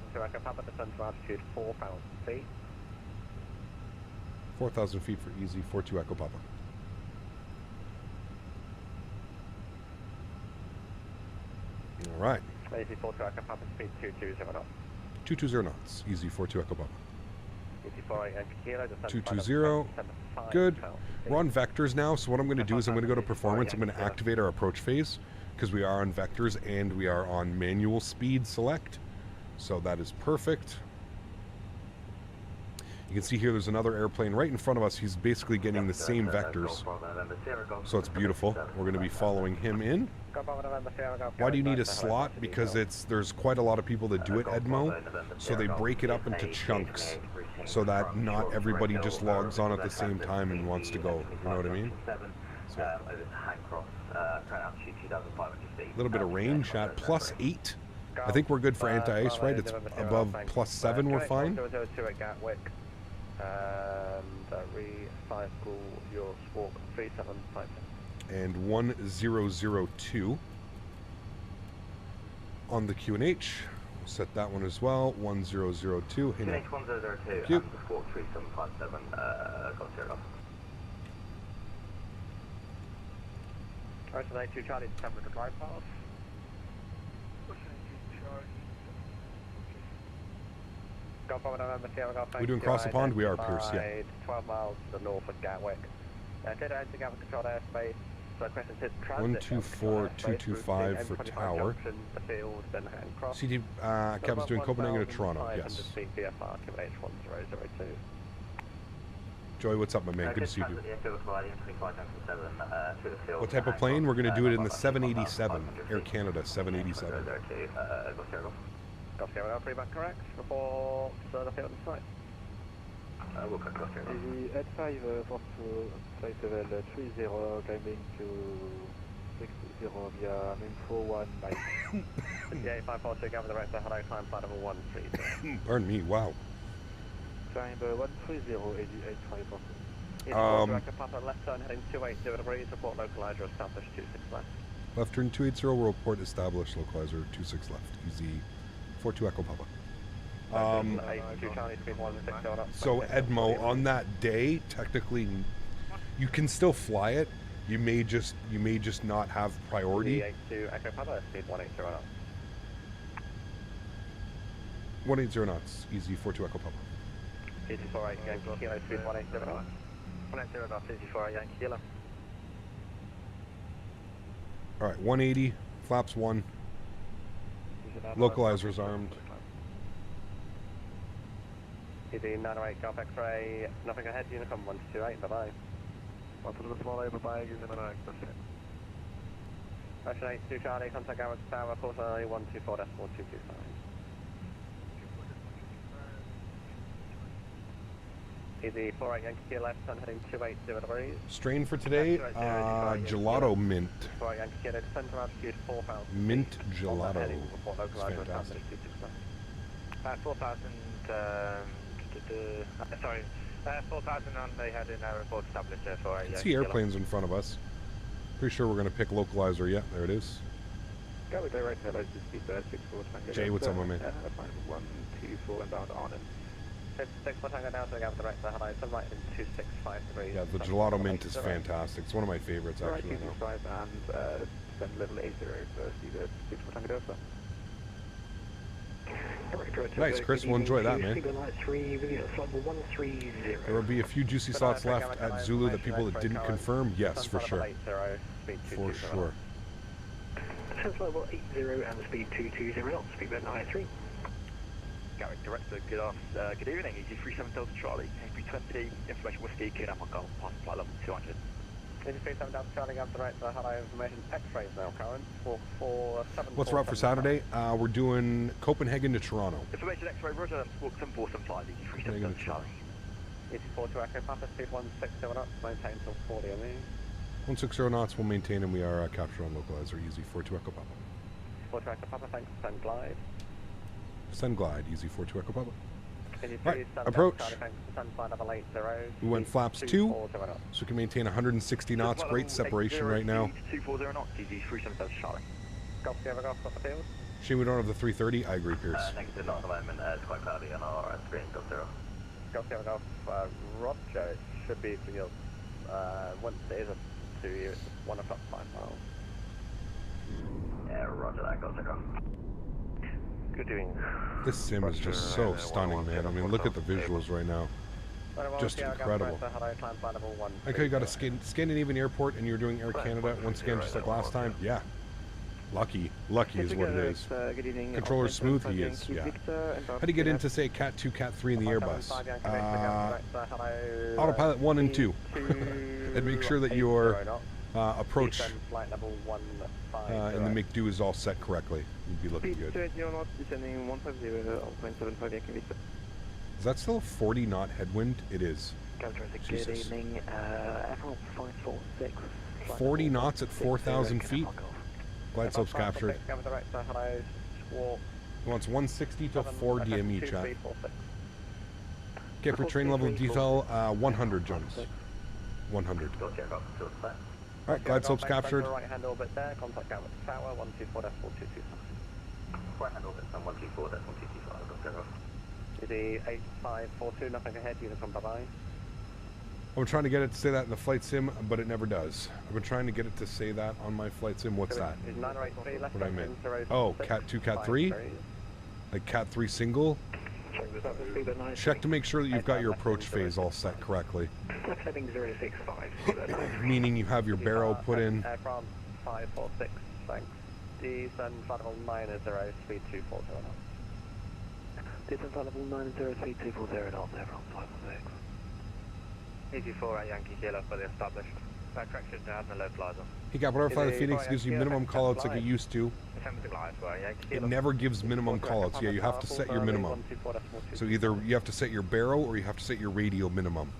4,000 feet for easy 42 Echo Papa. All right. 220 knots. Easy 42 Echo Papa. 220. Good. We're on vectors now, so what I'm going to do is I'm going to go to performance. I'm going to activate our approach phase because we are on vectors and we are on manual speed select. So that is perfect. You can see here there's another airplane right in front of us. He's basically getting the same vectors. So it's beautiful. We're going to be following him in. Why do you need a slot? Because there's quite a lot of people that do it, Edmo. So they break it up into chunks so that not everybody just logs on at the same time and wants to go. You know what I mean? So, a little bit of range at +8. I think we're good for anti-ice, right? It's above +7, we're fine. And recycle your squawk 3757. And 1002 on the QNH. We'll set that one as well. 1002. Hey, QNH 1002 and the squawk 3757 got 0 off. Alright, so 92 Charlie, December to glide path. We doing cross the pond? We are, Pierce, yeah. 12 miles to the north of Gatwick. Clear to Gatwick controlled airspace. So question is 124225 for tower. CD Captain's doing Copenhagen to Toronto, yes. Joey, what's up, my man? Good to see you. What type of plane? We're going to do it in the 787, Air Canada 787. Pretty much correct. Before the field and site. We'll cut across here. The L5 wants to flight level 30, climbing to 60 via info 1 9. Yeah, 542, go with the rest of the hello, climb flight level 130. Pardon me, wow. Climb 130, 88 Papa, left turn heading 280 degrees, report localizer established 26 left. Left turn 280, report established, localizer 26 left. Easy 42 Echo Papa. So Edmo, on that day, technically, you can still fly it. You may just not have priority. 180 knots. Easy 42 Echo Papa. Easy 48 Yankee Kilo, speed 180 knots. 180 knots, easy 48 Yankee Kilo. All right, 180, flaps 1. Localizer's armed. Easy 908 Golf X-ray, nothing ahead, Unicom 128, bye-bye. 1 to the small over bye, using an access. Russian 82 Charlie, contact Garrett Tower, course 124.225. Easy 48 Yankee Kilo left, sun heading 280 degrees. Strain for today, gelato mint. 48 Yankee Kilo, descent to altitude 4,000. Mint gelato. It's fantastic. 4,000, sorry, 4,000 on the head in our report established for I can see airplanes in front of us. Pretty sure we're going to pick localizer. Yeah, there it is. Go with direct hello to speed 64 Tango. Jay, what's up, my man? 124 inbound on and 64 Tango down to the Gavin direct hello, sun right in 265 degrees. Yeah, the gelato mint is fantastic. It's one of my favorites, actually. Right, 225 and send level 80 for speed 64 Tango Delta. Nice, Chris. We'll enjoy that, man. There will be a few juicy slots left at Zulu that people that didn't confirm. Yes, for sure. For sure. Level 80 and speed 220 knots, speed 983. Garrett, Director, good evening. Easy 37 Delta Charlie, A320, information whiskey, cleared up on Karl, past flight level 200. Easy 37 Delta Charlie, Gavin director, hello, information X-rays now, current, 447. What's up for Saturday? We're doing Copenhagen to Toronto. Information X-ray, roger, squawk 7475, Easy 37 Delta Charlie. Easy 42 Echo Papa, speed 160 knots, maintain till 40 on me. 160 knots, we'll maintain, and we are captured on localizer. Easy 42 Echo Papa. 42 Echo Papa, thanks, send glide. Send glide, easy 42 Echo Papa. Easy Right, approach. Level 80. We went flaps 2, so we can maintain 160 knots. Great separation right now. 240 knots, Easy 37 Delta Charlie. Golf, Sierra Golf, got the field. Shame we don't have the 330. I agree, Pierce. Negative, not at the moment. It's quite cloudy on our screen. Golf 0. Golf, Sierra Golf, Roger, it should be for your, once it is up to you, it's 1 o'clock 5 miles. Yeah, roger that, Golf 0. Good doing. This sim is just so stunning, man. I mean, look at the visuals right now. Just incredible. I like how you got a Scandinavian airport and you're doing Air Canada once again, just like last time. Yeah. Lucky is what it is. Good evening. Controller smooth he is, yeah. How do you get into, say, Cat 2, Cat 3 in the Airbus? Autopilot 1 and 2. And make sure that your approach and the make do is all set correctly. You'd be looking good. Is that still a 40 knot headwind? It is. Good evening. Admiral 546. 40 knots at 4,000 feet. Glide slope's captured. He wants 160 to 4 DME, chat. Okay, for train level detail, 100, Jones. 100. Alright, glide slope's captured. Right hand orbit there, contact out with the tower, 124.4225. Right hand orbit, 124.1225. The 8542, nothing ahead, Unicom, bye-bye. I'm trying to get it to say that in the flight sim, but it never does. I've been trying to get it to say that on my flight sim. What's that? What I meant? Oh, Cat 2, Cat 3? Like Cat 3 single? Check to make sure that you've got your approach phase all set correctly. Heading 065. Meaning you have your barrel put in. Aircraft 546, thanks. Descend flight level 90, speed 240 knots. Descend flight level 90, speed 240 knots, everyone 546. Easy 4 at Yankee Kilo for the established. Correction to have no low flies on. Hey, Cap, whatever fly the Phoenix gives you minimum callouts like it used to. It never gives minimum callouts. Yeah, you have to set your minimum. So either you have to set your barrel or you have to set your radial minimum.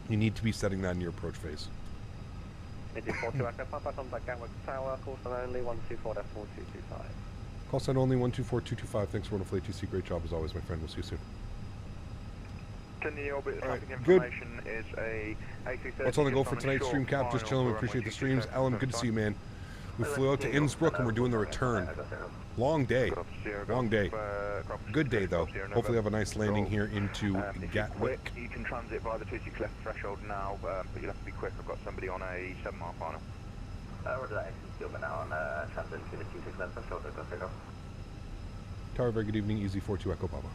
You need to be setting that in your approach phase. Call sign only 124.225. Thanks for running ATC. Great job as always, my friend. We'll see you soon. The orbit good. Is a What's on the go for tonight's stream, Cap? Just chilling. We appreciate the streams. Alan, good to see you, man. We flew out to Innsbruck and we're doing the return. Long day. Long day. Good day, though. Hopefully have a nice landing here into Gatwick. You can transit via the 2C cleft threshold now, but you'll have to be quick. I've got somebody on a 7-mile final. Roger that, exit now on transit to the 2C cleft threshold. Tower, very good evening. Easy 42 Echo Papa.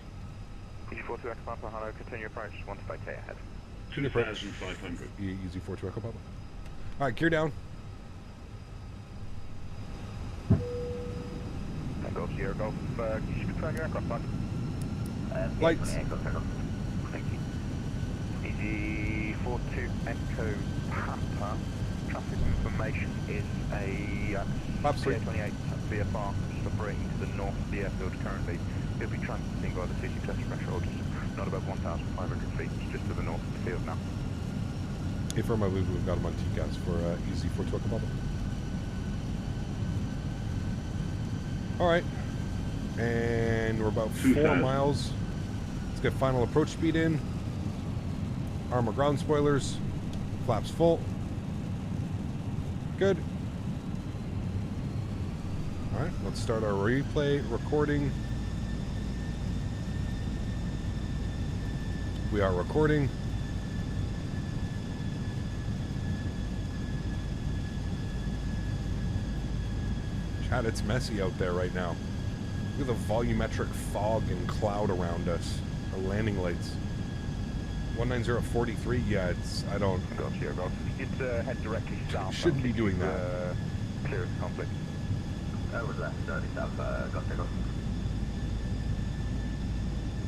Easy 42 Echo Papa, hello. Continue approach. 1 to K ahead. 2,500. Easy 42 Echo Papa. Alright, gear down. Golf Sierra Golf. Can you just confirm your aircraft type? Lights. Thank you. Easy 42 Echo Papa. Traffic information is a CA28 VFR, just operating to the north of the airfield currently. It'll be transiting by the 2C cleft threshold, not above 1,500 feet, just to the north of the field now. Hey, firm, I believe we've got them on TCAS for Easy 42 Echo Papa. Alright, and we're about 4 miles. Let's get final approach speed in. Armor ground spoilers. Flaps full. Good. Alright, let's start our replay recording. We are recording. Chad, it's messy out there right now. Look at the volumetric fog and cloud around us. Our landing lights. 190 at 43. Yeah, it's. I don't. Golf Sierra Golf. It's head directly south. Shouldn't be doing that. Clear of conflict. Over that, directly south. Golf Sierra Golf.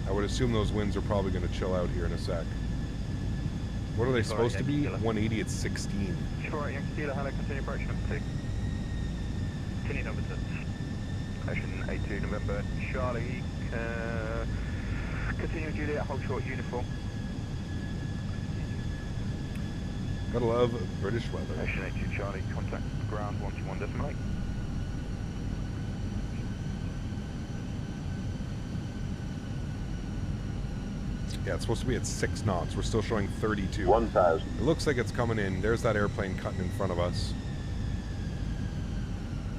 I would assume those winds are probably going to chill out here in a sec. What are they supposed to be? 180 at 16. Sure, Yankee Kilo, hello, continue approach number 2. Continue number 2. Ocean 82 November, Charlie, continue Juliet, hold short uniform. Gotta love British weather. Ocean 82 Charlie, contact ground 121.8. Yeah, it's supposed to be at 6 knots. We're still showing 32. 1,000. It looks like it's coming in. There's that airplane cutting in front of us.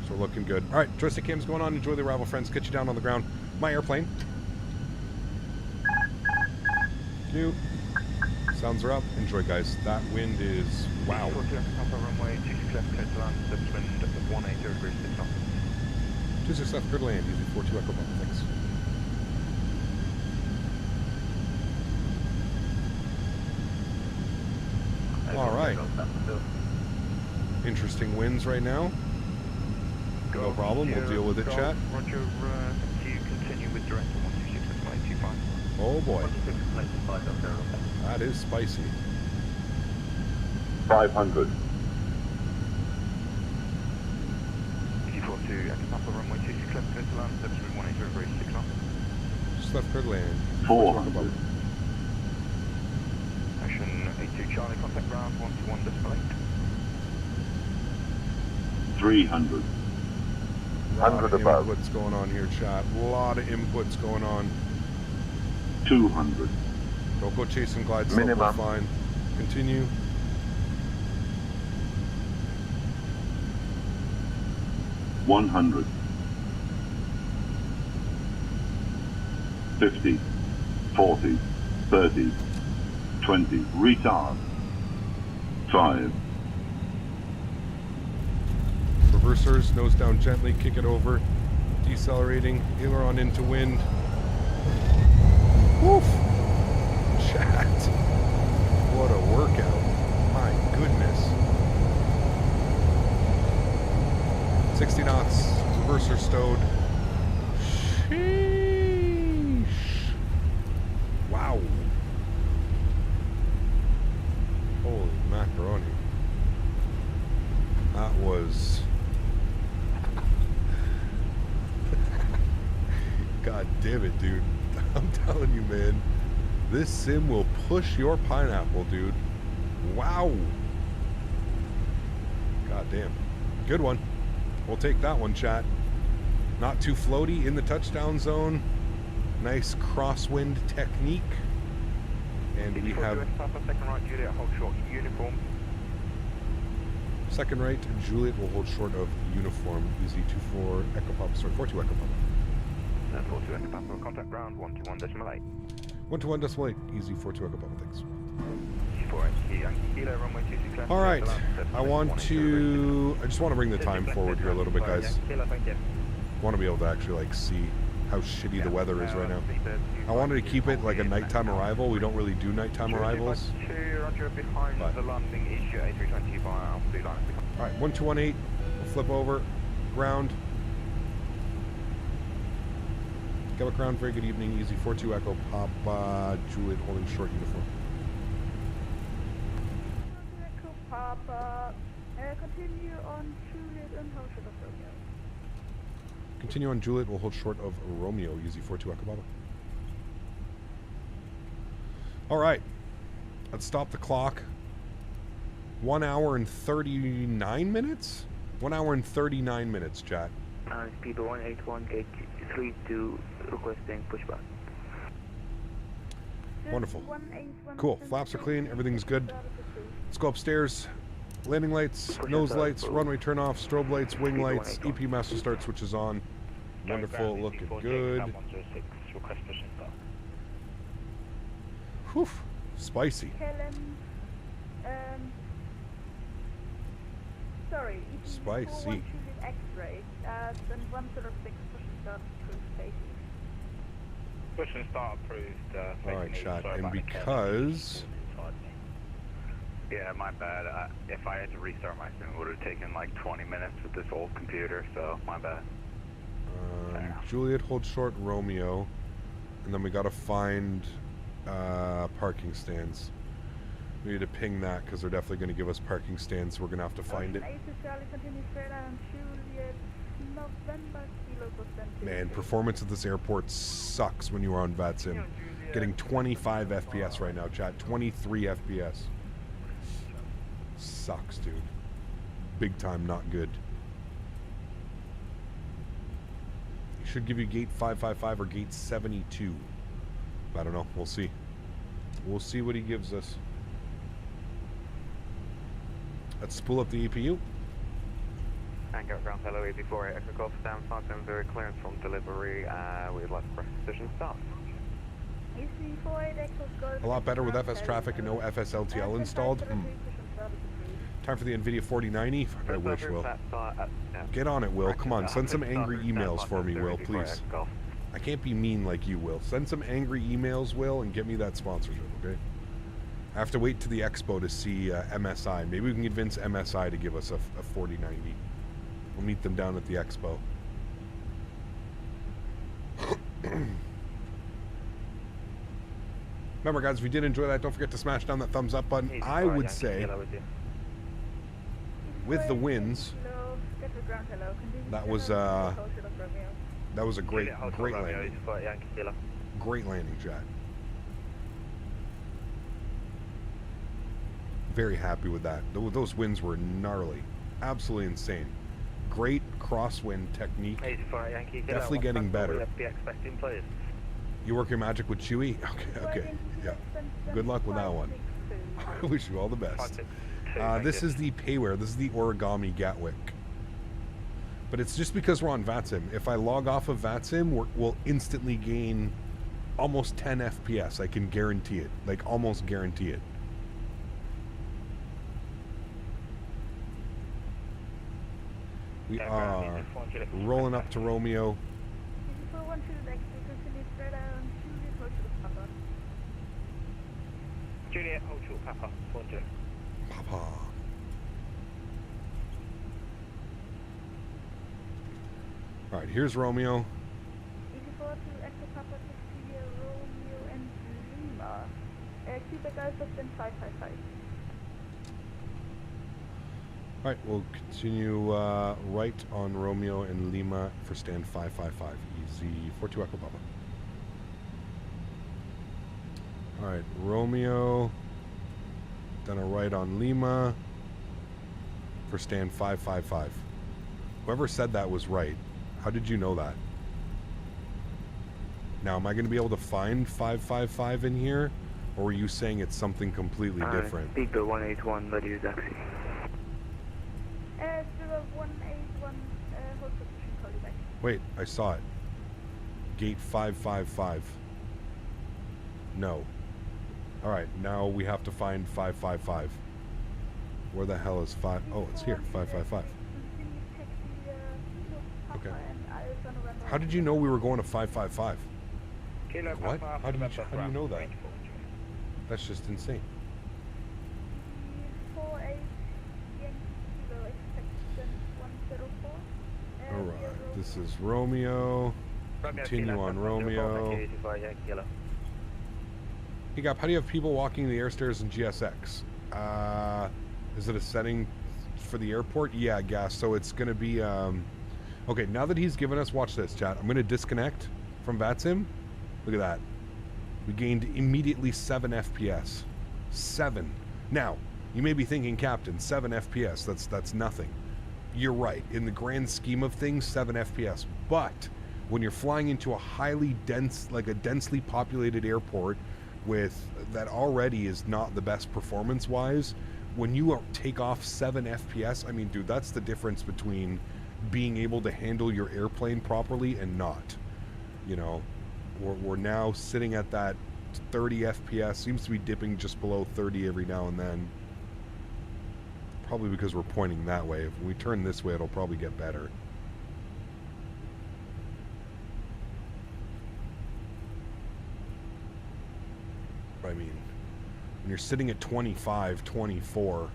So we're looking good. All right, joystick cam's going on. Enjoy the arrival, friends. Get you down on the ground. My airplane. New. Sounds are up. Enjoy, guys. That wind is wow. Runway 26 left, clear to land. Surface wind at 180 degrees 6 knots. 26 left, clear to land. Using 42 Echo Papa. Thanks. All right. Interesting winds right now. Go No problem, we'll deal with it, chat. Roger, you continue with direct 126.85. Oh boy. That is spicy. 500. Easy 42, Echo Papa, runway 26 left, clear to land, 718 knots. Just left clear land. 400. Action 82 Charlie, contact ground 121.8. 300. 100 above. What's going on here, chat? A lot of inputs going on. 200. Don't go chasing glide slope. Minimum. Fine. Continue. $100. 50. 40. 30. 20. Retard. 5. Reversers, nose down gently, kick it over. Decelerating, aileron into wind. Woof! Chat. What a workout. My goodness. 60 knots, reverser stowed. Sheesh. Wow. Holy macaroni. That was... God damn it, dude. I'm telling you, man. This sim will push your pineapple, dude. Wow. God damn. Good one. We'll take that one, chat. Not too floaty in the touchdown zone. Nice crosswind technique. And we have... Second right, Juliet, hold short, uniform. Second right, Juliet will hold short of uniform. Easy 24 Echo Papa, sorry, 42 Echo Papa. 42 Echo Papa, contact ground 121.8. 121.8, easy 42 Echo Papa, thanks. All right, I just want to bring the time forward here a little bit, guys. I want to be able to actually like see how shitty the weather is right now. I wanted to keep it like a nighttime arrival. We don't really do nighttime arrivals. But. Alright, 1218, we'll flip over, ground. Quebec ground, very good evening, easy 42 Echo Papa, Juliet holding short uniform. Echo Papa, continue on Juliet and hold short of Romeo. Continue on Juliet, we'll hold short of Romeo, easy 42 Echo Papa. Alright, let's stop the clock. 1 hour and 39 minutes? 1 hour and 39 minutes, chat. Speed 181, gate 32, requesting pushback. Wonderful. Cool. Flaps are clean. Everything's good. Let's go upstairs. Landing lights, nose lights, runway turn off, strobe lights, wing lights, EP master start switches on. Wonderful. Looking good. Whew. Spicy. Sorry. Spicy. X-ray. Then 106 push and start approved safety. Push and start approved. Alright, chat. And because... Yeah, my bad. If I had to restart my sim, it would have taken like 20 minutes with this old computer, so my bad. Juliet, hold short Romeo. And then we gotta find parking stands. We need to ping that because they're definitely going to give us parking stands, so we're going to have to find it. Man, performance at this airport sucks when you are on VATSIM. Getting 25 FPS right now, chat. 23 FPS. Sucks, dude. Big time, not good. He should give you gate 555 or gate 72. I don't know. We'll see. We'll see what he gives us. Let's spool up the EPU. Anchor ground hello 84 Echo Golf Stam Faten, very clearance from delivery. We'd like to press decision start. A lot better with FS traffic and no FSLTL installed. Time for the NVIDIA 4090. I wish, Will. Get on it, Will. Come on, send some angry emails for me, Will, please. I can't be mean like you, Will. Send some angry emails, Will, and get me that sponsorship, okay? I have to wait to the expo to see MSI. Maybe we can convince MSI to give us a 4090. We'll meet them down at the expo. Remember, guys, if you did enjoy that, don't forget to smash down that thumbs up button. I would say, with the wins, that was a great landing. Great landing, Jet. Very happy with that. Those wins were gnarly. Absolutely insane. Great crosswind technique. Definitely getting better. You work your magic with Chewie? Okay, yeah. Good luck with that one. I wish you all the best. This is the payware. This is the origami Gatwick. But it's just because we're on VATSIM. If I log off of VATSIM, we'll instantly gain almost 10 FPS. I can guarantee it. Like, almost guarantee it. We are rolling up to Romeo. Juliet, hold short, Papa. Papa. Alright, here's Romeo. 84 to Echo Papa, 60 Romeo and Lima. Quebec Alpha stand 555. Alright, we'll continue right on Romeo and Lima for stand 555. Easy 42 Echo Papa. Alright, Romeo. Then a right on Lima for stand 555. Whoever said that was right. How did you know that? Now, am I going to be able to find 555 in here? Or were you saying it's something completely different? Speak to 181, ready to taxi. 0181, hold position, call you back. Wait, I saw it. Gate 555. No. Alright, now we have to find 555. Where the hell is 5? Oh, it's here, 555. Okay. How did you know we were going to 555? What? How do you know that? That's just insane. Alright, this is Romeo. Continue on Romeo. Hey, Gap, how do you have people walking the air stairs in GSX? Is it a setting for the airport? Yeah, Gas. So it's going to be... Okay, now that he's given us... Watch this, chat. I'm going to disconnect from VATSIM. Look at that. We gained immediately 7 FPS. 7. Now, you may be thinking, Captain, 7 FPS. That's nothing. You're right. In the grand scheme of things, 7 FPS. But when you're flying into a highly dense, like a densely populated airport with that already is not the best performance-wise, when you take off 7 FPS, I mean, dude, that's the difference between being able to handle your airplane properly and not. You know, we're now sitting at that 30 FPS. Seems to be dipping just below 30 every now and then. Probably because we're pointing that way. If we turn this way, it'll probably get better. I mean, when you're sitting at 25, 24,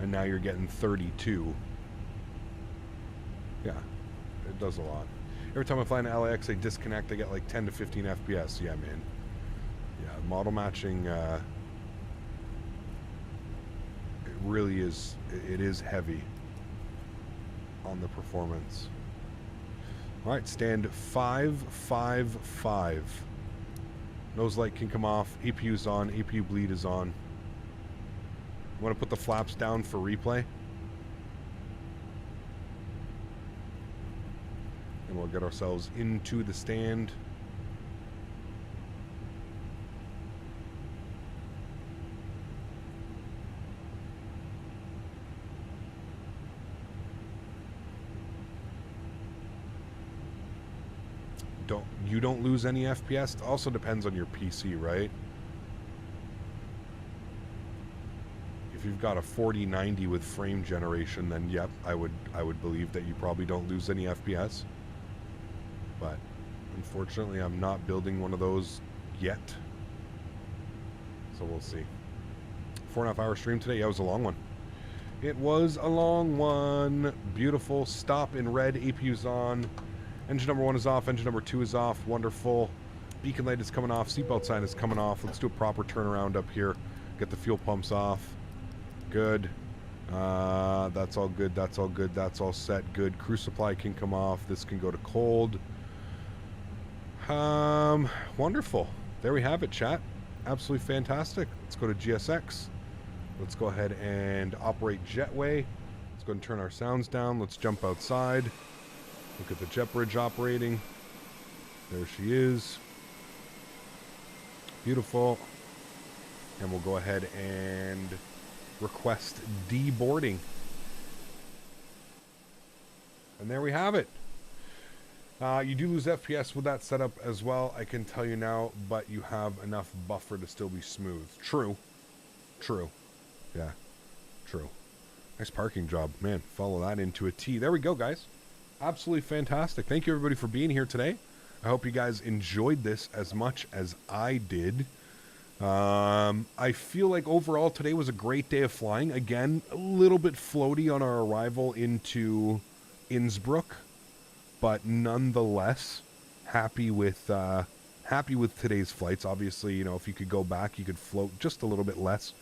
and now you're getting 32. Yeah, it does a lot. Every time I fly into LAX, I disconnect, I get like 10 to 15 FPS. Yeah, man. Yeah, model matching, it really is, it is heavy on the performance. Alright, stand 555. Nose light can come off, APU's on, APU bleed is on. Want to put the flaps down for replay? And we'll get ourselves into the stand. You don't lose any FPS. It also depends on your PC, right? If you've got a 4090 with frame generation, then yep, I would believe that you probably don't lose any FPS. But unfortunately, I'm not building one of those yet. So we'll see. 4.5 hour stream today. Yeah, it was a long one. It was a long one. Beautiful. Stop in red. APU's on. Engine number 1 is off. Engine number 2 is off. Wonderful. Beacon light is coming off. Seatbelt sign is coming off. Let's do a proper turnaround up here. Get the fuel pumps off. Good. That's all good. That's all good. That's all set. Good. Crew supply can come off. This can go to cold. Wonderful. There we have it, chat. Absolutely fantastic. Let's go to GSX. Let's go ahead and operate jetway. Let's go and turn our sounds down. Let's jump outside. Look at the jet bridge operating. There she is. Beautiful. And we'll go ahead and request deboarding. And there we have it. You do lose FPS with that setup as well, I can tell you now, but you have enough buffer to still be smooth. True. True. Yeah. True. Nice parking job. Man, follow that into a T. There we go, guys. Absolutely fantastic. Thank you, everybody, for being here today. I hope you guys enjoyed this as much as I did. I feel like overall today was a great day of flying. Again, a little bit floaty on our arrival into Innsbruck, but nonetheless, happy with today's flights. Obviously, you know, if you could go back, you could float just a little bit less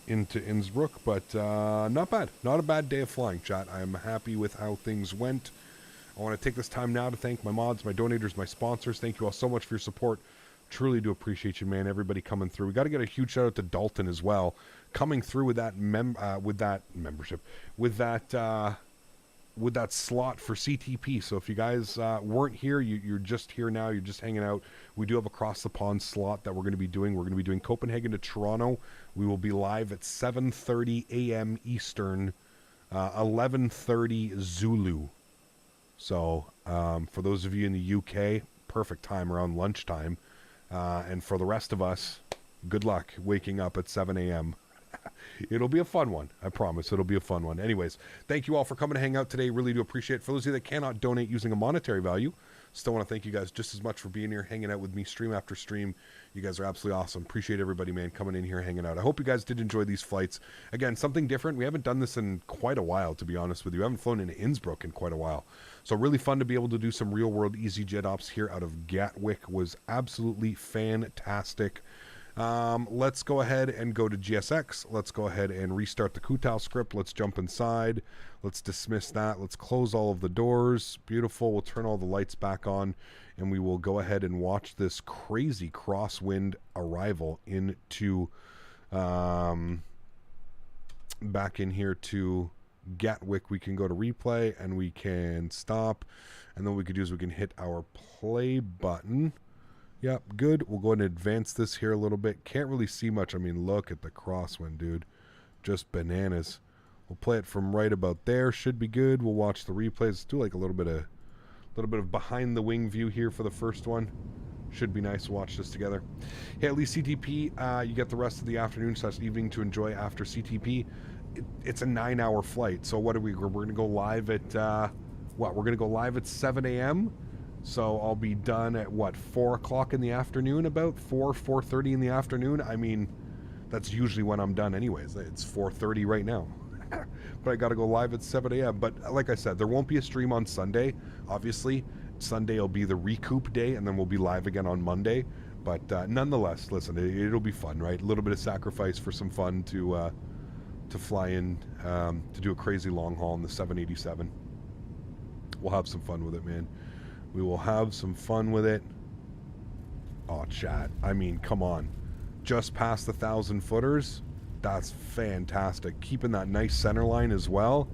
into Innsbruck, but not bad. Not a bad day of flying, chat. I'm happy with how things went. I want to take this time now to thank my mods, my donators, my sponsors. Thank you all so much for your support. Truly do appreciate you, man. Everybody coming through. We got to get a huge shout out to Dalton as well, coming through with that membership, with that slot for CTP. So if you guys weren't here, you're just here now. You're just hanging out. We do have a cross the pond slot that we're going to be doing. We're going to be doing Copenhagen to Toronto. We will be live at 7:30 a.m. Eastern, 11:30 Zulu. So for those of you in the UK, perfect time around lunchtime. And for the rest of us, good luck waking up at 7 a.m. It'll be a fun one. I promise. It'll be a fun one. Anyways, thank you all for coming to hang out today. Really do appreciate it. For those of you that cannot donate using a monetary value, still want to thank you guys just as much for being here, hanging out with me stream after stream. You guys are absolutely awesome. Appreciate everybody, man, coming in here, hanging out. I hope you guys did enjoy these flights. Again, something different. We haven't done this in quite a while, to be honest with you. I haven't flown into Innsbruck in quite a while. So really fun to be able to do some real-world easyJet ops here out of Gatwick. Was absolutely fantastic. Let's go ahead and go to GSX. Let's go ahead and restart the Kutao script. Let's jump inside. Let's dismiss that. Let's close all of the doors. Beautiful. We'll turn all the lights back on, and we will go ahead and watch this crazy crosswind arrival into back in here to Gatwick. We can go to replay and we can stop, and then what we could do is we can hit our play button. Yep, good. We'll go ahead and advance this here a little bit. Can't really see much. I mean, look at the crosswind, dude. Just bananas. We'll play it from right about there. Should be good. We'll watch the replays. Let's do like a little bit of behind the wing view here for the first one. Should be nice to watch this together. Hey, at least CTP, you get the rest of the afternoon / evening to enjoy after CTP. It's a 9-hour flight. So what are we're going to go live at we're going to go live at 7 a.m. So I'll be done at 4 o'clock in the afternoon, about 4:30 in the afternoon. I mean, that's usually when I'm done anyways. It's 4:30 right now. But I got to go live at 7 a.m. But like I said, there won't be a stream on Sunday. Obviously, Sunday will be the recoup day, and then we'll be live again on Monday. But nonetheless, listen, it'll be fun, right? A little bit of sacrifice for some fun to fly in, to do a crazy long haul in the 787. We'll have some fun with it, man. We will have some fun with it. Oh, chat. I mean, come on. Just past the 1,000 footers. That's fantastic. Keeping that nice center line as well.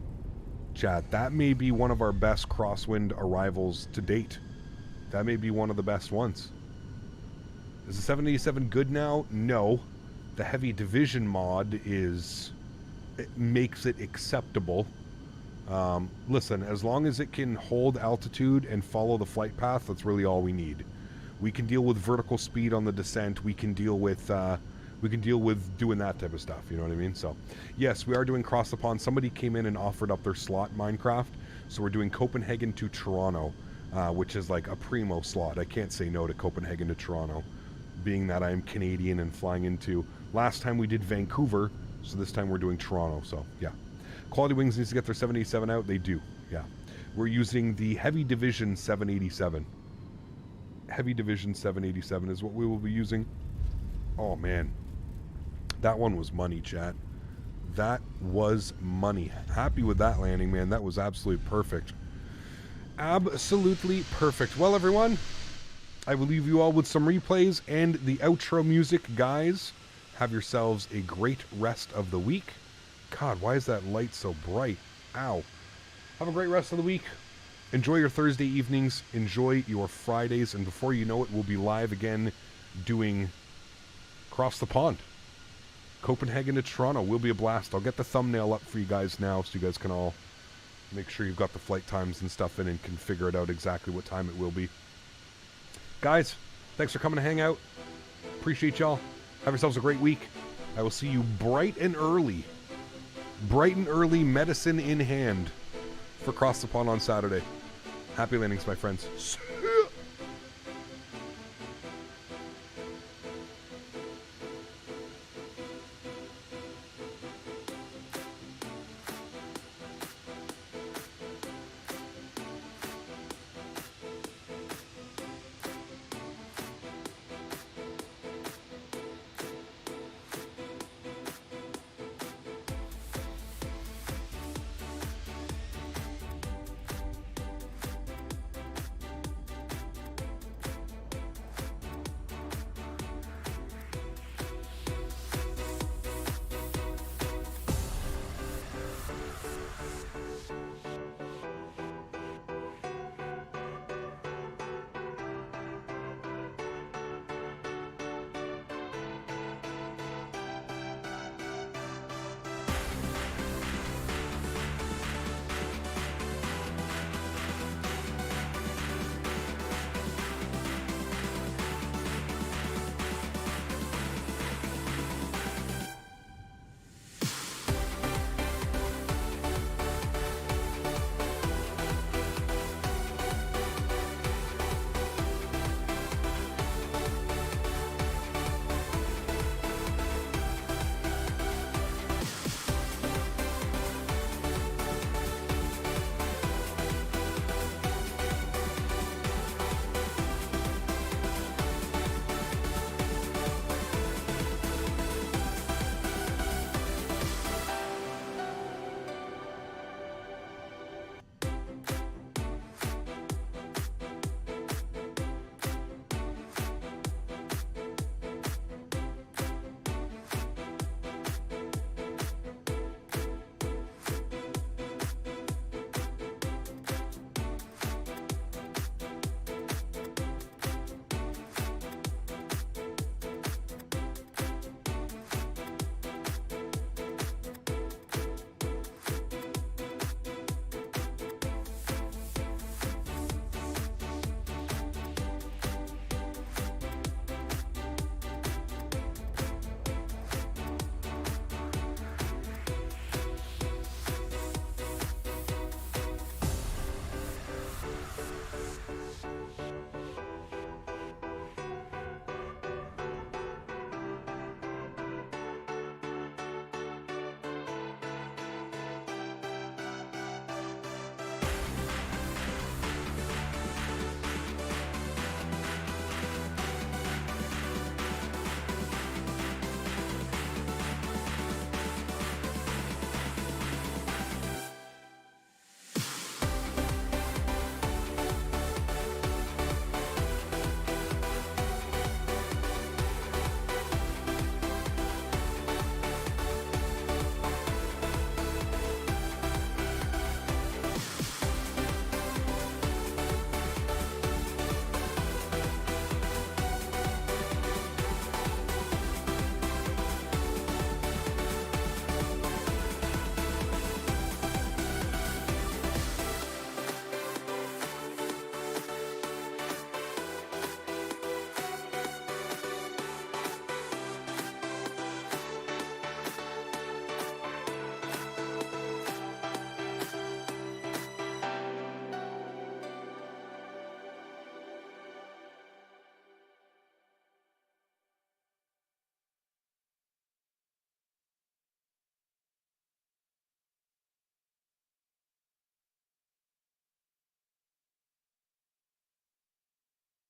Chat, that may be one of our best crosswind arrivals to date. That may be one of the best ones. Is the 787 good now? No. The heavy division mod makes it acceptable. Listen, as long as it can hold altitude and follow the flight path, that's really all we need. We can deal with vertical speed on the descent. We can deal with doing that type of stuff. You know what I mean? So, yes, we are doing cross the pond. Somebody came in and offered up their slot Minecraft, so we're doing Copenhagen to Toronto, which is like a primo slot. I can't say no to Copenhagen to Toronto, being that I'm Canadian and flying into. Last time we did Vancouver, so this time we're doing Toronto. So, yeah. Quality Wings needs to get their 787 out. They do, yeah. We're using the Heavy Division 787. Heavy Division 787 is what we will be using. Oh, man. That one was money, chat. That was money. Happy with that landing, man. That was absolutely perfect. Absolutely perfect. Well, everyone, I will leave you all with some replays and the outro music. Guys, have yourselves a great rest of the week. God, why is that light so bright? Ow. Have a great rest of the week. Enjoy your Thursday evenings. Enjoy your Fridays. And before you know it, we'll be live again doing Cross the Pond. Copenhagen to Toronto will be a blast. I'll get the thumbnail up for you guys now so you guys can all make sure you've got the flight times and stuff in and can figure it out exactly what time it will be. Guys, thanks for coming to hang out. Appreciate y'all. Have yourselves a great week. I will see you bright and early, medicine in hand, for Cross the Pond on Saturday. Happy landings, my friends.